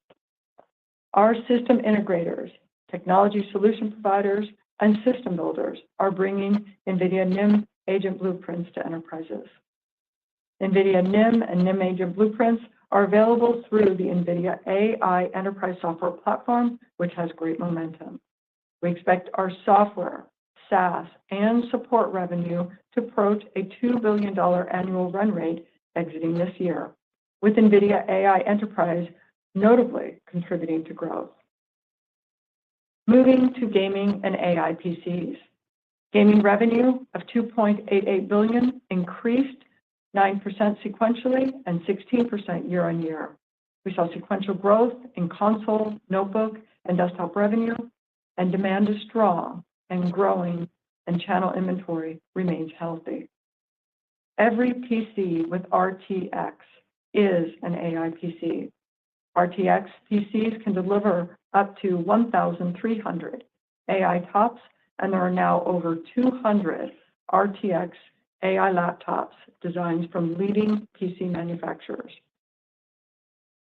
Our system integrators, technology solution providers, and system builders are bringing NVIDIA NIM Agent Blueprints to enterprises. NVIDIA NIM and NIM Agent Blueprints are available through the NVIDIA AI Enterprise Software Platform, which has great momentum. We expect our software, SaaS, and support revenue to approach a $2 billion annual run rate exiting this year, with NVIDIA AI Enterprise notably contributing to growth. Moving to gaming and AI PCs. Gaming revenue of $2.88 billion increased 9% sequentially and 16% year on year. We saw sequential growth in console, notebook, and desktop revenue, and demand is strong and growing, and channel inventory remains healthy. Every PC with RTX is an AI PC. RTX PCs can deliver up to 1,300 AI TOPS, and there are now over 200 RTX AI laptops designed from leading PC manufacturers.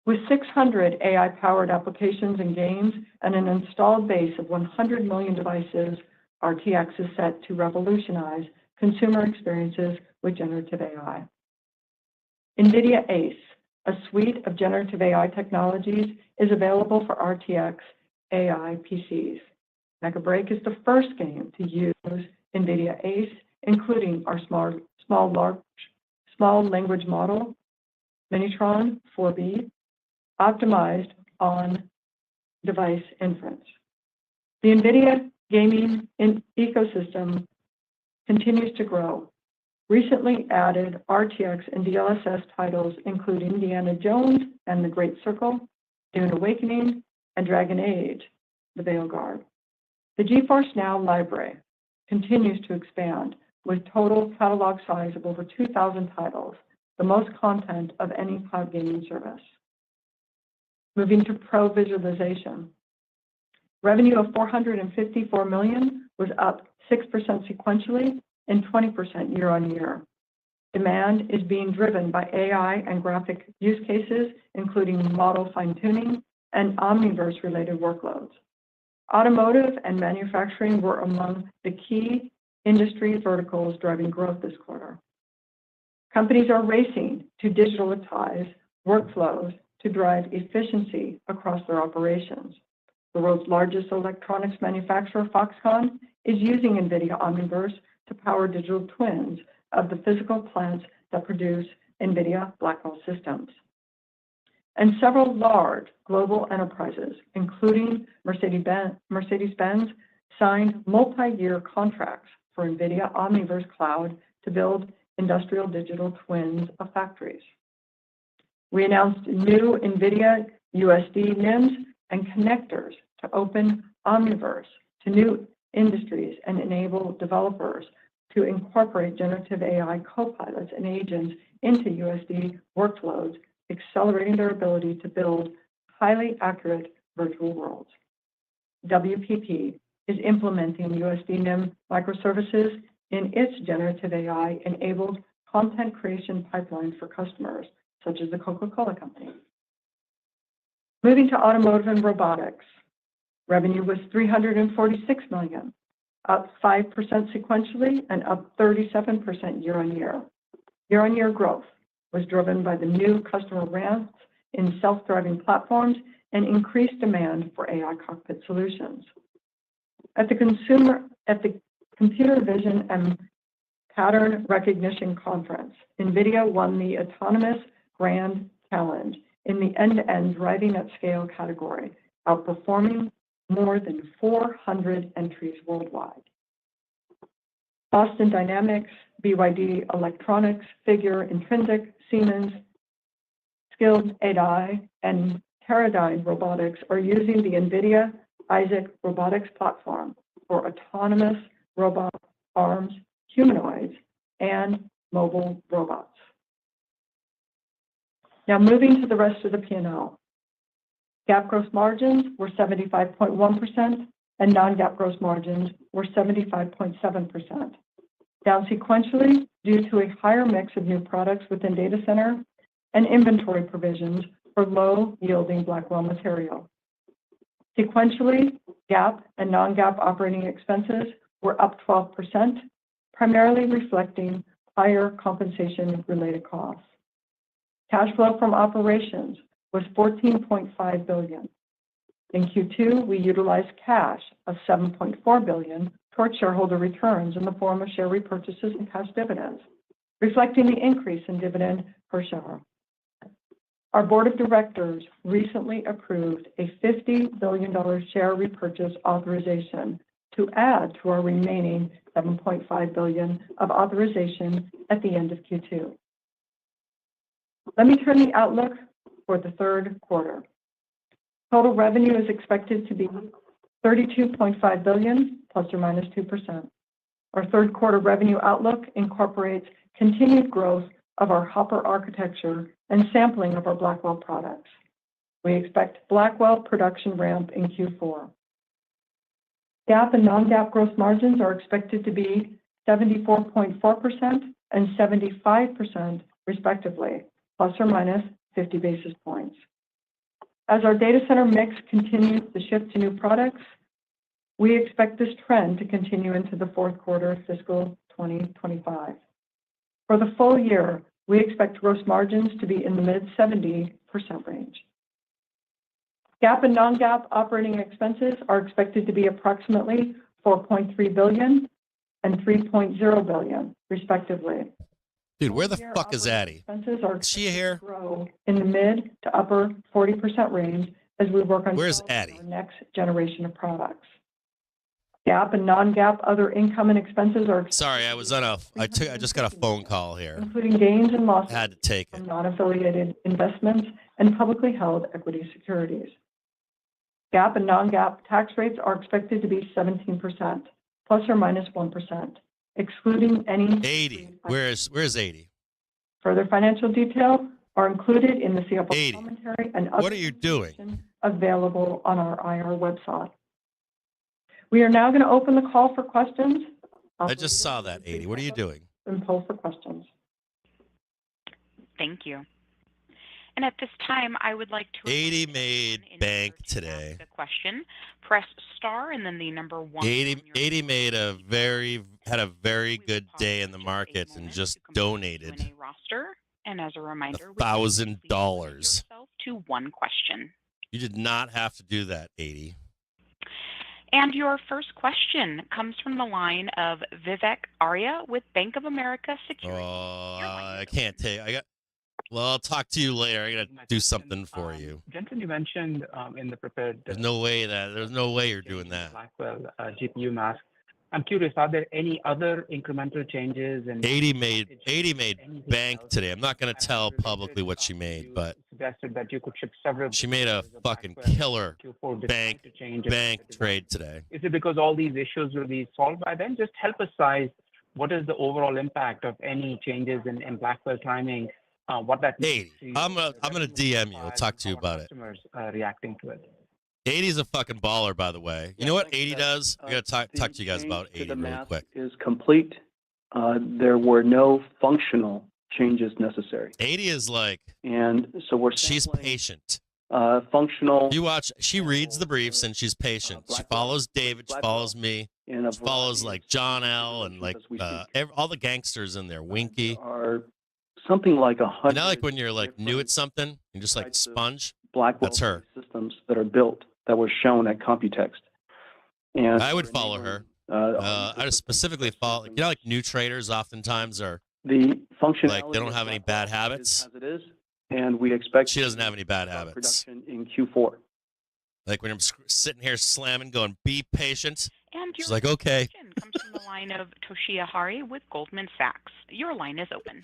With 600 AI-powered applications and games and an installed base of 100 million devices, RTX is set to revolutionize consumer experiences with generative AI. NVIDIA ACE, a suite of generative AI technologies, is available for RTX AI PCs. Mega Break is the first game to use NVIDIA ACE, including our small language model, Minitron 4B, optimized on device inference. The NVIDIA gaming ecosystem continues to grow. Recently added RTX and DLSS titles include Indiana Jones and the Great Circle, Dune Awakening, and Dragon Age: The Veilguard. The GeForce Now library continues to expand with total catalog size of over 2,000 titles, the most content of any cloud gaming service. Moving to Pro Visualization. Revenue of $454 million was up 6% sequentially and 20% year-on-year. Demand is being driven by AI and graphic use cases, including model fine-tuning and Omniverse-related workloads. Automotive and manufacturing were among the key industry verticals driving growth this quarter. Companies are racing to digitalize workflows to drive efficiency across their operations. The world's largest electronics manufacturer, Foxconn, is using NVIDIA Omniverse to power digital twins of the physical plants that produce NVIDIA Blackwell systems. And several large global enterprises, including Mercedes-Benz, signed multi-year contracts for NVIDIA Omniverse Cloud to build industrial digital twins of factories. We announced new NVIDIA USD NIMs and connectors to open Omniverse to new industries and enable developers to incorporate generative AI copilots and agents into USD workflows, accelerating their ability to build highly accurate virtual worlds. WPP is implementing USD NIM microservices in its generative AI-enabled content creation pipeline for customers, such as the Coca-Cola Company. Moving to automotive and robotics. Revenue was $346 million, up 5% sequentially and up 37% year-on-year. Year-on-year growth was driven by the new customer ramps in self-driving platforms and increased demand for AI cockpit solutions. At the Computer Vision and Pattern Recognition Conference, NVIDIA won the Autonomous Grand Challenge in the end-to-end driving at scale category, outperforming more than 400 entries worldwide. Boston Dynamics, BYD Electronics, Figure, Intrinsic, Siemens, Skilled AI, and Teradyne Robotics are using the NVIDIA Isaac robotics platform for autonomous robot arms, humanoids, and mobile robots. Now moving to the rest of the P&L. GAAP gross margins were 75.1% and non-GAAP gross margins were 75.7%, down sequentially due to a higher mix of new products within data center and inventory provisions for low-yielding Blackwell material. Sequentially, GAAP and non-GAAP operating expenses were up 12%, primarily reflecting higher compensation-related costs. Cash flow from operations was $14.5 billion. In Q2, we utilized cash of $7.4 billion towards shareholder returns in the form of share repurchases and cash dividends, reflecting the increase in dividend per share. Our board of directors recently approved a $50 billion share repurchase authorization to add to our remaining $7.5 billion of authorization at the end of Q2. Let me turn the outlook for the third quarter. Total revenue is expected to be $32.5 billion, plus or minus 2%. Our third quarter revenue outlook incorporates continued growth of our Hopper architecture and sampling of our Blackwell products. We expect Blackwell production ramp in Q4. GAAP and non-GAAP gross margins are expected to be 74.4% and 75% respectively, plus or minus 50 basis points. As our data center mix continues to shift to new products, we expect this trend to continue into the fourth quarter of fiscal 2025. For the full year, we expect gross margins to be in the mid-70% range. GAAP and non-GAAP operating expenses are expected to be approximately $4.3 billion and $3.0 billion, respectively. Dude, where the fuck is Addie? Expenses are Is she here? grow in the mid to upper 40% range as we work on Where's developing Addie? our next generation of products. GAAP and non-GAAP other income and expenses are Sorry, I was on a. I just got a phone call here. including gains and losses Had to take it. from non-affiliated investments and publicly held equity securities. GAAP and non-GAAP tax rates are expected to be 17%, plus or minus 1%, excluding any 80. Where's 80? Further financial detail are included in the CFO 80. commentary and What other are you doing? information available on our IR website. We are now going to open the call for questions. I just saw that, 80. What are you doing? And poll for questions. Thank you. And at this time, I would like to 80 made bank today. ask a question. Press star and then the number 1. 80 made had a very good day in the market and just donated Q&A roster. And as a reminder, $1,000. to one question. You did not have to do that, 80. And your first question comes from the line of Vivek Arya with Bank of America Securities. Oh, I can't take. Well, I'll talk to you later. I gotta do something for you. Jensen, you mentioned in the prepared. There's no way you're doing that. Blackwell GPU mask. I'm curious, are there any other incremental changes? 80 made bank today. I'm not gonna tell publicly what she made, but suggested that you could ship several. she made a fucking killer bank trade today. Is it because all these issues will be solved by then? Just help us size what is the overall impact of any changes in Blackwell timing. What that means. 80. I'm gonna DM you. I'll talk to you about it. Customers reacting to it. 80 is a fucking baller, by the way. You know what 80 does? I gotta talk to you guys about 80 real quick. Is complete. There were no functional changes necessary. 80 is like, and so she's patient. Functional. You watch. She reads the briefs and she's patient. She follows David. She follows me. She follows like John L. and like all the gangsters in there. Winky. Are something like 100. You know, like when you're like new at something, you just like sponge. Blackwell That's her. Systems that are built that were shown at Computext. And I would follow her. I would specifically follow. You know, like new traders oftentimes are the functionality like they don't have any bad habits. As it is, and we expect she doesn't have any bad habits. Production in Q4. Like when I'm sitting here slamming, going, "Be patient." And she's like, "Okay." Comes from the line of Toshiya Hari with Goldman Sachs. Your line is open.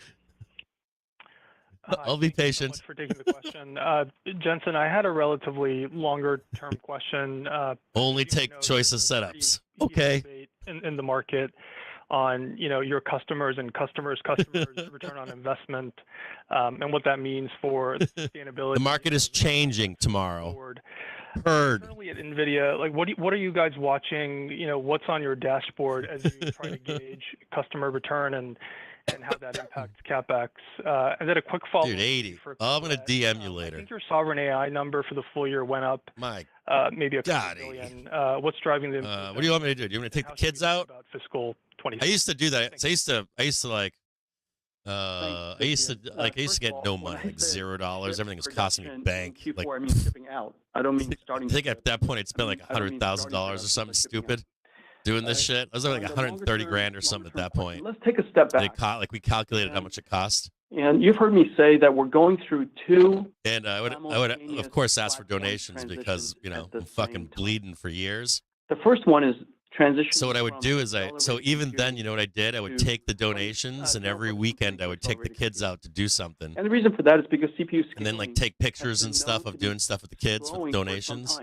I'll be patient. Thank you so much for taking the question. Jensen, I had a relatively longer-term question. Only take choice of setups. Okay. In the market on, your customers and customers' return on investment, and what that means for sustainability. The market is changing tomorrow. Heard. Currently at Nvidia, like what are you guys watching? What's on your dashboard as you try to gauge customer return and how that impacts CapEx. And then a quick follow-up. Dude, 80. I'm going to DM you later. I think your sovereign AI number for the full year went up. Maybe a couple billion. What's driving the what do you want me to do? Do you want me to take the kids out? About fiscal 20. I used to do that. So I used to get no money, like $0. Everything was costing me bank. Q4, like, I mean shipping out. I don't mean starting. I think at that point I'd spent like $100,000 or something stupid. Doing this shit, I was like 130 grand or something at that point. Let's take a step back. Like we calculated how much it cost. And you've heard me say that we're going through two. And I would of course ask for donations because I'm fucking bleeding for years. The first one is transition. So what I would do is even then, you know what I did? I would take the donations and every weekend I would take the kids out to do something. And the reason for that is because CPU. And then like take pictures and stuff of doing stuff with the kids with donations.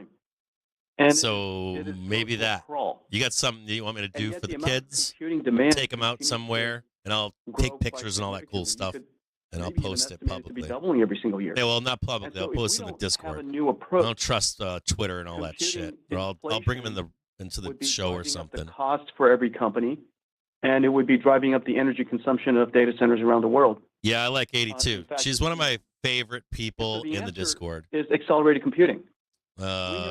And so maybe that you got something you want me to do for the kids, take them out somewhere, and I'll take pictures and all that cool stuff. and I'll maybe even post it estimated to be publicly. doubling every single year. Yeah, well, not And publicly. so I'll if post we it in the don't have Discord. a new I approach, don't trust Twitter and all that shit. computing I'll bring them inflation into the would be show or driving up the something. cost for every company, and it would be driving up the energy consumption of data centers around the world. Yeah, I like 82. in fact, She's one of my favorite people the in the answer Discord. Is accelerated computing.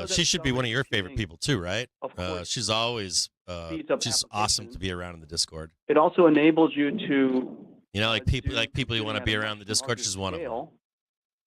She should be one of your favorite people too, right? Of course, She's always speeds up she's awesome applications. to be around in the Discord. It also enables you to You know, like people do you want to computing be at a around the much Discord. larger She's one of them. scale.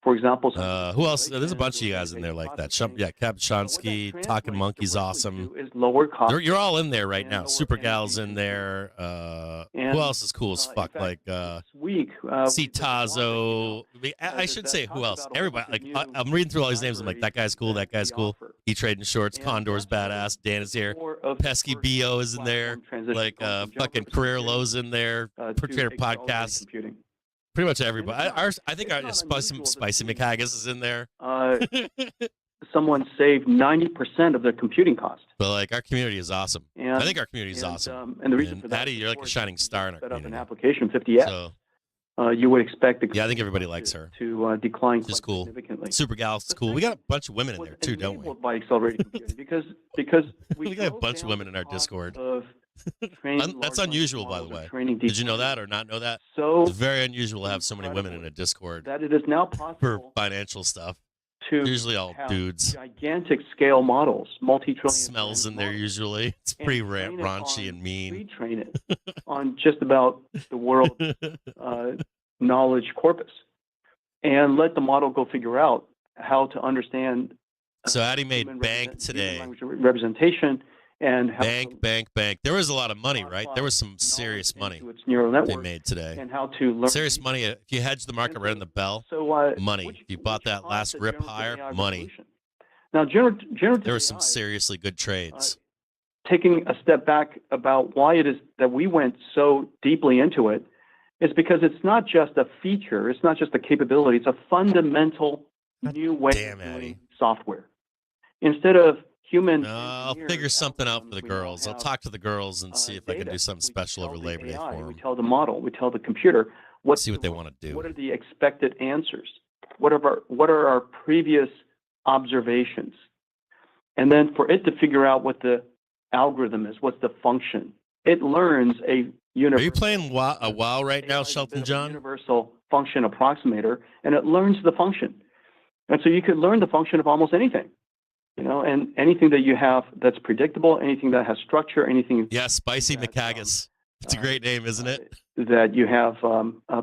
For example, Who else? There's a bunch of you guys in there like that. Yeah, CaptainJimJames, Talking Monkey's awesome. Is lower cost. You're all in there right now. lower Super Gal's energy in there. And, Who else is cool as in fuck? fact, Like this week, C Tazo. I should say who else? Everybody. Like I'm reading through all these names. I'm like, that guy's cool. That guy's cool. He trading shorts. Condor's badass. Dan is here. Pesky Bo is in there. Like fucking Career Low's in there. Portrayer Podcast. Pretty much everybody. I think our Spicy McHaggis is in there. Someone saved 90% of their computing cost. But like our community is awesome. And, I think our community is awesome. And the reason for that, Addie, you're like a shining star in our set up community. an application 50x. So, you would expect the yeah, I think everybody likes her. to decline She's quite cool. significantly. Super Gal's cool. We got a bunch of women in there too, don't we? By accelerated computing because we got a bunch of women in our Discord. That's large unusual, by the language way. models Did you know that or not know that? So it's very unusual to have so many women in a Discord that it is now for possible financial stuff. to Usually all have dudes. gigantic scale models, multi-trillion Smells in there models, usually. It's and pretty train it raunchy on- and mean. retrain it on just about the world knowledge corpus, and let the model go figure out how to understand. So Addie made human bank human today. language representation and how Bank. There was a lot of money, right? There was some serious money its neural they network made today. and how to learn. Serious money. If you hedge the market right in the bell, So money. which- If you bought which that caused last the rip generative higher, AI money. revolution. Now, generative There were some AI, seriously good trades. taking a step back about why it is that we went so deeply into it, is because it's not just a feature, it's not just a capability, it's a fundamental new way damn, of Addie. doing software. Instead of human I'll engineers figure something out for the algorithms, we now girls. I'll have, talk to the girls and see if I can data. do something We special tell over the Labor Day AI, for we them. tell the model, we tell the computer what See what they want to do. What are the expected answers? What are our previous observations? And then for it to figure out what the algorithm is, what's the function. It learns a Are universal. you playing WoW right now, AI is a Shelton bit of a John? Universal function approximator, and it learns the function. And so you could learn the function of almost anything, and anything that you have that's predictable, anything that has structure, anything. Yeah, Spicy that, McHaggis. It's a great name, isn't it? That you have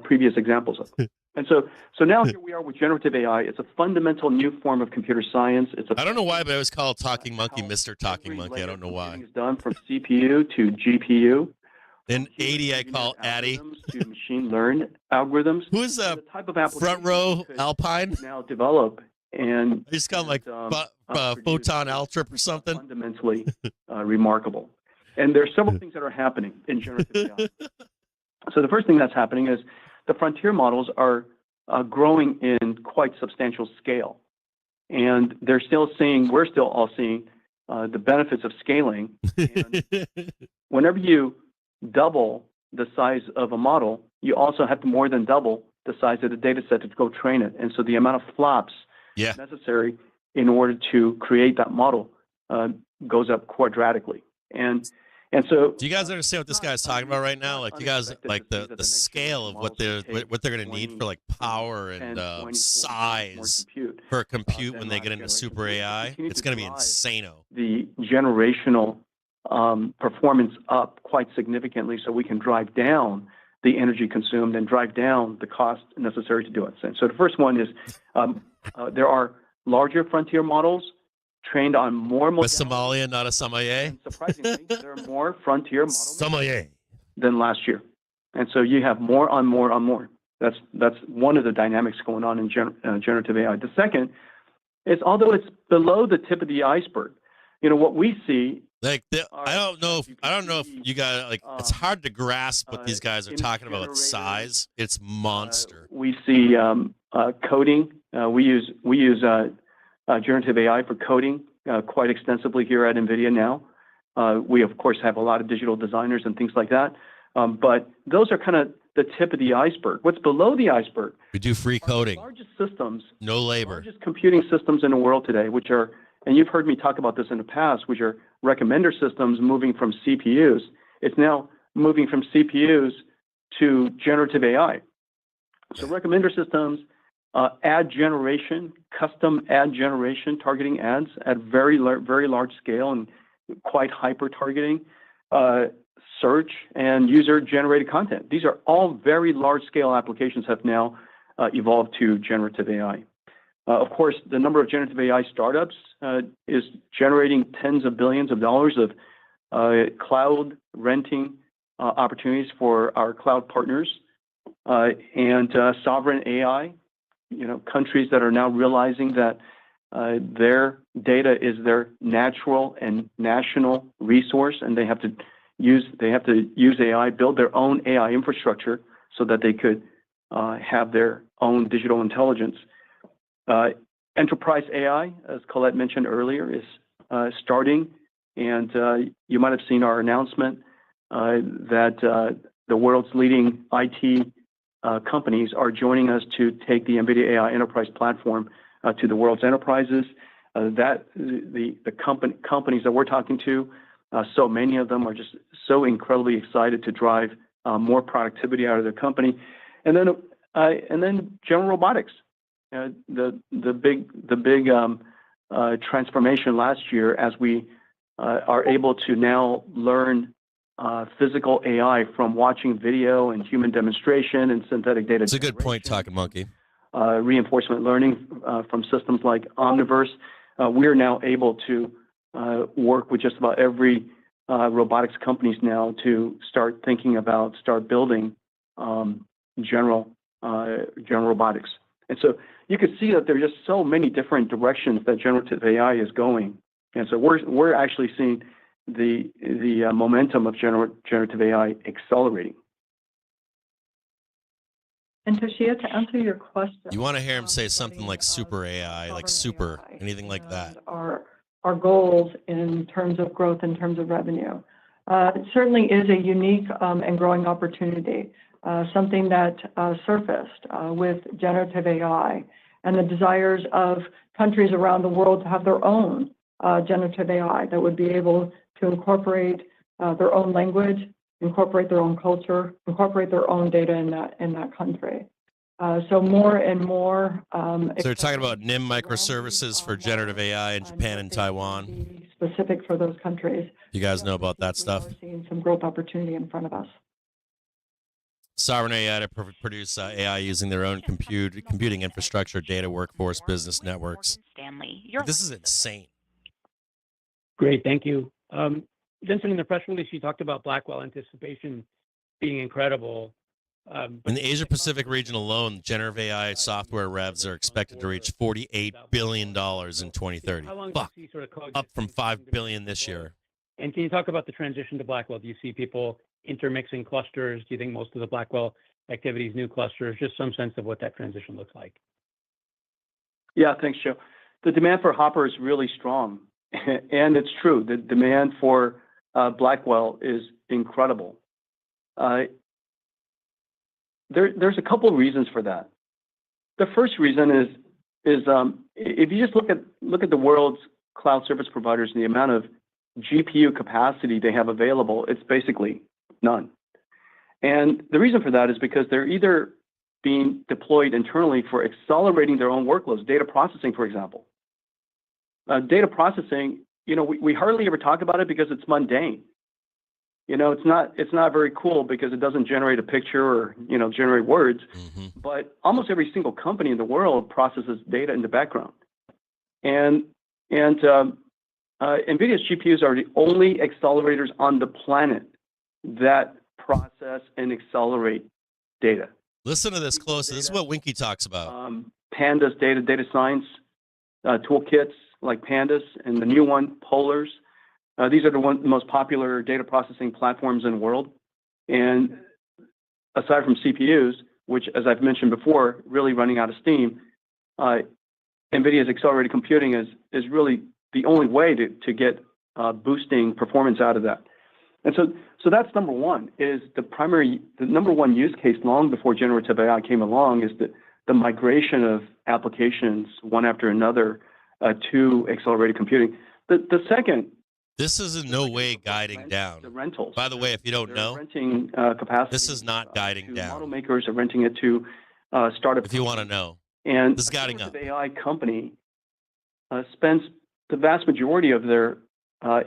previous examples of. And so now here we are with generative AI. It's a fundamental new form of computer science. I don't know why, but it was called Talking Monkey, Mr. Talking Monkey. I don't know why. It's done from CPU to GPU. In 80, I call Addie. To machine learn algorithms. Who is the type of application front row you could Alpine? now develop and I just call him like Photon Altrip or something. Fundamentally remarkable. And there are several things that are happening in generative AI. So the first thing that's happening is the frontier models are growing in quite substantial scale. And we're still all seeing the benefits of scaling. And whenever you double the size of a model, you also have to more than double the size of the data set to go train it. And so the amount of flops necessary in order to create that model goes up quadratically. And so, do you guys understand what this guy's talking about right now? Like, you guys, like the scale of what they're going to need for like power and size for compute when they get into super AI. It's going to be insano. The generational performance up quite significantly, so we can drive down the energy consumed and drive down the cost necessary to do it. So the first one is there are larger frontier models trained on more models. A Somalia, not a sommelier. Surprisingly, there are more frontier models sommelier than last year, and so you have more on more on more. That's one of the dynamics going on in generative AI. The second is, although it's below the tip of the iceberg, what we see. Like I don't know if you guys like. It's hard to grasp what these guys are talking about with size. It's monster. We see coding. We use generative AI for coding quite extensively here at NVIDIA now. We, of course, have a lot of digital designers and things like that. But those are kind of the tip of the iceberg. What's below the iceberg? We do free coding. Largest systems, no labor. Largest computing systems in the world today, which are, and you've heard me talk about this in the past, which are recommender systems moving from CPUs. It's now moving from CPUs to generative AI. So recommender systems, ad generation, custom ad generation, targeting ads at very large scale and quite hyper targeting, search and user generated content. These are all very large scale applications have now evolved to generative AI. Of course, the number of generative AI startups is generating tens of billions of dollars of cloud renting opportunities for our cloud partners, and sovereign AI. Countries that are now realizing that their data is their natural and national resource, and they have to use AI, build their own AI infrastructure so that they could have their own digital intelligence. Enterprise AI, as Colette mentioned earlier, is starting, and you might have seen our announcement that the world's leading IT companies are joining us to take the NVIDIA AI Enterprise platform to the world's enterprises. The companies that we're talking to, so many of them are just so incredibly excited to drive more productivity out of their company, and then general robotics. The big transformation last year as we are able to now learn physical AI from watching video and human demonstration and synthetic data. It's a good point, Talking Monkey. Reinforcement learning from systems like Omniverse. We are now able to work with just about every robotics companies now to start building general robotics. And so you can see that there are just so many different directions that generative AI is going. And so we're actually seeing the momentum of generative AI accelerating. And Toshiya, to answer your question, you want to hear him say something like super AI, like super, AI, anything like that. Our goals in terms of growth, in terms of revenue, it certainly is a unique and growing opportunity. Something that surfaced with generative AI and the desires of countries around the world to have their own generative AI that would be able to incorporate their own language, incorporate their own culture, incorporate their own data in that country. So more and more. So they're talking about NIM microservices for generative AI in Japan and Taiwan. Specific for those countries. You guys know about that stuff? We're seeing some growth opportunity in front of us. Sovereign AI to produce AI using their own computing infrastructure, data, workforce, business networks. This is insane. Great, thank you. Jensen, in the press release, you talked about Blackwell anticipation being incredible. In the Asia-Pacific region alone, generative AI software revs are expected to reach $48 billion in 2030. Up from $5 billion this year. And can you talk about the transition to Blackwell? Do you see people intermixing clusters? Do you think most of the Blackwell activities, new clusters? Just some sense of what that transition looks like. Yeah, thanks, Joe. The demand for Hopper is really strong. And it's true. The demand for Blackwell is incredible. There's a couple of reasons for that. The first reason is if you just look at the world's cloud service providers and the amount of GPU capacity they have available, it's basically none. And the reason for that is because they're either being deployed internally for accelerating their own workloads, data processing, for example. Data processing, we hardly ever talk about it because it's mundane. It's not very cool because it doesn't generate a picture or, generate words. Mm-hmm. But almost every single company in the world processes data in the background. And NVIDIA's GPUs are the only accelerators on the planet that process and accelerate data. Listen to this closely. This is what Winky talks about. Pandas data science toolkits like Pandas, and the new one, Polars. These are the most popular data processing platforms in the world. And aside from CPUs, which, as I've mentioned before, really running out of steam, NVIDIA's accelerated computing is really the only way to get boosting performance out of that. And so that's number one, is the number one use case long before generative AI came along is the migration of applications one after another to accelerated computing. The second. This is in no way guiding down. The rentals. By the way, if you don't know, renting capacity. this is not guiding down. Model makers are renting it to startup. If you want to know, and this is guiding up. The AI company spends the vast majority of their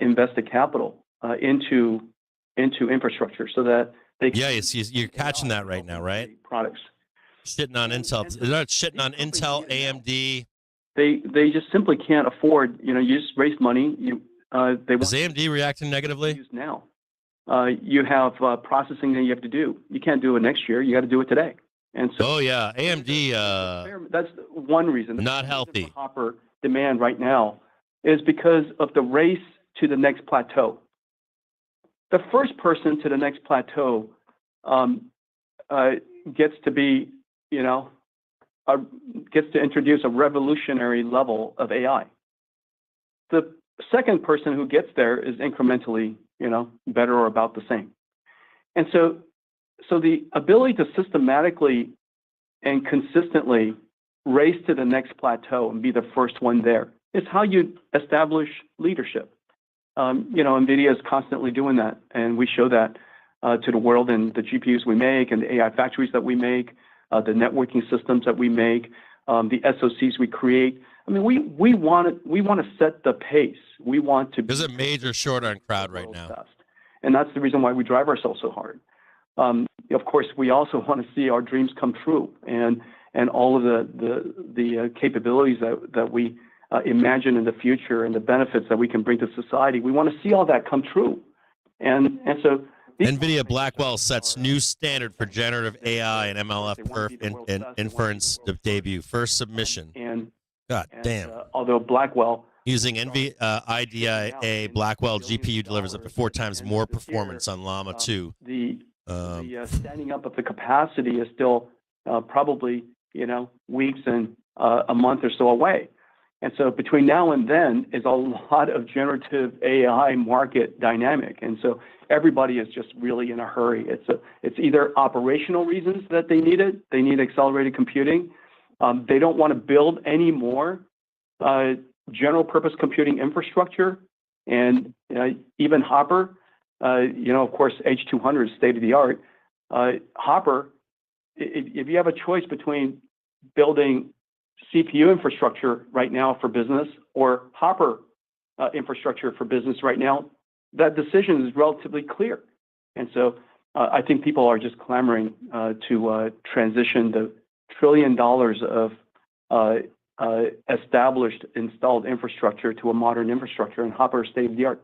invested capital into infrastructure, so that they. Yeah, you're catching that right now, right? Products. Shitting on Intel. They're not shitting on Intel, AMD. They just simply can't afford. You just raise money. Is AMD reacting negatively? Now, you have processing that you have to do. You can't do it next year. You got to do it today. And so. Oh yeah, AMD. That's one reason. Not healthy. Hopper demand right now is because of the race to the next plateau. The first person to the next plateau gets to be, gets to introduce a revolutionary level of AI. The second person who gets there is incrementally, better or about the same. And so the ability to systematically and consistently race to the next plateau and be the first one there is how you establish leadership. NVIDIA is constantly doing that, and we show that to the world in the GPUs we make and the AI factories that we make, the networking systems that we make, the SoCs we create. I mean, we want to set the pace. We want to. There's a major short on crowd right now, best. And that's the reason why we drive ourselves so hard. Of course, we also want to see our dreams come true, and all of the capabilities that we imagine in the future and the benefits that we can bring to society. We want to see all that come true, and so. NVIDIA Blackwell sets new standard for generative AI and MLF perf inference debut. First submission. God damn. Although Blackwell. Using IDIA Blackwell GPU delivers up to 4 times more performance on Llama 2. The standing up of the capacity is still probably, weeks and a month or so away. And so between now and then is a lot of generative AI market dynamic. And so everybody is just really in a hurry. It's either operational reasons that they need it. They need accelerated computing. They don't want to build any more general purpose computing infrastructure. And even Hopper, of course, H200 is state of the art. Hopper, if you have a choice between building CPU infrastructure right now for business or Hopper infrastructure for business right now, that decision is relatively clear. And so I think people are just clamoring to transition the $1 trillion of established installed infrastructure to a modern infrastructure, and Hopper is state of the art.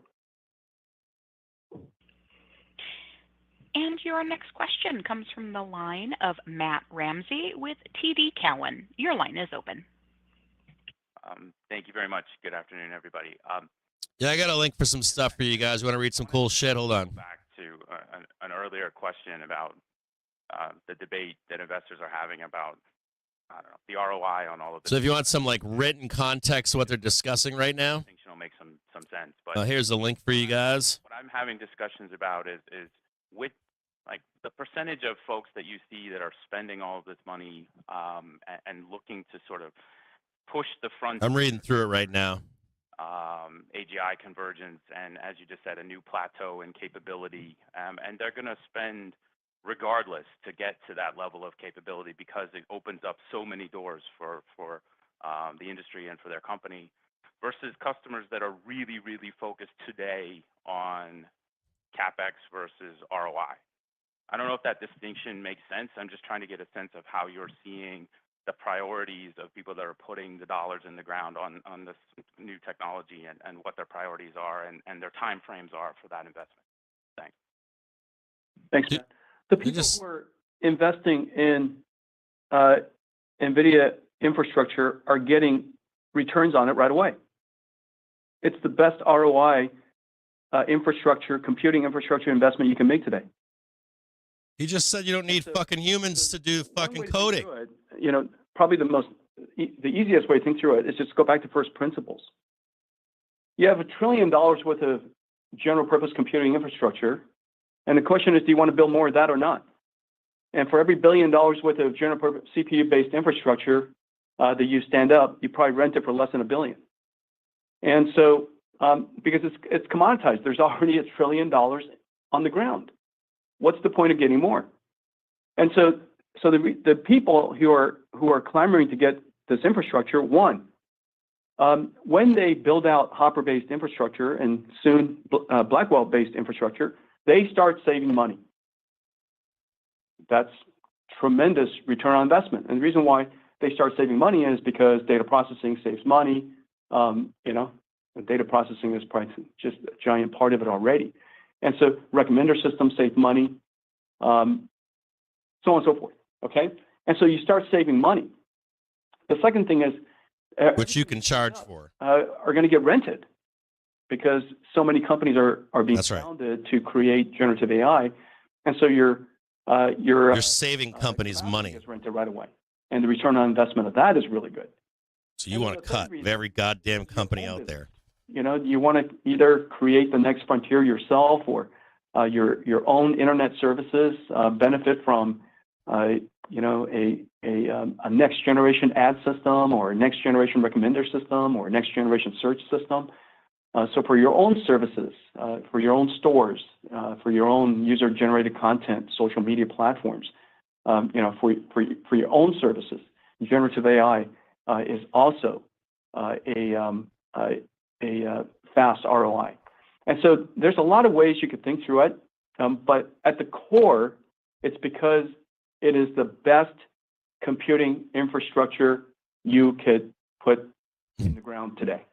And your next question comes from the line of Matt Ramsey with TD Cowen. Your line is open. Thank you very much. Good afternoon, everybody. Yeah, I got a link for some stuff for you guys. Want to read some cool shit? Hold on. Back to an earlier question about the debate that investors are having about, the ROI on all of this. So if you want some written context of what they're discussing right now, I think it'll make some sense. But here's a link for you guys. What I'm having discussions about is with the percentage of folks that you see that are spending all of this money and looking to sort of push the front. I'm reading through it right now. AGI convergence, and as you just said, a new plateau in capability, and they're going to spend regardless to get to that level of capability because it opens up so many doors for the industry and for their company, versus customers that are really, really focused today on CapEx versus ROI. I don't know if that distinction makes sense. I'm just trying to get a sense of how you're seeing the priorities of people that are putting the dollars in the ground on this new technology and what their priorities are and their time frames are for that investment. Thanks. Thanks, Matt. The people who are investing in NVIDIA infrastructure are getting returns on it right away. It's the best ROI computing infrastructure investment you can make today. He just said you don't need fucking humans to do fucking coding. Probably the easiest way to think through it is just go back to first principles. You have $1 trillion worth of general purpose computing infrastructure. And the question is, do you want to build more of that or not? And for every $1 billion worth of general purpose CPU-based infrastructure that you stand up, you probably rent it for less than $1 billion. And so, because it's commoditized, there's already $1 trillion on the ground. What's the point of getting more? And so the people who are clamoring to get this infrastructure, one, when they build out Hopper-based infrastructure and soon Blackwell-based infrastructure, they start saving money. That's tremendous return on investment. And the reason why they start saving money is because data processing saves money. Data processing is probably just a giant part of it already. And so recommender systems save money, so on and so forth, okay? And so you start saving money. The second thing is... which you can charge for. Are going to get rented because so many companies are being founded to create generative AI. And so you're saving companies money. Gets rented right away. And the return on investment of that is really good. So you want to cut every goddamn company out there. You want to either create the next frontier yourself or your own internet services benefit from a next generation ad system or a next generation recommender system or a next generation search system. So for your own services, for your own stores, for your own user generated content, social media platforms, for your own services, generative AI is also a fast ROI. And so there's a lot of ways you could think through it, but at the core, it's because it is the best computing infrastructure you could put in the ground today.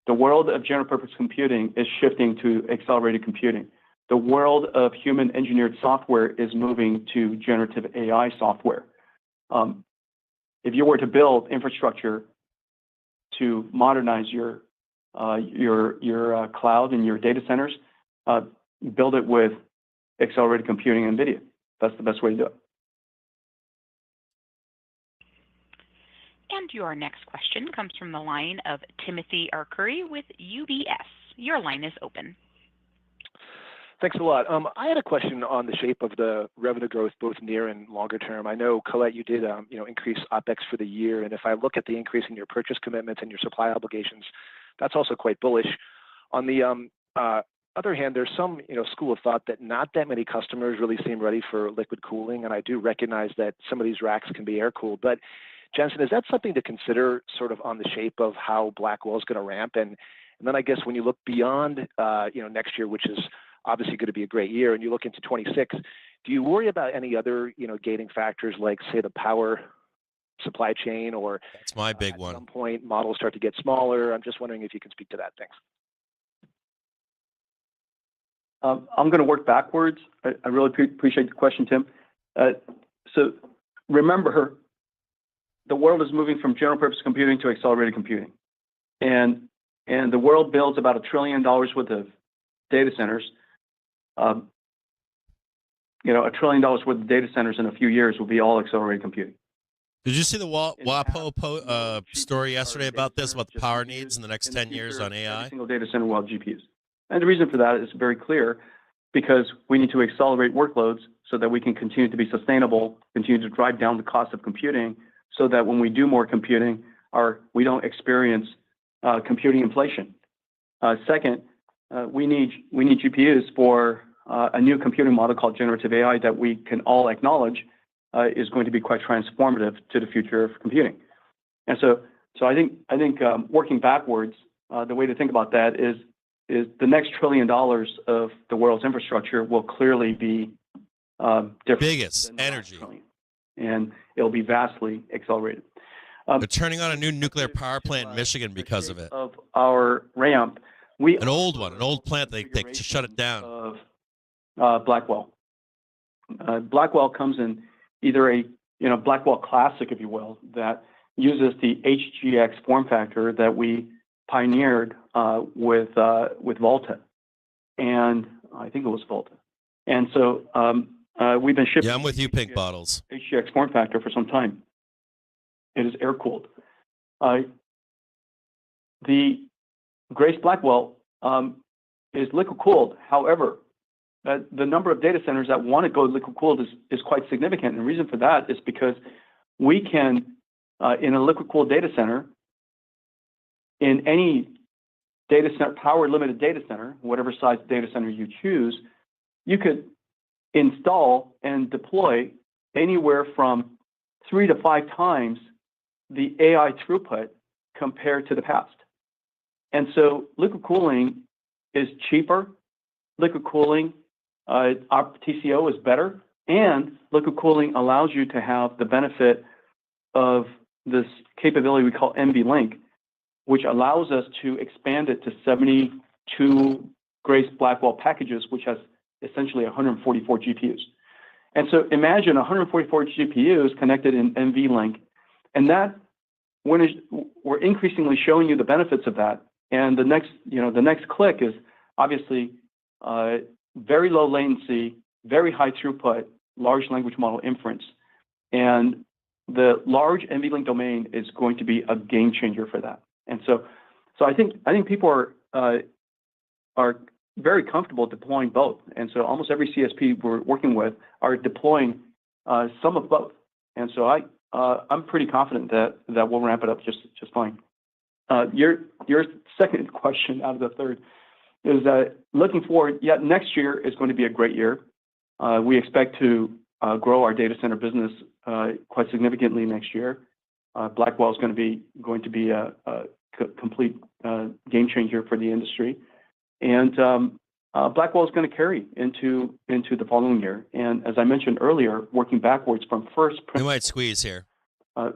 The world of general purpose computing is shifting to accelerated computing. The world of human engineered software is moving to generative AI software. If you were to build infrastructure to modernize your cloud and your data centers, build it with accelerated computing NVIDIA. That's the best way to do it. And your next question comes from the line of Timothy Arcuri with UBS. Your line is open. Thanks a lot. I had a question on the shape of the revenue growth, both near and longer term. I know, Colette, you did increase OpEx for the year, and if I look at the increase in your purchase commitments and your supply obligations, that's also quite bullish. On the other hand, there's some school of thought that not that many customers really seem ready for liquid cooling, and I do recognize that some of these racks can be air cooled. But Jensen, is that something to consider, sort of on the shape of how Blackwell is going to ramp? And then I guess when you look beyond next year, which is obviously going to be a great year, and you look into 26, do you worry about any other gating factors like, say, the power supply chain, or that's my big one. At some point models start to get smaller? I'm just wondering if you can speak to that. Thanks. I'm going to work backwards. I really appreciate the question, Tim. So remember, the world is moving from general purpose computing to accelerated computing, and the world builds about $1 trillion worth of data centers. $1 trillion worth of data centers in a few years will be all accelerated computing. Did you see the WAPO story yesterday about this, about the power needs in the next 10 years on AI? Every single data center will have GPUs. And the reason for that is very clear, because we need to accelerate workloads so that we can continue to be sustainable, continue to drive down the cost of computing, so that when we do more computing, we don't experience computing inflation. Second, we need GPUs for a new computing model called generative AI that we can all acknowledge is going to be quite transformative to the future of computing. And so I think working backwards, the way to think about that is the next $1 trillion of the world's infrastructure will clearly be different. Biggest energy. And it'll be vastly accelerated. They're turning on a new nuclear power plant in Michigan because of it. Of our ramp, an old plant. They shut it down. Of Blackwell. Blackwell comes in either a Blackwell Classic, if you will, that uses the HGX form factor that we pioneered with Volta, and I think it was Volta. And so we've been shipping. Yeah, I'm with you, pink bottles. HGX form factor for some time. It is air cooled. The Grace Blackwell is liquid cooled. However, the number of data centers that want to go liquid cooled is quite significant. And the reason for that is because we can, in a liquid cooled data center, in any data center, power limited data center, whatever size data center you choose, you could install and deploy anywhere from 3 to 5 times the AI throughput compared to the past. And so liquid cooling is cheaper. Liquid cooling, our TCO is better, and liquid cooling allows you to have the benefit of this capability we call NVLink, which allows us to expand it to 72 Grace Blackwell packages, which has essentially 144 GPUs. And so imagine 144 GPUs connected in NVLink, and that we're increasingly showing you the benefits of that. And the next click is obviously very low latency, very high throughput, large language model inference. And the large NVLink domain is going to be a game changer for that. And so I think people are very comfortable deploying both. And so almost every CSP we're working with are deploying some of both. And so I'm pretty confident that we'll ramp it up just fine. Your second question out of the third is that looking forward, next year is going to be a great year. We expect to grow our data center business quite significantly next year. Blackwell is going to be a complete game changer for the industry, and Blackwell is going to carry into the following year. And as I mentioned earlier, working backwards from first. We might squeeze here.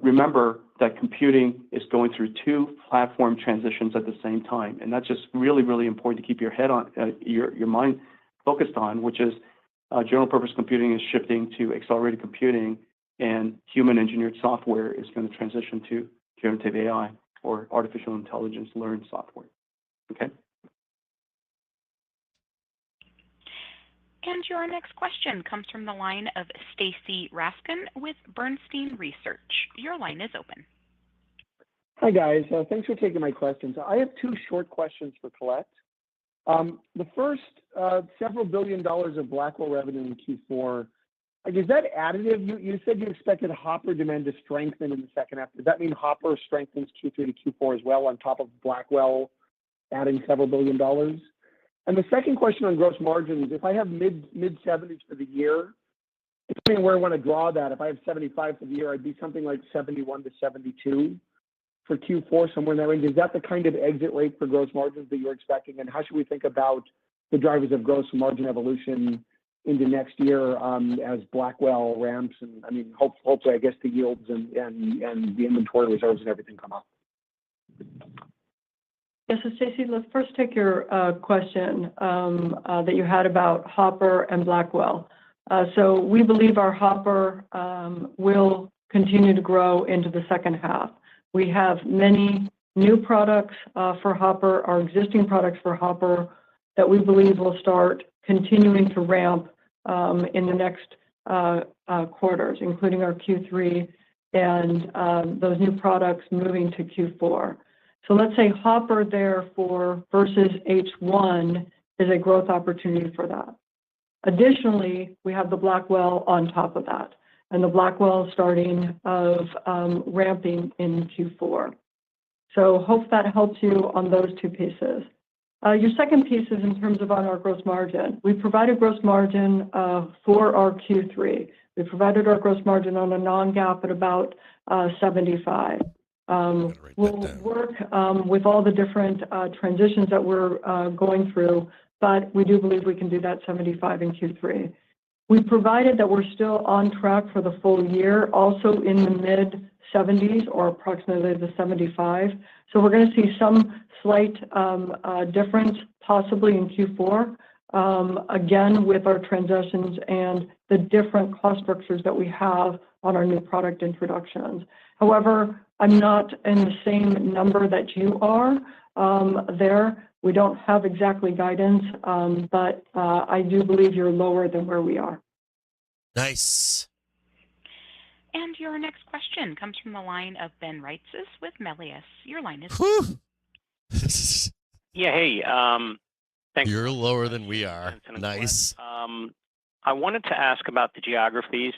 Remember that computing is going through 2 platform transitions at the same time, and that's just really, really important to keep your head on, your mind focused on, which is general purpose computing is shifting to accelerated computing, and human engineered software is going to transition to generative AI or artificial intelligence learned software. Okay. And your next question comes from the line of Stacy Raskin with Bernstein Research. Your line is open. Hi, guys. Thanks for taking my questions. I have 2 short questions for Colette. The first, several $1 billion of Blackwell revenue in Q4. Is that additive? You said you expected Hopper demand to strengthen in the second half. Does that mean Hopper strengthens Q3 to Q4 as well, on top of Blackwell adding several $1 billion? And the second question on gross margins, if I have mid-70s for the year, depending where I want to draw that, if I have 75 for the year, I'd be something like 71 to 72 for Q4, somewhere in that range. Is that the kind of exit rate for gross margins that you're expecting? And how should we think about the drivers of gross margin evolution into next year as Blackwell ramps? And I mean, hopefully, I guess the yields and the inventory reserves and everything come up. Yes, so Stacy, let's first take your question that you had about Hopper and Blackwell. So we believe our Hopper will continue to grow into the second half. We have many new products for Hopper, our existing products for Hopper, that we believe will start continuing to ramp in the next quarters, including our Q3 and those new products moving to Q4. So let's say Hopper therefore versus H1 is a growth opportunity for that. Additionally, we have the Blackwell on top of that, and the Blackwell starting of ramping in Q4. So hope that helps you on those 2 pieces. Your second piece is in terms of on our gross margin. We provided gross margin for our Q3. We provided our gross margin on a non-GAAP at about 75. We'll work with all the different transitions that we're going through, but we do believe we can do that 75 in Q3. We provided that we're still on track for the full year, also in the mid-70s or approximately the 75. So we're going to see some slight difference possibly in Q4, again, with our transitions and the different cost structures that we have on our new product introductions. However, I'm not in the same number that you are there. We don't have exactly guidance, but I do believe you're lower than where we are. Nice. And your next question comes from the line of Ben Reitzes with Melius. Your line is. Yeah, hey. Thanks. You're lower than we are. Jensen and Nice. Colette. I wanted to ask about the geographies.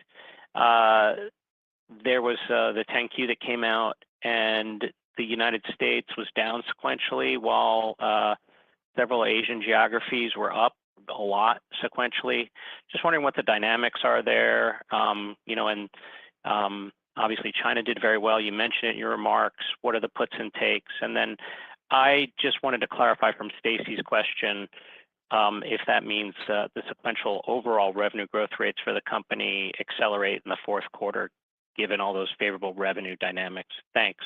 There was the 10Q that came out, and the United States was down sequentially, while several Asian geographies were up a lot sequentially. Just wondering what the dynamics are there. Obviously China did very well. You mentioned it in your remarks. What are the puts and takes? And then I just wanted to clarify from Stacy's question if that means the sequential overall revenue growth rates for the company accelerate in the fourth quarter, given all those favorable revenue dynamics. Thanks.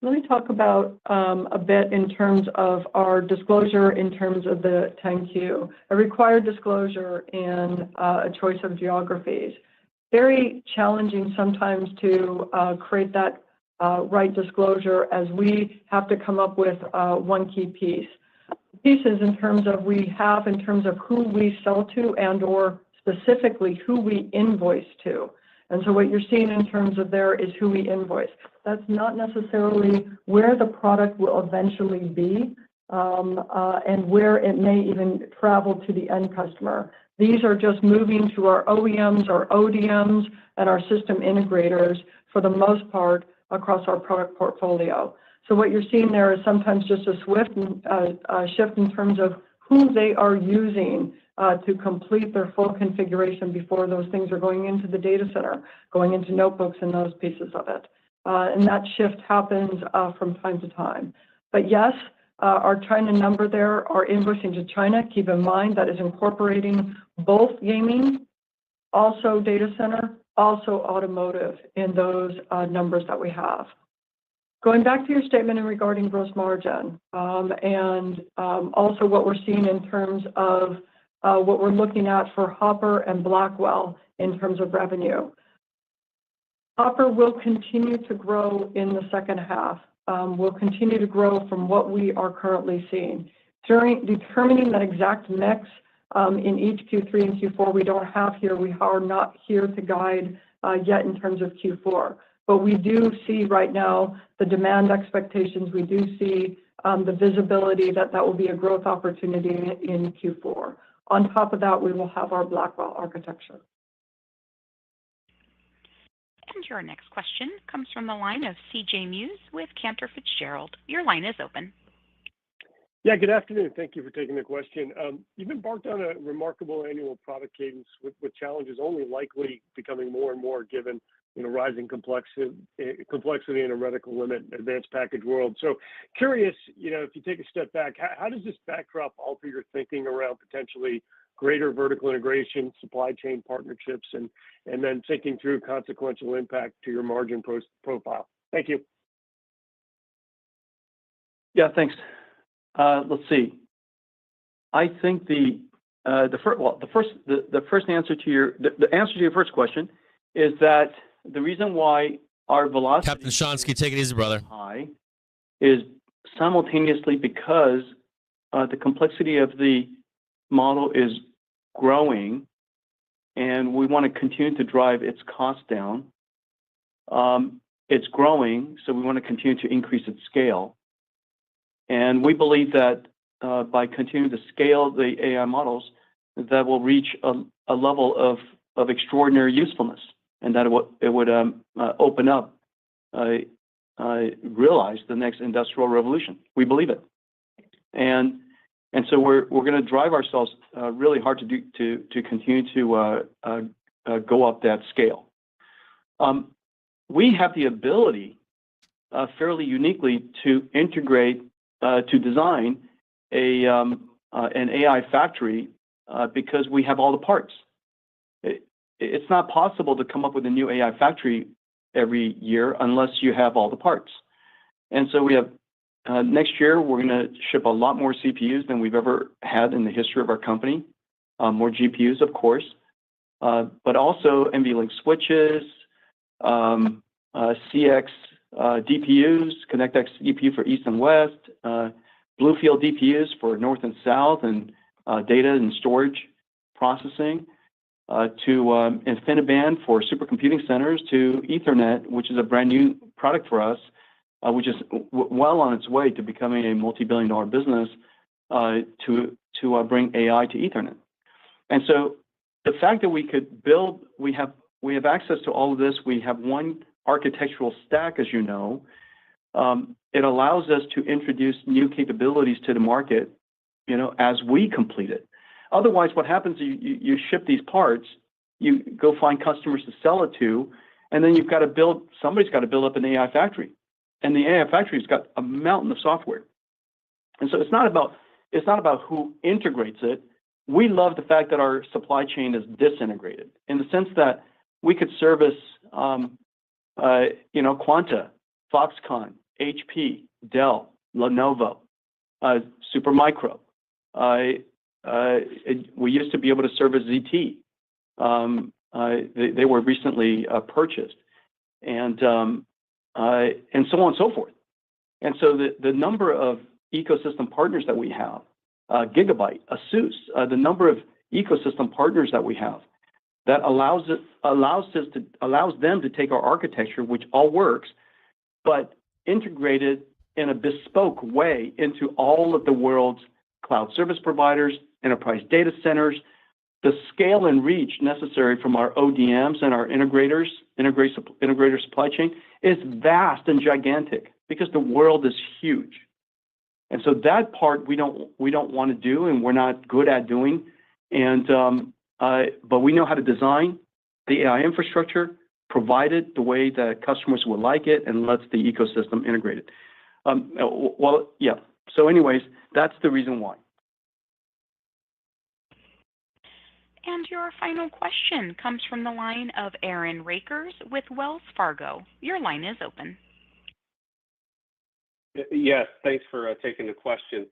Let me talk about a bit in terms of our disclosure in terms of the 10Q, a required disclosure in a choice of geographies. Very challenging sometimes to create that right disclosure, as we have to come up with one key piece. Pieces in terms of in terms of who we sell to and or specifically who we invoice to. And so what you're seeing in terms of there is who we invoice. That's not necessarily where the product will eventually be and where it may even travel to the end customer. These are just moving to our OEMs, our ODMs, and our system integrators for the most part across our product portfolio. So what you're seeing there is sometimes just a swift shift in terms of who they are using to complete their full configuration before those things are going into the data center, going into notebooks and those pieces of it. And that shift happens from time to time. But yes, our China number there, our invoicing to China, keep in mind that is incorporating both gaming, also data center, also automotive in those numbers that we have. Going back to your statement in regarding gross margin and also what we're seeing in terms of what we're looking at for Hopper and Blackwell in terms of revenue. Hopper will continue to grow in the second half. Will continue to grow from what we are currently seeing. During determining that exact mix in each Q3 and Q4, we don't have here. We are not here to guide yet in terms of Q4. But we do see right now the demand expectations. We do see the visibility that will be a growth opportunity in Q4. On top of that, we will have our Blackwell architecture. And your next question comes from the line of C.J. Muse with Cantor Fitzgerald. Your line is open. Yeah, good afternoon. Thank you for taking the question. You've embarked on a remarkable annual product cadence with challenges only likely becoming more and more given rising complexity and a reticle limit advanced package world. So curious, if you take a step back, how does this backdrop alter your thinking around potentially greater vertical integration, supply chain partnerships, and then thinking through consequential impact to your margin profile? Thank you. Yeah, thanks. Let's see. I think the answer to your first question is that the reason why our velocity, Captain Shonsky, take it easy, brother, high is simultaneously because the complexity of the model is growing, and we want to continue to drive its cost down. It's growing, so we want to continue to increase its scale. And we believe that by continuing to scale the AI models, that will reach a level of extraordinary usefulness, and that it would open up, realize the next industrial revolution. We believe it, and so we're going to drive ourselves really hard to continue to go up that scale. We have the ability, fairly uniquely, to integrate to design an AI factory because we have all the parts. It's not possible to come up with a new AI factory every year unless you have all the parts. And so we have next year, we're going to ship a lot more CPUs than we've ever had in the history of our company, more GPUs, of course, but also NVLink switches, CX DPUs, ConnectX CPU for East and West, Bluefield DPUs for North and South, and data and storage processing, to InfiniBand for supercomputing centers, to Ethernet, which is a brand new product for us, which is well on its way to becoming a multi-billion-dollar business to bring AI to Ethernet. And so the fact that we could build, we have access to all of this. We have one architectural stack, as you know. It allows us to introduce new capabilities to the market, as we complete it. Otherwise, what happens is you ship these parts, you go find customers to sell it to, and then somebody's got to build up an AI factory. And the AI factory's got a mountain of software. And so it's not about who integrates it. We love the fact that our supply chain is disintegrated in the sense that we could service, Quanta, Foxconn, HP, Dell, Lenovo, Supermicro. We used to be able to service ZT. They were recently purchased, and so on and so forth. And so the number of ecosystem partners that we have, Gigabyte, ASUS, the number of ecosystem partners that we have, that allows them to take our architecture, which all works, but integrated in a bespoke way into all of the world's cloud service providers, enterprise data centers. The scale and reach necessary from our ODMs and our integrator supply chain is vast and gigantic because the world is huge. And so that part we don't want to do, and we're not good at doing. And but we know how to design the AI infrastructure, provide it the way that customers would like it, and lets the ecosystem integrate it. So anyways, that's the reason why. And your final question comes from the line of Aaron Rakers with Wells Fargo. Your line is open. Yes, thanks for taking the question.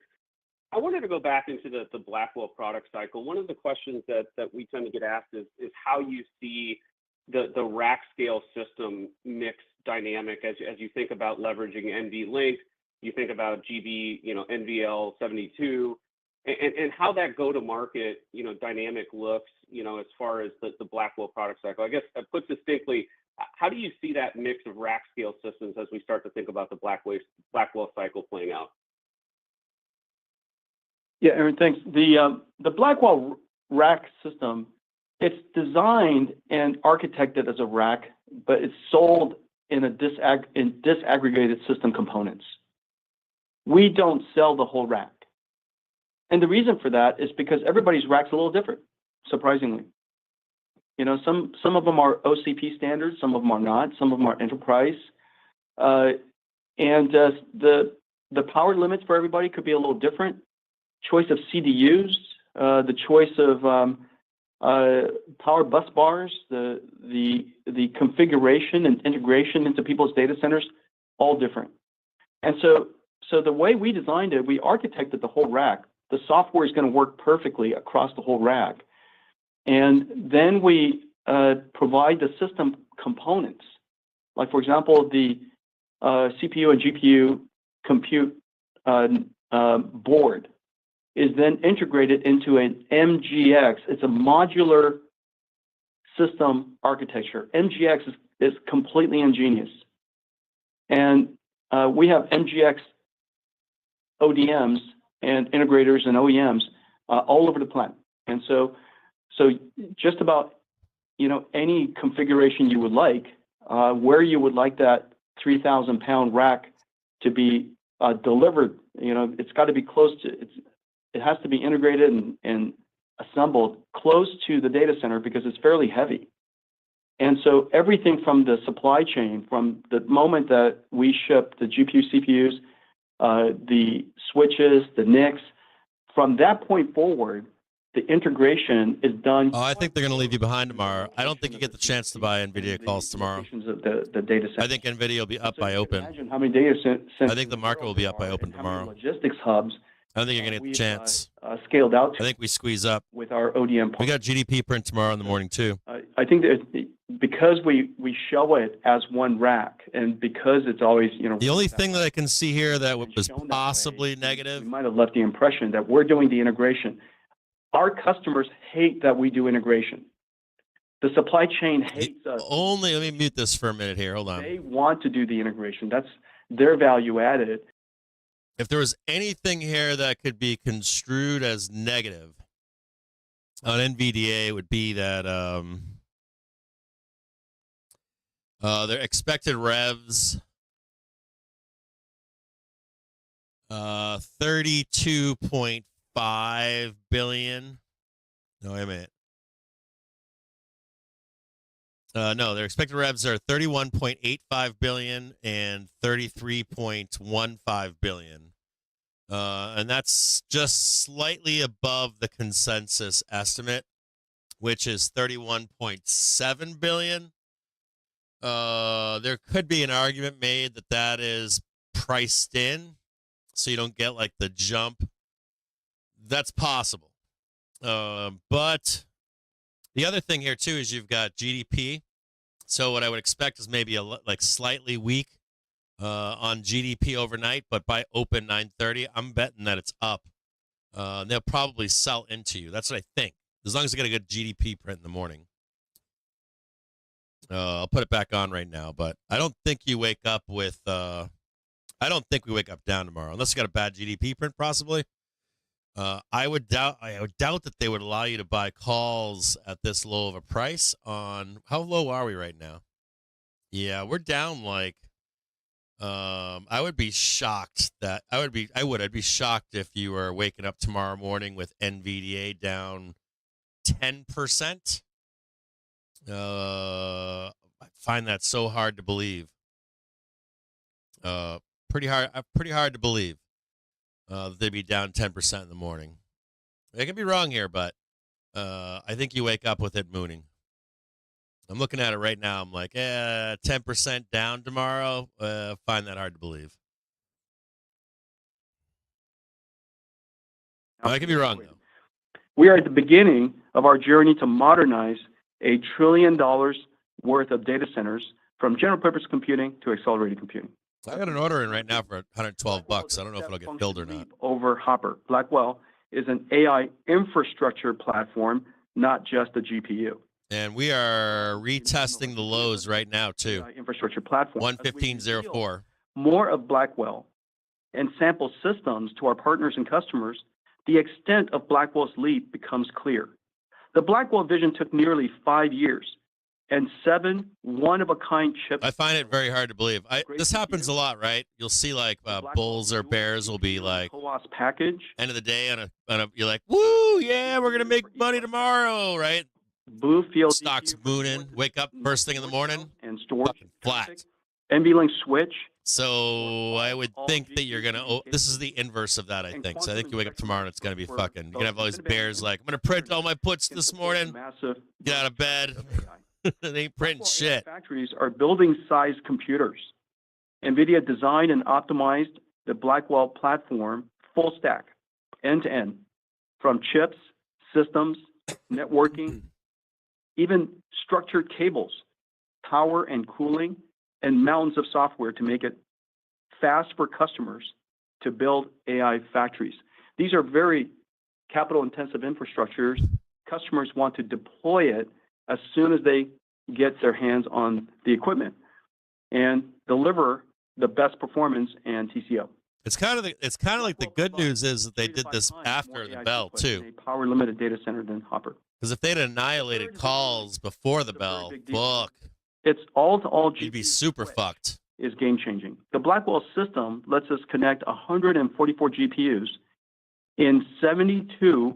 I wanted to go back into the Blackwell product cycle. One of the questions that we tend to get asked is how you see the rack scale system mix dynamic as you think about leveraging NVLink, you think about GB, NVL72, and how that go-to-market, dynamic looks, as far as the Blackwell product cycle. I guess, put succinctly, how do you see that mix of rack scale systems as we start to think about the Blackwell cycle playing out? Yeah, Aaron, thanks. The Blackwell rack system, it's designed and architected as a rack, but it's sold in disaggregated system components. We don't sell the whole rack. And the reason for that is because everybody's rack's a little different, surprisingly. Some of them are OCP standards, some of them are not, some of them are enterprise. And the power limits for everybody could be a little different. Choice of CDUs, the choice of power bus bars, the configuration and integration into people's data centers, all different. And so the way we designed it, we architected the whole rack. The software is going to work perfectly across the whole rack. And then we provide the system components. Like, for example, the CPU and GPU compute board is then integrated into an MGX. It's a modular system architecture. MGX is completely ingenious. And we have MGX ODMs and integrators and OEMs all over the planet. And so just about, any configuration you would like, where you would like that 3,000-pound rack to be delivered, it's got to be close to, it has to be integrated and assembled close to the data center because it's fairly heavy. And so everything from the supply chain, from the moment that we ship the GPU, CPUs, the switches, the NICs, from that point forward, the integration is done. Oh, I think they're going to leave you behind tomorrow. I don't think you get the chance to buy NVIDIA calls tomorrow. The data center. I think NVIDIA will be up by open. Imagine how many data centers. I think the market will be up by open tomorrow. Logistics hubs. I don't think you're going to get the chance. Scaled out. I think we squeeze up with our ODM partners. We got GDP print tomorrow in the morning too. I think that because we show it as one rack, and because it's always The only thing that I can see here that was possibly negative. We might have left the impression that we're doing the integration. Our customers hate that we do integration. The supply chain hates us. Let me mute this for a minute here. Hold on. They want to do the integration. That's their value added. if there was anything here that could be construed as negative on NVDA, it would be that their expected revs 32.5 billion. No, wait a minute. No, their expected revs are 31.85 billion and 33.15 billion. And that's just slightly above the consensus estimate, which is 31.7 billion. There could be an argument made that that is priced in, so you don't get like the jump. That's possible. But the other thing here too is you've got GDP. So what I would expect is maybe like slightly weak on GDP overnight, but by open 9:30, I'm betting that it's up. They'll probably sell into you. That's what I think. As long as they get a good GDP print in the morning. I'll put it back on right now, but I don't think you wake up with. I don't think we wake up down tomorrow unless you got a bad GDP print, possibly. I would doubt that they would allow you to buy calls at this low of a price. On how low are we right now? Yeah, we're down like. I would be shocked that I'd be shocked if you were waking up tomorrow morning with NVDA down 10%. I find that so hard to believe. Pretty hard to believe that they'd be down 10% in the morning. I could be wrong here, but I think you wake up with it mooning. I'm looking at it right now. I'm like, 10% down tomorrow. Find that hard to believe. I could be wrong, though. We are at the beginning of our journey to modernize $1 trillion worth of data centers from general purpose computing to accelerated computing. I got an order in right now for $112. I don't know if it'll get filled or not. Over Hopper. Blackwell is an AI infrastructure platform, not just a GPU. And we are retesting the lows right now, too. Infrastructure platform. 115.04. More of Blackwell and sample systems to our partners and customers, the extent of Blackwell's leap becomes clear. The Blackwell vision took nearly 5 years and 7 one-of-a-kind chips. I find it very hard to believe. This happens a lot, right? You'll see like bulls or bears will be like, package. End of the day, you're like, woo, yeah, we're going to make money tomorrow, right? Bluefield stocks mooning, wake up first thing in the morning, and storage flat. NVLink switch. So I would think that you're gonna. This is the inverse of that, I think. So I think you wake up tomorrow and it's gonna be fucking. You're gonna have all these bears like, I'm gonna print all my puts this morning. Get out of bed. They ain't printing shit. Factories are building sized computers. Nvidia designed and optimized the Blackwell platform full stack, end to end, from chips, systems, networking. Even structured cables, power and cooling, and mountains of software to make it fast for customers to build AI factories. These are very capital-intensive infrastructures. Customers want to deploy it as soon as they get their hands on the equipment and deliver the best performance and TCO. It's kind of like the good news is that they did this after the bell too. A power-limited data center than Hopper. Because if they'd annihilated calls before the bell, fuck. It's all-to-all. You'd be super fucked. Is game-changing. The Blackwell system lets us connect 144 GPUs in 72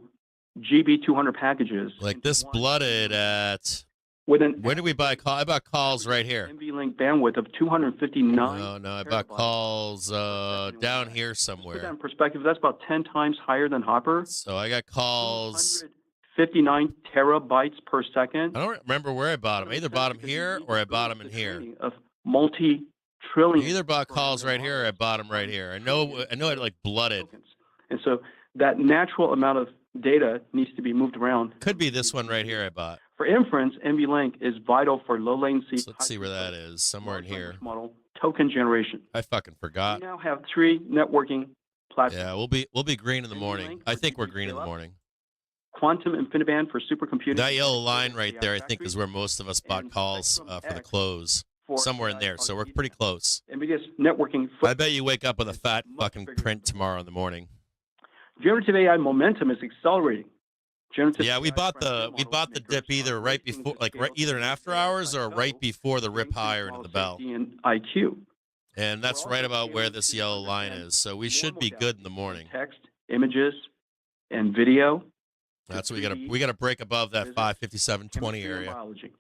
GB200 packages. Like this blooded at. When did we buy calls? I bought calls right here. NVLink bandwidth of 259. No, I bought calls down here somewhere. To put that in perspective, that's about 10 times higher than Hopper. So I got calls. 59 terabytes per second. I don't remember where I bought them. I either bought them here or I bought them in here. Of multi-trillion. I either bought calls right here or I bought them right here. I know it like blooded. And so that natural amount of data needs to be moved around. Could be this one right here I bought. For inference, NVLink is vital for low latency. So let's see where that is. Somewhere in here. Model token generation. I fucking forgot. We now have 3 networking platforms. Yeah, we'll be green in the morning. I think we're green in the morning. Quantum InfiniBand for supercomputing. That yellow line right there, I think, is where most of us bought calls for the close. somewhere in there. So we're pretty close. NVIDIA's networking. I bet you wake up with a fat fucking print tomorrow in the morning. Generative AI momentum is accelerating. Yeah, we bought the dip either right before, like either in after hours or right before the rip higher into the bell. And IQ. And that's right about where this yellow line is. So we should be good in the morning. Text, images, and video. That's what we gotta break above that 557.20 area. Biology.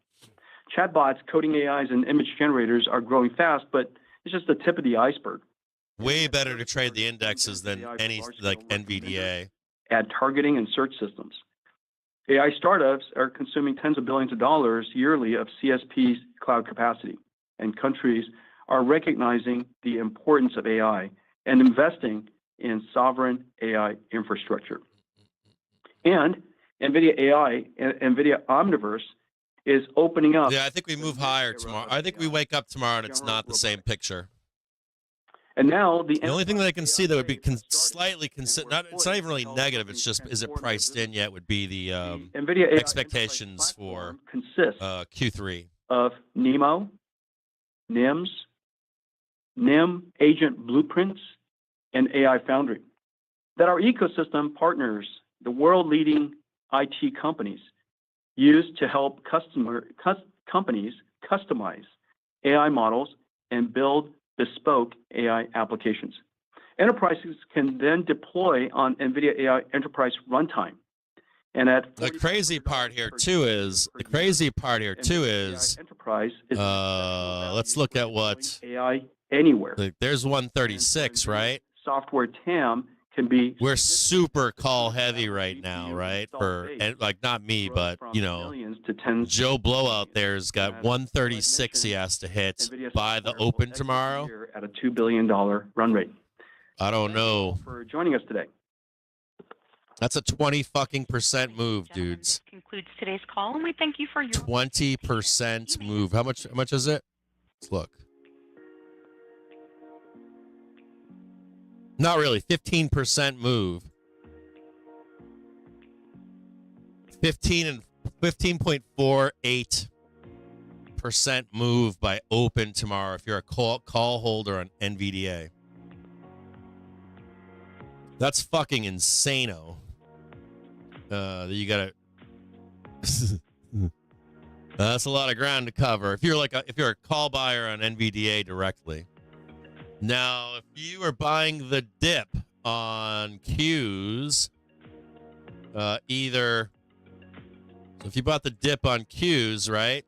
Chatbots, coding AIs, and image generators are growing fast, but it's just the tip of the iceberg. Way better to trade the indexes than any like NVDA. Ad targeting and search systems. AI startups are consuming tens of billions of dollars yearly of CSP's cloud capacity, and countries are recognizing the importance of AI and investing in sovereign AI infrastructure. And NVIDIA AI, NVIDIA Omniverse, is opening up. Yeah, I think we move higher tomorrow. I think we wake up tomorrow and it's not the same picture. And now the only thing that I can see that would be slightly it's not even really negative. It's just, is it priced in yet? Would be the NVIDIA expectations for Q3 of NeMo, NIMS, NIM agent blueprints, and AI Foundry. That our ecosystem partners, the world-leading IT companies, use to help companies customize AI models and build bespoke AI applications. Enterprises can then deploy on NVIDIA AI Enterprise Runtime. And the crazy part here too is Enterprise is let's look at what AI Anywhere. There's 136, right? Software TAM can be. We're super call heavy right now, right? For like not me, but you know, Joe Blow out there's got 136 he has to hit by the open tomorrow at a $2 billion run rate. I don't know. For joining us today. That's a 20% move, dudes. This concludes today's call, and we thank you for your 20% move. How much is it? Let's look. Not really. 15% move. 15.48% move by open tomorrow if you're a call holder on NVDA. That's fucking insano. You gotta. That's a lot of ground to cover. If you're a call buyer on NVDA directly. Now, if you are buying the dip on Qs, so if you bought the dip on Qs, right?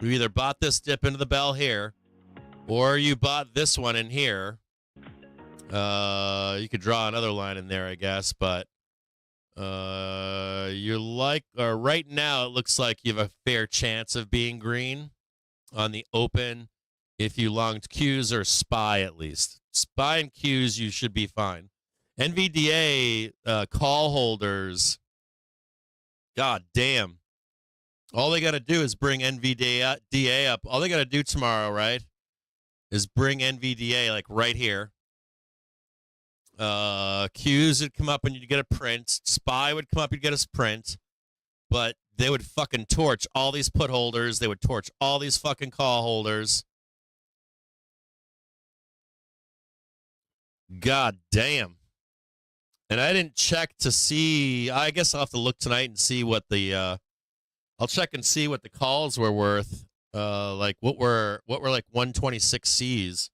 You either bought this dip into the bell here, or you bought this one in here. You could draw another line in there, I guess, but right now it looks like you have a fair chance of being green on the open. If you longed Qs or SPY, at least. SPY and Qs, you should be fine. NVDA call holders, god damn. All they got to do is bring NVDA up. All they got to do tomorrow, right, is bring NVDA like right here. Qs would come up and you'd get a print. SPY would come up, you'd get a print. But they would fucking torch all these put holders. They would torch all these fucking call holders. God damn. And I didn't check to see. I guess I'll have to look tonight and see what the I'll check and see what the calls were worth. Like what were like 126 Cs.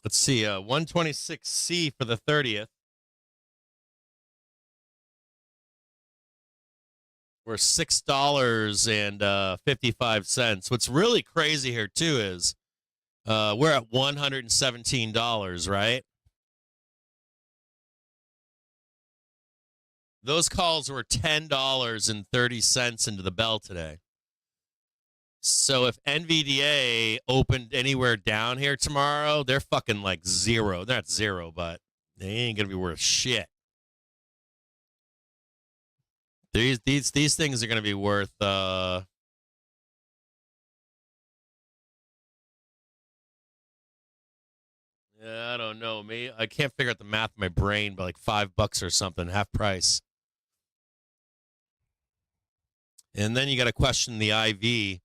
Let's see, 126C for the 30th. We're $6.55. What's really crazy here, too, is we're at $117, right? Those calls were $10.30 into the bell today. So if NVDA opened anywhere down here tomorrow, they're fucking like zero. They're not zero, but they ain't gonna be worth shit. These things are gonna be worth Yeah, I don't know. I can't figure out the math in my brain, but like $5 or something, half price. And then you got to question the IV.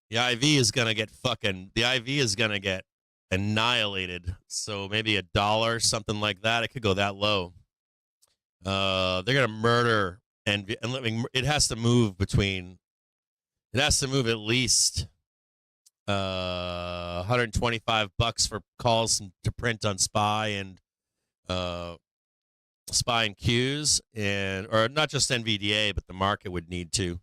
The IV is going to get annihilated. So maybe $1, something like that. It could go that low. They're going to murder and it has to move at least $125 for calls to print on SPY and Qs, or not just NVDA, but the market would need to.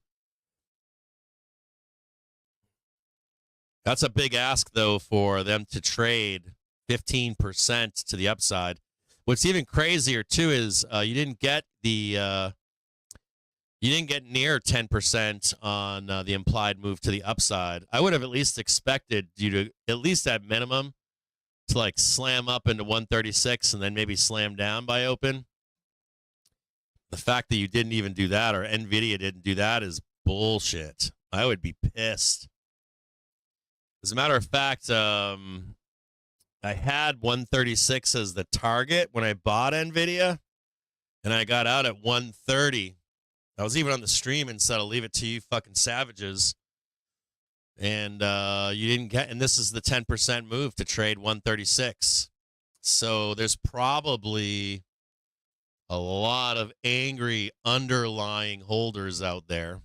That's a big ask, though, for them to trade 15% to the upside. What's even crazier too is you didn't get near 10% on the implied move to the upside. I would have at least expected you to, at least at minimum, to like slam up into 136 and then maybe slam down by open. The fact that you didn't even do that, or Nvidia didn't do that, is bullshit. I would be pissed. As a matter of fact, I had 136 as the target when I bought Nvidia, and I got out at 130. I was even on the stream and said, I'll leave it to you fucking savages. And you didn't get, and this is the 10% move to trade 136. So there's probably a lot of angry underlying holders out there.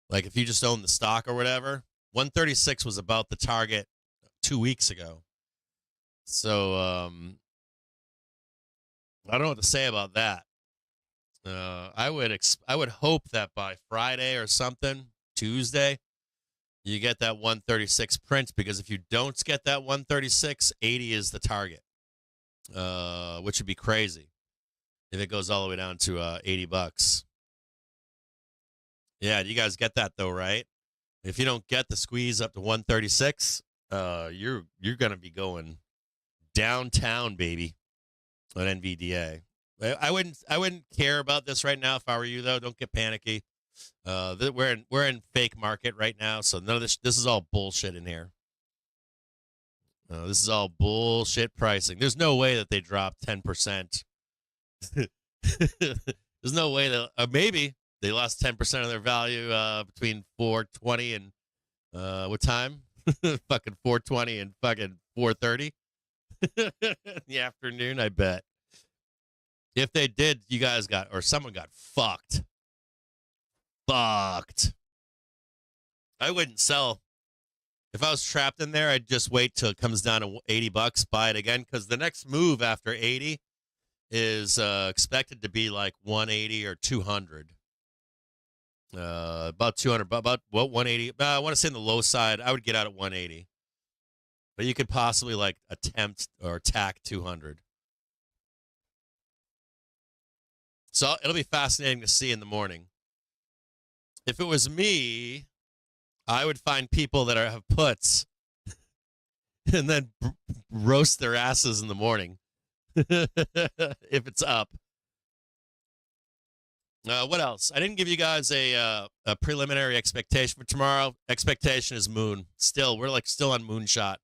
Like if you just own the stock or whatever, 136 was about the target 2 weeks ago. So I don't know what to say about that. I would hope that by Friday or something, Tuesday, you get that 136 print, because if you don't get that 136, 80 is the target, which would be crazy if it goes all the way down to $80. Yeah, you guys get that though, right? If you don't get the squeeze up to 136, you're gonna be going downtown, baby, on NVDA. I wouldn't care about this right now if I were you, though. Don't get panicky. We're in fake market right now, so none of this is all bullshit in here. This is all bullshit pricing. There's no way that they dropped 10%. There's no way that maybe they lost 10% of their value between 4:20 and what time? Fucking 4:20 and fucking 4:30 in the afternoon, I bet. If they did, you guys got, or someone got fucked. Fucked. I wouldn't sell. If I was trapped in there, I'd just wait till it comes down to $80, buy it again, because the next move after 80 is expected to be like 180 or 200. About 200, about what, 180? I want to say on the low side, I would get out at 180. But you could possibly like attempt or attack 200. So it'll be fascinating to see in the morning. If it was me, I would find people that have puts and then roast their asses in the morning if it's up. What else? I didn't give you guys a preliminary expectation for tomorrow. Expectation is moon. Still, we're like still on moonshot.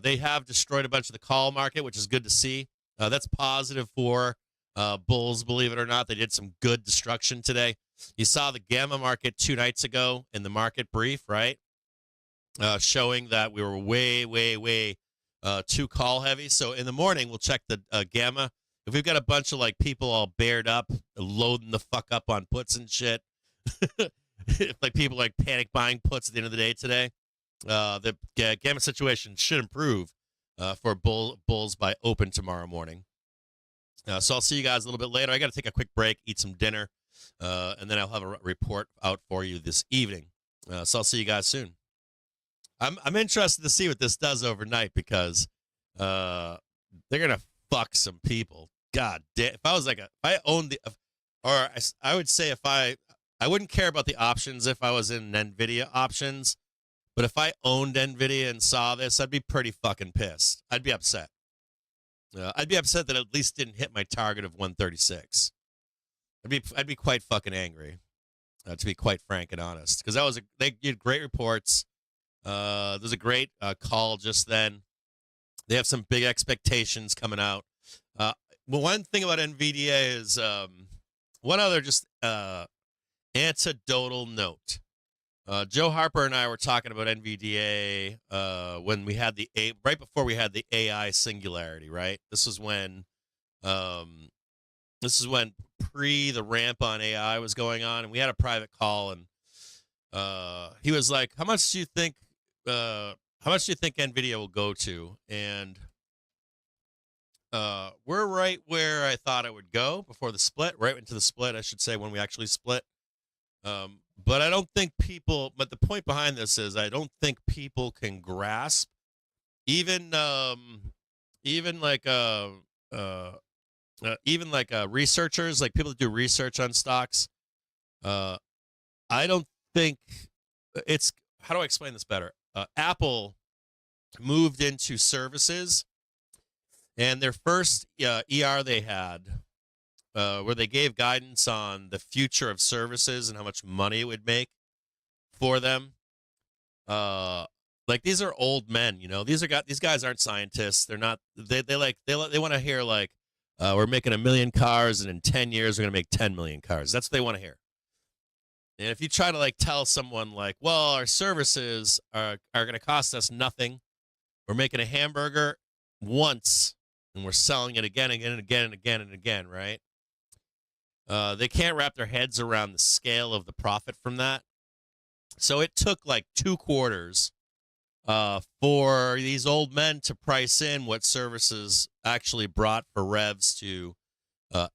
They have destroyed a bunch of the call market, which is good to see. That's positive for bulls, believe it or not. They did some good destruction today. You saw the gamma market 2 nights ago in the market brief, right? Showing that we were way too call heavy. So in the morning, we'll check the gamma. If we've got a bunch of like people all bared up, loading the fuck up on puts and shit, if like people like panic buying puts at the end of the day today, the gamma situation should improve for bulls by open tomorrow morning. So I'll see you guys a little bit later. I got to take a quick break, eat some dinner, and then I'll have a report out for you this evening. So I'll see you guys soon. I'm interested to see what this does overnight, because they're gonna fuck some people. God damn! If I was like if I owned I would say I wouldn't care about the options if I was in Nvidia options, but if I owned Nvidia and saw this, I'd be pretty fucking pissed. I'd be upset. I'd be upset that it at least didn't hit my target of 136. I'd be quite fucking angry, to be quite frank and honest, because they did great reports. There's a great call just then. They have some big expectations coming out. Well, one thing about NVDA is one other just anecdotal note. Joe Harper and I were talking about NVDA when we had right before we had the AI singularity. Right, this is when pre the ramp on AI was going on, and we had a private call, and he was like, "How much do you think? How much do you think NVIDIA will go to?" And we're right where I thought it would go before the split, right into the split, I should say, when we actually split. But I don't think people. But the point behind this is, I don't think people can grasp, even like researchers, like people that do research on stocks. I don't think it's. How do I explain this better? Apple moved into services, and their first ER they had, where they gave guidance on the future of services and how much money it would make for them. Like, these are old men, These guys aren't scientists. They're not. They want to hear, like, we're making 1 million cars, and in 10 years we're going to make 10 million cars. That's what they want to hear. And if you try to, like, tell someone, like, well, our services are going to cost us nothing. We're making a hamburger once, and we're selling it again and again and again and again and again, right? They can't wrap their heads around the scale of the profit from that. So it took like 2 quarters for these old men to price in what services actually brought for revs to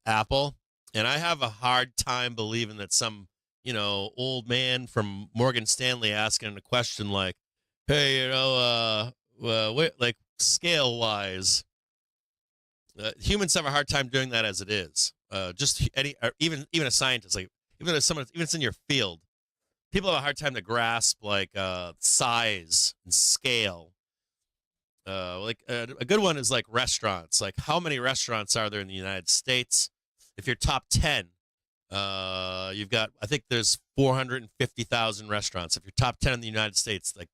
Apple. And I have a hard time believing that some, old man from Morgan Stanley asking a question like, hey, like, scale-wise, humans have a hard time doing that as it is. Even a scientist, like, even if it's in your field, people have a hard time to grasp, like, size and scale. A good one is like restaurants. Like, how many restaurants are there in the United States? If you're top 10, you've got, I think there's 450,000 restaurants. If you're top 10 in the United States, like,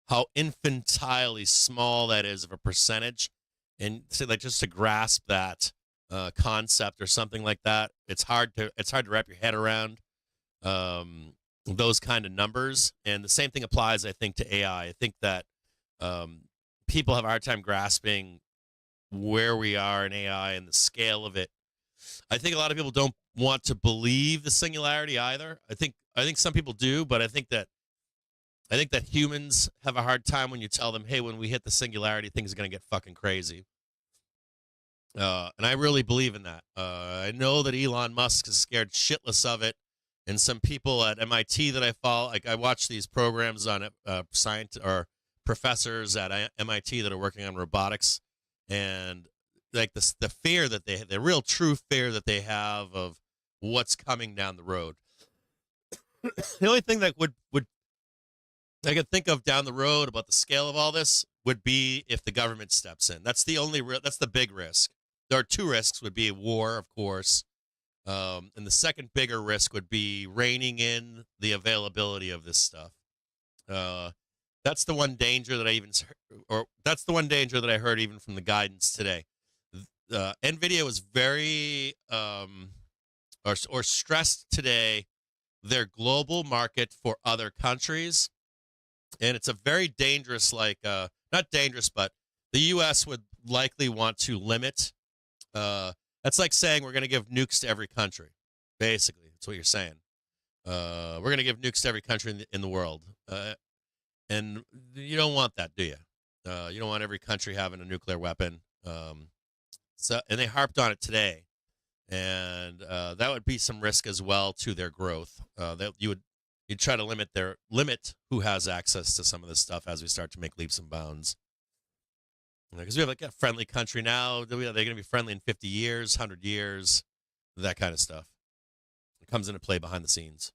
how infantilely small that is of a percentage. And so, like, just to grasp that concept or something like that, it's hard to wrap your head around those kind of numbers. And the same thing applies, I think, to AI. I think that people have a hard time grasping where we are in AI and the scale of it. I think a lot of people don't want to believe the singularity either. I think some people do, but I think that humans have a hard time when you tell them, hey, when we hit the singularity, things are going to get fucking crazy. And I really believe in that. I know that Elon Musk is scared shitless of it. And some people at MIT that I follow, like, I watch these programs on science or professors at MIT that are working on robotics, and like the fear that they have, the real true fear that they have of what's coming down the road. The only thing that would I could think of down the road about the scale of all this would be if the government steps in. That's the only that's the big risk. There are 2 risks: would be war, of course, and the second bigger risk would be reining in the availability of this stuff. That's the one danger that that's the one danger that I heard even from the guidance today. NVIDIA was very or stressed today their global market for other countries. And it's a very dangerous, like, not dangerous, but the U.S. would likely want to limit. That's like saying we're going to give nukes to every country. Basically, that's what you're saying. We're going to give nukes to every country in the world. And you don't want that, do you? You don't want every country having a nuclear weapon. And they harped on it today. And that would be some risk as well to their growth. That you'd try to limit who has access to some of this stuff as we start to make leaps and bounds. Because we have, like, a friendly country now. They're going to be friendly in 50 years, 100 years, that kind of stuff. It comes into play behind the scenes.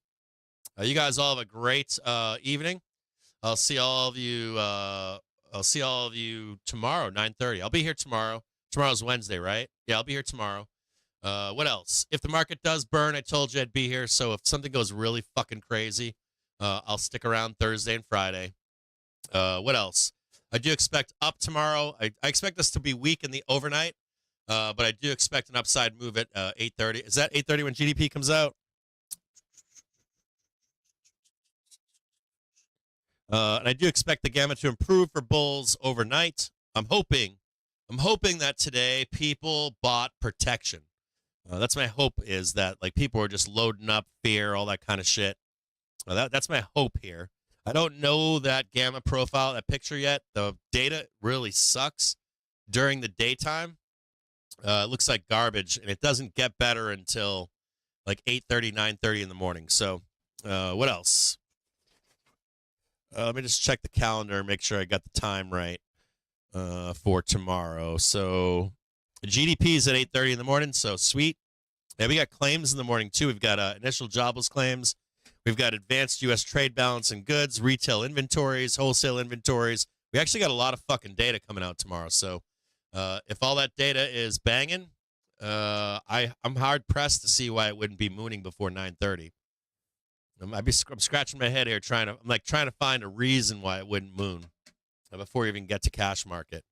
You guys all have a great evening. I'll see all of you. I'll see all of you tomorrow, 9:30. I'll be here tomorrow. Tomorrow's Wednesday, right? Yeah, I'll be here tomorrow. What else? If the market does burn, I told you I'd be here. So if something goes really fucking crazy, I'll stick around Thursday and Friday. What else? I do expect up tomorrow. I expect this to be weak in the overnight, but I do expect an upside move at 8:30. Is that 8:30 when GDP comes out? And I do expect the gamma to improve for bulls overnight. I'm hoping that today people bought protection. That's my hope, is that like people are just loading up fear, all that kind of shit. That's my hope here. I don't know that gamma profile, that picture yet. The data really sucks during the daytime. It looks like garbage, and it doesn't get better until like 8:30, 9:30 in the morning. So what else? Let me just check the calendar and make sure I got the time right for tomorrow. So GDP is at 8:30 in the morning, so sweet. Yeah, we got claims in the morning, too. We've got initial jobless claims. We've got advanced U.S. trade balance and goods, retail inventories, wholesale inventories. We actually got a lot of fucking data coming out tomorrow. So if all that data is banging, I'm hard-pressed to see why it wouldn't be mooning before 9:30. I'm scratching my head here trying to find a reason why it wouldn't moon before we even get to cash market.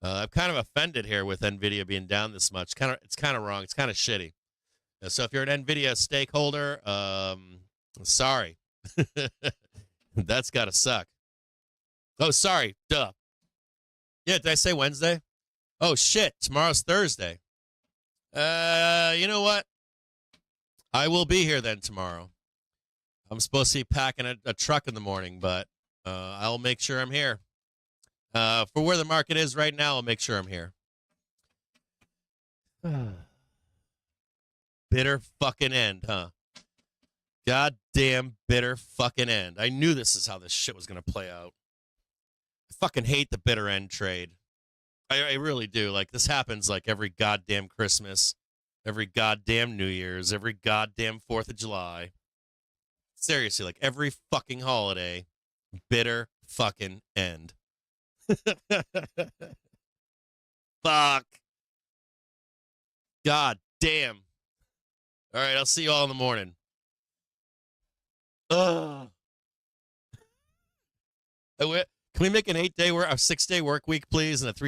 I'm kind of offended here with Nvidia being down this much. It's kind of wrong. It's kind of shitty. So if you're an Nvidia stakeholder, sorry. That's got to suck. Oh, sorry. Duh. Yeah, did I say Wednesday? Oh, shit. Tomorrow's Thursday. You know what? I will be here then tomorrow. I'm supposed to be packing a truck in the morning, but I'll make sure I'm here. For where the market is right now, I'll make sure I'm here. Bitter fucking end, huh? Goddamn bitter fucking end. I knew this is how this shit was going to play out. I fucking hate the bitter end trade. I really do. Like, this happens like every goddamn Christmas, every goddamn New Year's, every goddamn 4th of July. Seriously, like every fucking holiday, bitter fucking end. Fuck. God damn. All right, I'll see you all in the morning. Ugh. Can we make an 6-day work week, please, and a 3